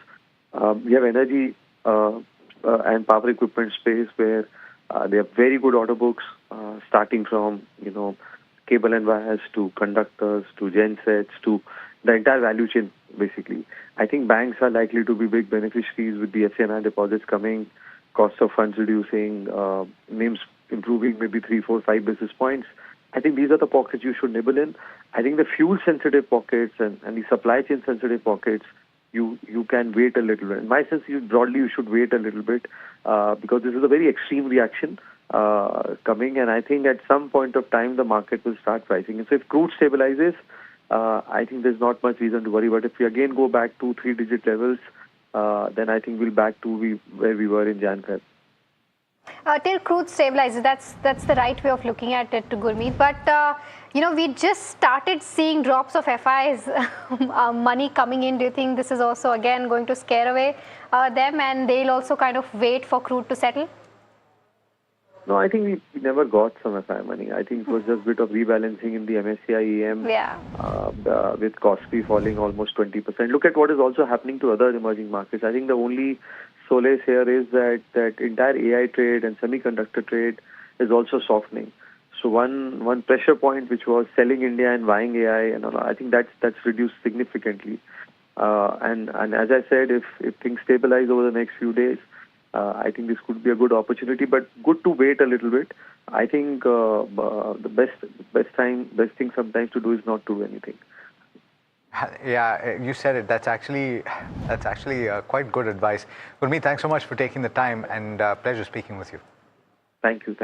We have energy and power equipment space where they have very good order books, starting from cable and wires to conductors to gensets to the entire value chain, basically. I think banks are likely to be big beneficiaries with the FCNR deposits coming, cost of funds reducing, NIMs improving maybe 3, 4, 5 basis points. I think these are the pockets you should nibble in. I think the fuel-sensitive pockets and the supply chain-sensitive pockets, you can wait a little bit. In my sense, broadly, you should wait a little bit because this is a very extreme reaction coming, and I think at some point of time, the market will start pricing. And so if crude stabilizes, I think there's not much reason to worry. But if we again go back to 3-digit levels, then I think we'll back to where we were in Jan-Feb. Till crude stabilizes, that's the right way of looking at it, Gurmeet. But we just started seeing drops of FIs money coming in. Do you think this is also again going to scare away them, and they'll also kind of wait for crude to settle? No, I think we never got some FI money. I think it was just a bit of rebalancing in the MSCI EM with KOSPI falling almost 20%. Look at what is also happening to other emerging markets. I think the only solace here is that entire AI trade and semiconductor trade is also softening. So one pressure point which was selling India and buying AI, and all, I think that's reduced significantly. And as I said, if things stabilize over the next few days, I think this could be a good opportunity. But good to wait a little bit. I think the best thing sometimes to do is not to do anything. Yeah, you said it. That's actually quite good advice. Gurmeet, thanks so much for taking the time, and pleasure speaking with you. Thank you.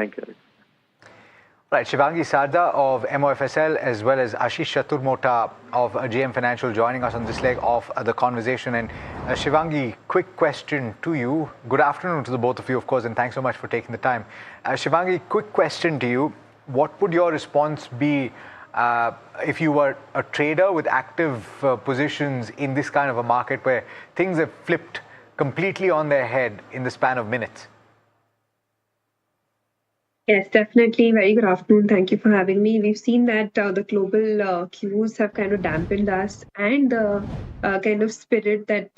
Right, Shivangi Sarda of MOFSL as well as Ashish Chaturmota of JM Financial joining us on this leg of the conversation. And Shivangi, quick question to you. Good afternoon to the both of you, of course, and thanks so much for taking the time. Shivangi, quick question to you. What would your response be if you were a trader with active positions in this kind of a market where things have flipped completely on their head in the span of minutes? Yes, definitely. Very good afternoon. Thank you for having me. We've seen that the global cues have kind of dampened us, and the kind of spirit that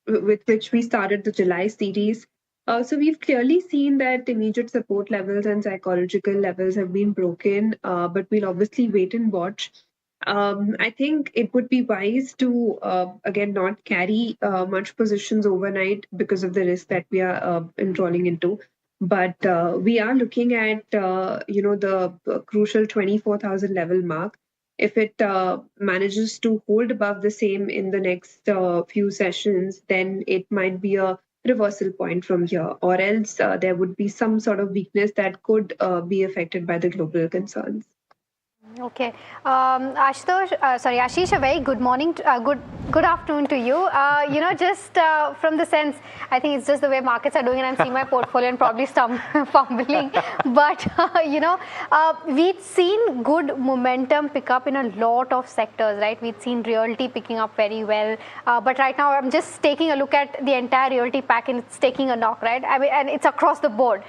with which we started the July series. So we've clearly seen that immediate support levels and psychological levels have been broken, but we'll obviously wait and watch. I think it would be wise to, again, not carry much positions overnight because of the risk that we are enrolling into. But we are looking at, the crucial 24,000 level mark. If it manages to hold above the same in the next few sessions, then it might be a reversal point from here, or else there would be some sort of weakness that could be affected by the global concerns. Okay, Ashish, a very good morning, good afternoon to you. Just from the sense, I think it's just the way markets are doing, and I'm seeing my portfolio and probably fumbling. But we've seen good momentum pick up in a lot of sectors, right? We've seen realty picking up very well, but right now I'm just taking a look at the entire realty pack, and it's taking a knock, right? I mean, and it's across the board.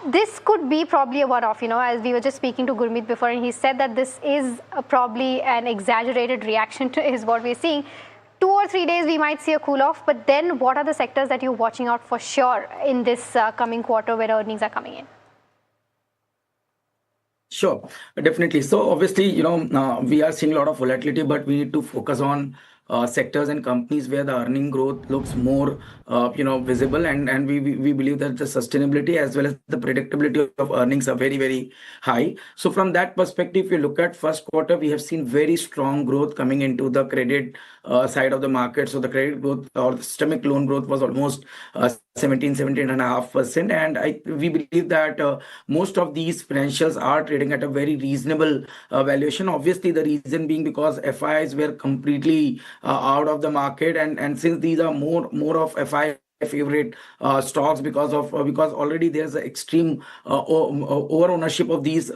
This could be probably a one-off, as we were just speaking to Gurmeet before, and he said that this is probably an exaggerated reaction to is what we're seeing. 2 or 3 days we might see a cool-off, but then what are the sectors that you're watching out for sure in this coming quarter where earnings are coming in? Sure, definitely. So obviously, we are seeing a lot of volatility, but we need to focus on sectors and companies where the earning growth looks more, visible, and we believe that the sustainability as well as the predictability of earnings are very, very high. So from that perspective, if you look at first quarter, we have seen very strong growth coming into the credit side of the market. So the credit growth or the systemic loan growth was almost 17.5%, and we believe that most of these financials are trading at a very reasonable valuation. Obviously, the reason being because FIs were completely out of the market, and since these are more of FI favorite stocks because already there's an extreme over ownership of this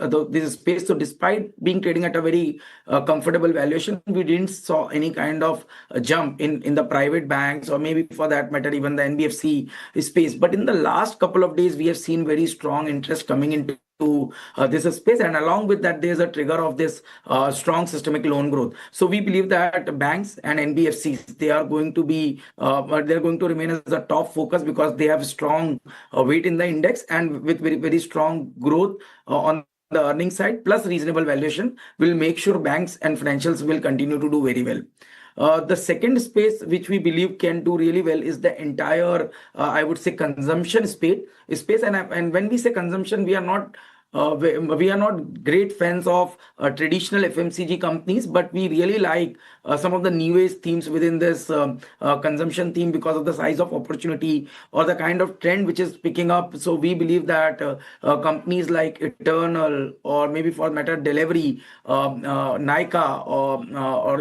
space. So despite being trading at a very comfortable valuation, we didn't saw any kind of jump in the private banks, or maybe for that matter even the NBFC space. But in the last couple of days, we have seen very strong interest coming into this space, and along with that there's a trigger of this strong systemic loan growth. So we believe that banks and NBFCs, they are going to be they're going to remain as a top focus because they have strong weight in the index, and with very, very strong growth on the earnings side plus reasonable valuation will make sure banks and financials will continue to do very well. The second space which we believe can do really well is the entire, I would say, consumption space. And when we say consumption, we are not great fans of traditional FMCG companies, but we really like some of the new age themes within this consumption theme because of the size of opportunity or the kind of trend which is picking up. So we believe that companies like Eternal, or maybe for matter Delivery, Nykaa, or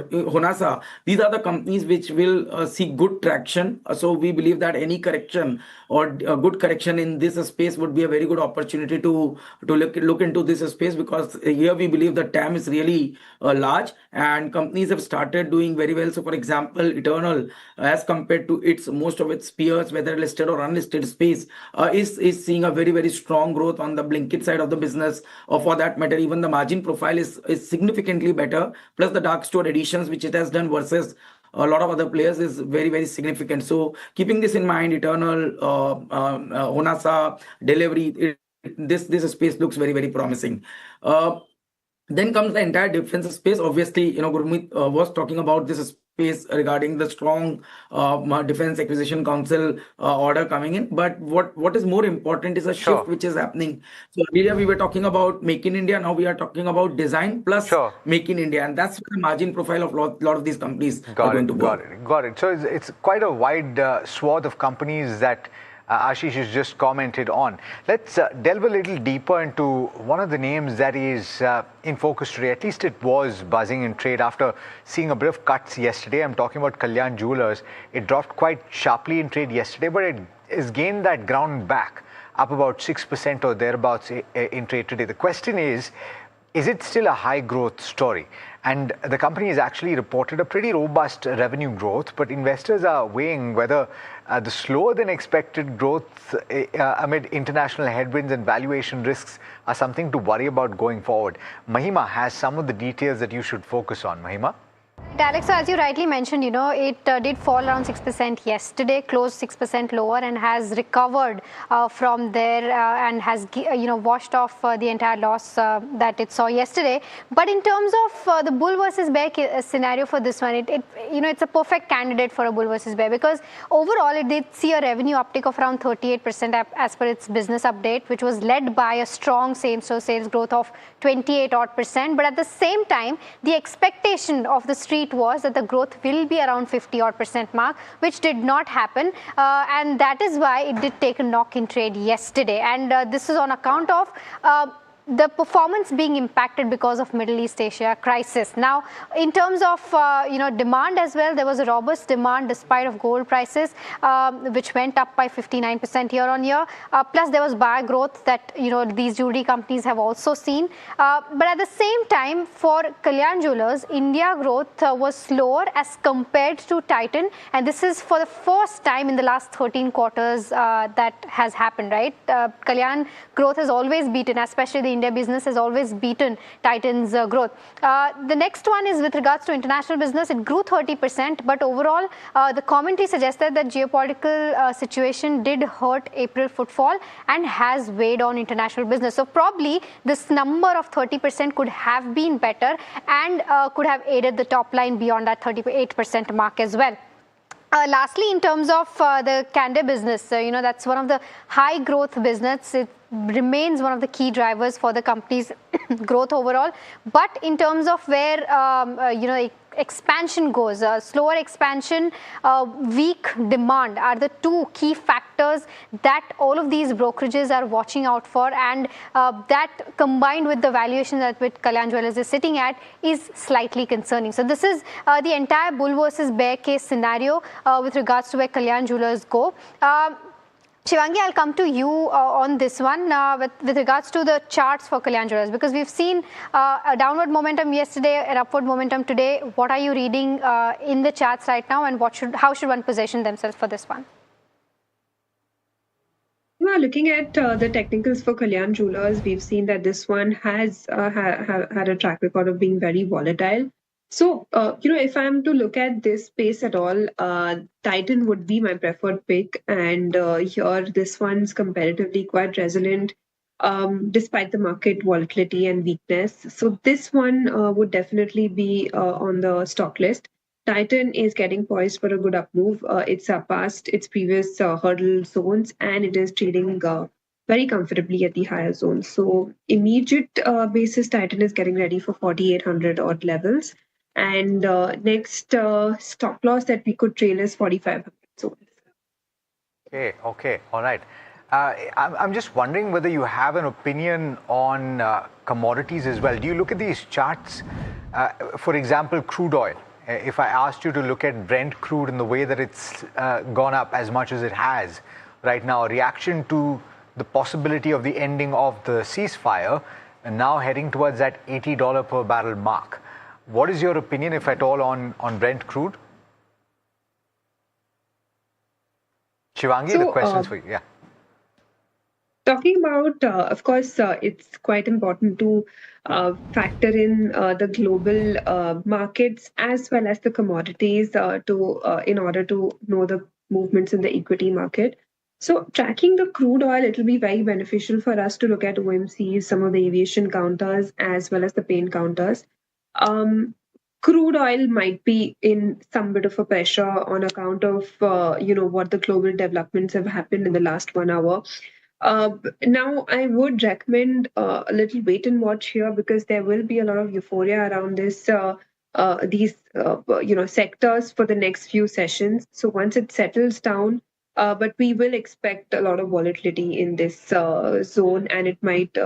Honasa, these are the companies which will see good traction. So we believe that any correction or good correction in this space would be a very good opportunity to look into this space, because here we believe the TAM is really large and companies have started doing very well. So for example, Eternal, as compared to most of its peers, whether listed or unlisted space, is seeing a very strong growth on the Blinkit side of the business, or for that matter even the margin profile is significantly better, plus the dark store additions which it has done versus a lot of other players is very significant. So keeping this in mind, Eternal, Honasa, Delivery, this space looks very promising. Then comes the entire defense space. Obviously, Gurmeet was talking about this space regarding the strong Defense Acquisition Council order coming in. But what is more important is a shift which is happening. So earlier we were talking about Make in India. Now we are talking about design plus Make in India, and that's where the margin profile of lot of these companies are going to go. Got it. So it's quite a wide swath of companies that Ashish has just commented on. Let's delve a little deeper into one of the names that is in focus today. At least it was buzzing in trade after seeing a bit of cuts yesterday. I'm talking about Kalyan Jewellers. It dropped quite sharply in trade yesterday, but it has gained that ground back, up about 6% or thereabouts in trade today. The question is it still a high growth story? And the company has actually reported a pretty robust revenue growth, but investors are weighing whether the slower than expected growth amid international headwinds and valuation risks are something to worry about going forward. Mahima has some of the details that you should focus on. Mahima? Alex, so as you rightly mentioned, it did fall around 6% yesterday, closed 6% lower, and has recovered from there and has, washed off the entire loss that it saw yesterday. But in terms of the bull versus bear scenario for this one, it's a perfect candidate for a bull versus bear, because overall it did see a revenue uptick of around 38% as per its business update, which was led by a strong same-store sales growth of 28%. But at the same time, the expectation of the street was that the growth will be around 50% mark, which did not happen, and that is why it did take a knock in trade yesterday. And this is on account of the performance being impacted because of Middle East Asia crisis. Now, in terms of demand as well, there was a robust demand despite of gold prices, which went up by 59% year on year. Plus, there was buyer growth that these jewelry companies have also seen. But at the same time, for Kalyan Jewellers, India growth was slower as compared to Titan, and this is for the first time in the last 13 quarters that has happened. Right, Kalyan growth has always beaten, especially the India business has always beaten Titan's growth. The next one is with regards to international business. It grew 30%, but overall the commentary suggested that geopolitical situation did hurt April footfall and has weighed on international business. So probably this number of 30% could have been better and could have aided the top line beyond that 38% mark as well. Lastly, in terms of the Candor business, that's one of the high growth business. It remains one of the key drivers for the company's growth overall. But in terms of where expansion goes, slower expansion, weak demand are the two key factors that all of these brokerages are watching out for, and that combined with the valuation that with Kalyan Jewellers is sitting at is slightly concerning. So this is the entire bull versus bear case scenario with regards to where Kalyan Jewellers go. Shivangi, I'll come to you on this one with regards to the charts for Kalyan Jewellers, because we've seen a downward momentum yesterday, an upward momentum today. What are you reading in the charts right now, and how should one position themselves for this one? Looking at the technicals for Kalyan Jewellers, we've seen that this one has had a track record of being very volatile. So, if I'm to look at this space at all, Titan would be my preferred pick. And here, this one's comparatively quite resilient despite the market volatility and weakness. So this one would definitely be on the stock list. Titan is getting poised for a good up move. It surpassed its previous hurdle zones, and it is trading very comfortably at the higher zones. So immediate basis, Titan is getting ready for 4,800 odd levels. And next stop loss that we could trail is 4,500 zones. Okay, all right. I'm just wondering whether you have an opinion on commodities as well. Do you look at these charts? For example, crude oil. If I asked you to look at Brent crude in the way that it's gone up as much as it has right now, a reaction to the possibility of the ending of the ceasefire and now heading towards that $80 per barrel mark. What is your opinion, if at all, on Brent crude? Shivangi, the question's for you. Yeah. Talking about, of course, it's quite important to factor in the global markets as well as the commodities in order to know the movements in the equity market. So tracking the crude oil, it will be very beneficial for us to look at OMCs, some of the aviation counters, as well as the paint counters. Crude oil might be in some bit of a pressure on account of what the global developments have happened in the last 1 hour. Now, I would recommend a little wait and watch here because there will be a lot of euphoria around these sectors for the next few sessions. So once it settles down, but we will expect a lot of volatility in this zone, and it might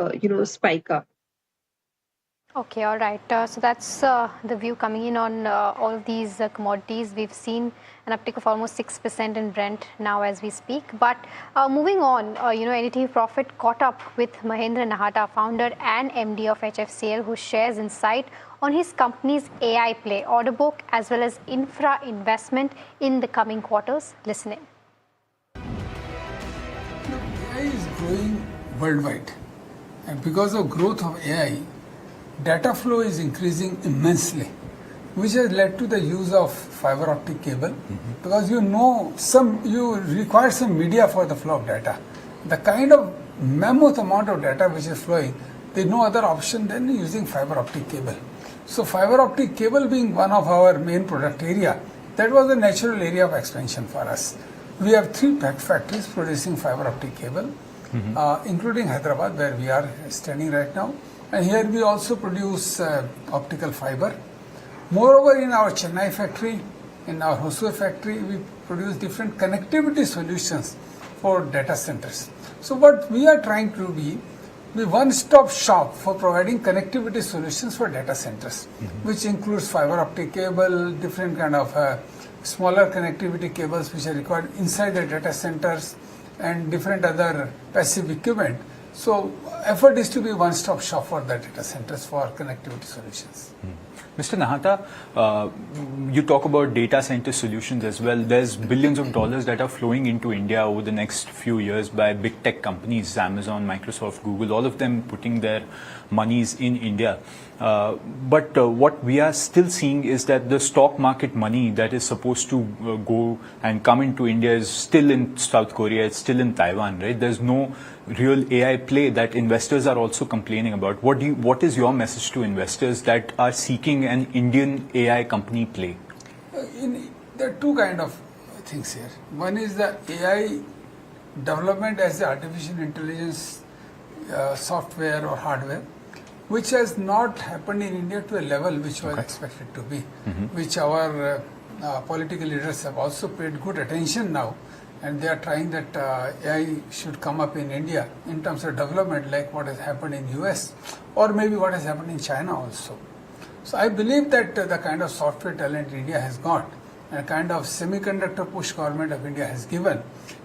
spike up. Okay, all right. So that's the view coming in on all of these commodities. We've seen an uptick of almost 6% in Brent now as we speak. But moving on, NDTV Profit caught up with Mahendra Nahata, founder and MD of HFCL, who shares insight on his company's AI play, order book, as well as infra investment in the coming quarters. Listen in. AI is growing worldwide, and because of growth of AI, data flow is increasing immensely, which has led to the use of fiber optic cable, because you require some media for the flow of data. The kind of mammoth amount of data which is flowing, there is no other option than using fiber optic cable. So fiber optic cable being one of our main product area, that was a natural area of expansion for us. We have 3 factories producing fiber optic cable, including Hyderabad, where we are standing right now. And here we also produce optical fiber. Moreover, in our Chennai factory, in our Hosur factory, we produce different connectivity solutions for data centers. So what we are trying to be one-stop shop for providing connectivity solutions for data centers, which includes fiber optic cable, different kind of smaller connectivity cables which are required inside the data centers, and different other passive equipment. So effort is to be one-stop shop for the data centers for connectivity solutions. Mr. Nahata, you talk about data center solutions as well. There's billions of dollars that are flowing into India over the next few years by big tech companies, Amazon, Microsoft, Google, all of them putting their monies in India. But what we are still seeing is that the stock market money that is supposed to go and come into India is still in South Korea, it's still in Taiwan, right? There's no real AI play that investors are also complaining about. What is your message to investors that are seeking an Indian AI company play? There are 2 kind of things here. One is the AI development as the artificial intelligence software or hardware, which has not happened in India to a level which was expected to be, which our political leaders have also paid good attention now, and they are trying that AI should come up in India in terms of development, like what has happened in US or maybe what has happened in China also. So I believe that the kind of software talent India has got and the kind of semiconductor push government of India has given,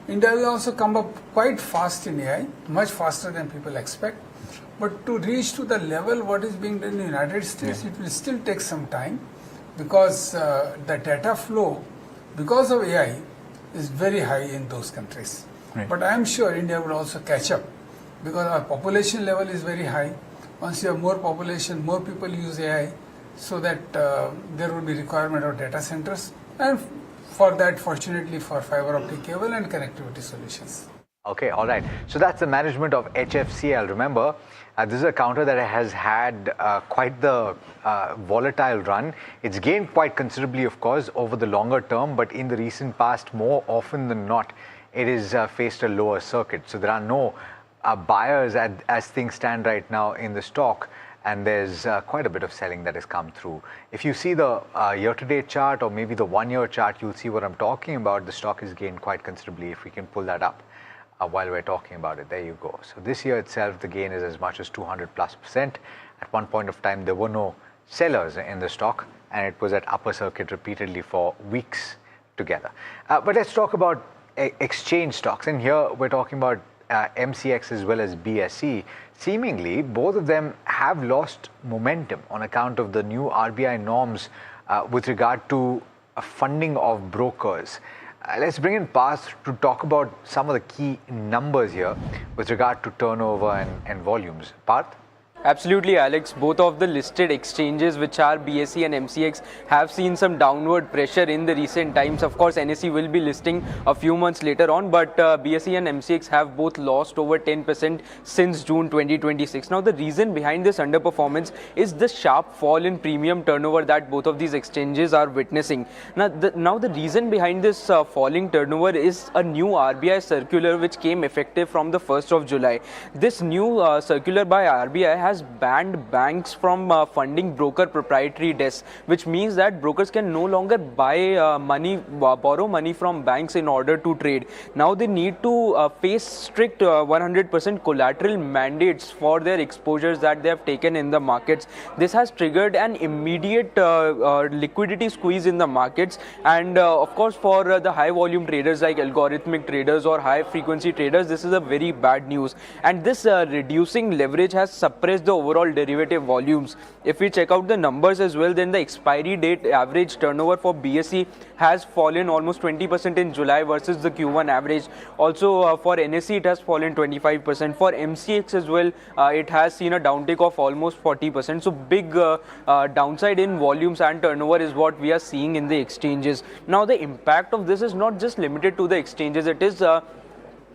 India will also come up quite fast in AI, much faster than people expect. But to reach to the level what is being done in the United States, it will still take some time, because the data flow, because of AI, is very high in those countries. Right. But I am sure India will also catch up, because our population level is very high. Once you have more population, more people use AI, so that there will be requirement of data centers, and for that, fortunately, for fiber optic cable and connectivity solutions. Okay, all right. So that's the management of HFCL. Remember, this is a counter that has had quite the volatile run. It's gained quite considerably, of course, over the longer term, but in the recent past, more often than not, it has faced a lower circuit. So there are no buyers as things stand right now in the stock, and there's quite a bit of selling that has come through. If you see the year-to-date chart or maybe the one-year chart, you'll see what I'm talking about. The stock has gained quite considerably, if we can pull that up. While we're talking about it, there you go. So this year itself, the gain is as much as 200+%. At one point of time, there were no sellers in the stock, and it was at upper circuit repeatedly for weeks together. But let's talk about exchange stocks. And here we're talking about MCX as well as BSE, seemingly both of them have lost momentum on account of the new RBI norms with regard to funding of brokers. Let's bring in Parth to talk about some of the key numbers here with regard to turnover and volumes. Parth? Absolutely, Alex. Both of the listed exchanges, which are BSE and MCX, have seen some downward pressure in the recent times. Of course, NSE will be listing a few months later on, but BSE and MCX have both lost over 10% since June 2026. Now, the reason behind this underperformance is the sharp fall in premium turnover that both of these exchanges are witnessing. Now, the reason behind this falling turnover is a new RBI circular which came effective from the 1st of July. This new circular by RBI has banned banks from funding broker proprietary desks, which means that brokers can no longer borrow money from banks in order to trade. Now they need to face strict 100% collateral mandates for their exposures that they have taken in the markets. This has triggered an immediate liquidity squeeze in the markets, and of course for the high volume traders like algorithmic traders or high frequency traders, this is a very bad news, and this reducing leverage has suppressed the overall derivative volumes. If we check out the numbers as well, then the expiry date average turnover for BSE has fallen almost 20% in July versus the Q1 average. Also for NSE it has fallen 25%. For MCX as well, it has seen a downtick of almost 40%. So big downside in volumes and turnover is what we are seeing in the exchanges. Now the impact of this is not just limited to the exchanges.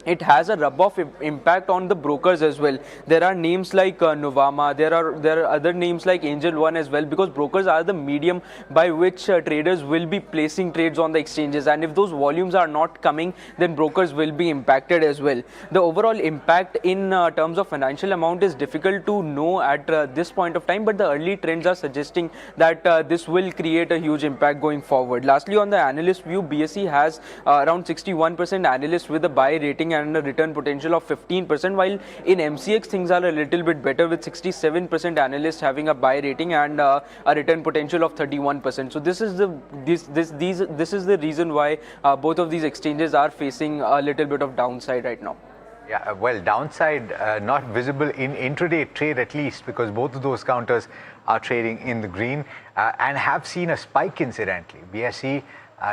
It has a rub-off impact on the brokers as well. There are names like Novama, there are other names like Angel One as well, because brokers are the medium by which traders will be placing trades on the exchanges, and if those volumes are not coming, then brokers will be impacted as well. The overall impact in terms of financial amount is difficult to know at this point of time, but the early trends are suggesting that this will create a huge impact going forward. Lastly, on the analyst view, BSE has around 61% analysts with a buy rating and a return potential of 15%, while in MCX things are a little bit better with 67% analysts having a buy rating and a return potential of 31%. So this is the reason why both of these exchanges are facing a little bit of downside right now. Yeah, well, downside not visible in intraday trade at least, because both of those counters are trading in the green and have seen a spike incidentally. BSE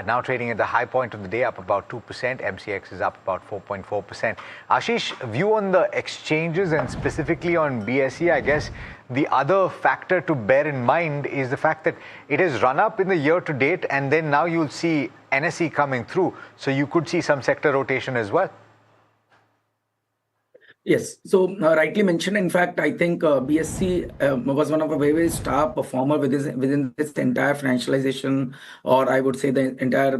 now trading at the high point of the day, up about 2%. MCX is up about 4.4%. Ashish, view on the exchanges and specifically on BSE, I guess the other factor to bear in mind is the fact that it has run up in the year to date, and then now you'll see NSE coming through. So you could see some sector rotation as well. Yes, so rightly mentioned. In fact, I think BSE was one of a very star performer within this entire financialization, or I would say the entire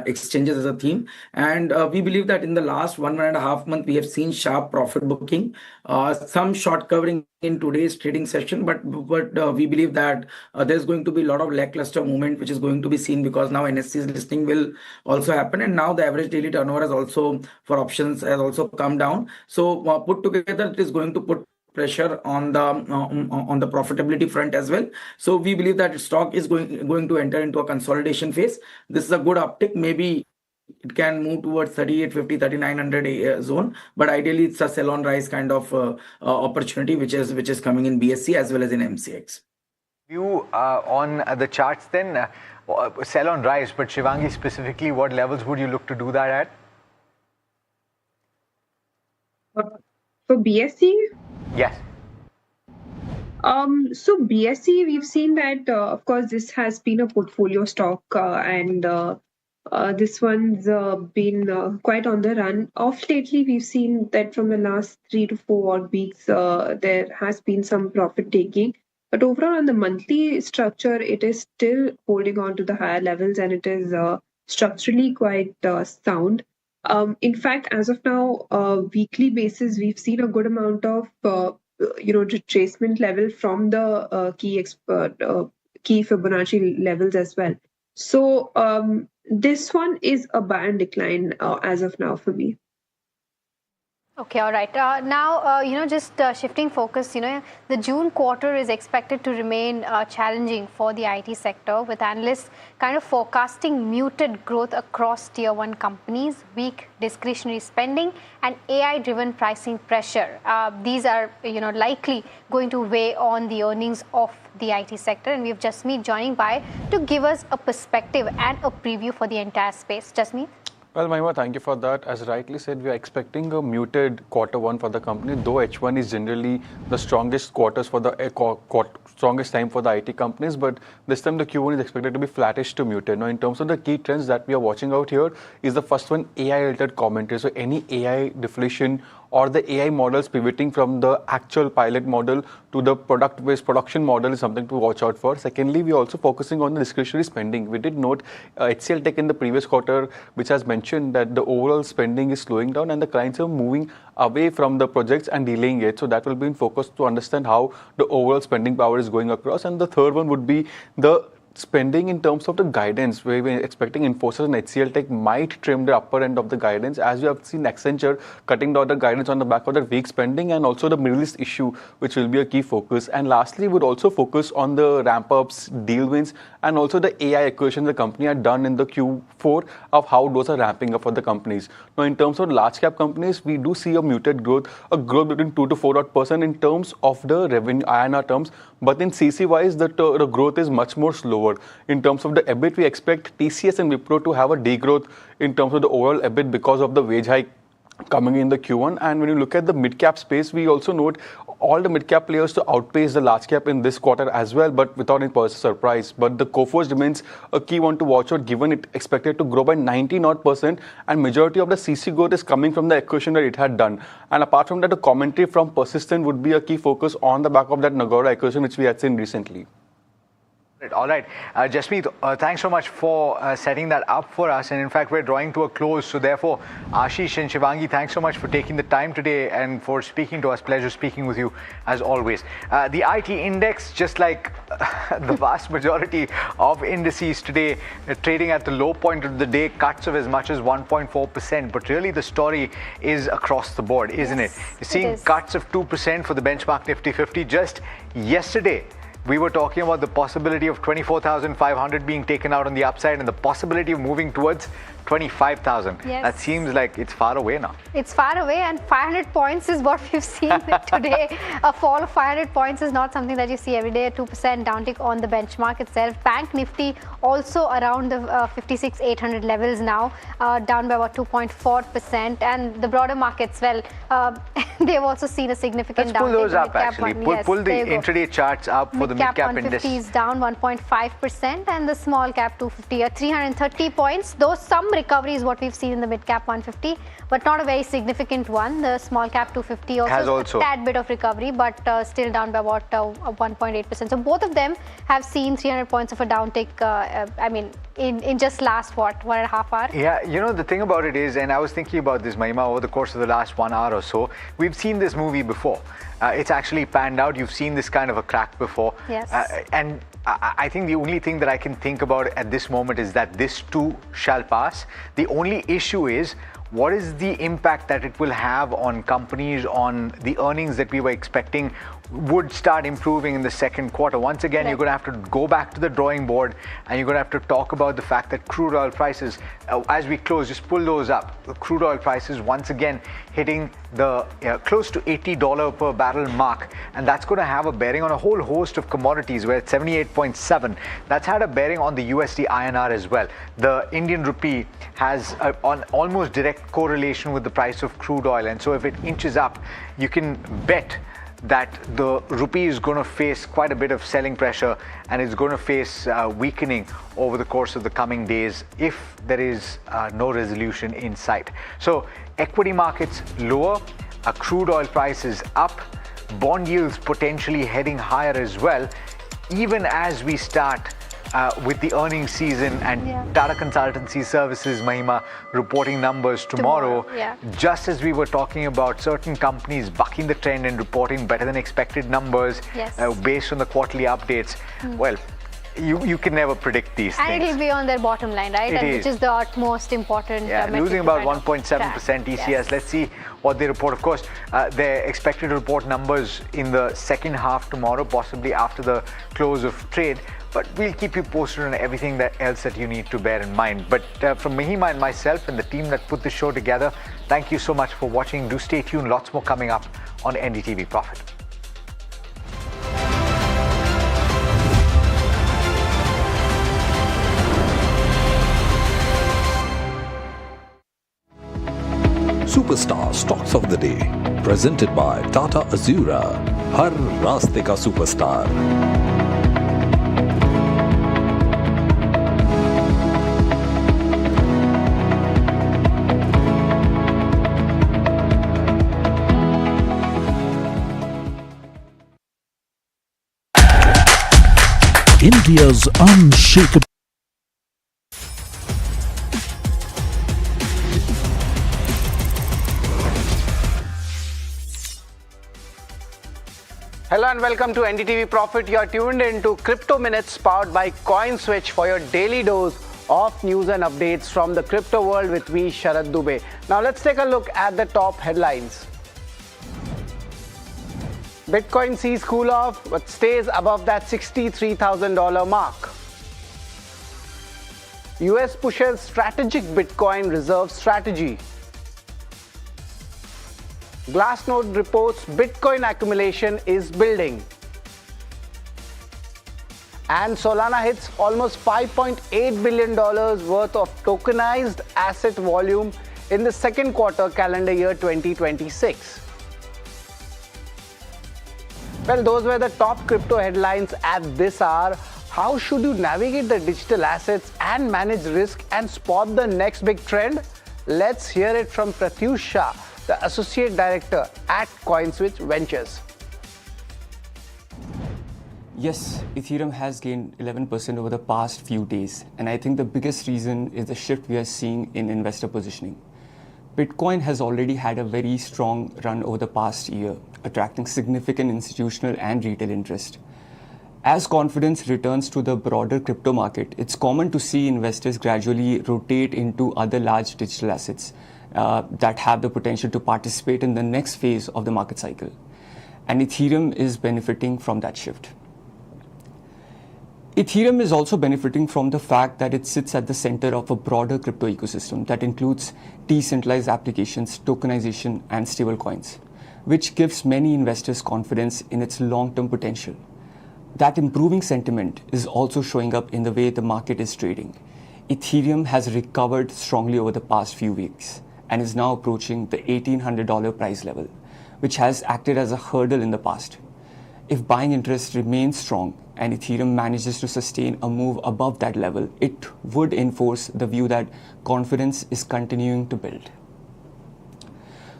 exchanges as a theme. And we believe that in the last 1.5 months, we have seen sharp profit booking, some short covering in today's trading session, but we believe that there's going to be a lot of lackluster movement which is going to be seen, because now NSE's listing will also happen, and now the average daily turnover has also for options has also come down. So put together, it is going to put pressure on the profitability front as well. So we believe that stock is going to enter into a consolidation phase. This is a good uptick. Maybe it can move towards 3850, 3900 zone, but ideally it's a sell on rise kind of opportunity which is coming in BSE as well as in MCX. View on the charts then, sell on rise, but Shivangi specifically, what levels would you look to do that at? For BSE? Yes. So BSE, we've seen that, of course, this has been a portfolio stock and this one's been quite on the run. Of lately, we've seen that from the last 3 to 4 odd weeks, there has been some profit taking. But overall, on the monthly structure, it is still holding on to the higher levels, and it is structurally quite sound. In fact, as of now, weekly basis, we've seen a good amount of retracement level from the key Fibonacci levels as well. So this one is a buy and decline as of now for me. Okay, all right. Now, just shifting focus, the June quarter is expected to remain challenging for the IT sector, with analysts kind of forecasting muted growth across tier 1 companies, weak discretionary spending, and AI-driven pricing pressure. These are, likely going to weigh on the earnings of the IT sector. And we have Jasmeet joining by to give us a perspective and a preview for the entire space. Jasmeet? Well, Mahima, thank you for that. As rightly said, we are expecting a muted Q1 for the company, though H1 is generally the strongest quarters for the strongest time for the IT companies, but this time the Q1 is expected to be flattish to muted. Now, in terms of the key trends that we are watching out here, is the first one AI-related commentary. So any AI deflation or the AI models pivoting from the actual pilot model to the product-based production model is something to watch out for. Secondly, we are also focusing on the discretionary spending. We did note HCL Tech in the previous quarter, which has mentioned that the overall spending is slowing down and the clients are moving away from the projects and delaying it. So that will be in focus to understand how the overall spending power is going across. And the third one would be the spending in terms of the guidance, where we're expecting Infosys and HCL Tech might trim the upper end of the guidance, as we have seen Accenture cutting down the guidance on the back of the weak spending, and also the Middle East issue, which will be a key focus. And lastly, we would also focus on the ramp-ups, deal wins, and also the AI acquisition the company had done in the Q4 of how those are ramping up for the companies. Now, in terms of large cap companies, we do see a muted growth, a growth between 2 to 4% in terms of the revenue INR terms, but in CC wise, the growth is much more slower. In terms of the EBIT, we expect TCS and Wipro to have a degrowth in terms of the overall EBIT because of the wage hike coming in the Q1. And when you look at the mid-cap space, we also note all the mid-cap players to outpace the large cap in this quarter as well, but without any surprise. But the Coforge remains a key one to watch out, given it expected to grow by 90% and majority of the CC growth is coming from the acquisition that it had done. And apart from that, the commentary from Persistent would be a key focus on the back of that Nagora acquisition, which we had seen recently. All right, Jasmeet, thanks so much for setting that up for us. And in fact, we're drawing to a close. So therefore, Ashish and Shivangi, thanks so much for taking the time today and for speaking to us. Pleasure speaking with you as always. The IT index, just like the vast majority of indices today, trading at the low point of the day, cuts of as much as 1.4%. But really the story is across the board, isn't it? You're seeing cuts of 2% for the benchmark Nifty 50 just yesterday. We were talking about the possibility of 24,500 being taken out on the upside and the possibility of moving towards 25,000. Yes. That seems like it's far away now. It's far away, and 500 points is what we've seen today. A fall of 500 points is not something that you see every day. A 2% downtick on the benchmark itself. Bank Nifty also around the 56,800 levels now, down by about 2.4%. And the broader markets, well, they've also seen a significant downtick. Let's pull those up actually. Pull the intraday charts up for the mid-cap index. 150 is down 1.5%, and the small cap 250 are 330 points. Though some recovery is what we've seen in the mid-cap 150, but not a very significant one. The small cap 250 also a tad bit of recovery, but still down by about 1.8%. So both of them have seen 300 points of a downtick, in just last, 1.5 hours? Yeah, the thing about it is, and I was thinking about this, Mahima, over the course of the last 1 hour or so, we've seen this movie before. It's actually panned out. You've seen this kind of a crack before. Yes. And I think the only thing that I can think about at this moment is that this too shall pass. The only issue is, what is the impact that it will have on companies, on the earnings that we were expecting would start improving in the second quarter. Once again, you're going to have to go back to the drawing board and you're going to have to talk about the fact that crude oil prices, as we close, just pull those up. The crude oil prices once again hitting the close to $80 per barrel mark, and that's going to have a bearing on a whole host of commodities. We're at 78.7. That's had a bearing on the USD INR as well. The Indian rupee has an almost direct correlation with the price of crude oil, and so if it inches up, you can bet that the rupee is going to face quite a bit of selling pressure and it's going to face weakening over the course of the coming days if there is no resolution in sight. So equity markets lower, crude oil prices up, bond yields potentially heading higher as well, even as we start with the earnings season and Tata Consultancy Services, Mahima, reporting numbers tomorrow. Just as we were talking about certain companies bucking the trend and reporting better than expected numbers based on the quarterly updates. Well, you can never predict these and things. it will be on their bottom line, right? It and is. Which is the utmost important. Yeah, metric losing to about kind of 1.7% ECS. Yes. Let's see what they report. Of course, they're expected to report numbers in the second half tomorrow, possibly after the close of trade. But we'll keep you posted on everything else that you need to bear in mind. But from Mahima and myself and the team that put the show together, thank you so much for watching. Do stay tuned. Lots more coming up on NDTV Profit. Superstar Stocks of the Day, presented by Tata Azura. हर रास्ते का superstar. India's unshakable. Hello and welcome to NDTV Profit. You are tuned into Crypto Minutes powered by CoinSwitch for your daily dose of news and updates from the crypto world with me, Sharad Dubey. Now let's take a look at the top headlines. Bitcoin sees cool off but stays above that $63,000 mark. US pushes strategic Bitcoin reserve strategy. Glassnode reports Bitcoin accumulation is building. And Solana hits almost $5.8 billion worth of tokenized asset volume in the second quarter calendar year 2026. Well, those were the top crypto headlines at this hour. How should you navigate the digital assets and manage risk and spot the next big trend? Let's hear it from Pratyush Shah, the Associate Director at CoinSwitch Ventures. Yes, Ethereum has gained 11% over the past few days, and I think the biggest reason is the shift we are seeing in investor positioning. Bitcoin has already had a very strong run over the past year, attracting significant institutional and retail interest. As confidence returns to the broader crypto market, it's common to see investors gradually rotate into other large digital assets that have the potential to participate in the next phase of the market cycle. And Ethereum is benefiting from that shift. Ethereum is also benefiting from the fact that it sits at the center of a broader crypto ecosystem that includes decentralized applications, tokenization, and stablecoins, which gives many investors confidence in its long-term potential. That improving sentiment is also showing up in the way the market is trading. Ethereum has recovered strongly over the past few weeks and is now approaching the $1,800 price level, which has acted as a hurdle in the past. If buying interest remains strong and Ethereum manages to sustain a move above that level, it would enforce the view that confidence is continuing to build.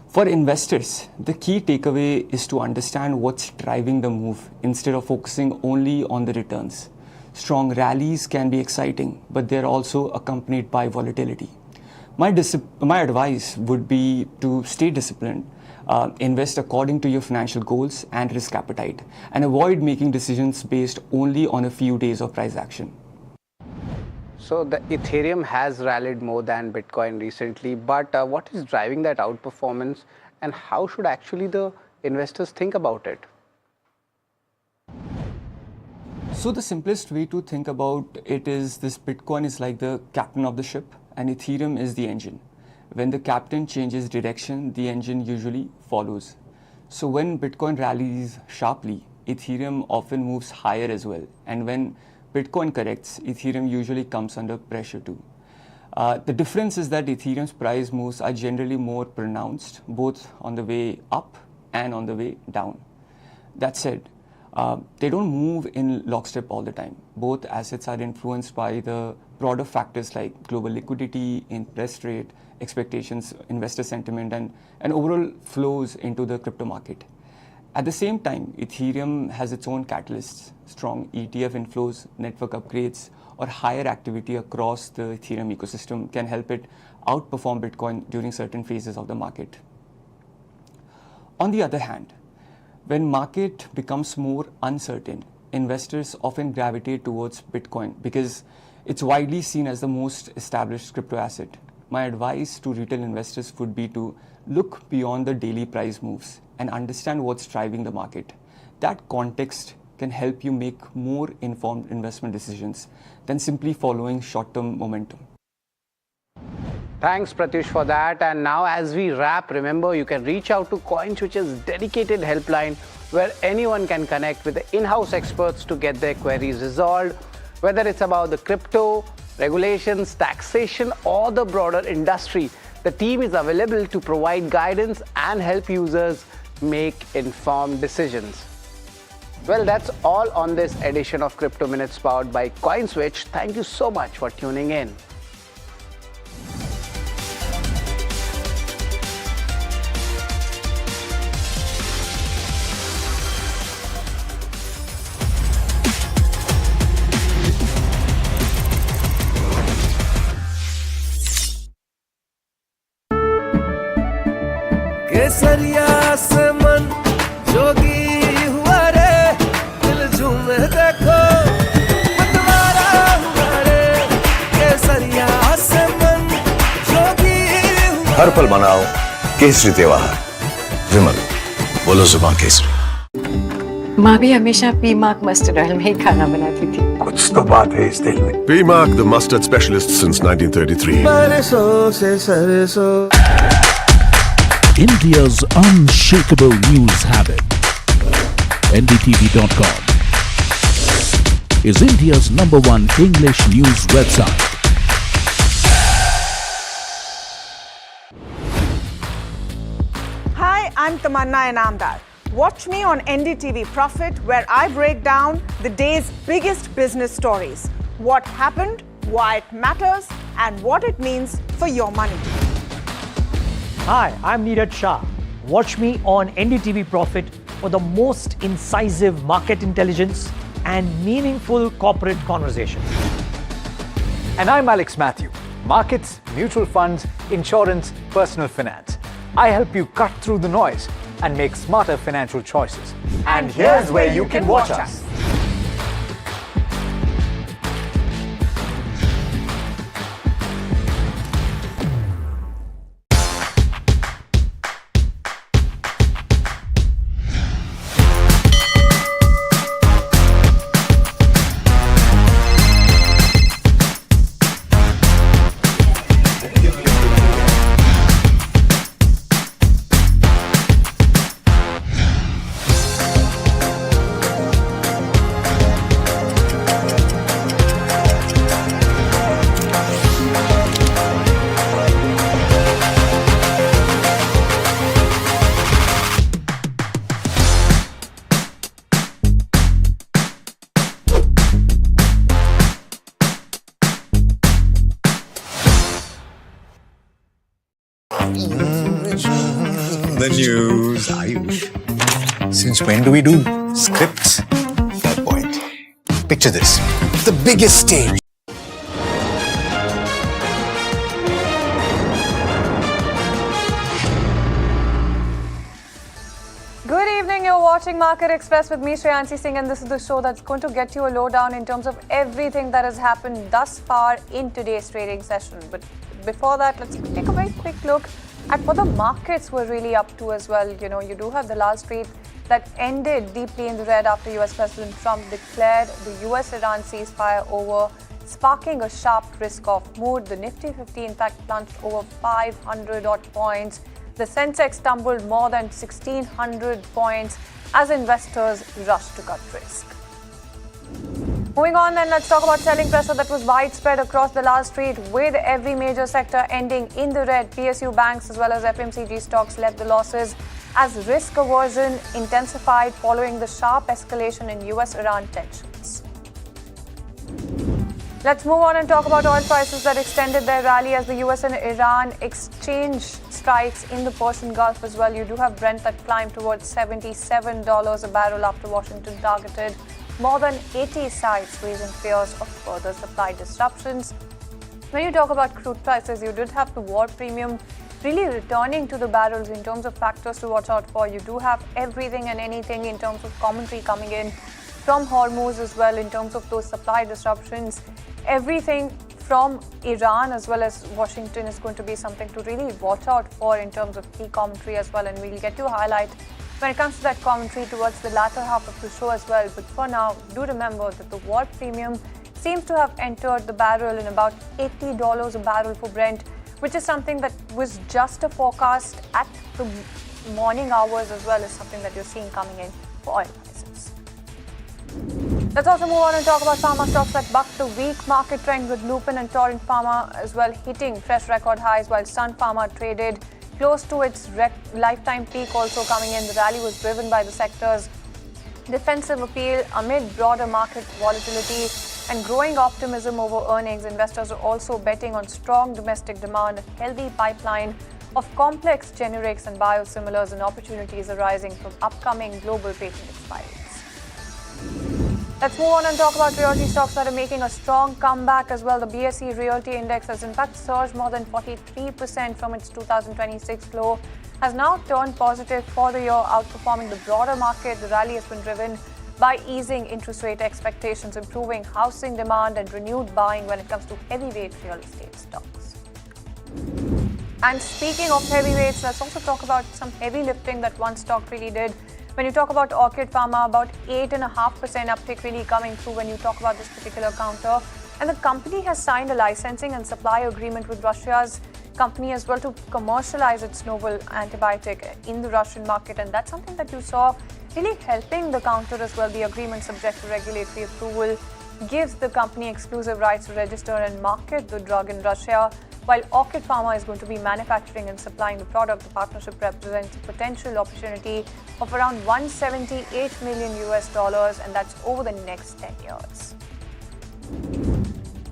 For investors, the key takeaway is to understand what's driving the move instead of focusing only on the returns. Strong rallies can be exciting, but they're also accompanied by volatility. My advice would be to stay disciplined, invest according to your financial goals and risk appetite, and avoid making decisions based only on a few days of price action. So the Ethereum has rallied more than Bitcoin recently, but what is driving that outperformance and how should actually the investors think about it? So the simplest way to think about it is this: Bitcoin is like the captain of the ship and Ethereum is the engine. When the captain changes direction, the engine usually follows. So when Bitcoin rallies sharply, Ethereum often moves higher as well. And when Bitcoin corrects, Ethereum usually comes under pressure too. The difference is that Ethereum's price moves are generally more pronounced, both on the way up and on the way down. That said, they don't move in lockstep all the time. Both assets are influenced by the broader factors like global liquidity, interest rate, expectations, investor sentiment, and overall flows into the crypto market. At the same time, Ethereum has its own catalysts. Strong ETF inflows, network upgrades, or higher activity across the Ethereum ecosystem can help it outperform Bitcoin during certain phases of the market. On the other hand, when market becomes more uncertain, investors often gravitate towards Bitcoin because it's widely seen as the most established crypto asset. My advice to retail investors would be to look beyond the daily price moves and understand what's driving the market. That context can help you make more informed investment decisions than simply following short-term momentum. Thanks, Pratyush, for that. And now as we wrap, remember you can reach out to CoinSwitch's dedicated helpline where anyone can connect with the in-house experts to get their queries resolved, whether it's about the crypto, regulations, taxation, or the broader industry. The team is available to provide guidance and help users make informed decisions. Well, that's all on this edition of Crypto Minutes powered by CoinSwitch. Thank you so much for tuning in. केसरिया से मन जोगी हुआ रे दिल झूमे देखो मतवारा हुआ रे केसरिया से मन जोगी हुआ हर पल मनाओ केसरी त्योहार विमल बोलो जुबान केसरी। माँ भी हमेशा पी मार्क मस्टर्ड ऑयल में ही खाना बनाती थी। कुछ तो बात है इस दिल में। P-Mark, the mustard specialist since 1933. बरसों से सरसों India's unshakable news habit. NDTV.com is India's #1 English news website. Hi, I'm Tamanna Inamdar. Watch me on NDTV Profit, where I break down the day's biggest business stories. What happened, why it matters, and what it means for your money. Hi, I'm Neeraj Shah. Watch me on NDTV Profit for the most incisive market intelligence and meaningful corporate conversation. And I'm Alex Matthew. Markets, mutual funds, insurance, personal finance. I help you cut through the noise and make smarter financial choices. And here's where you can watch us. The news, Ayush. Since when do we do scripts? Fair point. Picture this. The biggest stage. Good evening, you're watching Market Express with me, Shreyansi Singh, and this is the show that's going to get you a lowdown in terms of everything that has happened thus far in today's trading session. But before that, let's take a very quick look at what the markets were really up to as well. You know, you do have the last trade that ended deeply in the red after US President Trump declared the US-Iran ceasefire over, sparking a sharp risk-off mood. The Nifty 50 in fact plunged over 500 odd points. The Sensex tumbled more than 1,600 points as investors rushed to cut risk. Moving on then, let's talk about selling pressure that was widespread across the last trade, with every major sector ending in the red. PSU banks as well as FMCG stocks led the losses as risk aversion intensified following the sharp escalation in US-Iran tensions. Let's move on and talk about oil prices that extended their rally as the US and Iran exchange strikes in the Persian Gulf as well. You do have Brent that climbed towards $77 a barrel after Washington targeted more than 80 sites, raising fears of further supply disruptions. When you talk about crude prices, you did have the war premium really returning to the barrels in terms of factors to watch out for. You do have everything and anything in terms of commentary coming in from Hormuz as well in terms of those supply disruptions. Everything from Iran as well as Washington is going to be something to really watch out for in terms of key commentary as well, and we'll get to highlight when it comes to that commentary towards the latter half of the show as well. But for now, do remember that the war premium seems to have entered the barrel in about $80 a barrel for Brent, which is something that was just a forecast at the morning hours as well as something that you're seeing coming in for oil prices. Let's also move on and talk about pharma stocks that bucked the weak market trend, with Lupin and Torrent Pharma as well hitting fresh record highs, while Sun Pharma traded close to its lifetime peak also coming in. The rally was driven by the sector's defensive appeal amid broader market volatility and growing optimism over earnings. Investors are also betting on strong domestic demand, a healthy pipeline of complex generics and biosimilars, and opportunities arising from upcoming global patent expiries. Let's move on and talk about realty stocks that are making a strong comeback as well. The BSE Realty Index has in fact surged more than 43% from its 2026 low, has now turned positive for the year, outperforming the broader market. The rally has been driven by easing interest rate expectations, improving housing demand, and renewed buying when it comes to heavyweight real estate stocks. And speaking of heavyweights, let's also talk about some heavy lifting that one stock really did. When you talk about Orchid Pharma, about 8.5% uptick really coming through when you talk about this particular counter. And the company has signed a licensing and supply agreement with Russia's company as well to commercialize its novel antibiotic in the Russian market. And that's something that you saw really helping the counter as well. The agreement, subject to regulatory approval, gives the company exclusive rights to register and market the drug in Russia. While Orchid Pharma is going to be manufacturing and supplying the product, the partnership represents a potential opportunity of around $178 million, and that's over the next 10 years.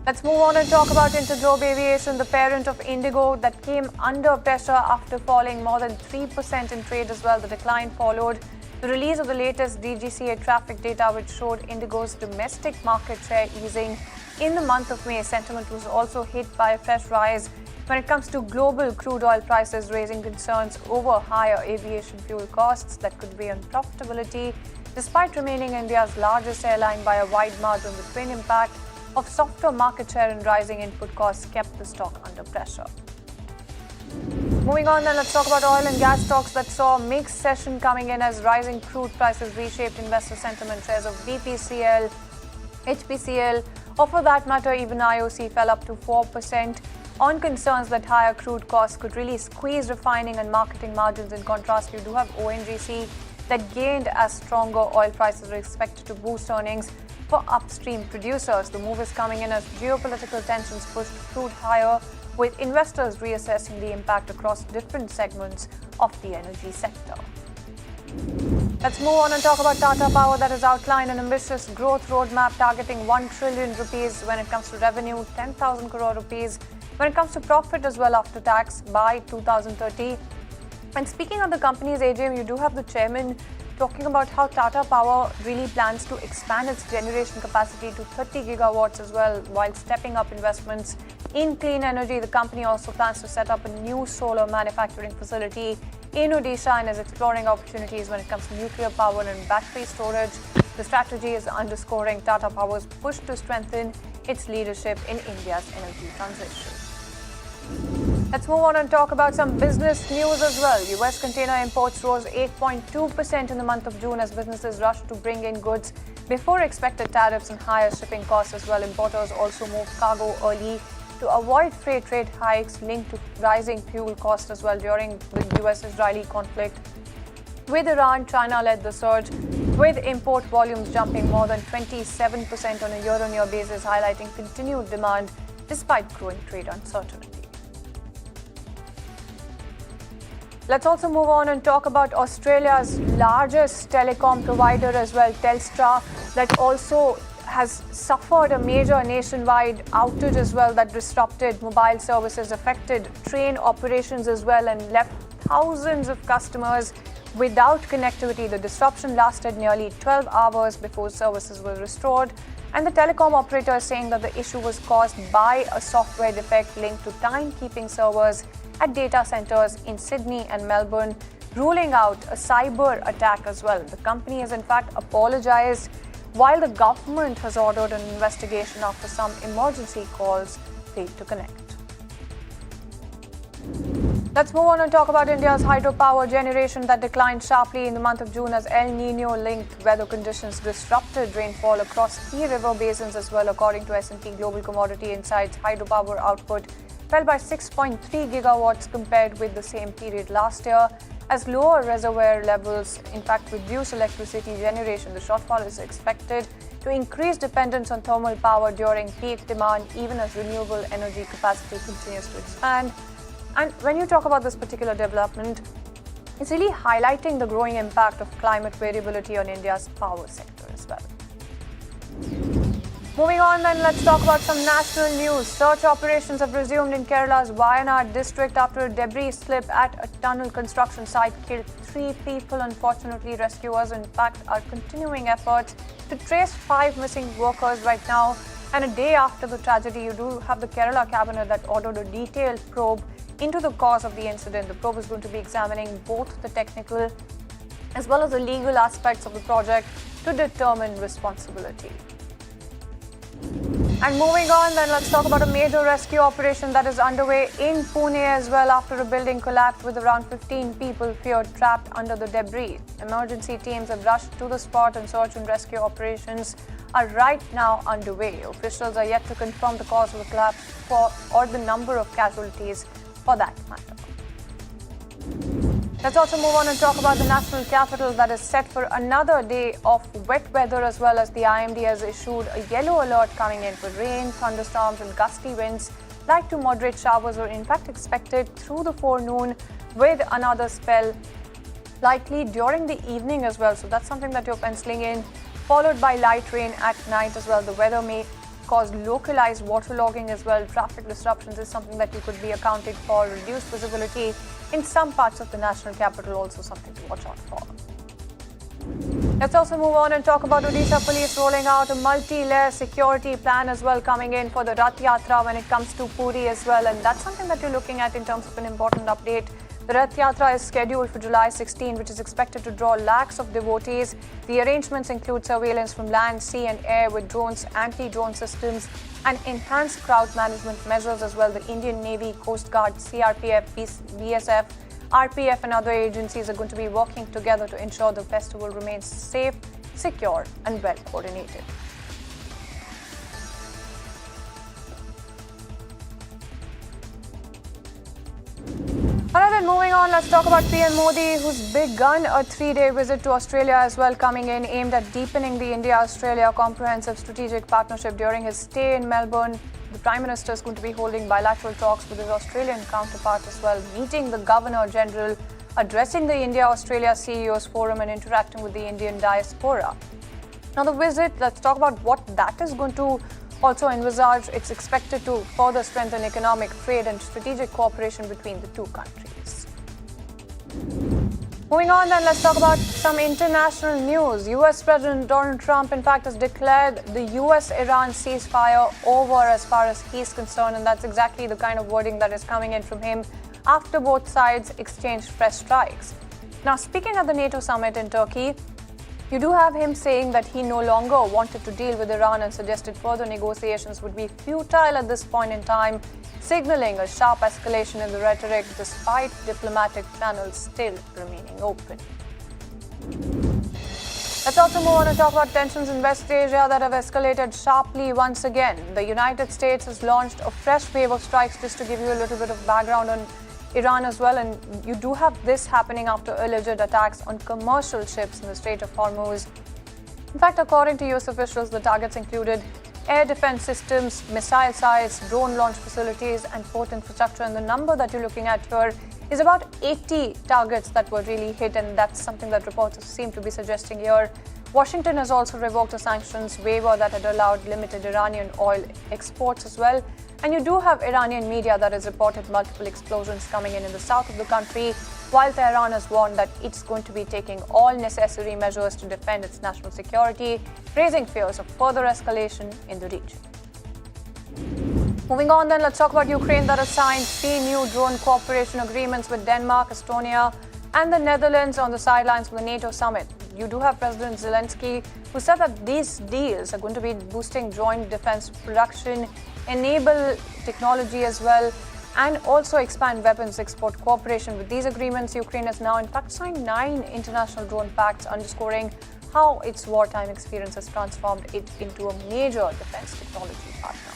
Let's move on and talk about Interglobe Aviation, the parent of Indigo, that came under pressure after falling more than 3% in trade as well. The decline followed the release of the latest DGCA traffic data, which showed Indigo's domestic market share easing in the month of May. Sentiment was also hit by a fresh rise when it comes to global crude oil prices, raising concerns over higher aviation fuel costs that could weigh on profitability. Despite remaining India's largest airline by a wide margin, the twin impact of softer market share and rising input costs kept the stock under pressure. Moving on then, let's talk about oil and gas stocks that saw a mixed session coming in as rising crude prices reshaped investor sentiment. Shares of BPCL, HPCL, or for that matter even IOC fell up to 4% on concerns that higher crude costs could really squeeze refining and marketing margins. In contrast, you do have ONGC that gained as stronger oil prices are expected to boost earnings for upstream producers. The move is coming in as geopolitical tensions pushed crude higher, with investors reassessing the impact across different segments of the energy sector. Let's move on and talk about Tata Power, that has outlined an ambitious growth roadmap targeting 1 trillion rupees when it comes to revenue, 10,000 crore rupees when it comes to profit as well after tax by 2030. And speaking of the company's AGM, you do have the chairman talking about how Tata Power really plans to expand its generation capacity to 30 gigawatts as well, while stepping up investments in clean energy. The company also plans to set up a new solar manufacturing facility in Odisha and is exploring opportunities when it comes to nuclear power and battery storage. The strategy is underscoring Tata Power's push to strengthen its leadership in India's energy transition. Let's move on and talk about some business news as well. US container imports rose 8.2% in the month of June as businesses rushed to bring in goods before expected tariffs and higher shipping costs as well. Importers also moved cargo early to avoid freight rate hikes linked to rising fuel costs as well during the US-Israeli conflict. With Iran, China led the surge, with import volumes jumping more than 27% on a year-on-year basis, highlighting continued demand despite growing trade uncertainty. Let's also move on and talk about Australia's largest telecom provider as well, Telstra, that also has suffered a major nationwide outage as well that disrupted mobile services, affected train operations as well, and left thousands of customers without connectivity. The disruption lasted nearly 12 hours before services were restored, and the telecom operator is saying that the issue was caused by a software defect linked to timekeeping servers at data centers in Sydney and Melbourne, ruling out a cyber attack as well. The company has in fact apologized while the government has ordered an investigation after some emergency calls failed to connect. Let's move on and talk about India's hydropower generation that declined sharply in the month of June as El Nino-linked weather conditions disrupted rainfall across key river basins as well. According to S&P Global Commodity Insights, hydropower output fell by 6.3 gigawatts compared with the same period last year, as lower reservoir levels in fact reduce electricity generation. The shortfall is expected to increase dependence on thermal power during peak demand, even as renewable energy capacity continues to expand. And when you talk about this particular development, it's really highlighting the growing impact of climate variability on India's power sector as well. Moving on then, let's talk about some national news. Search operations have resumed in Kerala's Wayanad district after a debris slip at a tunnel construction site killed 3 people. Unfortunately, rescuers in fact are continuing efforts to trace 5 missing workers right now. And a day after the tragedy, you do have the Kerala cabinet that ordered a detailed probe into the cause of the incident. The probe is going to be examining both the technical as well as the legal aspects of the project to determine responsibility. And moving on then, let's talk about a major rescue operation that is underway in Pune as well after a building collapsed with around 15 people feared trapped under the debris. Emergency teams have rushed to the spot and search and rescue operations are right now underway. Officials are yet to confirm the cause of the collapse or the number of casualties for that matter. Let's also move on and talk about the national capital that is set for another day of wet weather, as well as the IMD has issued a yellow alert coming in for rain, thunderstorms and gusty winds. Light to moderate showers are in fact expected through the forenoon, with another spell likely during the evening as well. So that's something that you're penciling in, followed by light rain at night as well. The weather may cause localized waterlogging as well. Traffic disruptions is something that you could be accounted for. Reduced visibility in some parts of the national capital, also something to watch out for. Let's also move on and talk about Odisha police rolling out a multi-layer security plan as well, coming in for the Rath Yatra when it comes to Puri as well. And that's something that you're looking at in terms of an important update. The Rath Yatra is scheduled for July 16, which is expected to draw lakhs of devotees. The arrangements include surveillance from land, sea and air with drones, anti-drone systems and enhanced crowd management measures as well. The Indian Navy, Coast Guard, CRPF, BSF, RPF and other agencies are going to be working together to ensure the festival remains safe, secure and well coordinated. Alright, then moving on, let's talk about PM Modi, who's begun a 3-day visit to Australia as well, coming in aimed at deepening the India-Australia comprehensive strategic partnership. During his stay in Melbourne, the Prime Minister is going to be holding bilateral talks with his Australian counterpart as well, meeting the Governor-General, addressing the India-Australia CEOs Forum and interacting with the Indian diaspora. Now the visit, let's talk about what that is going to also envisage. It's expected to further strengthen economic, trade and strategic cooperation between the two countries. Moving on then, let's talk about some international news. US President Donald Trump in fact has declared the US-Iran ceasefire over as far as he's concerned, and that's exactly the kind of wording that is coming in from him after both sides exchanged fresh strikes. Now, speaking at the NATO summit in Turkey, you do have him saying that he no longer wanted to deal with Iran and suggested further negotiations would be futile at this point in time, signaling a sharp escalation in the rhetoric despite diplomatic channels still remaining open. Let's also move on and talk about tensions in West Asia that have escalated sharply once again. The United States has launched a fresh wave of strikes, just to give you a little bit of background on Iran as well, and you do have this happening after alleged attacks on commercial ships in the Strait of Hormuz. In fact, according to US officials, the targets included air defense systems, missile sites, drone launch facilities and port infrastructure, and the number that you're looking at here is about 80 targets that were really hit, and that's something that reports seem to be suggesting here. Washington has also revoked a sanctions waiver that had allowed limited Iranian oil exports as well. And you do have Iranian media that has reported multiple explosions coming in the south of the country, while Tehran has warned that it's going to be taking all necessary measures to defend its national security, raising fears of further escalation in the region. Moving on then, let's talk about Ukraine that has signed 3 new drone cooperation agreements with Denmark, Estonia and the Netherlands on the sidelines of the NATO summit. you do have President Zelensky, who said that these deals are going to be boosting joint defense production, enable technology as well, and also expand weapons export cooperation. With these agreements, Ukraine has now in fact signed 9 international drone pacts, underscoring how its wartime experience has transformed it into a major defense technology partner.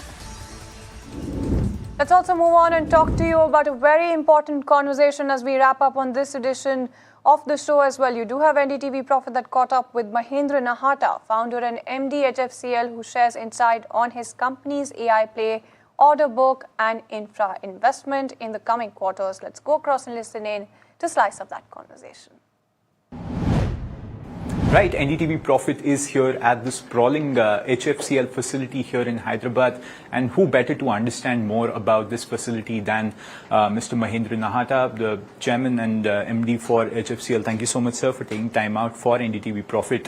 Let's also move on and talk to you about a very important conversation as we wrap up on this edition of the show as well. You do have NDTV Profit that caught up with Mahendra Nahata, founder and MD HFCL, who shares insight on his company's AI play, order book and infra investment in the coming quarters. Let's go across and listen in to slice up that conversation. Right, NDTV Profit is here at the sprawling HFCL facility here in Hyderabad, and who better to understand more about this facility than Mr. Mahendra Nahata, the chairman and MD for HFCL. Thank you so much, sir, for taking time out for NDTV Profit.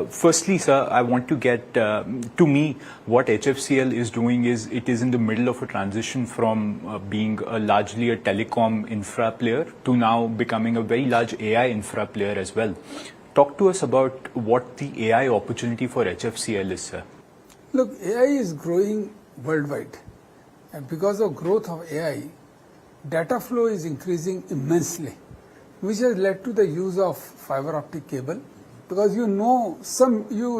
Firstly, sir, I want to get to me what HFCL is doing is it is in the middle of a transition from being largely a telecom infra player to now becoming a very large AI infra player as well. Talk to us about what the AI opportunity for HFCL is, sir. Look, AI is growing worldwide. And because of growth of AI, data flow is increasing immensely, which has led to the use of fiber optic cable. Because you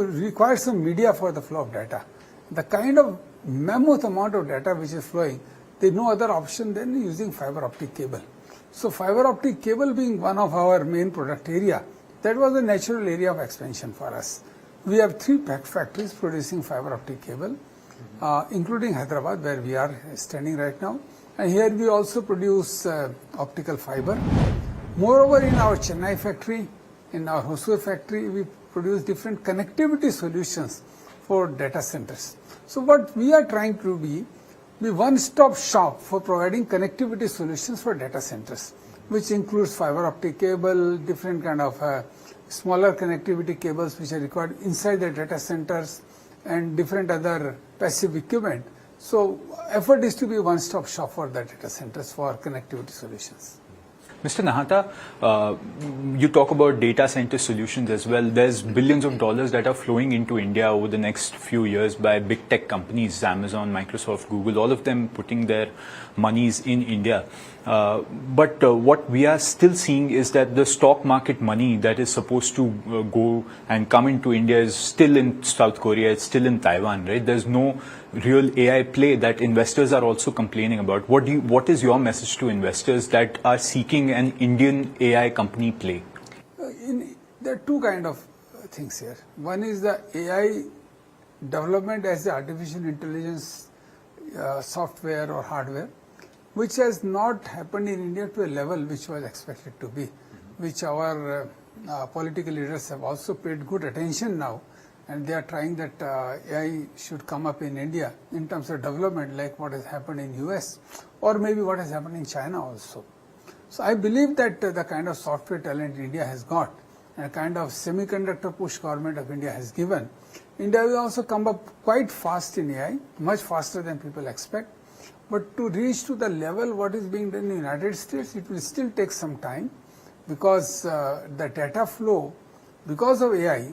require some media for the flow of data. The kind of mammoth amount of data which is flowing, there's no other option than using fiber optic cable. So fiber optic cable being one of our main product area, that was a natural area of expansion for us. We have 3 factories producing fiber optic cable, including Hyderabad, where we are standing right now. And here we also produce optical fiber. Moreover, in our Chennai factory, in our Hosur factory, we produce different connectivity solutions for data centers. So what we are trying to be one-stop shop for providing connectivity solutions for data centers, which includes fiber optic cable, different kind of smaller connectivity cables which are required inside the data centers, and different other passive equipment. So effort is to be one-stop shop for the data centers for connectivity solutions. Mr. Nahata, you talk about data center solutions as well. There's billions of dollars that are flowing into India over the next few years by big tech companies, Amazon, Microsoft, Google, all of them putting their monies in India. But what we are still seeing is that the stock market money that is supposed to go and come into India is still in South Korea, it's still in Taiwan, right? There's no real AI play that investors are also complaining about. What is your message to investors that are seeking an Indian AI company play? There are 2 kind of things here. One is the AI development as the artificial intelligence software or hardware, which has not happened in India to a level which was expected to be, which our political leaders have also paid good attention now, and they are trying that AI should come up in India in terms of development, like what has happened in US or maybe what has happened in China also. So I believe that the kind of software talent India has got and the kind of semiconductor push government of India has given, India will also come up quite fast in AI, much faster than people expect. But to reach to the level what is being done in the United States, it will still take some time, because the data flow, because of AI,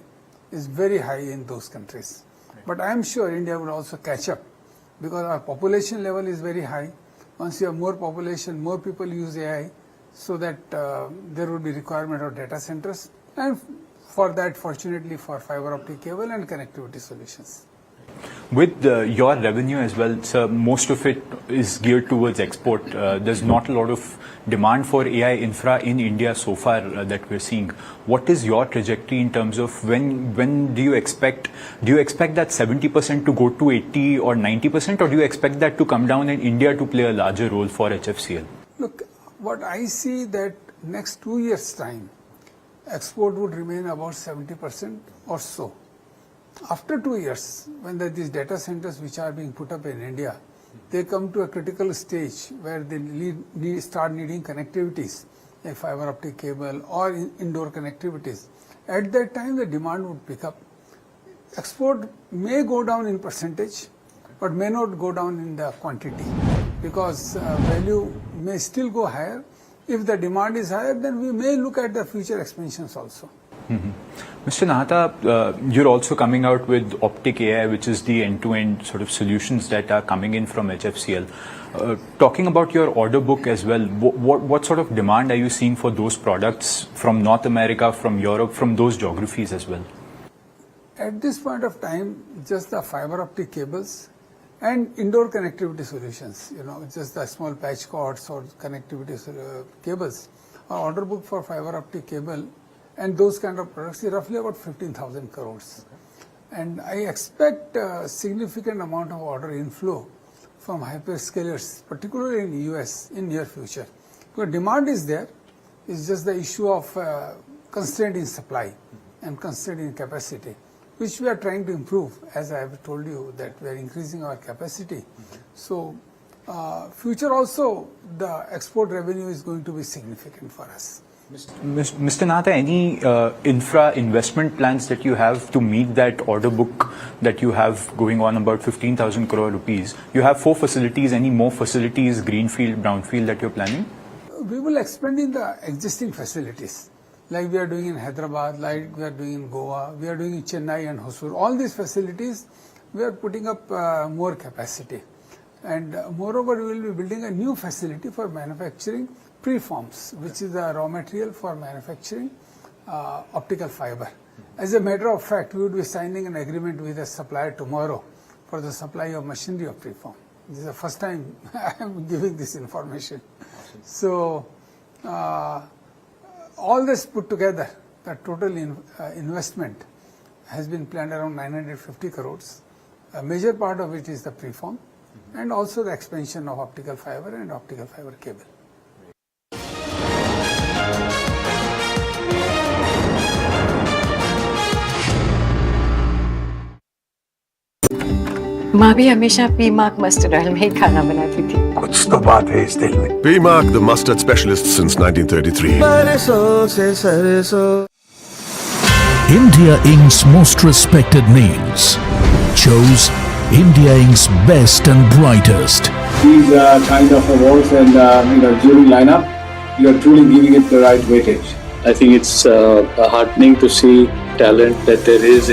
is very high in those countries. But I am sure India will also catch up, because our population level is very high. Once you have more population, more people use AI, so that there will be requirement of data centers, and for that, fortunately, for fiber optic cable and connectivity solutions. With your revenue as well, sir, most of it is geared towards export. There's not a lot of demand for AI infra in India so far that we're seeing. What is your trajectory in terms of when do you expect that 70% to go to 80 or 90%, or do you expect that to come down and India to play a larger role for HFCL? Look, what I see that next 2 years' time, export would remain about 70% or so. After 2 years, when these data centers which are being put up in India, they come to a critical stage where they start needing connectivities, like fiber optic cable or indoor connectivities. At that time, the demand would pick up. Export may go down in percentage, but may not go down in the quantity, because value may still go higher. If the demand is higher, then we may look at the future expansions also. Mr. Nahata, you're also coming out with Optic AI, which is the end-to-end sort of solutions that are coming in from HFCL. Talking about your order book as well, what sort of demand are you seeing for those products from North America, from Europe, from those geographies as well? At this point of time, just the fiber optic cables and indoor connectivity solutions, just the small patch cords or connectivity cables. Our order book for fiber optic cable and those kind of products is roughly about 15,000 crores. And I expect a significant amount of order inflow from hyperscalers, particularly in the US, in near future. Because demand is there, it's just the issue of constraint in supply and constraint in capacity, which we are trying to improve. As I have told you that we are increasing our capacity. So future also, the export revenue is going to be significant for us. Mr. Nahata, any infra investment plans that you have to meet that order book that you have going on about 15,000 crore rupees? You have 4 facilities. Any more facilities, greenfield, brownfield, that you're planning? We will expand in the existing facilities, like we are doing in Hyderabad, like we are doing in Goa, we are doing in Chennai and Hosur. All these facilities, we are putting up more capacity. And moreover, we will be building a new facility for manufacturing preforms, which is the raw material for manufacturing optical fiber. As a matter of fact, we would be signing an agreement with a supplier tomorrow for the supply of machinery of preform. This is the first time I am giving this information. So, all this put together, the total investment has been planned around 950 crores. A major part of it is the preform and also the expansion of optical fiber and optical fiber cable. माँ भी हमेशा P mark mustard oil में ही खाना बनाती थी। कुछ तो बात है इस दिल में। P-Mark, the mustard specialist since 1933. सरसों से सरसों। India Inc.'s most respected names chose India Inc.'s best and brightest. These kind of awards and jury lineup, you are truly giving it the right weightage. I think it's heartening to see talent that there is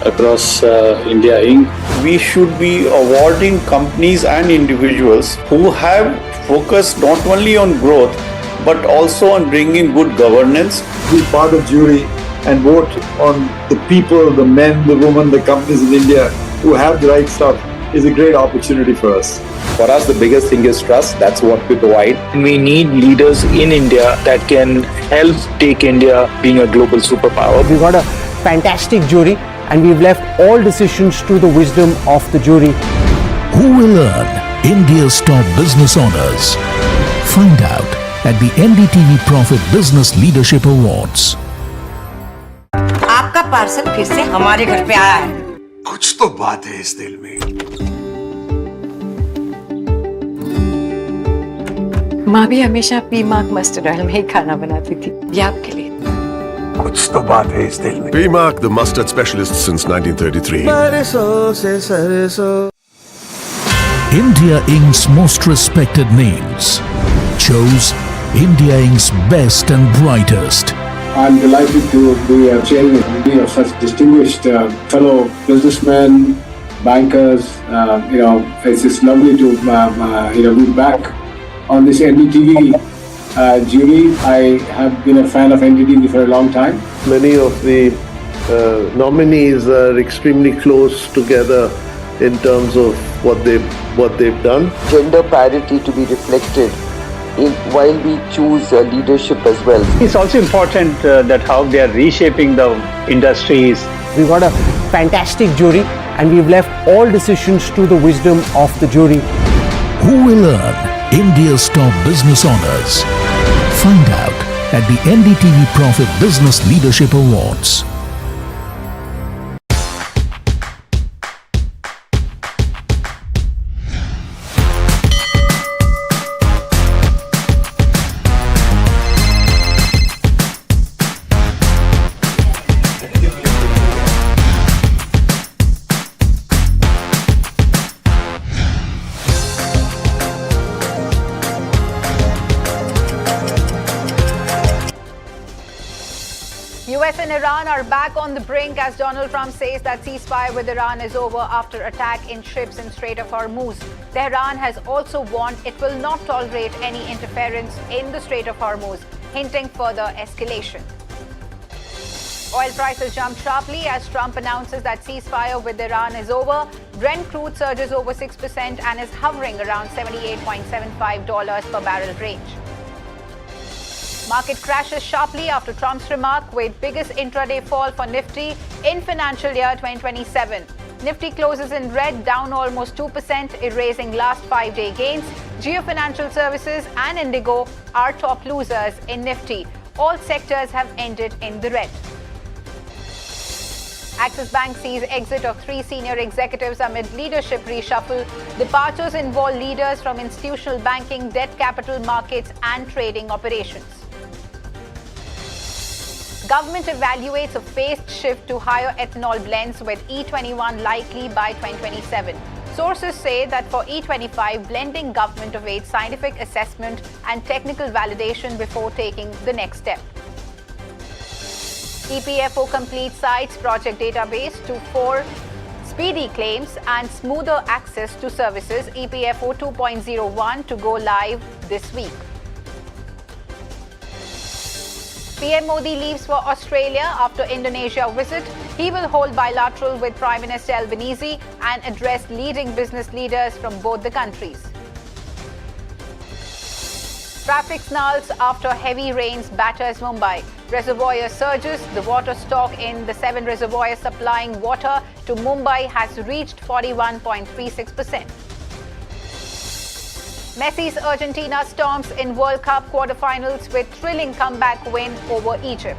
across India Inc. We should be awarding companies and individuals who have focused not only on growth but also on bringing good governance. Be part of jury and vote on the people, the men, the women, the companies in India who have the right stuff is a great opportunity for us. For us, the biggest thing is trust. That's what we provide. We need leaders in India that can help take India being a global superpower. We got a fantastic jury and we've left all decisions to the wisdom of the jury. Who will earn India's top business honors? Find out at the NDTV Profit Business Leadership Awards. आपका parcel फिर से हमारे घर पे आया है। कुछ तो बात है इस दिल में। माँ भी हमेशा पी मार्क मस्टर्ड ऑयल में ही खाना बनाती थी। ये आपके लिए। कुछ तो बात है इस दिल में। P-Mark, the mustard specialist since 1933. सरसों से सरसों। India Inc.'s most respected names chose India Inc.'s best and brightest. I'm delighted to be chairman of such distinguished fellow businessmen, bankers. It's just lovely to be back on this NDTV jury. I have been a fan of NDTV for a long time. Many of the nominees are extremely close together in terms of what they've done. Gender parity to be reflected while we choose leadership as well. It's also important that how they are reshaping the industries. We got a fantastic jury and we've left all decisions to the wisdom of the jury. Who will earn India's top business honors? Find out at the NDTV Profit Business Leadership Awards. US and and Iran are back on the brink as Donald Trump says that ceasefire with Iran is over after attack in ships in Strait of Hormuz. Tehran has also warned it will not tolerate any interference in the Strait of Hormuz, hinting further escalation. Oil prices jumped sharply as Trump announces that ceasefire with Iran is over. Brent crude surges over 6% and is hovering around $78.75 per barrel range. Market crashes sharply after Trump's remark with biggest intraday fall for Nifty in financial year 2027. Nifty closes in red, down almost 2%, erasing last 5-day gains. Jio Financial Services and Indigo are top losers in Nifty. All sectors have ended in the red. Axis Bank sees exit of 3 senior executives amid leadership reshuffle. Departures involve leaders from institutional banking, debt capital markets and trading operations. Government evaluates a phased shift to higher ethanol blends with E21 likely by 2027. Sources say that for E25, blending government awaits scientific assessment and technical validation before taking the next step. EPFO completes sites project database to 4 speedy claims and smoother access to services. EPFO 2.01 to go live this week. PM Modi leaves for Australia after Indonesia visit. He will hold bilateral with Prime Minister Albanese and address leading business leaders from both the countries. Traffic snarls after heavy rains batters Mumbai. Reservoir surges. The water stock in the 7 reservoirs supplying water to Mumbai has reached 41.36%. Messi's Argentina storms in World Cup quarterfinals with thrilling comeback win over Egypt.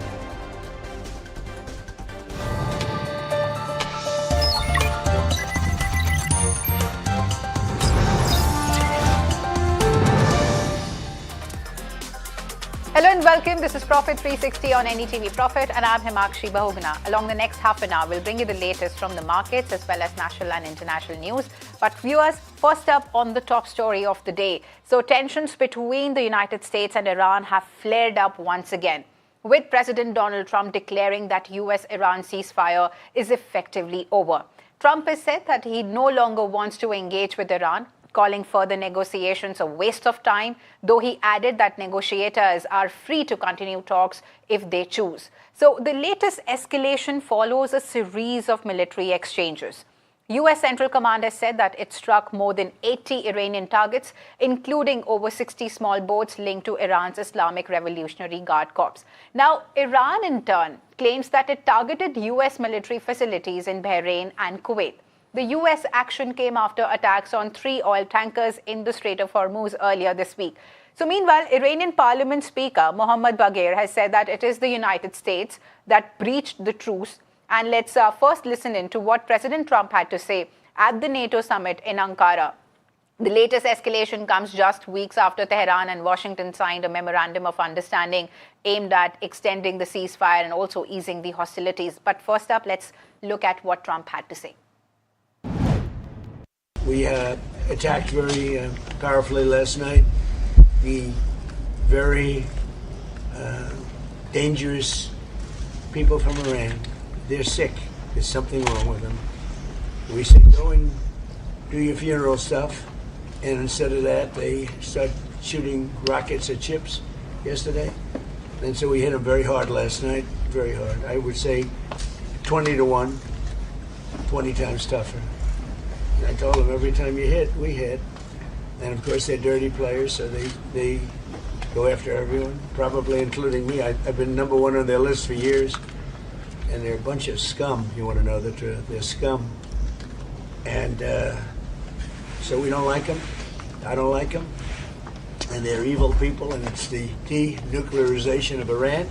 Hello and welcome. This is Profit 360 on NDTV Profit and I'm Himakshi Bahuguna. Along the next half an hour, we'll bring you the latest from the markets as well as national and international news. But viewers, first up on the top story of the day. So tensions between the United States and Iran have flared up once again, with President Donald Trump declaring that US-Iran ceasefire is effectively over. Trump has said that he no longer wants to engage with Iran, calling further negotiations a waste of time, though he added that negotiators are free to continue talks if they choose. So the latest escalation follows a series of military exchanges. US Central Command has said that it struck more than 80 Iranian targets, including over 60 small boats linked to Iran's Islamic Revolutionary Guard Corps. Now, Iran in turn claims that it targeted US military facilities in Bahrain and Kuwait. The US action came after attacks on 3 oil tankers in the Strait of Hormuz earlier this week. So meanwhile, Iranian Parliament Speaker Mohammad Bagher has said that it is the United States that breached the truce. And let's first listen in to what President Trump had to say at the NATO summit in Ankara. The latest escalation comes just weeks after Tehran and Washington signed a memorandum of understanding aimed at extending the ceasefire and also easing the hostilities. But first up, let's look at what Trump had to say. We attacked very powerfully last night. The very dangerous people from Iran. They're sick. There's something wrong with them. We said, go and do your funeral stuff. And instead of that, they start shooting rockets at ships yesterday. And so we hit them very hard last night. Very hard. I would say 20-1, 20 times tougher. I told them every time you hit, we hit. And of course, they're dirty players, so they go after everyone, probably including me. I've been number 1 on their list for years. And they're a bunch of scum, you want to know the truth. They're scum. And so we don't like them. I don't like them. And they're evil people, and it's the denuclearization of Iran.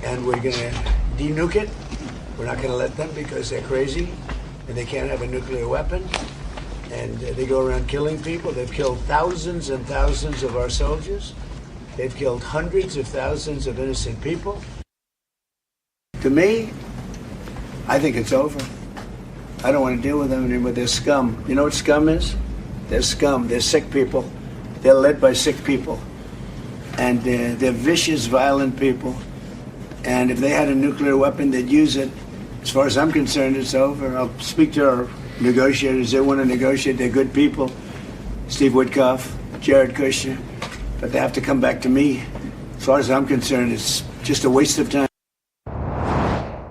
And we're going to denuke it. We're not going to let them because they're crazy. And they can't have a nuclear weapon, and they go around killing people. They've killed thousands and thousands of our soldiers. They've killed hundreds of thousands of innocent people. To me, I think it's over. I don't want to deal with them anymore. They're scum. You know what scum is? They're scum. They're sick people. They're led by sick people. And they're vicious, violent people. And if they had a nuclear weapon, they'd use it. As far as I'm concerned, it's over. I'll speak to our negotiators. They want to negotiate. They're good people. Steve Witkoff, Jared Kushner. But they have to come back to me. As far as I'm concerned, it's just a waste of time.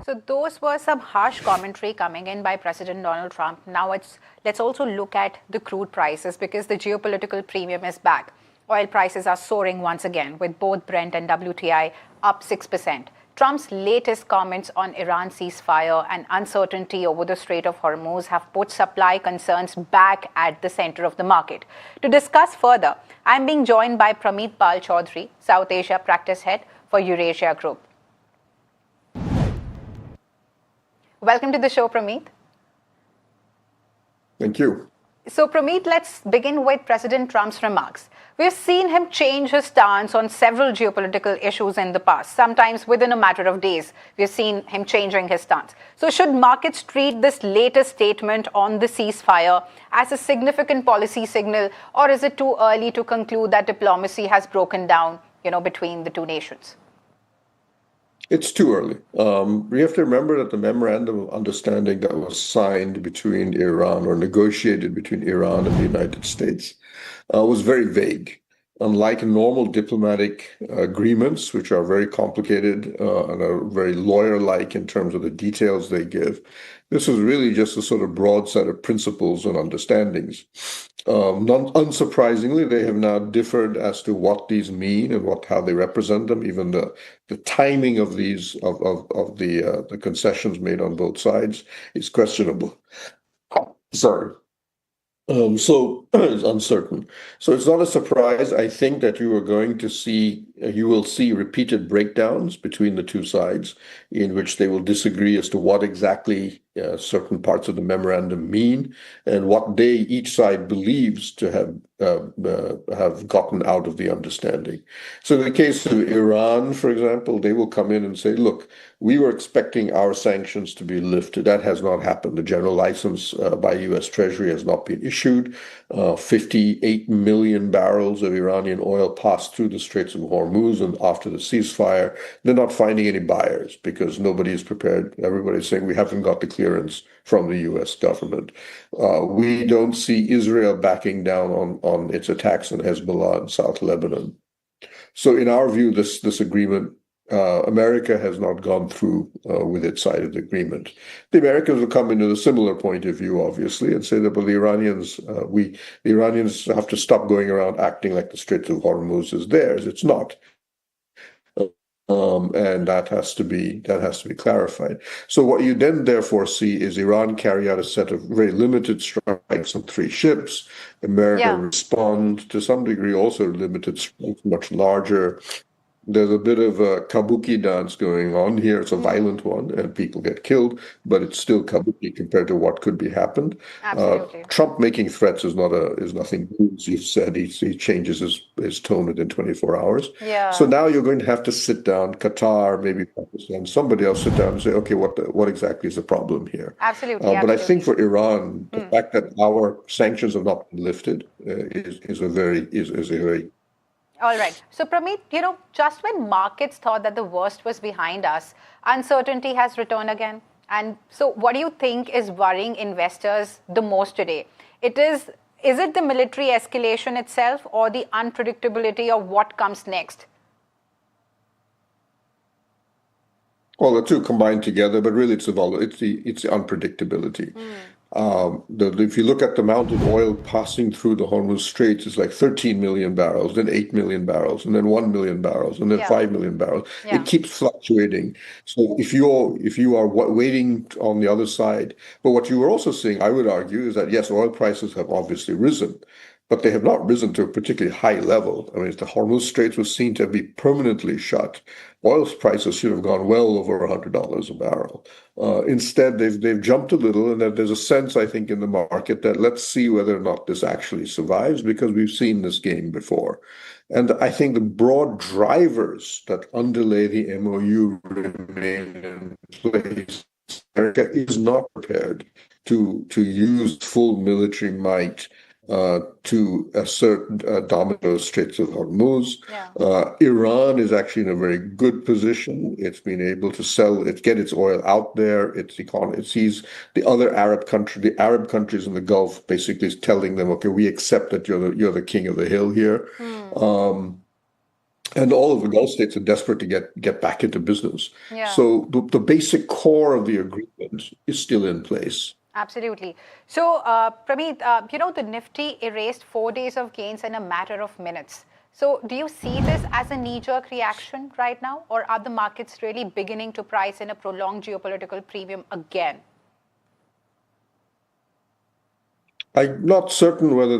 So those were some harsh commentary coming in by President Donald Trump. Now let's also look at the crude prices, because the geopolitical premium is back. Oil prices are soaring once again, with both Brent and WTI up 6%. Trump's latest comments on Iran ceasefire and uncertainty over the Strait of Hormuz have put supply concerns back at the center of the market. To discuss further, I'm being joined by Prameet Pal Chaudhary, South Asia Practice Head for Eurasia Group. Welcome to the show, Prameet. Thank you. So, Prameet, let's begin with President Trump's remarks. We've seen him change his stance on several geopolitical issues in the past. Sometimes within a matter of days, we've seen him changing his stance. So should markets treat this latest statement on the ceasefire as a significant policy signal, or is it too early to conclude that diplomacy has broken down, between the two nations? It's too early. We have to remember that the memorandum of understanding that was signed between Iran, or negotiated between Iran and the United States, was very vague. Unlike normal diplomatic agreements, which are very complicated and are very lawyer-like in terms of the details they give, this was really just a sort of broad set of principles and understandings. Unsurprisingly, they have now differed as to what these mean and how they represent them. Even the timing of these of the concessions made on both sides is questionable. Sorry. So it's uncertain. So it's not a surprise. I think that you will see repeated breakdowns between the two sides, in which they will disagree as to what exactly certain parts of the memorandum mean and what each side believes to have gotten out of the understanding. So in the case of Iran, for example, they will come in and say, look, we were expecting our sanctions to be lifted. That has not happened. The general license by U.S. Treasury has not been issued. 58 million barrels of Iranian oil passed through the Straits of Hormuz, and after the ceasefire, they're not finding any buyers because nobody is prepared. Everybody's saying we haven't got the clearance from the U.S. government. We don't see Israel backing down on its attacks on Hezbollah in South Lebanon. So in our view, this agreement, America has not gone through with its side of the agreement. The Americans will come into a similar point of view, obviously, and say that, well, the Iranians have to stop going around acting like the Strait of Hormuz is theirs. It's not. And that has to be clarified. So what you then therefore see is Iran carry out a set of very limited strikes on 3 ships. America respond to some degree, also limited strikes, much larger. There's a bit of a kabuki dance going on here. It's a violent one, and people get killed, but it's still kabuki compared to what could be happened. Absolutely. Trump making threats is nothing new. As you've said, he changes his tone within 24 hours. Yeah. So now you're going to have to sit down, Qatar, maybe Pakistan, somebody else sit down and say, okay, what exactly is the problem here? Absolutely. But I think for Iran, the fact that our sanctions have not been lifted is a very All right. So, Prameet, just when markets thought that the worst was behind us, uncertainty has returned again. And so what do you think is worrying investors the most today? Is it the military escalation itself, or the unpredictability of what comes next? Well, the two combined together, but really it's the unpredictability. If you look at the amount of oil passing through the Hormuz Straits, it's like 13 million barrels, then 8 million barrels, and then 1 million barrels, and then 5 million barrels. It keeps fluctuating. So if you are waiting on the other side, but what you are also seeing, I would argue, is that yes, oil prices have obviously risen, but they have not risen to a particularly high level. I mean, if the Hormuz Straits was seen to be permanently shut, oil prices should have gone well over $100 a barrel. Instead, they've jumped a little, and there's a sense, I think, in the market that let's see whether or not this actually survives, because we've seen this game before. And I think the broad drivers that underlay the MOU remain in place. America is not prepared to use full military might to assert dominance Straits of Hormuz. Iran is actually in a very good position. It's been able to get its oil out there. It sees the other Arab countries in the Gulf basically telling them, okay, we accept that you're the king of the hill here. And all of the Gulf states are desperate to get back into business. So the basic core of the agreement is still in place. Absolutely. So, Prameet, the Nifty erased 4 days of gains in a matter of minutes. So, do you see this as a knee-jerk reaction right now, or are the markets really beginning to price in a prolonged geopolitical premium again? I'm not certain whether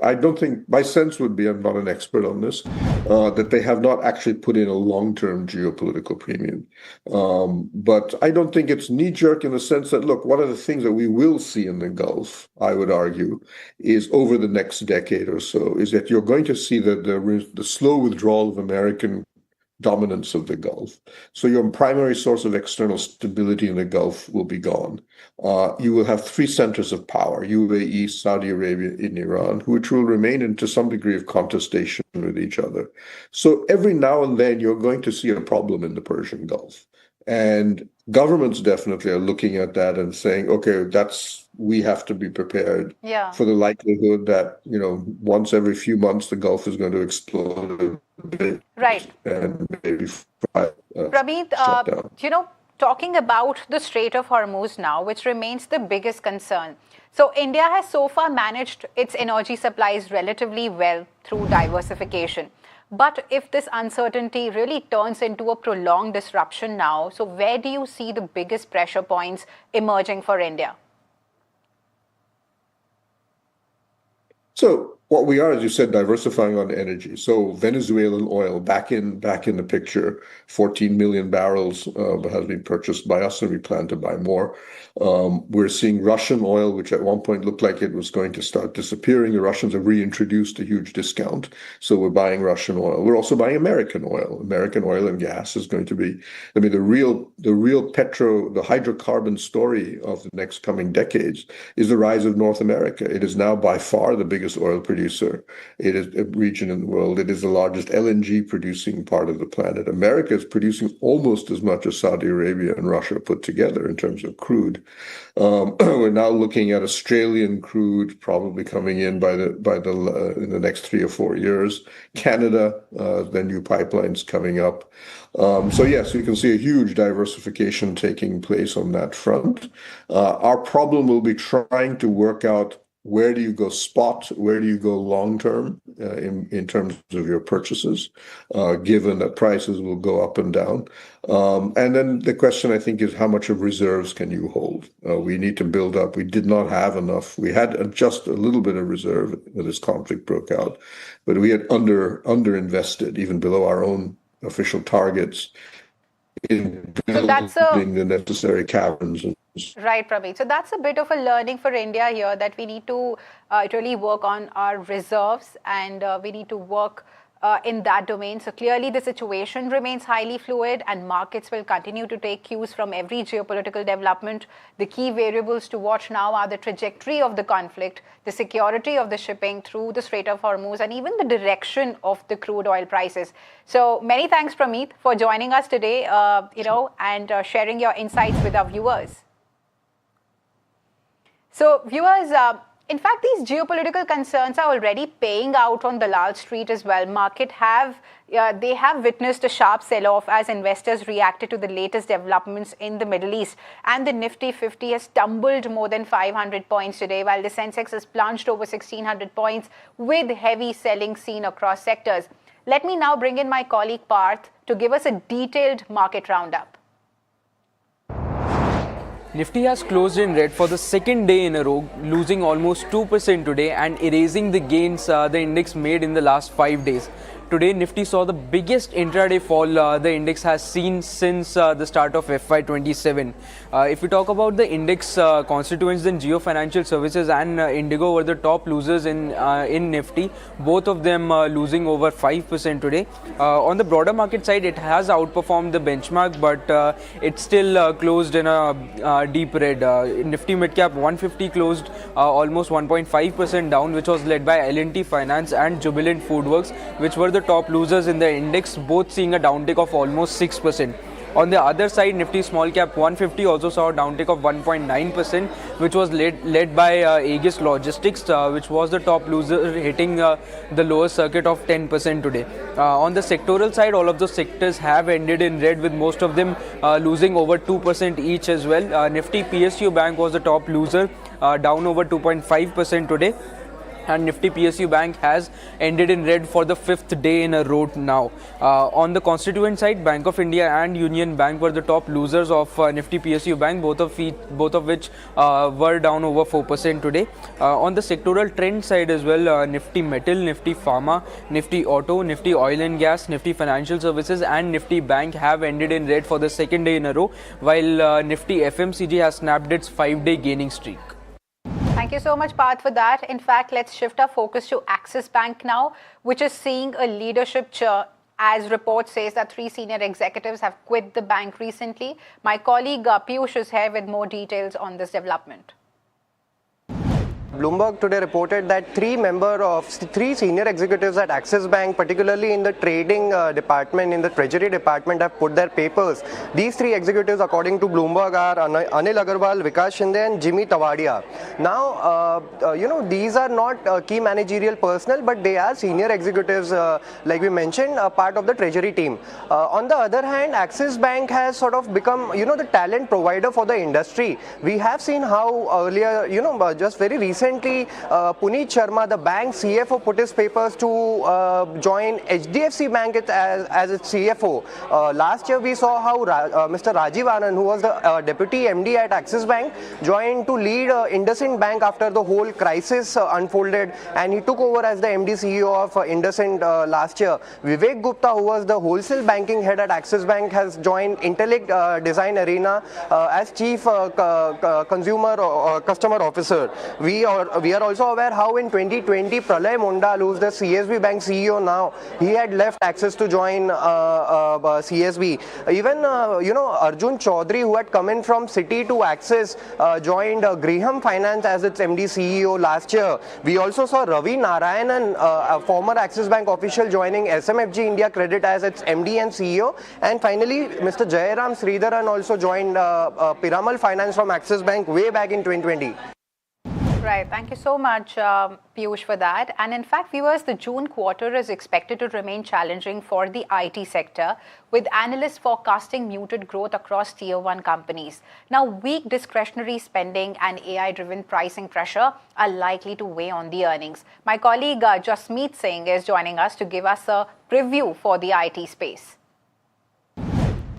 I don't think, my sense would be, I'm not an expert on this, that they have not actually put in a long-term geopolitical premium. But I don't think it's knee-jerk in the sense that, look, one of the things that we will see in the Gulf, I would argue, is over the next decade or so, is that you're going to see the slow withdrawal of American dominance of the Gulf. So your primary source of external stability in the Gulf will be gone. You will have three centers of power, UAE, Saudi Arabia, and Iran, which will remain into some degree of contestation with each other. So every now and then you're going to see a problem in the Persian Gulf. And governments definitely are looking at that and saying, okay, we have to be prepared for the likelihood that, once every few months the Gulf is going to explode a bit. Right. And maybe Prameet, talking about the Strait of Hormuz now, which remains the biggest concern. So India has so far managed its energy supplies relatively well through diversification. But if this uncertainty really turns into a prolonged disruption now, so where do you see the biggest pressure points emerging for India? So what we are, as you said, diversifying on energy. So Venezuelan oil back in the picture, 14 million barrels has been purchased by us, and we plan to buy more. We're seeing Russian oil, which at one point looked like it was going to start disappearing. The Russians have reintroduced a huge discount, so we're buying Russian oil. We're also buying American oil. American oil and gas is going to be, the real the hydrocarbon story of the next coming decades is the rise of North America. It is now by far the biggest oil producer. It is a region in the world. It is the largest LNG producing part of the planet. America is producing almost as much as Saudi Arabia and Russia put together in terms of crude. We're now looking at Australian crude probably coming in in the next 3 or 4 years. Canada, the new pipelines coming up. So yes, you can see a huge diversification taking place on that front. Our problem will be trying to work out, where do you go spot? Where do you go long term in terms of your purchases, given that prices will go up and down? And then the question, I think, is how much of reserves can you hold? We need to build up. We did not have enough. We had just a little bit of reserve when this conflict broke out, but we had underinvested, even below our own official targets, in building the necessary caverns. Right, Prameet. So that's a bit of a learning for India here, that we need to really work on our reserves, and we need to work in that domain. So clearly the situation remains highly fluid, and markets will continue to take cues from every geopolitical development. The key variables to watch now are the trajectory of the conflict, the security of the shipping through the Strait of Hormuz, and even the direction of the crude oil prices. So many thanks, Prameet, for joining us today, and sharing your insights with our viewers. So viewers, in fact, these geopolitical concerns are already paying out on Dalal Street as well. Market have witnessed a sharp sell-off as investors reacted to the latest developments in the Middle East. And the Nifty 50 has tumbled more than 500 points today, while the Sensex has plunged over 1,600 points with heavy selling seen across sectors. Let me now bring in my colleague Parth to give us a detailed market roundup. Nifty has closed in red for the second day in a row, losing almost 2% today and erasing the gains the index made in the last 5 days. today Nifty saw the biggest intraday fall the index has seen since the start of FY27. If we talk about the index constituents, then Jio Financial Services and Indigo were the top losers in Nifty, both of them losing over 5% today. On the broader market side, it has outperformed the benchmark, but it still closed in a deep red. Nifty Midcap 150 closed almost 1.5% down, which was led by L&T Finance and Jubilant Foodworks, which were the top losers in the index, both seeing a downtick of almost 6%. On the other side, Nifty Small Cap 150 also saw a downtick of 1.9%, which was led by Aegis Logistics, which was the top loser, hitting the lower circuit of 10% today. On the sectoral side, all of those sectors have ended in red, with most of them losing over 2% each as well. Nifty PSU Bank was the top loser, down over 2.5% today. And Nifty PSU Bank has ended in red for the 5th day in a row now. On the constituent side, Bank of India and Union Bank were the top losers of Nifty PSU Bank, both of which were down over 4% today. On the sectoral trend side as well, Nifty Metal, Nifty Pharma, Nifty Auto, Nifty Oil and Gas, Nifty Financial Services and Nifty Bank have ended in red for the 2nd day in a row, while Nifty FMCG has snapped its 5-day gaining streak. Thank you so much, Parth, for that. In fact, let's shift our focus to Axis Bank now, which is seeing a leadership cheer, as report says that 3 senior executives have quit the bank recently. My colleague Piyush is here with more details on this development. Bloomberg today reported that 3 senior executives at Axis Bank, particularly in the trading department, in the treasury department, have put their papers. These 3 executives, according to Bloomberg, are Anil Agarwal, Vikas Shinde and Jimmy Tawadia. Now, these are not key managerial personnel, but they are senior executives, like we mentioned, part of the treasury team. On the other hand, Axis Bank has sort of become, the talent provider for the industry. We have seen how earlier, just very recently, Puneet Sharma, the bank CFO, put his papers to join HDFC Bank as its CFO. Last year, we saw how Mr. Rajiv Anand, who was the Deputy MD at Axis Bank, joined to lead IndusInd Bank after the whole crisis unfolded, and he took over as the MD CEO of IndusInd last year. Vivek Gupta, who was the wholesale banking head at Axis Bank, has joined Intellect Design Arena as Chief Customer Officer. We are also aware how in 2020, Pralay Mondal, who is the CSB Bank CEO now, he had left Axis to join CSB. Even, Arjun Chaudhary, who had come in from Citi to Axis, joined Graham Finance as its MD CEO last year. We also saw Ravi Narayanan, a former Axis Bank official, joining SMFG India Credit as its MD and CEO. And finally, Mr. Jayaram Sridharan also joined Piramal Finance from Axis Bank way back in 2020. Right. Thank you so much, Piyush, for that. And in fact, viewers, the June quarter is expected to remain challenging for the IT sector, with analysts forecasting muted growth across Tier 1 companies. Now, weak discretionary spending and AI-driven pricing pressure are likely to weigh on the earnings. My colleague Jasmeet Singh is joining us to give us a preview for the IT space.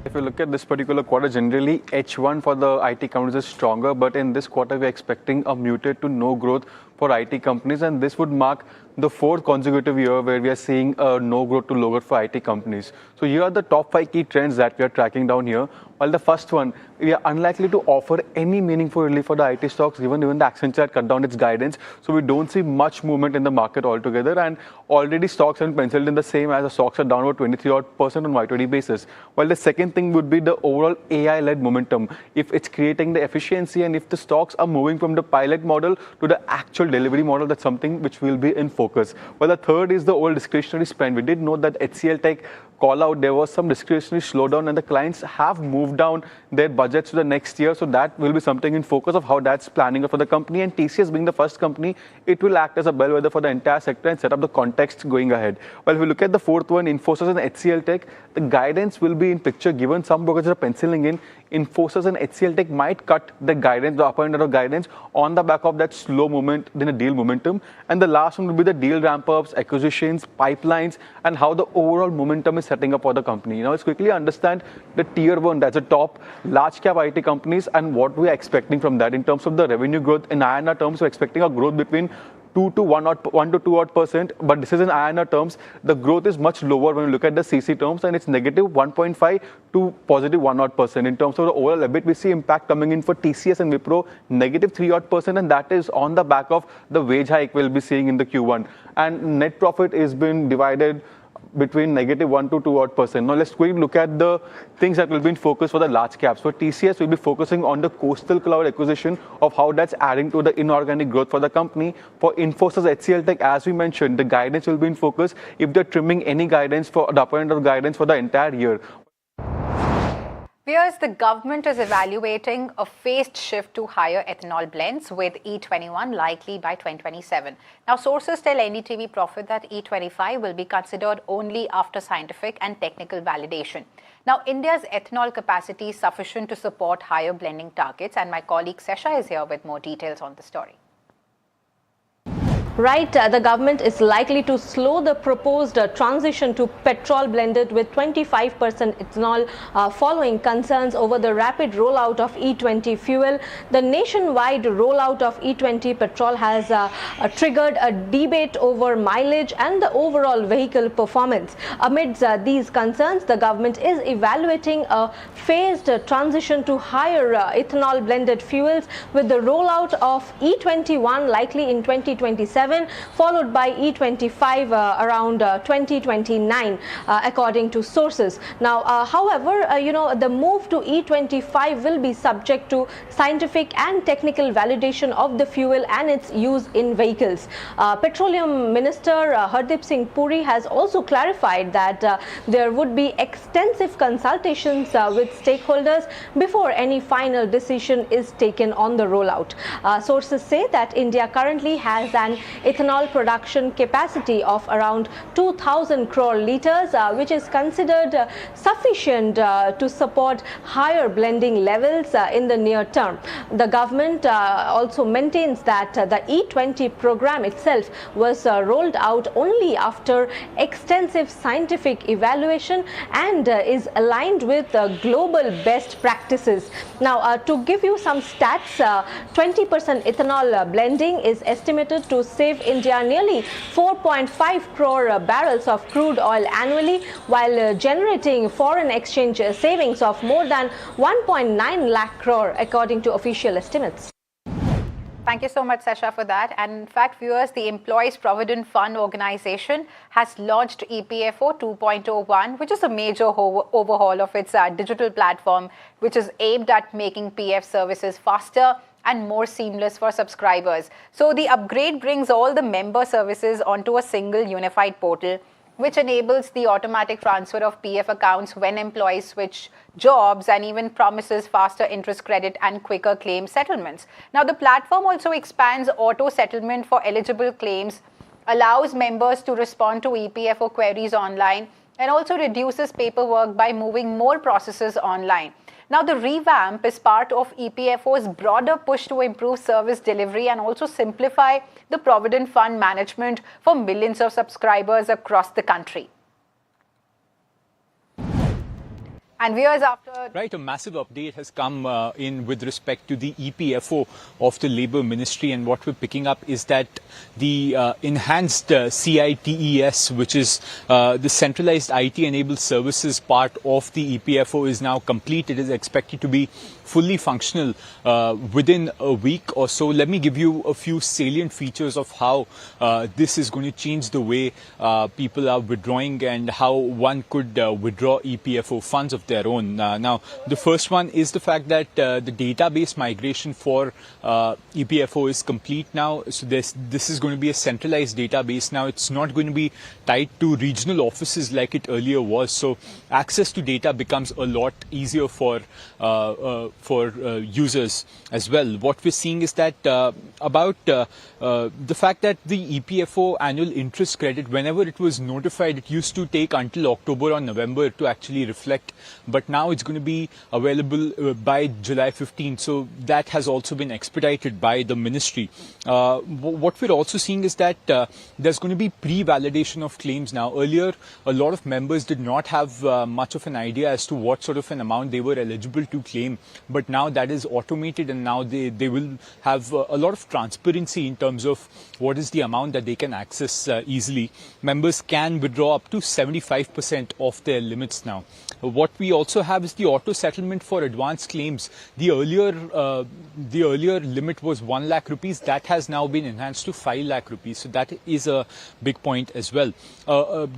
If you look at this particular quarter, generally H1 for the IT companies is stronger, but in this quarter we're expecting a muted to no growth for IT companies, and this would mark the 4th consecutive year where we are seeing no growth to lower for IT companies. So here are the top 5 key trends that we are tracking down here. While the first one, we are unlikely to offer any meaningful relief for the IT stocks, even the Accenture had cut down its guidance. So we don't see much movement in the market altogether, and already stocks have been penciled in the same as the stocks are down about 23% on Y20 basis. While the second thing would be the overall AI-led momentum. If it's creating the efficiency and if the stocks are moving from the pilot model to the actual delivery model, that's something which will be in focus. Well, the third is the old discretionary spend. We did note that HCL Tech call out there was some discretionary slowdown and the clients have moved down their budgets to the next year. So that will be something in focus of how that's planning for the company. And TCS being the first company, it will act as a bellwether for the entire sector and set up the context going ahead. Well, if we look at the fourth one, Infosys and HCL Tech, the guidance will be in picture given some brokers are penciling in. Infosys and HCL Tech might cut the guidance, the upper end of guidance on the back of that slow moment in a deal momentum. And the last one will be the deal ramp-ups, acquisitions, pipelines, and how the overall momentum is setting up for the company. Now, let's quickly understand the tier 1, that's the top large cap IT companies and what we are expecting from that in terms of the revenue growth. In INR terms, we're expecting a growth between 2 1 to 2%, but this is in INR terms. The growth is much lower when you look at the CC terms, and it's negative 1.5 to positive 1%. In terms of the overall EBIT, we see impact coming in for TCS and Wipro, negative 3%, and that is on the back of the wage hike we'll be seeing in the Q1. And net profit is been divided between negative 1 to 2%. Now let's quickly look at the things that will be in focus for the large caps. For TCS, we'll be focusing on the Coastal Cloud acquisition, of how that's adding to the inorganic growth for the company. For Infosys HCL Tech, as we mentioned, the guidance will be in focus if they're trimming any guidance for the upper end of guidance for the entire year. Viewers, the government is evaluating a phased shift to higher ethanol blends, with E21 likely by 2027. Now, sources tell NDTV Profit that E25 will be considered only after scientific and technical validation. Now, India's ethanol capacity is sufficient to support higher blending targets, and my colleague Sesha is here with more details on the story. Right, the government is likely to slow the proposed transition to petrol blended with 25% ethanol following concerns over the rapid rollout of E20 fuel. The nationwide rollout of E20 petrol has triggered a debate over mileage and the overall vehicle performance. Amidst these concerns, the government is evaluating a phased transition to higher ethanol blended fuels, with the rollout of E21 likely in 2027. Followed by E25 around 2029, according to sources. Now, however, the move to E25 will be subject to scientific and technical validation of the fuel and its use in vehicles. Petroleum Minister Hardeep Singh Puri has also clarified that there would be extensive consultations with stakeholders before any final decision is taken on the rollout. Sources say that India currently has an ethanol production capacity of around 2,000 crore litres, which is considered sufficient to support higher blending levels in the near term. The government also maintains that the E20 program itself was rolled out only after extensive scientific evaluation and is aligned with global best practices. Now, to give you some stats, 20% ethanol blending is estimated to save India nearly 4.5 crore barrels of crude oil annually, while generating foreign exchange savings of more than 1.9 lakh crore, according to official estimates. Thank you so much, Sesha, for that. And in fact, viewers, the Employees Provident Fund Organization has launched EPFO 2.01, which is a major overhaul of its digital platform, which is aimed at making PF services faster and more seamless for subscribers. So the upgrade brings all the member services onto a single unified portal, which enables the automatic transfer of PF accounts when employees switch jobs, and even promises faster interest credit and quicker claim settlements. Now, the platform also expands auto settlement for eligible claims, allows members to respond to EPFO queries online, and also reduces paperwork by moving more processes online. Now, the revamp is part of EPFO's broader push to improve service delivery and also simplify the Provident Fund management for millions of subscribers across the country. And viewers, after... Right, a massive update has come in with respect to the EPFO of the Labour Ministry, and what we're picking up is that the enhanced CITES, which is the centralized IT-enabled services part of the EPFO, is now complete. It is expected to be fully functional within a week or so. Let me give you a few salient features of how this is going to change the way people are withdrawing and how one could withdraw EPFO funds of their own. Now, the first one is the fact that the database migration for EPFO is complete now. So this is going to be a centralized database now. It's not going to be tied to regional offices like it earlier was. So access to data becomes a lot easier for users as well. What we're seeing is that about the fact that the EPFO annual interest credit, whenever it was notified, it used to take until October or November to actually reflect but now it's going to be available by July 15th. So that has also been expedited by the ministry. What we're also seeing is that there's going to be pre-validation of claims now. Earlier, a lot of members did not have much of an idea as to what sort of an amount they were eligible to claim, but now that is automated, and now they will have a lot of transparency in terms of what is the amount that they can access easily. Members can withdraw up to 75% of their limits now. What we also have is the auto settlement for advanced claims. The earlier limit was 1 lakh rupees. That has now been enhanced to 5 lakh rupees. So that is a big point as well.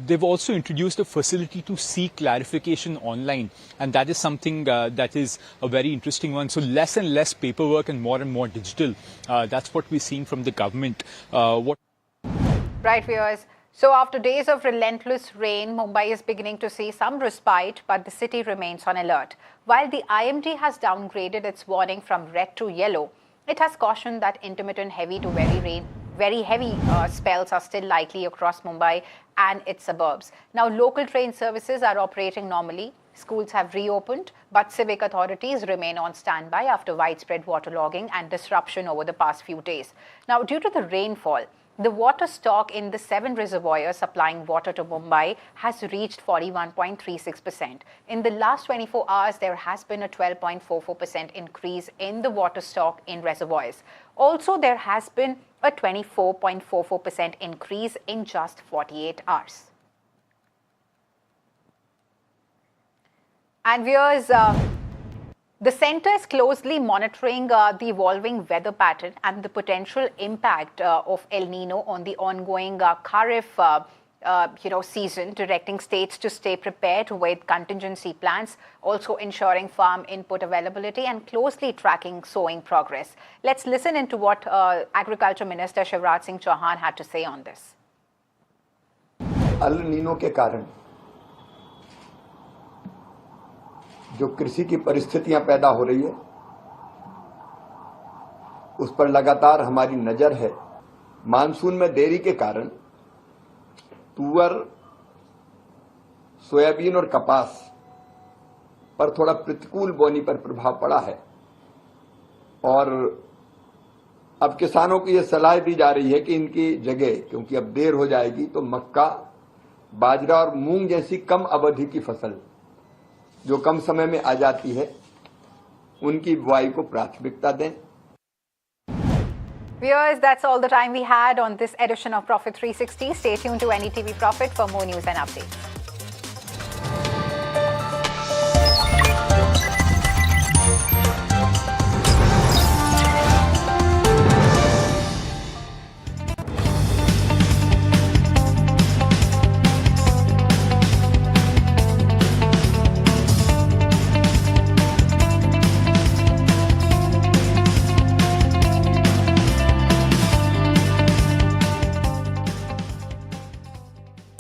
They've also introduced a facility to seek clarification online, and that is something that is a very interesting one. So less and less paperwork and more digital. That's what we're seeing from the government. Right, viewers. So after days of relentless rain, Mumbai is beginning to see some respite, but the city remains on alert. While the IMD has downgraded its warning from red to yellow, it has cautioned that intermittent heavy to very heavy spells are still likely across Mumbai and its suburbs. Now, local train services are operating normally. Schools have reopened, but civic authorities remain on standby after widespread waterlogging and disruption over the past few days. Now, due to the rainfall, the water stock in the 7 reservoirs supplying water to Mumbai has reached 41.36%. In the last 24 hours, there has been a 12.44% increase in the water stock in reservoirs. Also, there has been a 24.44% increase in just 48 hours. And viewers, the centre is closely monitoring the evolving weather pattern and the potential impact of El Nino on the ongoing Kharif season, directing states to stay prepared with contingency plans, also ensuring farm input availability and closely tracking sowing progress. Let's listen into what Agriculture Minister Shivraj Singh Chauhan had to say on this. El Nino के कारण जो कृषि की परिस्थितियां पैदा हो रही है, उस पर लगातार हमारी नजर है। मानसून में देरी के कारण तुअर, सोयाबीन और कपास पर थोड़ा प्रतिकूल बोनी पर प्रभाव पड़ा है, और अब किसानों को यह सलाह दी जा रही है कि इनकी जगह, क्योंकि अब देर हो जाएगी, तो मक्का, बाजरा और मूंग जैसी कम अवधि की फसल जो कम समय में आ जाती है, उनकी बुआई को प्राथमिकता दें। Viewers, that's all the time we had on this edition of Profit 360. Stay tuned to NDTV Profit for more news and updates.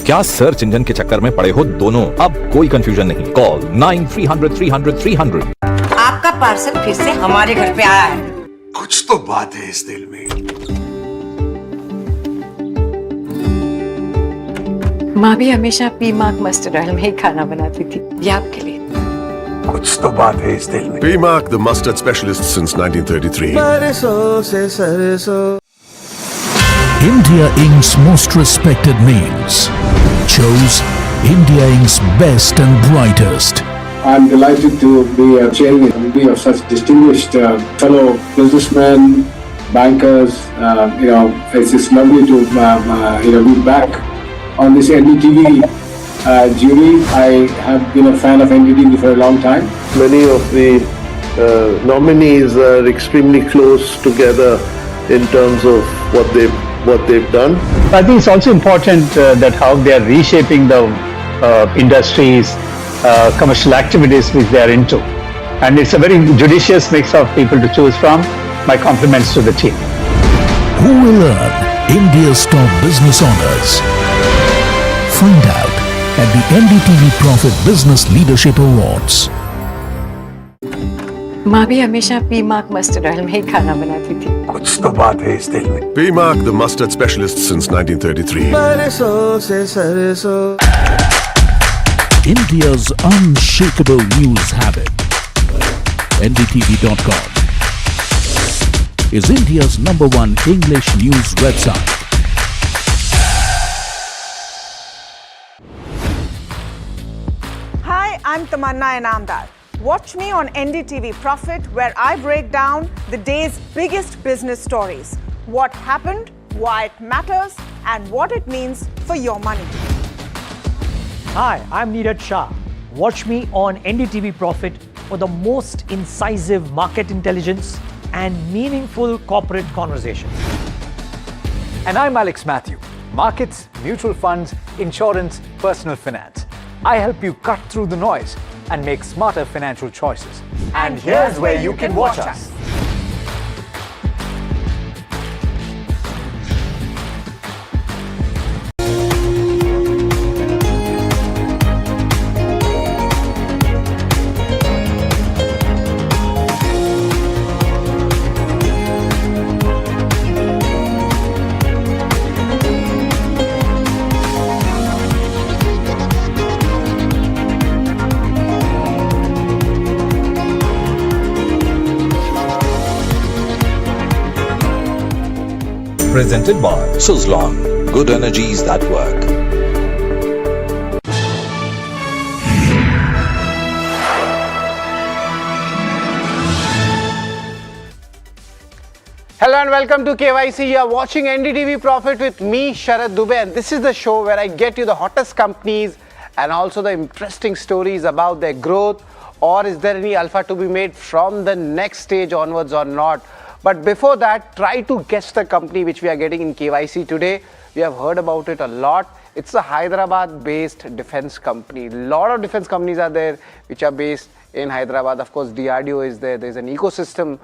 क्या सर्च इंजन के चक्कर में पड़े हो दोनों? अब कोई कंफ्यूजन नहीं। कॉल 9300 आपका पार्सल फिर से हमारे घर पे आया है। कुछ तो बात है इस दिल में। माँ भी हमेशा पीमाक मस्टर्ड ऑयल में ही खाना बनाती थी। ये आपके लिए। कुछ तो बात है इस दिल में। P-Mark, the mustard specialist since 1933. सरसों से सरसों। India Inc.'s most respected names chose India Inc.'s best and brightest. I'm delighted to be chairing a committee of such distinguished fellow businessmen, bankers. It's just lovely to be back on this NDTV jury. I have been a fan of NDTV for a long time. Many of the nominees are extremely close together in terms of what they've done. I think it's also important that how they are reshaping the industries, commercial activities which they are into. And it's a very judicious mix of people to choose from. My compliments to the team. Who will earn India's top business honors? Find out at the NDTV Profit Business Leadership Awards. माँ भी हमेशा पीमाक mustard oil में ही खाना बनाती थी। कुछ तो बात है इस दिल में। P-Mark, the mustard specialist since 1933. सरसों से सरसों। India's unshakable news habit. NDTV.com is India's #1 English news website. Hi, I'm Tamanna Inamdar. Watch me on NDTV Profit, where I break down the day's biggest business stories. What happened, why it matters, and what it means for your money. Hi, I'm Neeraj Shah. Watch me on NDTV Profit for the most incisive market intelligence and meaningful corporate conversations. And I'm Alex Matthew. Markets, mutual funds, insurance, personal finance. I help you cut through the noise and make smarter financial choices. And here's where you can watch us. Presented by Suzlon, good energies that work. Hello and welcome to KYC. You are watching NDTV Profit with me, Sharad Dubey, and this is the show where I get you the hottest companies and also the interesting stories about their growth, or is there any alpha to be made from the next stage onwards or not. But before that, try to guess the company which we are getting in KYC today. We have heard about it a lot. It's a Hyderabad-based defense company. A lot of defense companies are there which are based in Hyderabad. Of course, DRDO is there. There's an ecosystem.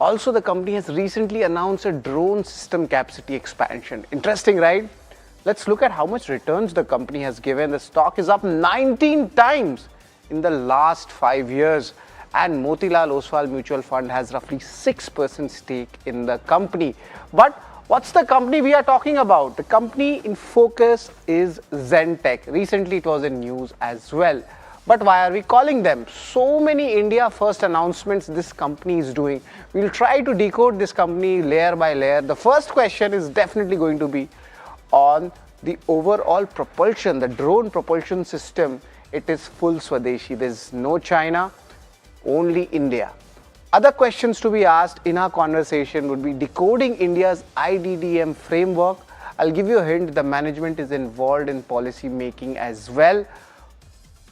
Also, the company has recently announced a drone system capacity expansion. Interesting, right? Let's look at how much returns the company has given. The stock is up 19 times in the last 5 years. And Motilal Oswal Mutual Fund has roughly 6% stake in the company. But what's the company we are talking about? The company in focus is Zen Tech. Recently, it was in news as well. But why are we calling them? So many India first announcements this company is doing. We'll try to decode this company layer by layer. The first question is definitely going to be on the overall propulsion, the drone propulsion system. It is full Swadeshi. There's no China, only India. Other questions to be asked in our conversation would be decoding India's IDDM framework. I'll give you a hint, the management is involved in policy making as well.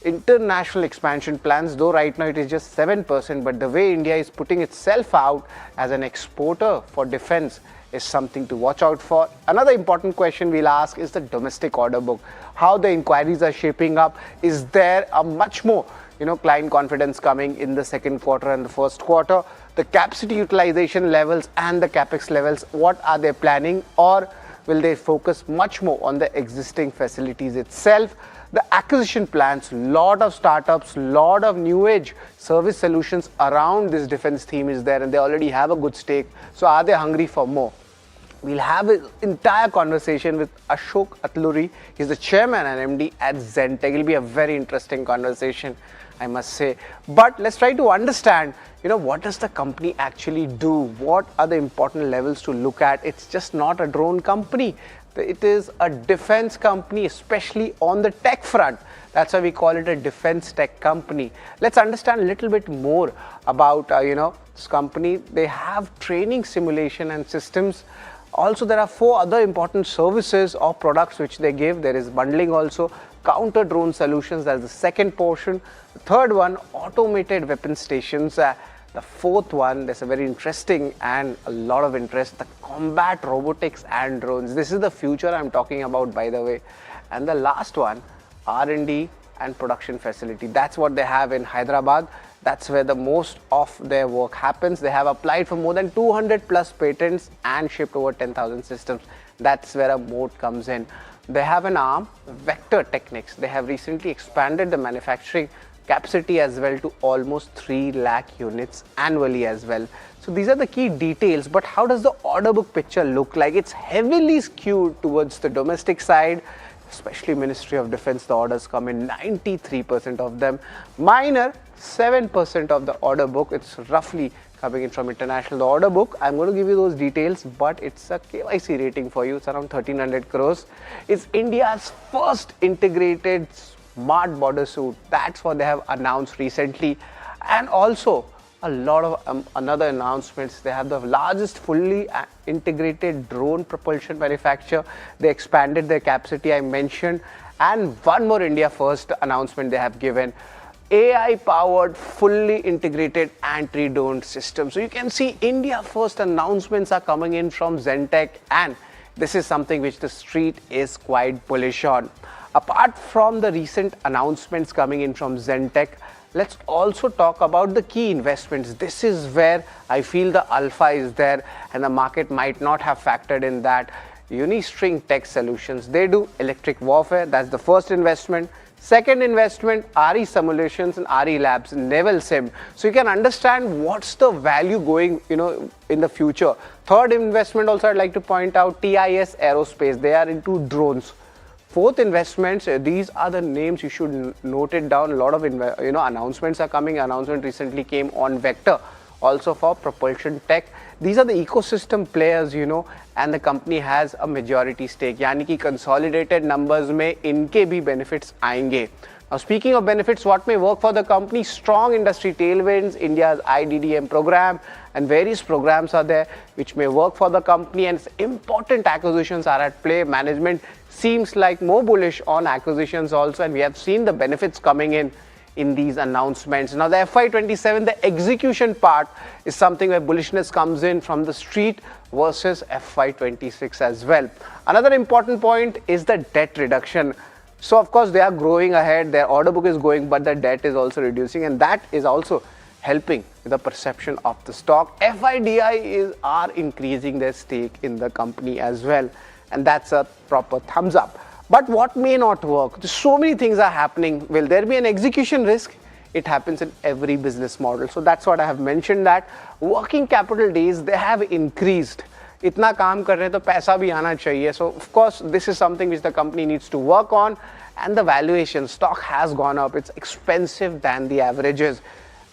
International expansion plans, though right now it is just 7%, but the way India is putting itself out as an exporter for defense is something to watch out for. Another important question we'll ask is the domestic order book. How the inquiries are shaping up. Is there a much more client confidence coming in the second quarter and the first quarter? The capacity utilization levels and the capex levels, what are they planning, or will they focus much more on the existing facilities itself? The acquisition plans, lot of startups, lot of new age service solutions around this defense theme is there, and they already have a good stake. So are they hungry for more? We'll have an entire conversation with Ashoke Atluri. He's the chairman and MD at Zen Tech. It'll be a very interesting conversation, I must say. But let's try to understand, what does the company actually do? What are the important levels to look at? It's just not a drone company. It is a defense company, especially on the tech front. That's why we call it a defense tech company. Let's understand a little bit more about, this company. They have training simulation and systems. Also, there are 4 other important services or products which they give. There is bundling also, counter drone solutions, that's the second portion. The third one, automated weapon stations. The fourth one, there's a very interesting and a lot of interest, the combat robotics and drones. This is the future I'm talking about, by the way. And the last one, R&D and production facility. That's what they have in Hyderabad. That's where the most of their work happens. They have applied for more than 200 plus patents and shipped over 10,000 systems. That's where a moat comes in. They have an arm, Vector Technics. They have recently expanded the manufacturing capacity as well to almost 3 lakh units annually as well. So these are the key details, but how does the order book picture look like? It's heavily skewed towards the domestic side. especially Ministry of Defense, the orders come in 93% of them. Minor, 7% of the order book. It's roughly coming in from international. The order book, I'm going to give you those details, but it's a KYC rating for you. It's around 1300 crores. It's India's first integrated smart border suit. That's what they have announced recently. And also a lot of another announcements. They have the largest fully integrated drone propulsion manufacturer. They expanded their capacity, I mentioned. And one more India first announcement they have given. AI powered fully integrated anti-drone system. So you can see India first announcements are coming in from Zen Tech, and this is something which the street is quite bullish on. Apart from the recent announcements coming in from Zen Tech, let's also talk about the key investments. This is where I feel the alpha is there and the market might not have factored in that. Unistring Tech Solutions, they do electric warfare. That's the first investment. Second investment, RE Simulations and RE Labs, Naval Sim. So you can understand what's the value going, in the future. Third investment also I'd like to point out, TIS Aerospace. They are into drones. Fourth investments, these are the names you should note it down. A lot of announcements are coming. Announcement recently came on Vector, also for propulsion tech. These are the ecosystem players, and the company has a majority stake. यानी कि consolidated numbers में इनके भी benefits आएंगे. Now speaking of benefits, what may work for the company? Strong industry tailwinds, India's IDDM program, and various programs are there which may work for the company, and important acquisitions are at play. Management seems like more bullish on acquisitions also, and we have seen the benefits coming in these announcements. Now the FY27, the execution part is something where bullishness comes in from the street versus FY26 as well. Another important point is the debt reduction. So of course they are growing ahead, their order book is going, but the debt is also reducing, and that is also helping the perception of the stock. FIDI are increasing their stake in the company as well, and that's a proper thumbs up. But what may not work? So many things are happening. Will there be an execution risk? It happens in every business model. So that's what I have mentioned, that working capital days, they have increased. इतना काम कर रहे हैं तो पैसा भी आना चाहिए. So of course this is something which the company needs to work on, and the valuation, stock has gone up. It's expensive than the averages.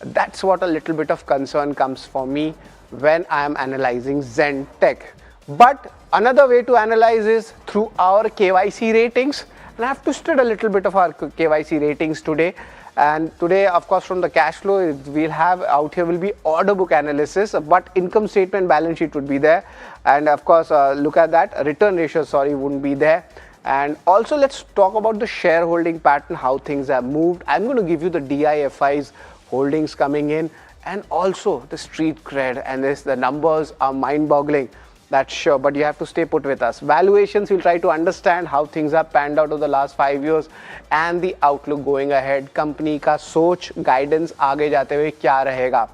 That's what a little bit of concern comes for me when I am analyzing Zen Tech. But another way to analyze is through our KYC ratings, and I have twisted a little bit of our KYC ratings today. And today, of course, from the cash flow, we'll have out here will be order book analysis, but income statement, balance sheet would be there. And of course, look at that, return ratio, wouldn't be there. And also let's talk about the shareholding pattern, how things have moved. I'm going to give you the DIFI's holdings coming in, and also the street cred, and the numbers are mind-boggling. That's sure, but you have to stay put with us. Valuations, we'll try to understand how things have panned out over the last 5 years and the outlook going ahead. Company ka soch, guidance aage jate hue kya rahega.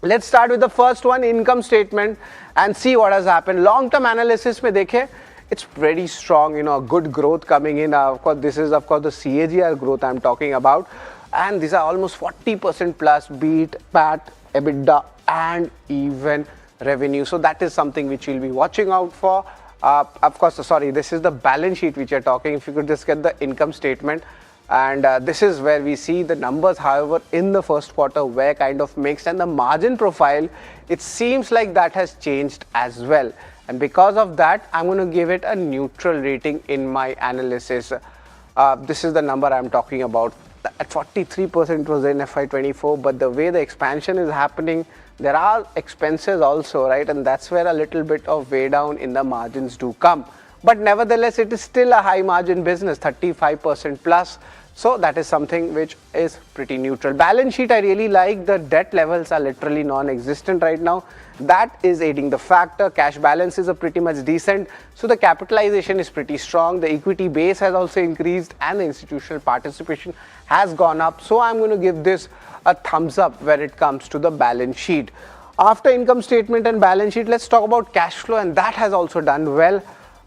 Let's start with the first one, income statement, and see what has happened. Long-term analysis mein dekhe, it's pretty strong, a good growth coming in. Of course, this is the CAGR growth I'm talking about. And these are almost 40% plus beat, PAT, EBITDA, and even revenue. So that is something which we'll be watching out for. Of course, this is the balance sheet which you're talking. If you could just get the income statement, and this is where we see the numbers. However, in the first quarter were kind of mixed, and the margin profile, it seems like that has changed as well. And because of that, I'm going to give it a neutral rating in my analysis. This is the number I'm talking about. At 43% was in FY24, but the way the expansion is happening, there are expenses also, right? And that's where a little bit of weigh down in the margins do come. But nevertheless, it is still a high margin business, 35% plus. So that is something which is pretty neutral. Balance sheet, I really like. The debt levels are literally non-existent right now. That is aiding the factor. Cash balances are pretty much decent. So the capitalization is pretty strong. The equity base has also increased, and the institutional participation has gone up. So I'm going to give this a thumbs up when it comes to the balance sheet. After income statement and balance sheet, let's talk about cash flow, and that has also done well.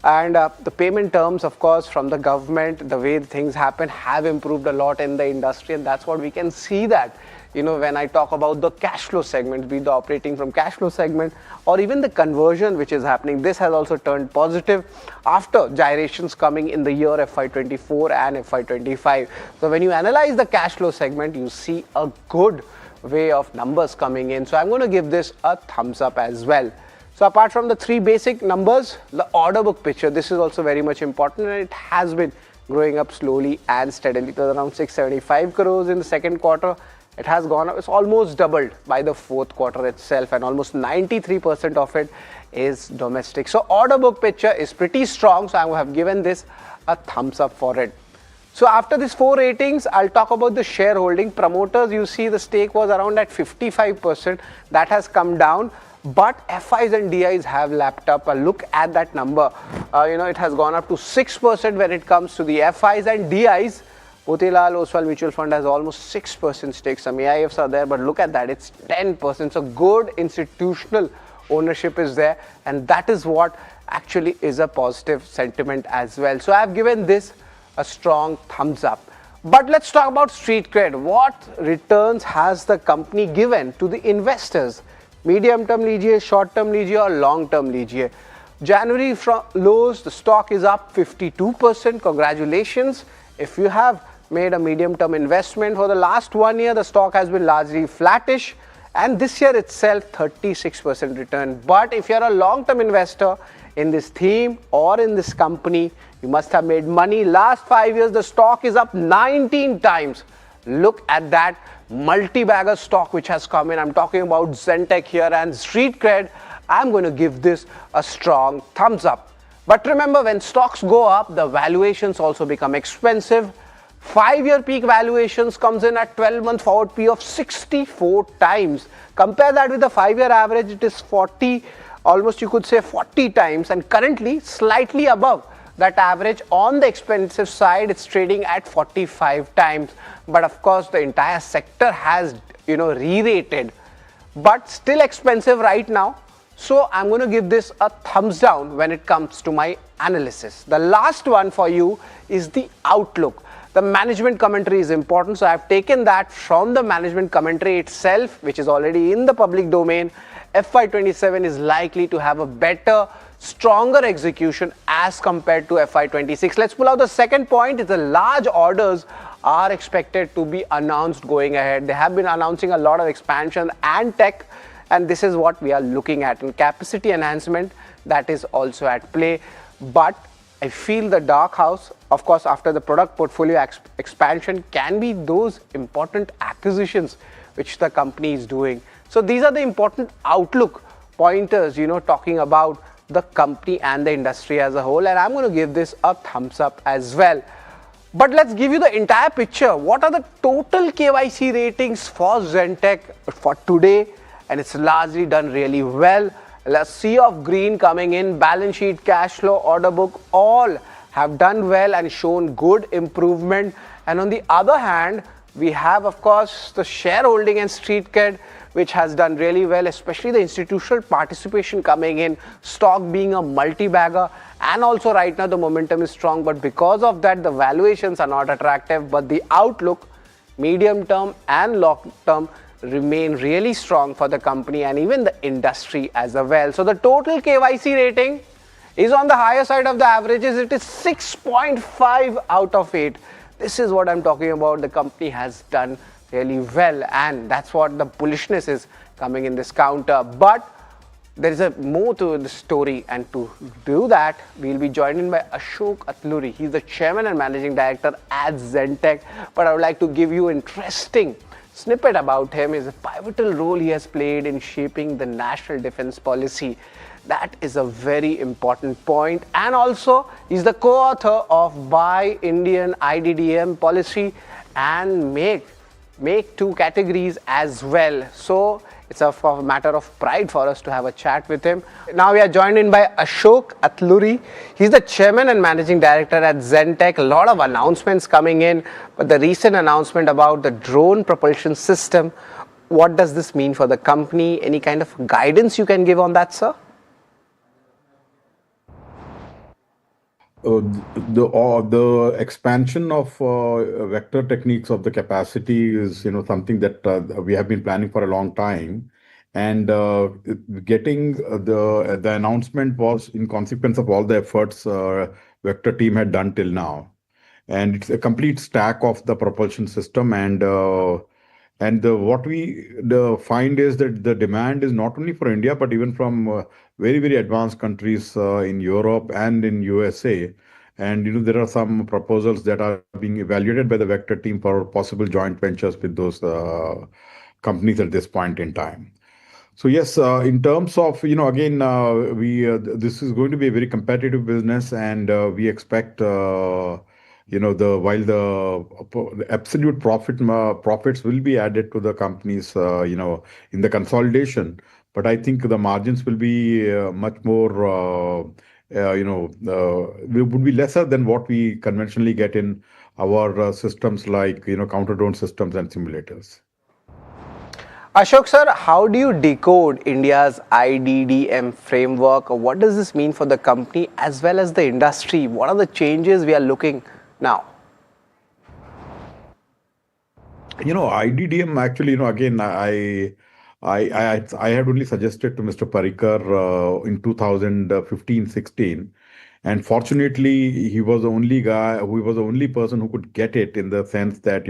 And the payment terms, of course, from the government, the way things happen have improved a lot in the industry, and that's what we can see that when I talk about the cash flow segment, be the operating from cash flow segment or even the conversion which is happening, this has also turned positive after gyrations coming in the year FY24 and FY25. So when you analyze the cash flow segment, you see a good way of numbers coming in. So I'm going to give this a thumbs up as well. So apart from the three basic numbers, the order book picture, this is also very much important, and it has been growing up slowly and steadily. It was around 675 crores in the second quarter. It has gone up, it's almost doubled by the fourth quarter itself, and almost 93% of it is domestic. So order book picture is pretty strong, so I have given this a thumbs up for it. So after these 4 ratings, I'll talk about the shareholding. Promoters, you see the stake was around at 55%. That has come down, but FIs and DIs have lapped up. Look at that number. It has gone up to 6% when it comes to the FIs and DIs. Motilal Oswal Mutual Fund has almost 6% stake. Some AIFs are there, but look at that, it's 10%. So good institutional ownership is there, and that is what actually is a positive sentiment as well. So I've given this a strong thumbs up. But let's talk about street cred. What returns has the company given to the investors? Medium term लीजिए, short term लीजिए or long term लीजिए. January from lows, the stock is up 52%. Congratulations. If you have made a medium term investment for the last 1 year, the stock has been largely flattish, and this year itself 36% return. But if you're a long term investor in this theme or in this company, you must have made money. Last 5 years, the stock is up 19 times. Look at that multi-bagger stock which has come in. I'm talking about Zen Tech here, and street cred, I'm going to give this a strong thumbs up. But remember, when stocks go up, the valuations also become expensive. 5-year peak valuations comes in at 12-month forward P of 64 times. Compare that with the 5-year average, it is 40, almost you could say 40 times, and currently slightly above that average. On the expensive side, it's trading at 45 times. But of course, the entire sector has, re-rated, but still expensive right now. So I'm going to give this a thumbs down when it comes to my analysis. The last one for you is the outlook. The management commentary is important, so I've taken that from the management commentary itself, which is already in the public domain. FY27 is likely to have a better, stronger execution as compared to FY26. Let's pull out the second point. Is the large orders are expected to be announced going ahead. They have been announcing a lot of expansion and tech, and this is what we are looking at. And capacity enhancement, that is also at play. But I feel the dark house, of course, after the product portfolio expansion, can be those important acquisitions which the company is doing. So these are the important outlook pointers, talking about the company and the industry as a whole. And I'm going to give this a thumbs up as well. But let's give you the entire picture. What are the total KYC ratings for Zen Tech for today? And it's largely done really well. A sea of green coming in, balance sheet, cash flow, order book, all have done well and shown good improvement. And on the other hand, we have, of course, the shareholding and street cred, which has done really well, especially the institutional participation coming in, stock being a multi-bagger, and also right now the momentum is strong, but because of that the valuations are not attractive, but the outlook, medium term and long term, remain really strong for the company and even the industry as well. So the total KYC rating is on the higher side of the averages. It is 6.5 out of 8. This is what I'm talking about. The company has done really well, and that's what the bullishness is coming in this counter. But there is a more to the story, and to do that, we'll be joined in by Ashoke Atluri. He's the chairman and managing director at Zen Tech. But I would like to give you interesting snippet about him. Is a pivotal role he has played in shaping the national defense policy. That is a very important point. And also, he's the co-author of Buy Indian IDDM policy and make 2 categories as well. So it's a matter of pride for us to have a chat with him. Now we are joined in by Ashoke Atluri. He's the chairman and managing director at Zen Tech. A lot of announcements coming in, but the recent announcement about the drone propulsion system, what does this mean for the company? Any kind of guidance you can give on that, sir? the expansion of vector techniques of the capacity is something that we have been planning for a long time, and getting the announcement was in consequence of all the efforts vector team had done till now, and it's a complete stack of the propulsion system. What we find is that the demand is not only for India, but even from very, very advanced countries in Europe and in USA. And there are some proposals that are being evaluated by the Vector team for possible joint ventures with those companies at this point in time. So yes, in terms of again, we this is going to be a very competitive business, and we expect the absolute profits will be added to the companies in the consolidation, but I think the margins will be much more would be lesser than what we conventionally get in our systems like counter drone systems and simulators. Ashok sir, how do you decode India's IDDM framework? What does this mean for the company as well as the industry? What are the changes we are looking now? IDDM actually, again, I had only suggested to Mr. Parikar in 2015-16. And fortunately, he was the only guy, who was the only person who could get it, in the sense that,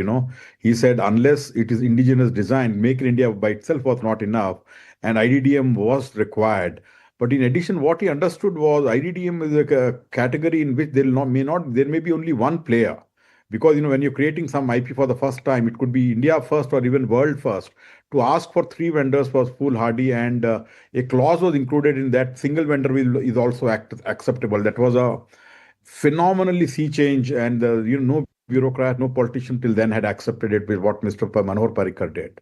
he said, unless it is indigenous design, Make in India by itself was not enough, and IDDM was required. But in addition, what he understood was IDDM is a category in which there may be only one player. Because when you're creating some IP for the first time, it could be India first or even world first. To ask for 3 vendors was foolhardy, and a clause was included in that single vendor is also acceptable. That was a phenomenally sea change, and no bureaucrat, no politician till then had accepted it with what Mr. Manohar Parikar did.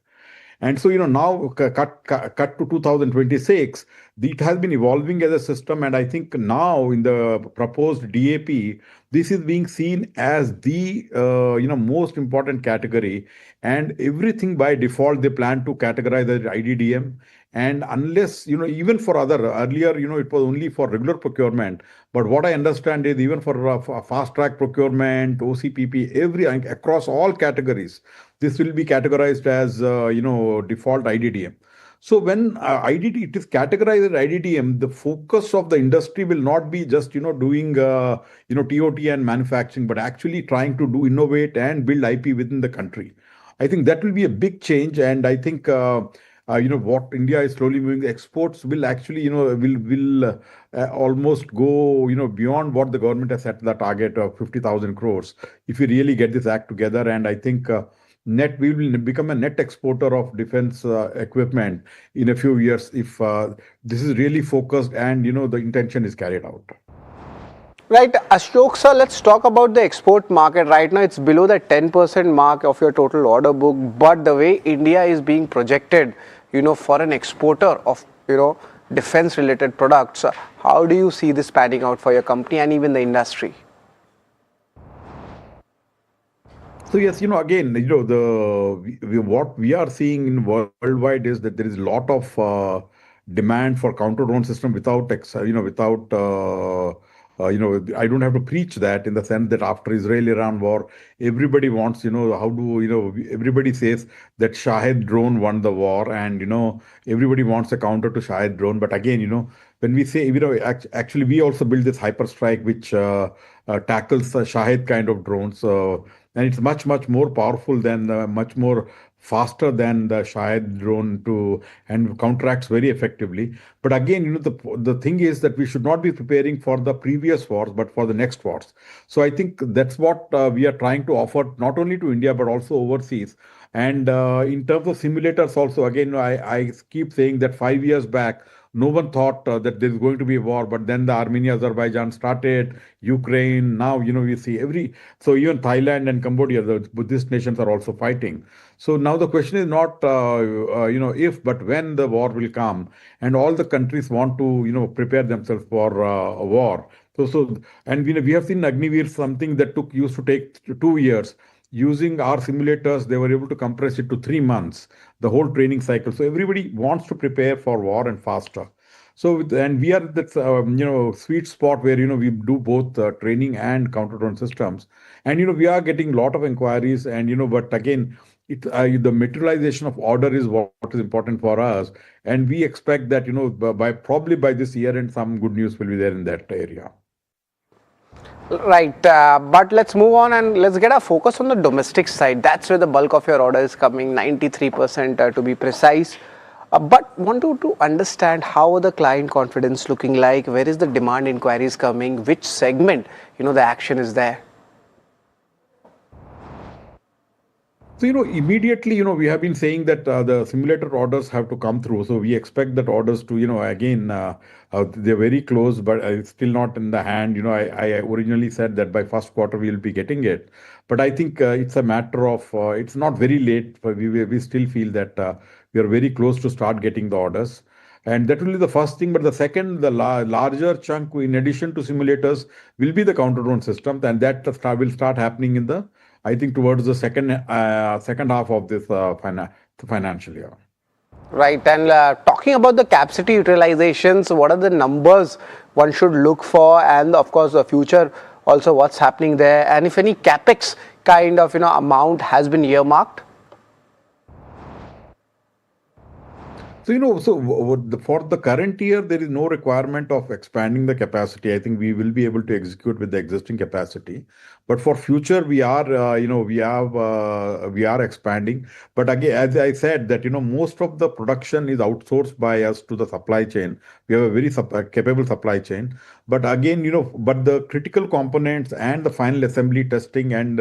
And so, now cut to 2026, it has been evolving as a system. And I think now in the proposed DAP, this is being seen as the, most important category. And everything by default, they plan to categorize as IDDM. And unless, even for earlier, it was only for regular procurement. But what I understand is even for fast track procurement, OCPP, across all categories, this will be categorized as, default IDDM. So when it is categorized as IDDM, the focus of the industry will not be just, doing, TOT and manufacturing, but actually trying to innovate and build IP within the country. I think that will be a big change. And I think, what India is slowly moving, the exports will actually, will almost go, beyond what the government has set the target of 50,000 crores. If we really get this act together, and I think we will become a net exporter of defense equipment in a few years if this is really focused and, the intention is carried out. Right, Ashok sir, let's talk about the export market. Right now, it's below the 10% mark of your total order book. But the way India is being projected, for an exporter of, defense-related products, how do you see this panning out for your company and even the industry? So yes, again, what we are seeing in worldwide is that there is a lot of demand for counter drone system without I don't have to preach that, in the sense that after Israel-Iran war, everybody wants, everybody says that Shahed drone won the war, and, everybody wants a counter to Shahed drone. But again, when we say, actually, we also build this hyperstrike, which tackles the Shahed kind of drones. And it's much, much more powerful than, much more faster than the Shahed drone and counteracts very effectively. But again, the thing is that we should not be preparing for the previous wars, but for the next wars. So I think that's what we are trying to offer, not only to India, but also overseas. And in terms of simulators also, again, I keep saying that 5 years back, no one thought that there's going to be a war, but then the Armenia, Azerbaijan started, Ukraine, now, we see so even Thailand and Cambodia, the Buddhist nations are also fighting. So now the question is not, if, but when the war will come, and all the countries want to, prepare themselves for a war. And we have seen Agniveer, something that used to take 2 years. Using our simulators, they were able to compress it to 3 months, the whole training cycle. So everybody wants to prepare for war and faster. And we are that sweet spot where we do both training and counter drone systems, and we are getting a lot of inquiries, and but again, the materialization of order is what is important for us, and we expect that by probably by this year, and some good news will be there in that area. Right, but let's move on and let's get our focus on the domestic side. That's where the bulk of your order is coming, 93% to be precise. But wanted to understand how are the client confidence looking like? Where is the demand inquiries coming? Which segment, the action is there? So, immediately, we have been saying that the simulator orders have to come through. So we expect that orders to, again, they're very close, but it's still not in the hand. I originally said that by first quarter we'll be getting it. But I think it's a matter of, it's not very late. But we still feel that we are very close to start getting the orders. And that will be the first thing. But the second, the larger chunk, in addition to simulators, will be the counter drone system. And that will start happening in the, I think, towards the second half of this financial year. Right, and talking about the capacity utilizations, what are the numbers one should look for, and of course the future also what's happening there, and if any capex kind of amount has been earmarked? So, for the current year, there is no requirement of expanding the capacity. I think we will be able to execute with the existing capacity. But for future, we are, we are expanding. But again, as I said, that most of the production is outsourced by us to the supply chain. We have a very capable supply chain. But again, but the critical components and the final assembly testing and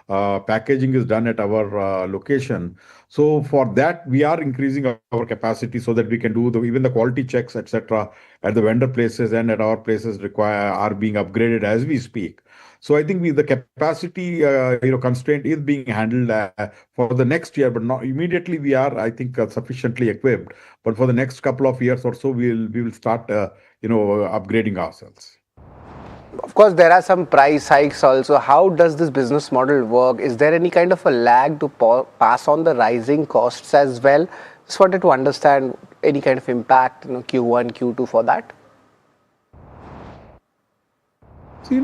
packaging is done at our location. So for that, we are increasing our capacity so that we can do even the quality checks, etc., at the vendor places and at our places are being upgraded as we speak. So I think the capacity constraint is being handled for the next year, but not immediately. We are, I think, sufficiently equipped. But for the next couple of years or so, we will start upgrading ourselves. Of course, there are some price hikes also. How does this business model work? Is there any kind of a lag to pass on the rising costs as well? Just wanted to understand any kind of impact, Q1, Q2 for that. So,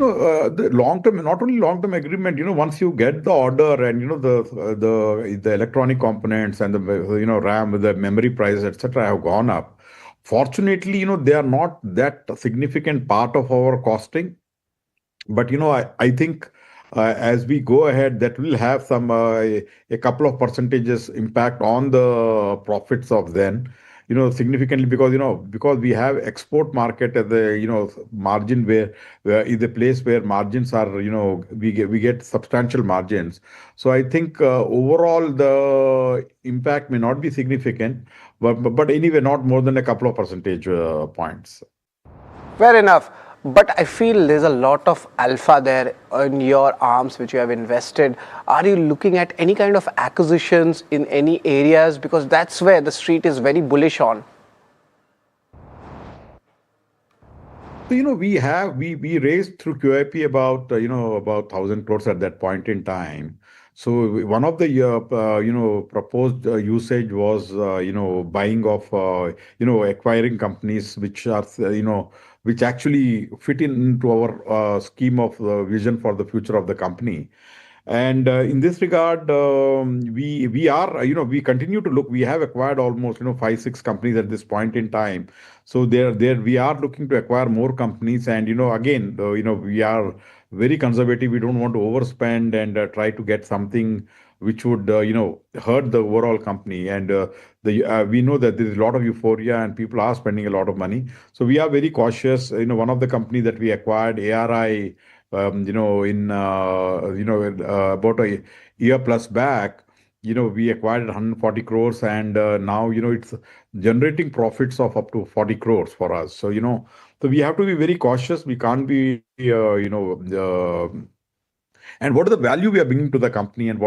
the long-term, not only long-term agreement, once you get the order and, the electronic components and the, RAM, the memory prices, etc., have gone up. Fortunately, they are not that significant part of our costing. But, I think as we go ahead, that will have some, a couple of percentages impact on the profits of Zen. Significantly because we have export market at the, margin where is the place where margins are, we get substantial margins. So I think overall the impact may not be significant, but anyway, not more than a couple of percentage points. Fair enough. But I feel there's a lot of alpha there in your arms which you have invested. Are you looking at any kind of acquisitions in any areas? Because that's where the street is very bullish on. So, we raised through QIP about, about 1,000 crores at that point in time. So one of the, proposed usage was, buying of, acquiring companies which are, which actually fit into our scheme of vision for the future of the company. And in this regard, we are, we continue to look. We have acquired almost, 5-6 companies at this point in time. So there we are looking to acquire more companies. And, again, we are very conservative. We don't want to overspend and try to get something which would, hurt the overall company. And we know that there is a lot of euphoria and people are spending a lot of money. So we are very cautious. One of the companies that we acquired, ARI, in about a year plus back, we acquired 140 crores and now, it's generating profits of up to 40 crores for us. So, so we have to be very cautious. We can't be, and what is the value we are bringing to the company, and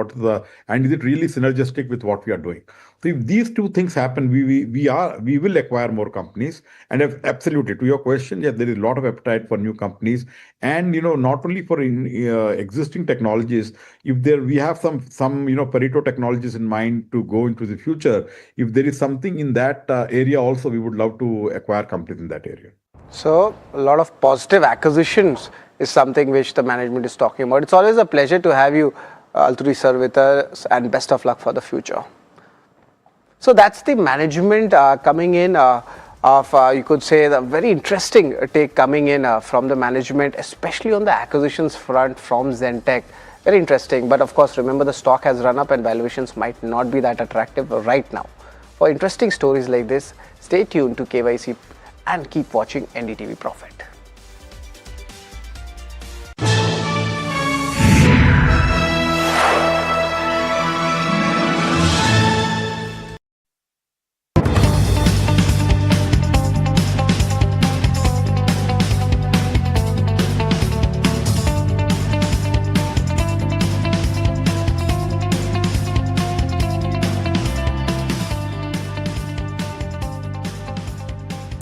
is it really synergistic with what we are doing. So if these two things happen, we will acquire more companies. And absolutely, to your question, yes, there is a lot of appetite for new companies, and not only for existing technologies. If we have some Pareto technologies in mind to go into the future. If there is something in that area also, we would love to acquire companies in that area. So a lot of positive acquisitions is something which the management is talking about. It's always a pleasure to have you, Atluri sir, with us, and best of luck for the future. So that's the management coming in you could say, the very interesting take coming in from the management, especially on the acquisitions front from Zen Tech. Very interesting. But of course, remember, the stock has run up and valuations might not be that attractive right now. For interesting stories like this, stay tuned to KYC and keep watching NDTV Profit.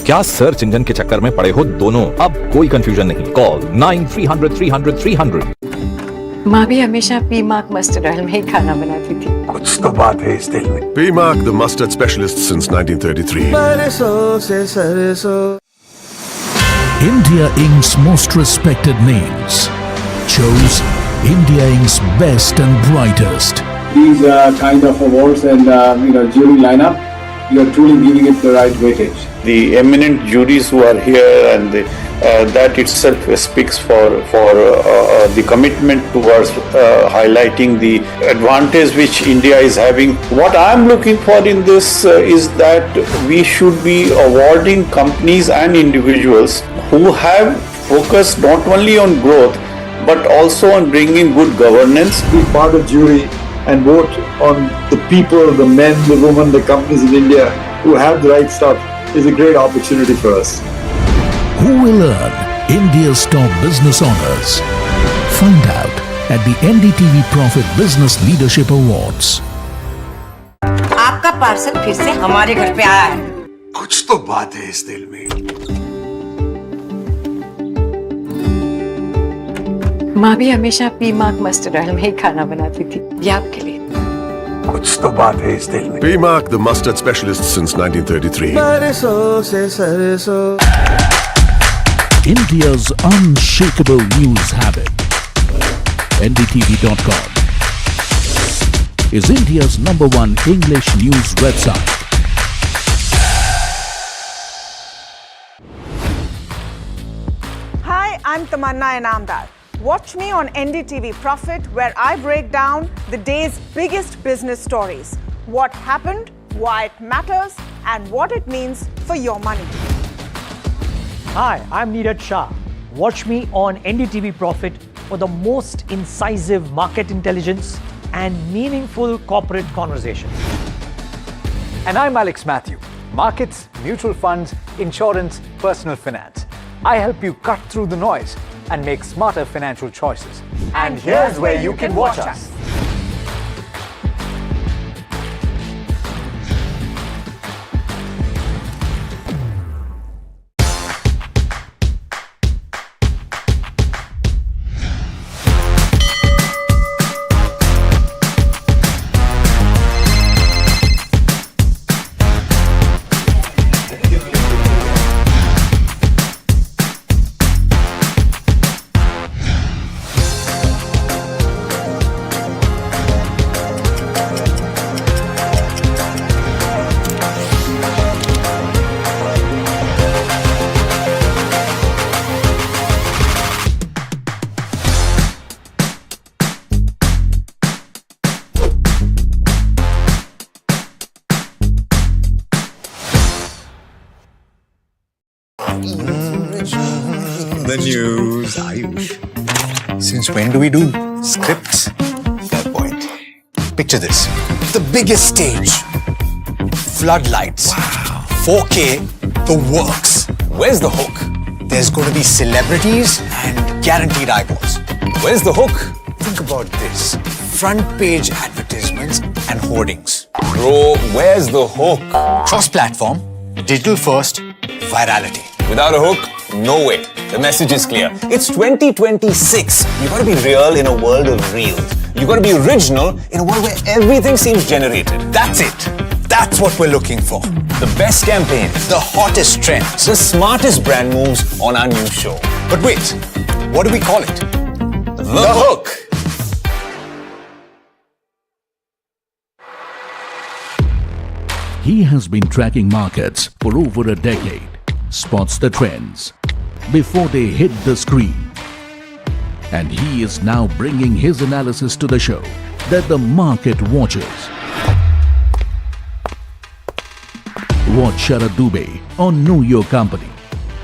क्या search engine के चक्कर में पड़े हो दोनों? अब कोई confusion नहीं। कॉल 9300 माँ भी हमेशा पी मार्क मस्टर्ड ऑयल में ही खाना बनाती थी। कुछ तो बात है इस दिल में। P Mark, the mustard specialist since 1933. सरसों से सरसों। India Inc.'s most respected names chose India Inc.'s best and brightest. These kind of awards and jury lineup, you are truly giving it the right weightage. The eminent juries who are here, and that itself speaks for the commitment towards highlighting the advantage which India is having. What I am looking for in this is that we should be awarding companies and individuals who have focused not only on growth but also on bringing good governance. Be part of jury and vote on the people, the men, the women, the companies in India who have the right stuff is a great opportunity for us. Who will earn India's top business honors? Find out at the NDTV Profit Business Leadership Awards. आपका parcel फिर से हमारे घर पे आया है। कुछ तो बात है इस दिल में। माँ भी हमेशा पी मार्क मस्टर्ड ऑयल में ही खाना बनाती थी। ये आपके लिए। कुछ तो बात है इस दिल में। P Mark, the mustard specialist since 1933. सरसों से सरसों। India's unshakable news habit. NDTV.com is India's #1 English news website. Hi, I'm Tamanna Inamdar. Watch me on NDTV Profit, where I break down the day's biggest business stories. What happened, why it matters, and what it means for your money. Hi, I'm Neeraj Shah. Watch me on NDTV Profit for the most incisive market intelligence and meaningful corporate conversations. And I'm Alex Matthew. Markets, mutual funds, insurance, personal finance. I help you cut through the noise and make smarter financial choices. And here's where you can watch us. The news, Ayush. Since when do we do scripts? Fair point. Picture this. The biggest stage. Floodlights. Wow. 4K. The works. Where's the hook? There's going to be celebrities and guaranteed eyeballs. Where's the hook? Think about this. Front page advertisements and hoardings. Bro, where's the hook? Cross-platform, digital first, virality. Without a hook, no way. The message is clear. It's 2026. You gotta be real in a world of reels. You gotta be original in a world where everything seems generated. That's it. That's what we're looking for. The best campaigns, The hottest trends. the smartest brand moves on our new show. But wait, what do we call it? The Hook. He has been tracking markets for over a decade, spots the trends before they hit the screen. And he is now bringing his analysis to the show that the market watches. Watch Sharad Dubey on Know Your Company,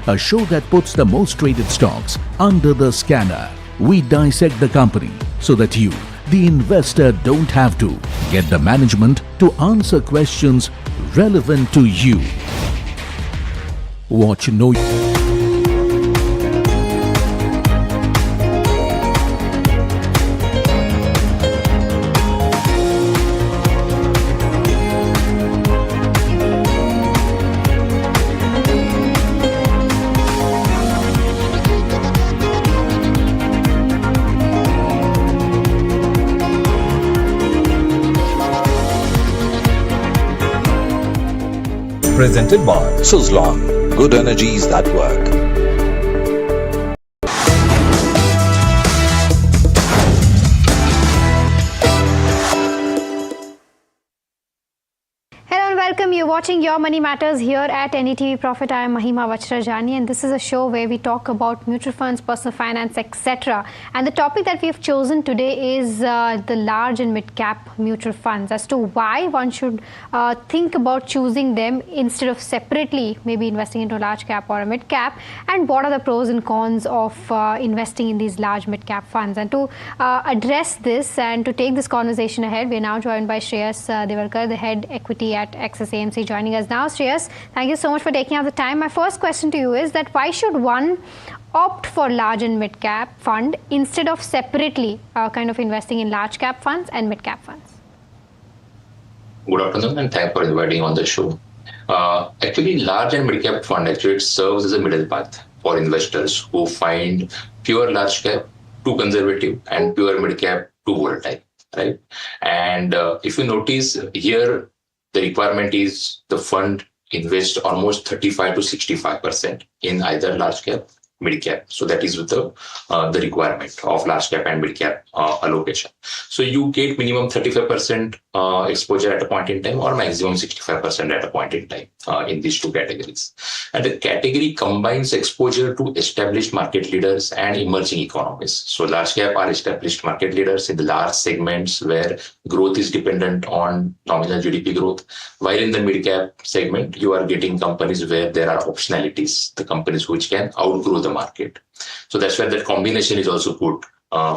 a show that puts the most traded stocks under the scanner. We dissect the company so that you, the investor, don't have to. Get the management to answer questions relevant to you. Watch Know. Presented by Suzlon. Good energies that work. Hello and welcome. You're watching Your Money Matters here at NDTV Profit. I am Mahima Vajrajani and this is a show where we talk about mutual funds, personal finance, etc. And the topic that we've chosen today is the large and mid-cap mutual funds, as to why one should think about choosing them instead of separately maybe investing into a large cap or a mid-cap, and what are the pros and cons of investing in these large mid-cap funds. And to address this and to take this conversation ahead, we're now joined by Shreyas Devarkar, the head equity at Axis AMC, joining us now. Shreyas, thank you so much for taking out the time. My first question to you is that why should one opt for large and mid cap fund instead of separately kind of investing in large cap funds and mid cap funds? Good afternoon and thanks for inviting on the show. Actually, large and mid cap fund actually it serves as a middle path for investors who find pure large cap too conservative and pure mid cap too volatile, right? And if you notice here, the requirement is the fund invest almost 35 to 65% in either large cap, mid cap. So that is with the requirement of large cap and mid cap allocation. So you get minimum 35% exposure at a point in time or maximum 65% at a point in time in these two categories. And the category combines exposure to established market leaders and emerging economies. So large cap are established market leaders in the large segments where growth is dependent on nominal GDP growth, while in the mid cap segment, you are getting companies where there are optionalities, the companies which can outgrow the market. So that's where that combination is also good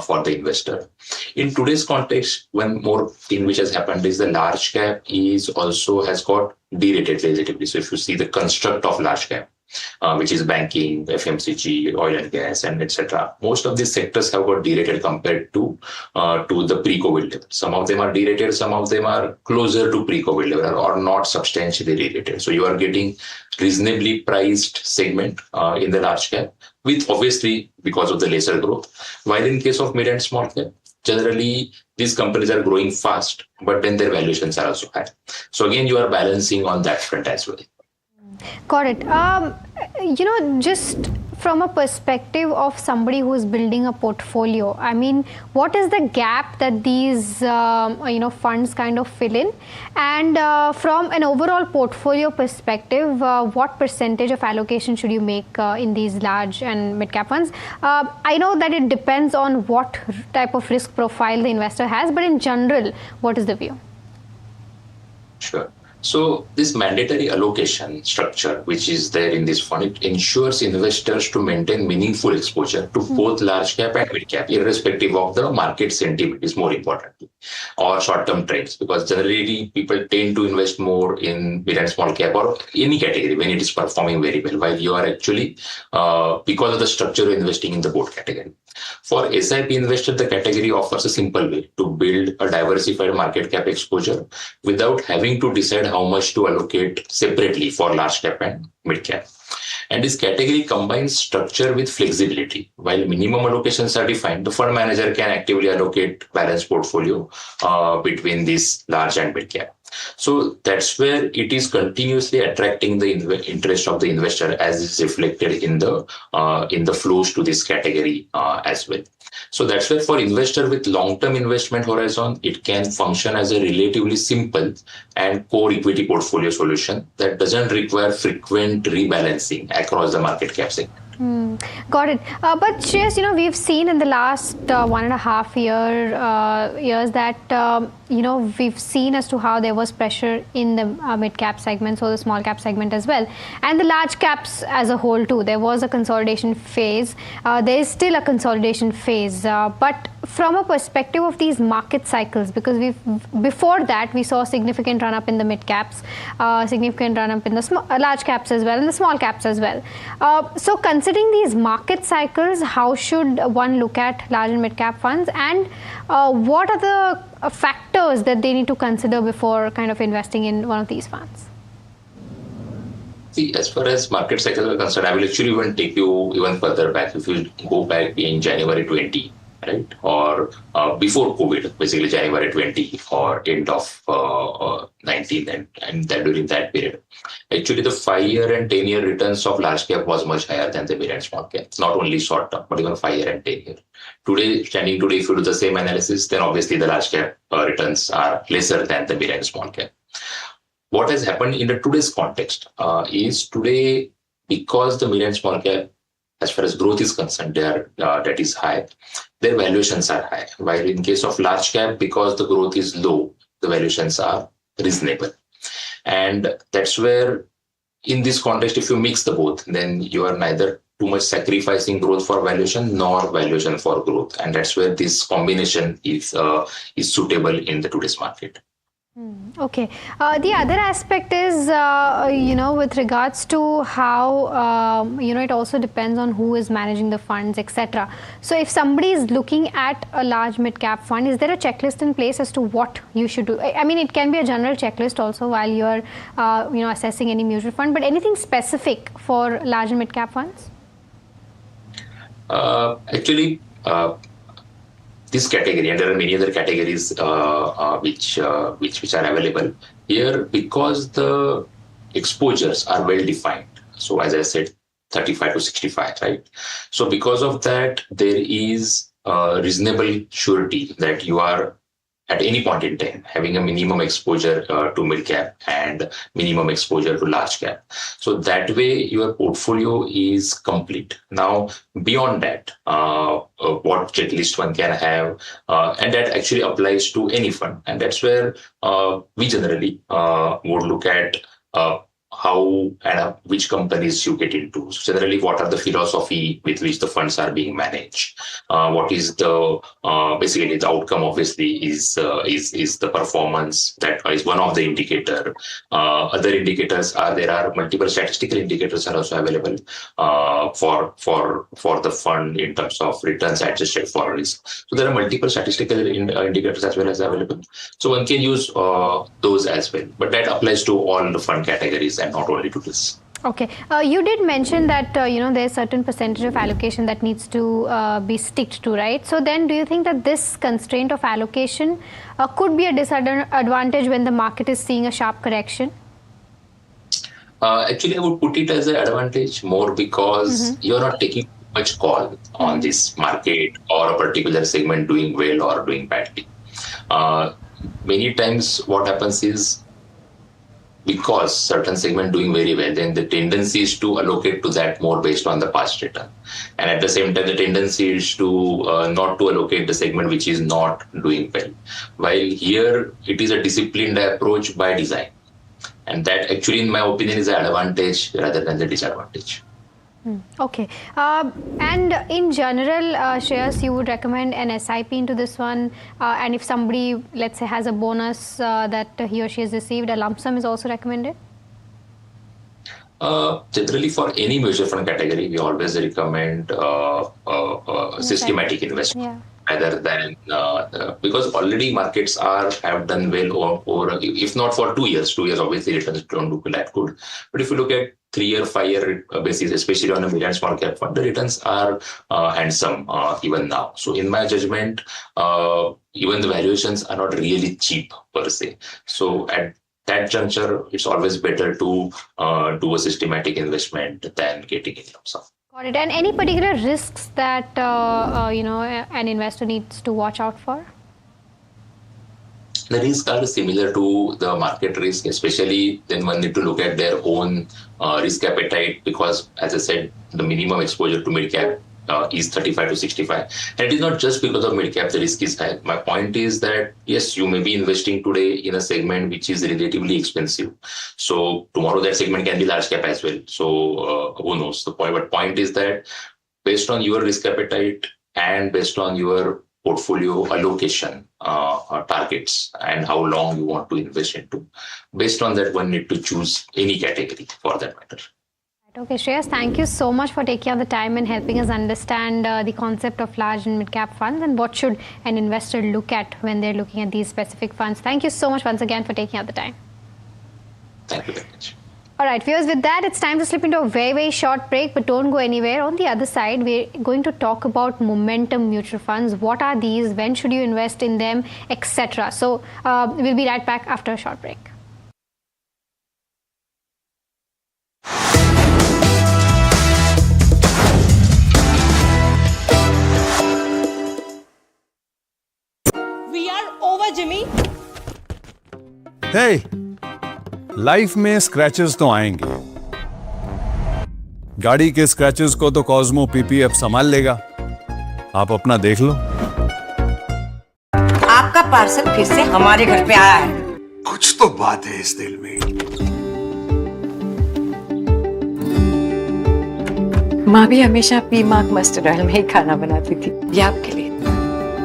for the investor. In today's context, one more thing which has happened is the large cap is also has got derated relatively. So if you see the construct of large cap, which is banking, FMCG, oil and gas, and etc. Most of these sectors have got derated compared to the pre-COVID level. Some of them are derated, some of them are closer to pre-COVID level or not substantially derated. So you are getting reasonably priced segment in the large cap, with obviously because of the lesser growth. While in case of mid and small cap, generally these companies are growing fast, but then their valuations are also high. So again, you are balancing on that front as well. Got it. Just from a perspective of somebody who is building a portfolio, I mean, what is the gap that these funds kind of fill in? And from an overall portfolio perspective, what percentage of allocation should you make in these large and mid-cap funds? I know that it depends on what type of risk profile the investor has, but in general, what is the view? Sure. So this mandatory allocation structure, which is there in this fund, it ensures investors to maintain meaningful exposure to both large cap and mid cap, irrespective of the market sentiment, is more important, or short-term trends, because generally people tend to invest more in mid and small cap or any category when it is performing very well, while you are actually, because of the structure, you're investing in the both category. For SIP investor, the category offers a simple way to build a diversified market cap exposure without having to decide how much to allocate separately for large cap and mid cap. And this category combines structure with flexibility. While minimum allocations are defined, the fund manager can actively allocate balanced portfolio between this large and mid cap. So that's where it is continuously attracting the interest of the investor, as is reflected in the flows to this category as well. So that's where for investor with long-term investment horizon, it can function as a relatively simple and core equity portfolio solution that doesn't require frequent rebalancing across the market cap segment. Got it. But Shreyas, we've seen in the last 1.5 years that, we've seen as to how there was pressure in the mid-cap segment, so the small-cap segment as well, and the large caps as a whole too. There was a consolidation phase. There is still a consolidation phase. But from a perspective of these market cycles, because before that we saw a significant run-up in the mid-caps, significant run-up in the large caps as well, and the small caps as well. So considering these market cycles, how should one look at large and mid-cap funds, and what are the factors that they need to consider before kind of investing in one of these funds? See, as far as market cycles are concerned, I will actually even take you even further back. If you go back in January 20, right, or before COVID, basically January 20 or end of 19, and that during that period, actually the 5-year and 10-year returns of large cap was much higher than the mid and small cap, not only short term, but even 5-year and 10-year. Standing today, if you do the same analysis, then obviously the large cap returns are lesser than the mid and small cap. What has happened in the today's context is today, because the mid and small cap, as far as growth is concerned, that is high, their valuations are high. While in case of large cap, because the growth is low, the valuations are reasonable. And that's where, in this context, if you mix the both, then you are neither too much sacrificing growth for valuation nor valuation for growth. And that's where this combination is suitable in the today's market. Okay. The other aspect is, with regards to how, it also depends on who is managing the funds, etc. So if somebody is looking at a large mid-cap fund, is there a checklist in place as to what you should do? I mean, it can be a general checklist also while you're, assessing any mutual fund, but anything specific for large and mid-cap funds? Actually, this category, and there are many other categories which are available here, because the exposures are well defined. So as I said, 35 to 65, right? So because of that, there is reasonable surety that you are at any point in time having a minimum exposure to mid cap and minimum exposure to large cap. So that way your portfolio is complete. Now, beyond that, what checklist one can have, and that actually applies to any fund. And that's where we generally would look at how and which companies you get into. So generally, what are the philosophy with which the funds are being managed? What is the basically the outcome? Obviously, is the performance. That is one of the indicator. Other indicators are there are multiple statistical indicators are also available for the fund in terms of returns adjusted for risk. So there are multiple statistical indicators as well as available. So one can use those as well. But that applies to all the fund categories and not only to this. Okay. You did mention that, there's certain percentage of allocation that needs to be sticked to, right? So then do you think that this constraint of allocation could be a disadvantage when the market is seeing a sharp correction? Actually, I would put it as an advantage more because you're not taking much call on this market or a particular segment doing well or doing badly. Many times what happens is, because certain segment doing very well, then the tendency is to allocate to that more based on the past return. And at the same time, the tendency is to not to allocate the segment which is not doing well. While here, it is a disciplined approach by design. And that actually, in my opinion, is an advantage rather than the disadvantage. Okay. And in general, Shreyas, you would recommend an SIP into this one, and if somebody, let's say, has a bonus that he or she has received, a lump sum is also recommended? Generally, for any mutual fund category, we always recommend systematic investment. Rather than because already markets have done well over, if not for 2 years. 2 years obviously returns don't look that good, but if you look at 3-year, 5-year basis, especially on a mid and small cap fund, the returns are handsome even now. So in my judgment, even the valuations are not really cheap per se. So at that juncture, it's always better to do a systematic investment than getting in lump sum. Got it. And any particular risks that an investor needs to watch out for? The risks are similar to the market risk, especially then one need to look at their own risk appetite, because as I said, the minimum exposure to mid cap is 35 to 65. And it is not just because of mid cap the risk is high. My point is that, yes, you may be investing today in a segment which is relatively expensive. So tomorrow that segment can be large cap as well. So who knows? The point is that based on your risk appetite and based on your portfolio allocation targets and how long you want to invest into, based on that one need to choose any category for that matter. Okay, Shreyas, thank you so much for taking out the time and helping us understand the concept of large and mid-cap funds and what should an investor look at when they're looking at these specific funds. Thank you so much once again for taking out the time. Thank you very much. All right, viewers, with that, it's time to slip into a very, very short break, but don't go anywhere. On the other side, we're going to talk about momentum mutual funds. What are these? When should you invest in them, etc. So we'll be right back after a short break. We are over, Jimmy. Hey, life में scratches तो आएंगे। गाड़ी के scratches को तो Cosmo PPF संभाल लेगा। आप अपना देख लो। आपका पार्सल फिर से हमारे घर पे आया है। कुछ तो बात है इस दिल में। माँ भी हमेशा पीमाक मस्टर्ड ऑयल में ही खाना बनाती थी। ये आपके लिए।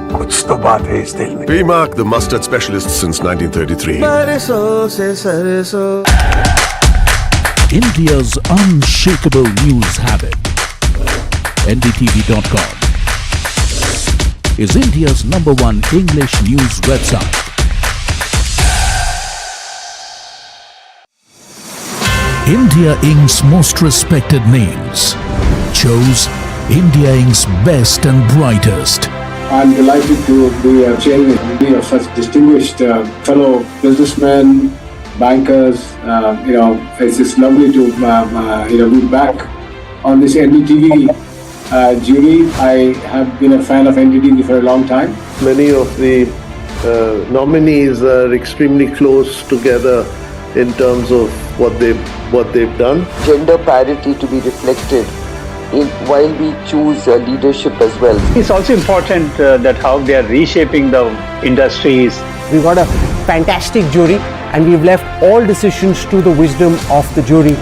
कुछ तो बात है इस दिल में। Mark, the mustard specialist since 1933. बरसों से सरसों। India's unshakable news habit. NDTV.com is India's #1 English news website. India Inc.'s most respected names chose India Inc.'s best and brightest. I'm delighted to be chairing of such distinguished fellow businessmen, bankers. It's just lovely to be back on this NDTV jury. I have been a fan of NDTV for a long time. Many of the nominees are extremely close together in terms of what they've done. Gender parity to be reflected while we choose leadership as well. It's also important that how they are reshaping the industries. We've got a fantastic jury and we've left all decisions to the wisdom of the jury.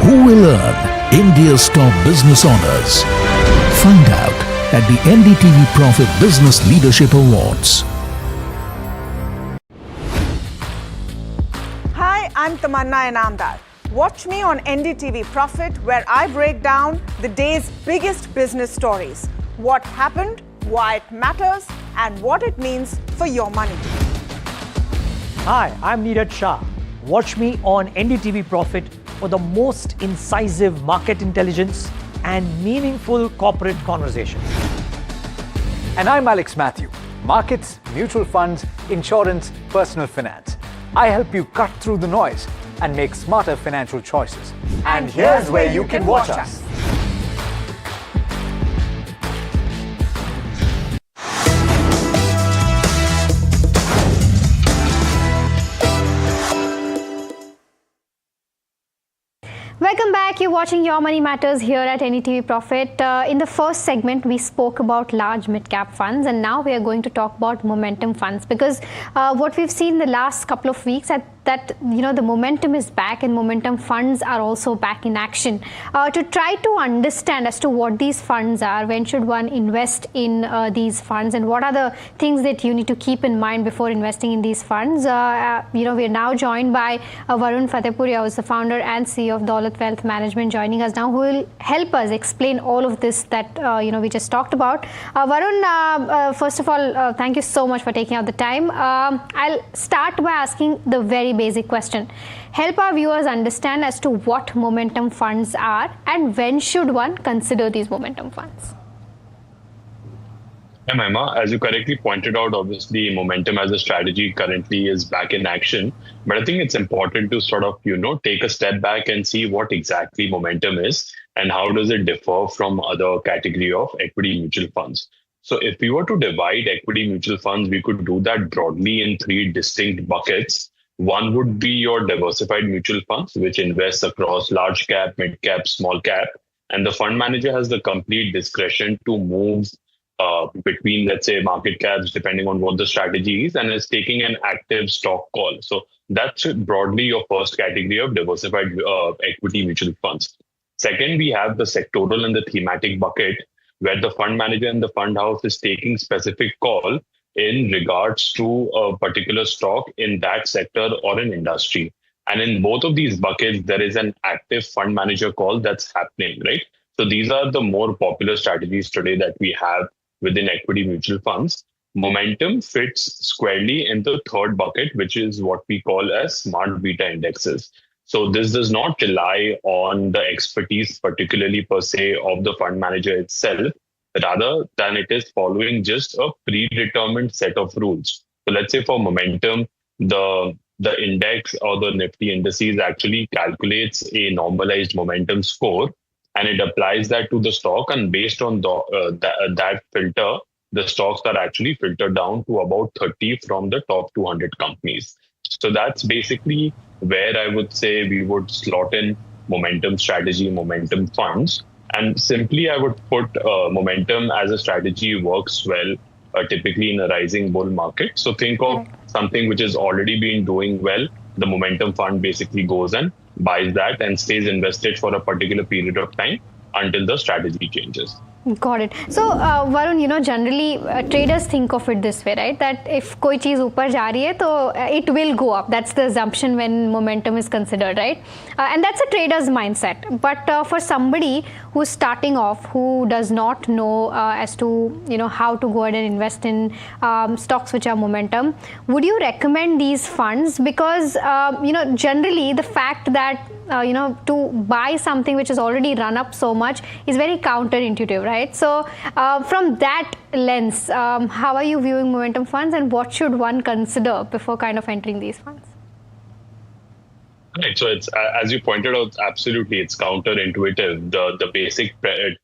Who will earn India's top business honors? Find out at the NDTV Profit Business Leadership Awards. Hi, I'm Tamanna Inamdar. Watch me on NDTV Profit, where I break down the day's biggest business stories. What happened, why it matters, and what it means for your money. Hi, I'm Neeraj Shah. Watch me on NDTV Profit for the most incisive market intelligence and meaningful corporate conversation. And I'm Alex Matthew. Markets, mutual funds, insurance, personal finance. I help you cut through the noise and make smarter financial choices. And here's where you can watch us. Welcome back. You're watching Your Money Matters here at NDTV Profit. In the first segment, we spoke about large mid-cap funds, and now we are going to talk about momentum funds, because what we've seen in the last couple of weeks that the momentum is back and momentum funds are also back in action. To try to understand as to what these funds are, when should one invest in these funds, and what are the things that you need to keep in mind before investing in these funds, we are now joined by Varun Fatehpuria, who is the founder and CEO of Daulat Wealth Management, joining us now, who will help us explain all of this that we just talked about. Varun, first of all, thank you so much for taking out the time. I'll start by asking the very basic question. Help our viewers understand as to what momentum funds are and when should one consider these momentum funds. Yeah, Mahima, as you correctly pointed out, obviously momentum as a strategy currently is back in action. But I think it's important to sort of, take a step back and see what exactly momentum is and how does it differ from other category of equity mutual funds. So if we were to divide equity mutual funds, we could do that broadly in three distinct buckets. One would be your diversified mutual funds, which invests across large cap, mid cap, small cap. And the fund manager has the complete discretion to move between, let's say, market caps, depending on what the strategy is, and is taking an active stock call. So that's broadly your first category of diversified equity mutual funds. Second, we have the sectoral and the thematic bucket, where the fund manager and the fund house is taking specific call in regards to a particular stock in that sector or an industry. And in both of these buckets, there is an active fund manager call that's happening, right? So these are the more popular strategies today that we have within equity mutual funds. Momentum fits squarely in the third bucket, which is what we call as smart beta indexes. So this does not rely on the expertise, particularly per se, of the fund manager itself, rather than it is following just a predetermined set of rules. So let's say for momentum, the index or the Nifty indices actually calculates a normalized momentum score, and it applies that to the stock. And based on that filter, the stocks are actually filtered down to about 30 from the top 200 companies. So that's basically where I would say we would slot in momentum strategy, momentum funds. And simply, I would put momentum as a strategy works well, typically in a rising bull market. So think of something which has already been doing well. The momentum fund basically goes and buys that and stays invested for a particular period of time until the strategy changes. Got it. So, Varun, generally traders think of it this way, right? That if koi cheez upar ja rahi hai, to it will go up. That's the assumption when momentum is considered, right? And that's a trader's mindset. But for somebody who's starting off, who does not know as to, how to go ahead and invest in stocks which are momentum, would you recommend these funds? Because, generally the fact that to buy something which has already run up so much is very counterintuitive, right? So from that lens, how are you viewing momentum funds, and what should one consider before kind of entering these funds? Right. So it's, as you pointed out, absolutely, it's counterintuitive. The basic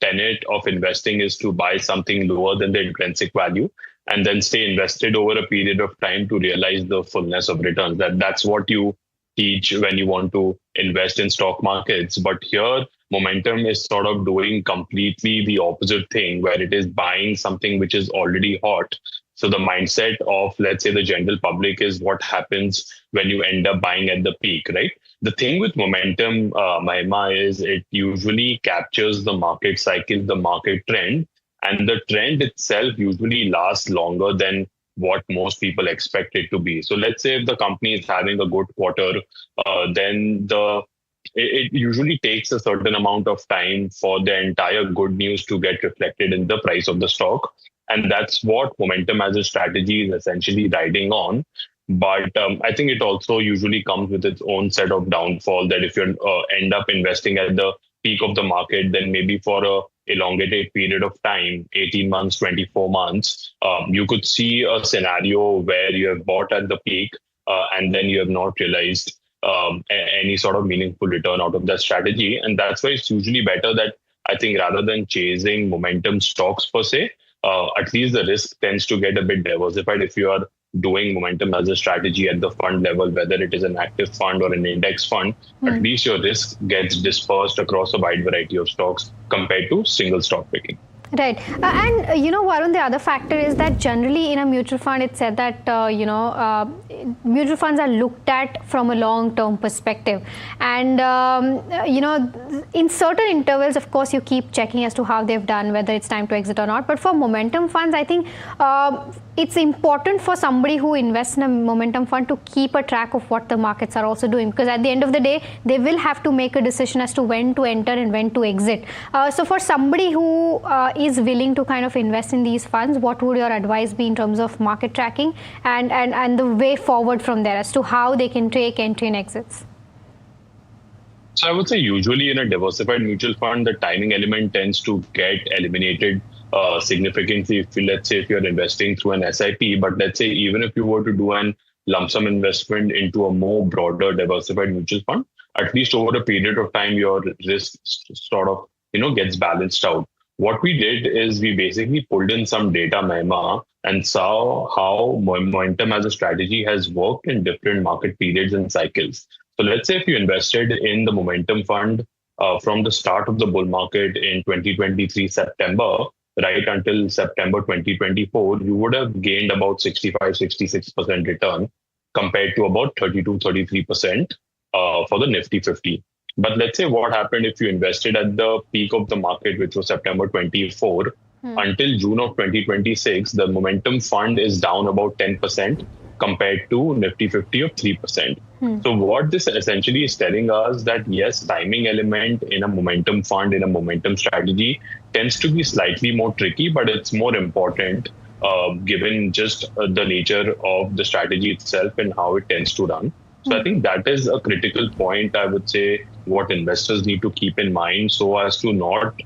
tenet of investing is to buy something lower than the intrinsic value and then stay invested over a period of time to realize the fullness of returns. That's what you teach when you want to invest in stock markets. But here, momentum is sort of doing completely the opposite thing, where it is buying something which is already hot. So the mindset of, let's say, the general public is what happens when you end up buying at the peak, right? The thing with momentum, Mahima, is it usually captures the market cycle, the market trend, and the trend itself usually lasts longer than what most people expect it to be. So let's say if the company is having a good quarter, then it usually takes a certain amount of time for the entire good news to get reflected in the price of the stock. And that's what momentum as a strategy is essentially riding on. But I think it also usually comes with its own set of downfall, that if you end up investing at the peak of the market, then maybe for a elongated period of time, 18 months, 24 months, you could see a scenario where you have bought at the peak and then you have not realized any sort of meaningful return out of that strategy. And that's why it's usually better that, I think, rather than chasing momentum stocks per se, at least the risk tends to get a bit diversified if you are doing momentum as a strategy at the fund level, whether it is an active fund or an index fund. At least your risk gets dispersed across a wide variety of stocks compared to single stock picking. Right. Varun, the other factor is that generally in a mutual fund, it's said that, mutual funds are looked at from a long-term perspective. And, in certain intervals, of course, you keep checking as to how they've done, whether it's time to exit or not. But for momentum funds, I think it's important for somebody who invests in a momentum fund to keep a track of what the markets are also doing. Because at the end of the day, they will have to make a decision as to when to enter and when to exit. So for somebody who is willing to kind of invest in these funds, what would your advice be in terms of market tracking and the way forward from there as to how they can take entry and exits? So I would say usually in a diversified mutual fund, the timing element tends to get eliminated significantly. Let's say if you're investing through an SIP, but let's say even if you were to do an lump sum investment into a more broader diversified mutual fund, at least over a period of time, your risk sort of gets balanced out. What we did is we basically pulled in some data, Mahima, and saw how momentum as a strategy has worked in different market periods and cycles. So let's say if you invested in the momentum fund from the start of the bull market in 2023 September, right until September 2024, you would have gained about 65-66% return compared to about 32-33% for the Nifty 50. But let's say what happened if you invested at the peak of the market, which was September 24, until June of 2026, the momentum fund is down about 10% compared to Nifty 50 of 3%. So what this essentially is telling us that yes, timing element in a momentum fund, in a momentum strategy tends to be slightly more tricky, but it's more important given just the nature of the strategy itself and how it tends to run. So I think that is a critical point, I would say, what investors need to keep in mind so as to not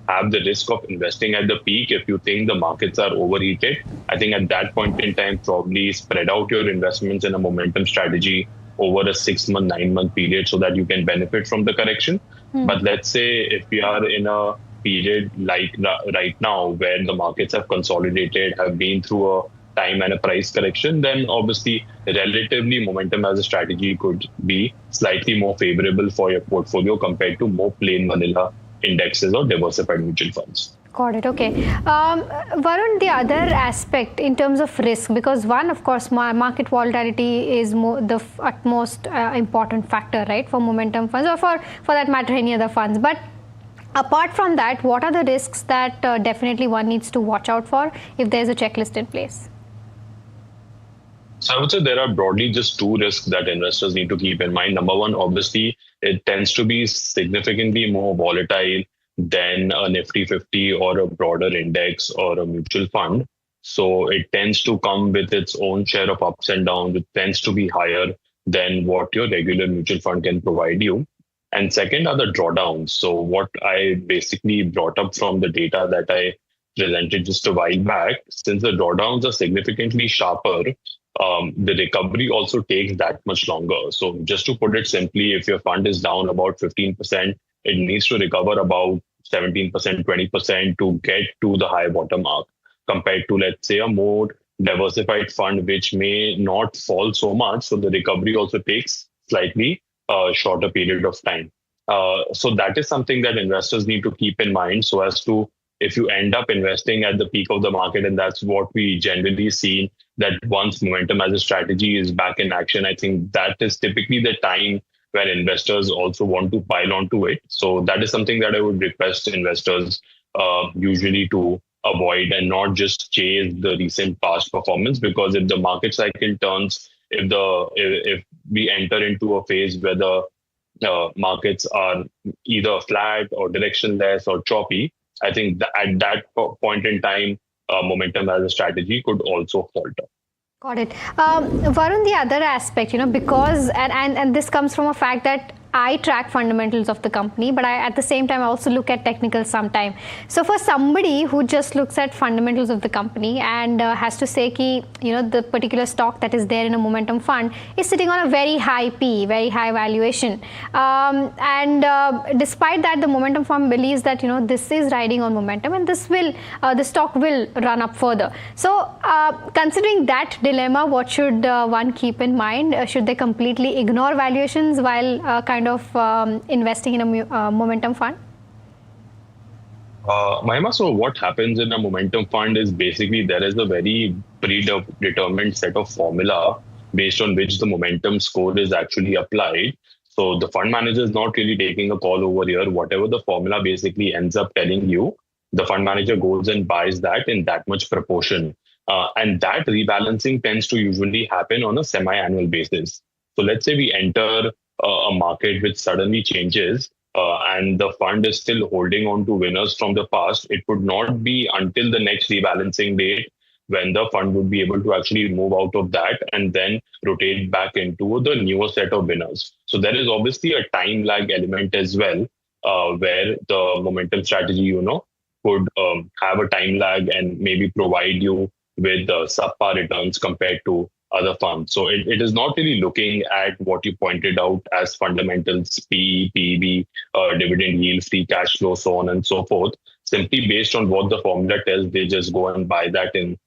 have the risk of investing at the peak. If you think the markets are overheated, I think at that point in time, probably spread out your investments in a momentum strategy over a 6-month, 9-month period so that you can benefit from the correction. But let's say if we are in a period like right now where the markets have consolidated, have been through a time and a price correction, then obviously relatively momentum as a strategy could be slightly more favorable for your portfolio compared to more plain vanilla indexes or diversified mutual funds. Got it. Okay. Varun, the other aspect in terms of risk, because one, of course, market volatility is the utmost important factor, right, for momentum funds or for that matter, any other funds. But apart from that, what are the risks that definitely one needs to watch out for if there's a checklist in place? So I would say there are broadly just two risks that investors need to keep in mind. Number one, obviously, it tends to be significantly more volatile than a Nifty 50 or a broader index or a mutual fund. So it tends to come with its own share of ups and downs. It tends to be higher than what your regular mutual fund can provide you. And second are the drawdowns. So what I basically brought up from the data that I presented just a while back, since the drawdowns are significantly sharper, the recovery also takes that much longer. So just to put it simply, if your fund is down about 15%, it needs to recover about 17%, 20% to get to the high water mark compared to, let's say, a more diversified fund, which may not fall so much. So the recovery also takes slightly shorter period of time. So that is something that investors need to keep in mind so as to, if you end up investing at the peak of the market, and that's what we generally see, that once momentum as a strategy is back in action, I think that is typically the time where investors also want to pile onto it. So that is something that I would request investors usually to avoid and not just chase the recent past performance, because if the market cycle turns, if we enter into a phase where the markets are either flat or directionless or choppy, I think that at that point in time, momentum as a strategy could also falter. Got it. Varun, the other aspect, because, and this comes from a fact that I track fundamentals of the company, but at the same time, I also look at technicals sometime. So for somebody who just looks at fundamentals of the company and has to say the particular stock that is there in a momentum fund is sitting on a very high P, very high valuation. Despite that, the momentum fund believes that, this is riding on momentum and the stock will run up further. So considering that dilemma, what should one keep in mind? Should they completely ignore valuations while kind of investing in a momentum fund? Mahima, so what happens in a momentum fund is basically there is a very predetermined set of formula based on which the momentum score is actually applied. So the fund manager is not really taking a call over here. Whatever the formula basically ends up telling you, the fund manager goes and buys that in that much proportion. And that rebalancing tends to usually happen on a semi-annual basis. So let's say we enter a market which suddenly changes, and the fund is still holding on to winners from the past. It would not be until the next rebalancing date when the fund would be able to actually move out of that and then rotate back into the newer set of winners. So there is obviously a time lag element as well, where the momentum strategy, could have a time lag and maybe provide you with subpar returns compared to other funds. So it is not really looking at what you pointed out as fundamentals, PE, PEB, dividend yield, free cash flow, so on and so forth. Simply based on what the formula tells, they just go and buy that in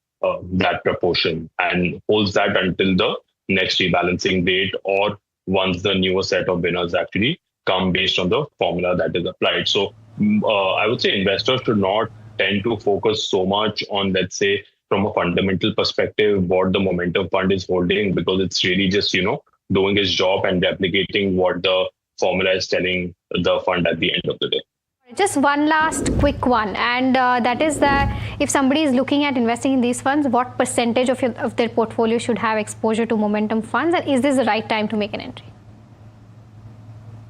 that proportion and holds that until the next rebalancing date or once the newer set of winners actually come based on the formula that is applied. So I would say investors should not tend to focus so much on, let's say, from a fundamental perspective, what the momentum fund is holding, because it's really just, doing its job and replicating what the formula is telling the fund at the end of the day. Just one last quick one, and that is that if somebody is looking at investing in these funds, what percentage of their portfolio should have exposure to momentum funds, and is this the right time to make an entry?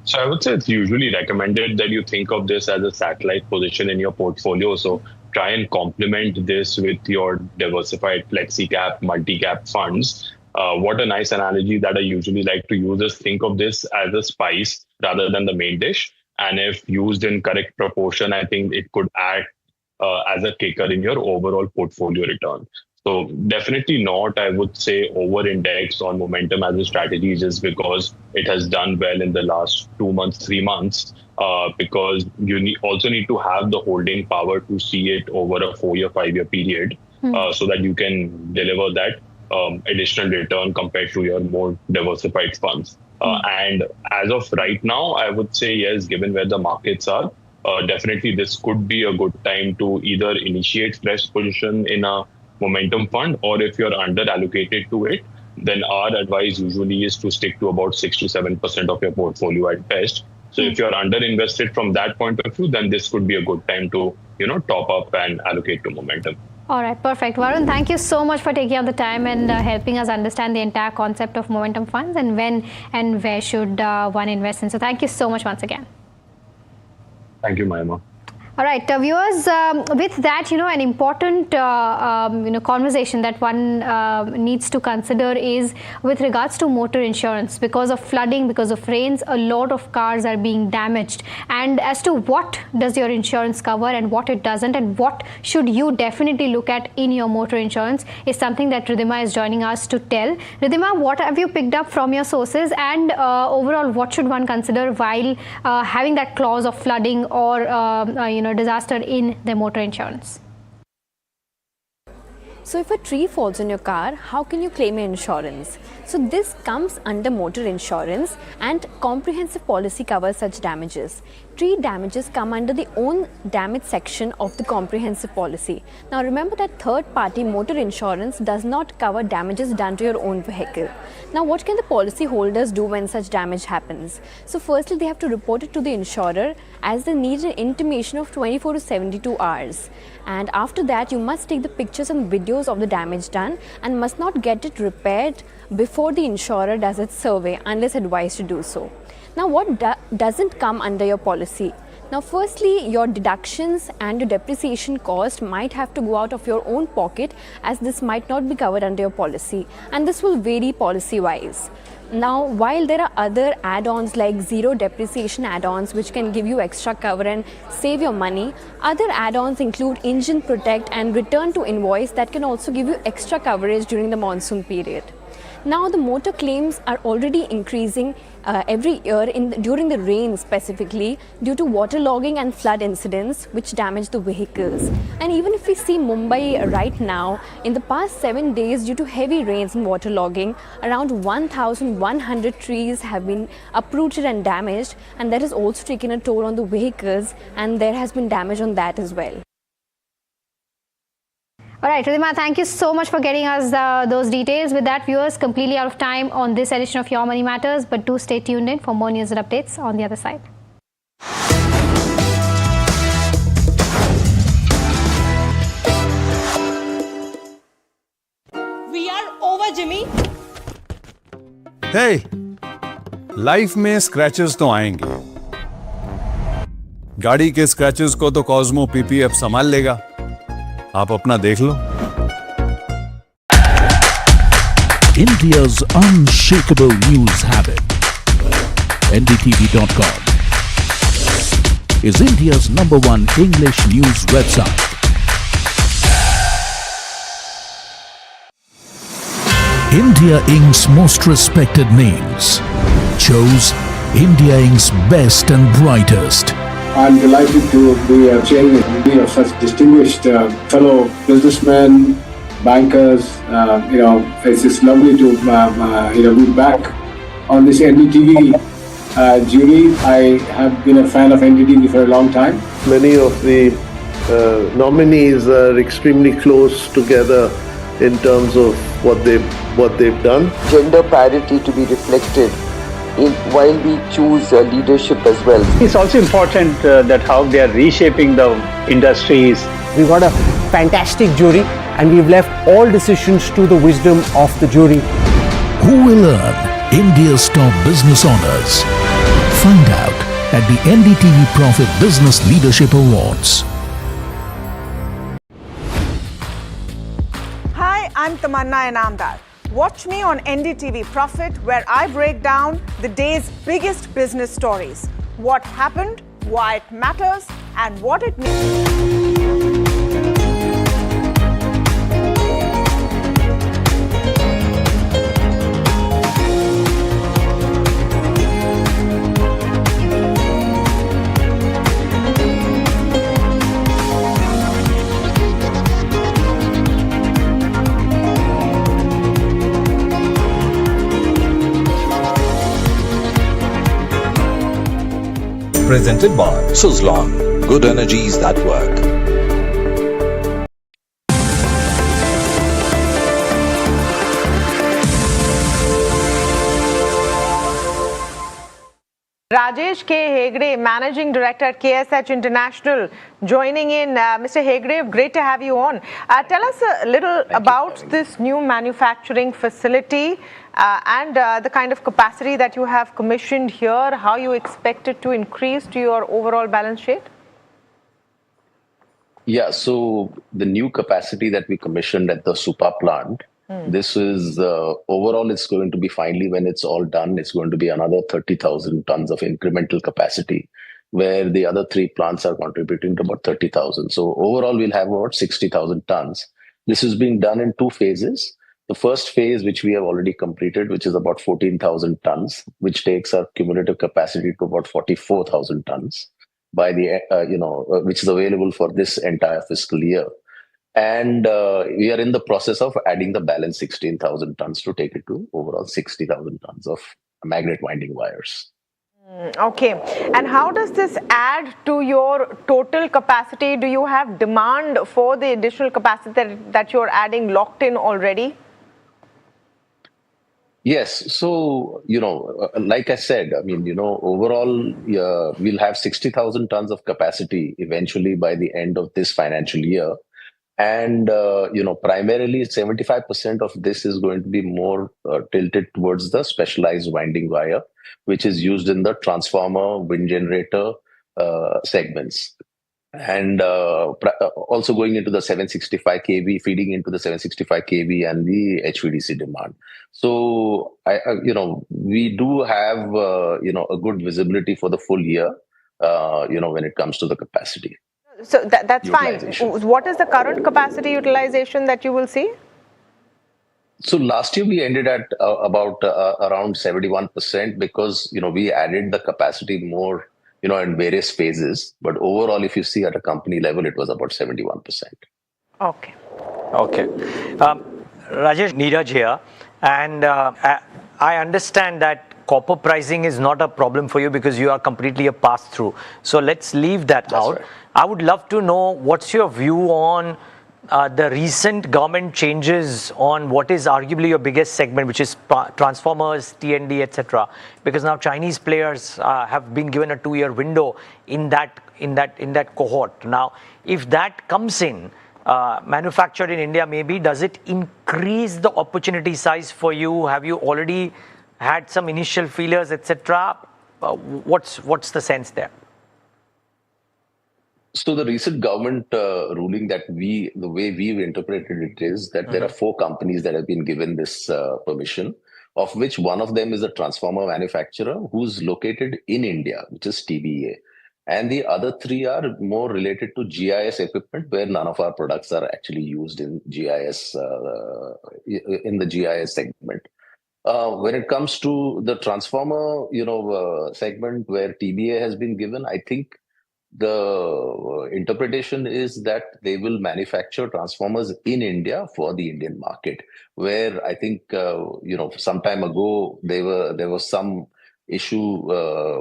So I would say it's usually recommended that you think of this as a satellite position in your portfolio. So try and complement this with your diversified flexi cap, multi-cap funds. What a nice analogy that I usually like to use is think of this as a spice rather than the main dish. And if used in correct proportion, I think it could act as a kicker in your overall portfolio return. So definitely not, I would say, over-index on momentum as a strategy just because it has done well in the last 2 months, 3 months, because you also need to have the holding power to see it over a 4-year, 5-year period, so that you can deliver that additional return compared to your more diversified funds. And as of right now, I would say, yes, given where the markets are, definitely this could be a good time to either initiate fresh position in a momentum fund, or if you're under allocated to it, then our advice usually is to stick to about 6 to 7% of your portfolio at best. So if you're under invested from that point of view, then this could be a good time to, top up and allocate to momentum. All right, perfect. Varun, thank you so much for taking out the time and helping us understand the entire concept of momentum funds and when and where should one invest in. So thank you so much once again. Thank you, Mahima. All right, viewers, with that, an important, conversation that one needs to consider is with regards to motor insurance. Because of flooding, because of rains, a lot of cars are being damaged. And as to what does your insurance cover and what it doesn't, and what should you definitely look at in your motor insurance is something that Ridhima is joining us to tell. Ridhima, what have you picked up from your sources, and overall, what should one consider while having that clause of flooding or disaster in the motor insurance? So if a tree falls on your car, how can you claim your insurance? So this comes under motor insurance, and comprehensive policy covers such damages. Tree damages come under the own damage section of the comprehensive policy. Now remember that third-party motor insurance does not cover damages done to your own vehicle. Now what can the policy holders do when such damage happens? So firstly, they have to report it to the insurer, as they need an intimation of 24 to 72 hours. And after that, you must take the pictures and videos of the damage done and must not get it repaired before the insurer does its survey unless advised to do so. Now what doesn't come under your policy? Now firstly, your deductions and your depreciation cost might have to go out of your own pocket, as this might not be covered under your policy, and this will vary policy wise. Now, while there are other add-ons like zero depreciation add-ons which can give you extra cover and save your money, other add-ons include engine protect and return to invoice that can also give you extra coverage during the monsoon period. Now the motor claims are already increasing every year during the rain specifically due to waterlogging and flood incidents which damage the vehicles. And even if we see Mumbai right now, in the past 7 days due to heavy rains and waterlogging, around 1,100 trees have been uprooted and damaged, and that has also taken a toll on the vehicles, and there has been damage on that as well. All right, Ridhima, thank you so much for getting us those details. With that, viewers, completely out of time on this edition of Your Money Matters, but do stay tuned in for more news and updates on the other side. We are over, Jimmy. Hey, life में scratches तो आएंगे। गाड़ी के scratches को तो Cosmo PPF संभाल लेगा। आप अपना देख लो। India's unshakable news habit. NDTV.com is India's #1 English news website. India Inc.'s most respected names chose India Inc.'s best and brightest. I'm delighted to be chairman of such distinguished fellow businessmen, bankers. It's just lovely to be back on this NDTV jury. I have been a fan of NDTV for a long time. Many of the nominees are extremely close together in terms of what they've done. Gender parity to be reflected while we choose leadership as well. It's also important that how they are reshaping the industries. We got a fantastic jury and we've left all decisions to the wisdom of the jury. Who will earn India's top business honors? Find out at the NDTV Profit Business Leadership Awards. Hi, I'm Tamanna Inamdar. Watch me on NDTV Profit, where I break down the day's biggest business stories. What happened, why it matters, and what it means. Presented by Suzlon, good energies that work. Rajesh K. Hegde, Managing Director at KSH International, joining in. Mr. Hegde, great to have you on. Tell us a little about this new manufacturing facility and the kind of capacity that you have commissioned here, how you expect it to increase to your overall balance sheet? Yeah, so the new capacity that we commissioned at the Supa plant, this is overall, it's going to be finally, when it's all done, it's going to be another 30,000 tons of incremental capacity, where the other three plants are contributing to about 30,000. So overall, we'll have about 60,000 tons. This is being done in two phases. The first phase, which we have already completed, which is about 14,000 tons, which takes our cumulative capacity to about 44,000 tons by the, which is available for this entire fiscal year. And we are in the process of adding the balance 16,000 tons to take it to overall 60,000 tons of magnet winding wires. Okay. And how does this add to your total capacity? Do you have demand for the additional capacity that you're adding locked in already? Yes. So, like I said, overall, we'll have 60,000 tons of capacity eventually by the end of this financial year. And, primarily 75% of this is going to be more tilted towards the specialized winding wire, which is used in the transformer, wind generator segments. And also going into the 765 kV, feeding into the 765 kV and the HVDC demand. So, we do have, a good visibility for the full year, when it comes to the capacity. So that's fine. What is the current capacity utilization that you will see? So last year we ended at about around 71% because, we added the capacity more, in various phases. But overall, if you see at a company level, it was about 71%. Okay. Okay. Rajesh, Neeraj here. And I understand that copper pricing is not a problem for you because you are completely a pass-through. So let's leave that out. Right. I would love to know what's your view on the recent government changes on what is arguably your biggest segment, which is transformers, T&D, etc. Because now Chinese players have been given a 2-year window in that cohort. Now, if that comes in, manufactured in India, maybe does it increase the opportunity size for you? Have you already had some initial feelers, etc.? What's the sense there? So the recent government ruling the way we've interpreted it is that there are 4 companies that have been given this permission, of which one of them is a transformer manufacturer who's located in India, which is TBA. And the other 3 are more related to GIS equipment, where none of our products are actually used in GIS, in the GIS segment. When it comes to the transformer, segment where TBA has been given, I think the interpretation is that they will manufacture transformers in India for the Indian market, where I think, some time ago, there was some issue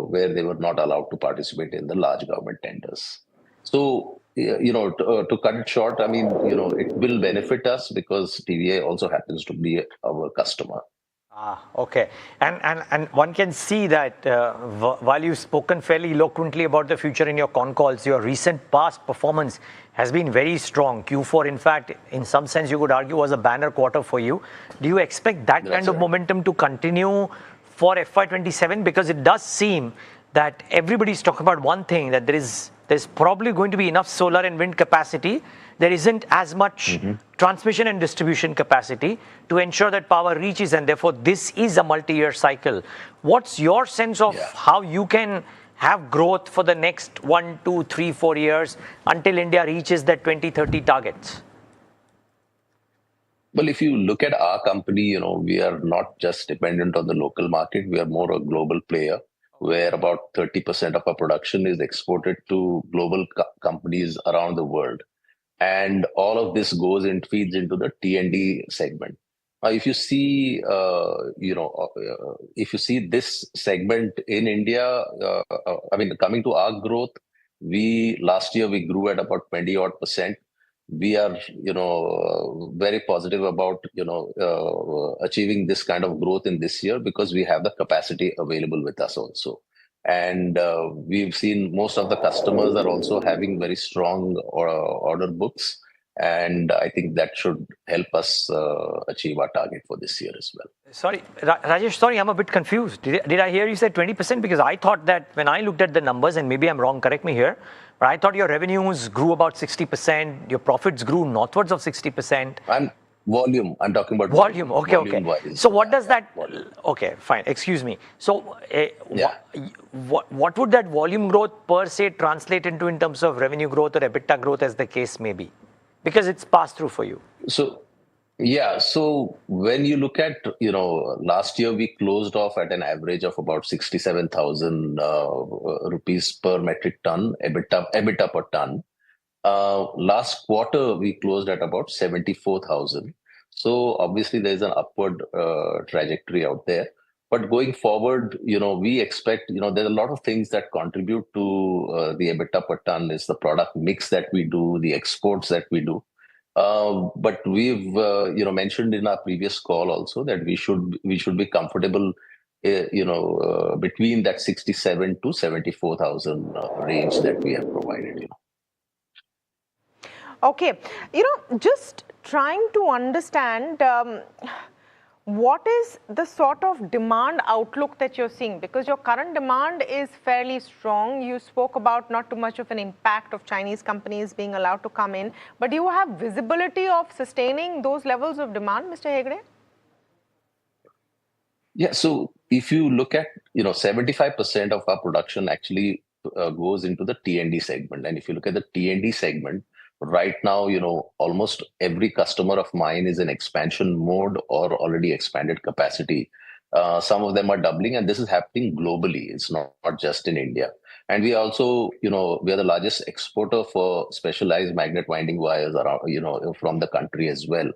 where they were not allowed to participate in the large government tenders. So, to cut it short, I mean, it will benefit us because TVA also happens to be our customer. Okay. And one can see that while you've spoken fairly eloquently about the future in your con calls, your recent past performance has been very strong. Q4, in fact, in some sense, you could argue was a banner quarter for you. Do you expect that kind of momentum to continue for FY27? Because it does seem that everybody's talking about one thing, that there's probably going to be enough solar and wind capacity. There isn't as much transmission and distribution capacity to ensure that power reaches, and therefore this is a multi-year cycle. What's your sense of how you can have growth for the next 1, 2, 3, 4 years until India reaches that 2030 targets? Well, if you look at our company, we are not just dependent on the local market. We are more a global player, where about 30% of our production is exported to global companies around the world. And all of this goes and feeds into the T&D segment. If you see, if you see this segment in India, coming to our growth, last year we grew at about 20-odd%. We are, very positive about, achieving this kind of growth in this year because we have the capacity available with us also. And we've seen most of the customers are also having very strong order books. And I think that should help us achieve our target for this year as well. Sorry, Rajesh, I'm a bit confused. Did I hear you say 20%? Because I thought that when I looked at the numbers, and maybe I'm wrong, correct me here, but I thought your revenues grew about 60%, your profits grew northwards of 60%. Volume. I'm talking about volume. Okay, volume okay. wise. So what does that? Okay, fine. Excuse me. So, what would that volume growth per se translate into in terms of revenue growth or EBITDA growth, as the case may be? Because it's passed through for you. So, so when you look at, last year we closed off at an average of about 67,000 rupees per metric ton, EBITDA per ton. Last quarter, we closed at about 74,000. So obviously there's an upward trajectory out there. But going forward, we expect, there's a lot of things that contribute to the EBITDA per ton. Is the product mix that we do, the exports that we do. But we've, mentioned in our previous call also that we should be comfortable, between that 67 to 74,000 range that we have provided. Okay, just trying to understand what is the sort of demand outlook that you're seeing, because your current demand is fairly strong. You spoke about not too much of an impact of Chinese companies being allowed to come in, but do you have visibility of sustaining those levels of demand, Mr. Hegde? Yeah, so if you look at, 75% of our production actually goes into the T&D segment. And if you look at the T&D segment, right now, almost every customer of mine is in expansion mode or already expanded capacity. Some of them are doubling, and this is happening globally. It's not just in India. And we also, we are the largest exporter for specialized magnet winding wires around, from the country as well.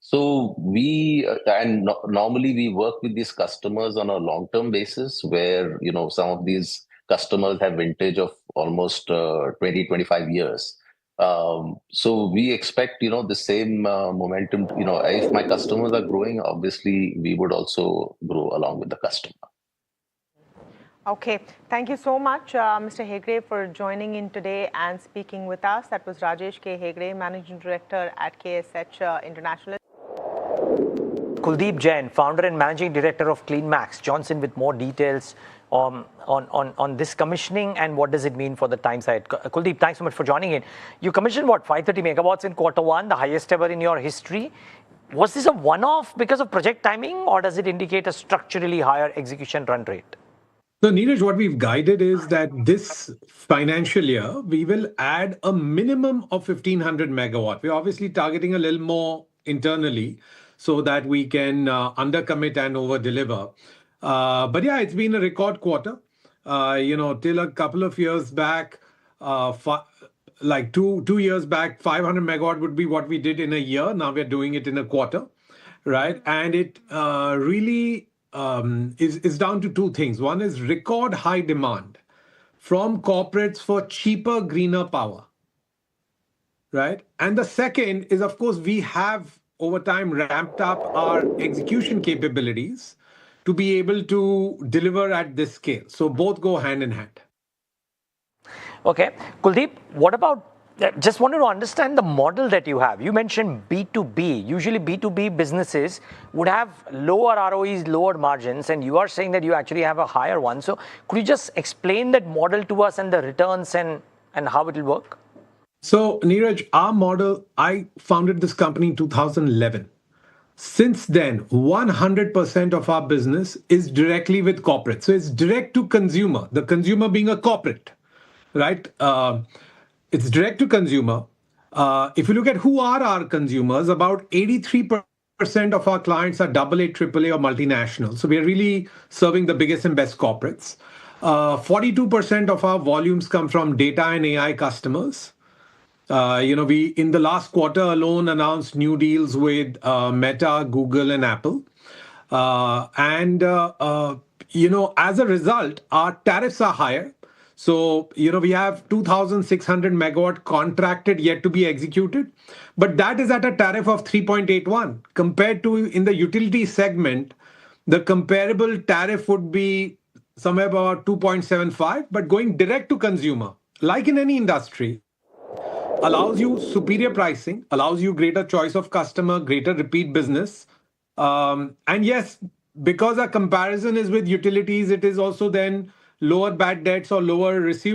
So normally we work with these customers on a long-term basis where, some of these customers have vintage of almost 20, 25 years. So we expect, the same momentum, if my customers are growing, obviously we would also grow along with the customer. Okay, thank you so much, Mr. Hegde, for joining in today and speaking with us. That was Rajesh K. Hegde, Managing Director at KSH International. Kuldeep Jain, Founder and Managing Director of CleanMax, Johnson with more details on this commissioning and what does it mean for the time side. Kuldeep, thanks so much for joining in. You commissioned, 530 megawatts in Q1, the highest ever in your history. Was this a one-off because of project timing, or does it indicate a structurally higher execution run rate? So, Neeraj, what we've guided is that this financial year, we will add a minimum of 1,500 megawatt. We're obviously targeting a little more internally so that we can undercommit and over-deliver. But yeah, it's been a record quarter. Till a couple of years back, like two years back, 500 megawatt would be what we did in a year. Now we're doing it in a quarter, right? And it really is down to two things. One is record high demand from corporates for cheaper, greener power, right? And the second is, of course, we have over time ramped up our execution capabilities to be able to deliver at this scale. So both go hand in hand. Okay. Kuldeep, what about, just wanted to understand the model that you have. You mentioned B2B. Usually B2B businesses would have lower ROEs, lower margins, and you are saying that you actually have a higher one. So could you just explain that model to us and the returns and how it will work? So Neeraj, our model, I founded this company in 2011. Since then, 100% of our business is directly with corporate. So it's direct to consumer, the consumer being a corporate, right? It's direct to consumer. If you look at who are our consumers, about 83% of our clients are AA, AAA or multinational. So we are really serving the biggest and best corporates. 42% of our volumes come from data and AI customers. We in the last quarter alone announced new deals with Meta, Google, and Apple. As a result, our tariffs are higher. So, we have 2,600 megawatt contracted yet to be executed, but that is at a tariff of 3.81 compared to in the utility segment, the comparable tariff would be somewhere about 2.75, but going direct to consumer, like in any industry, allows you superior pricing, allows you greater choice of customer, greater repeat business. And yes, because our comparison is with utilities, it is also then lower bad debts or lower receivables.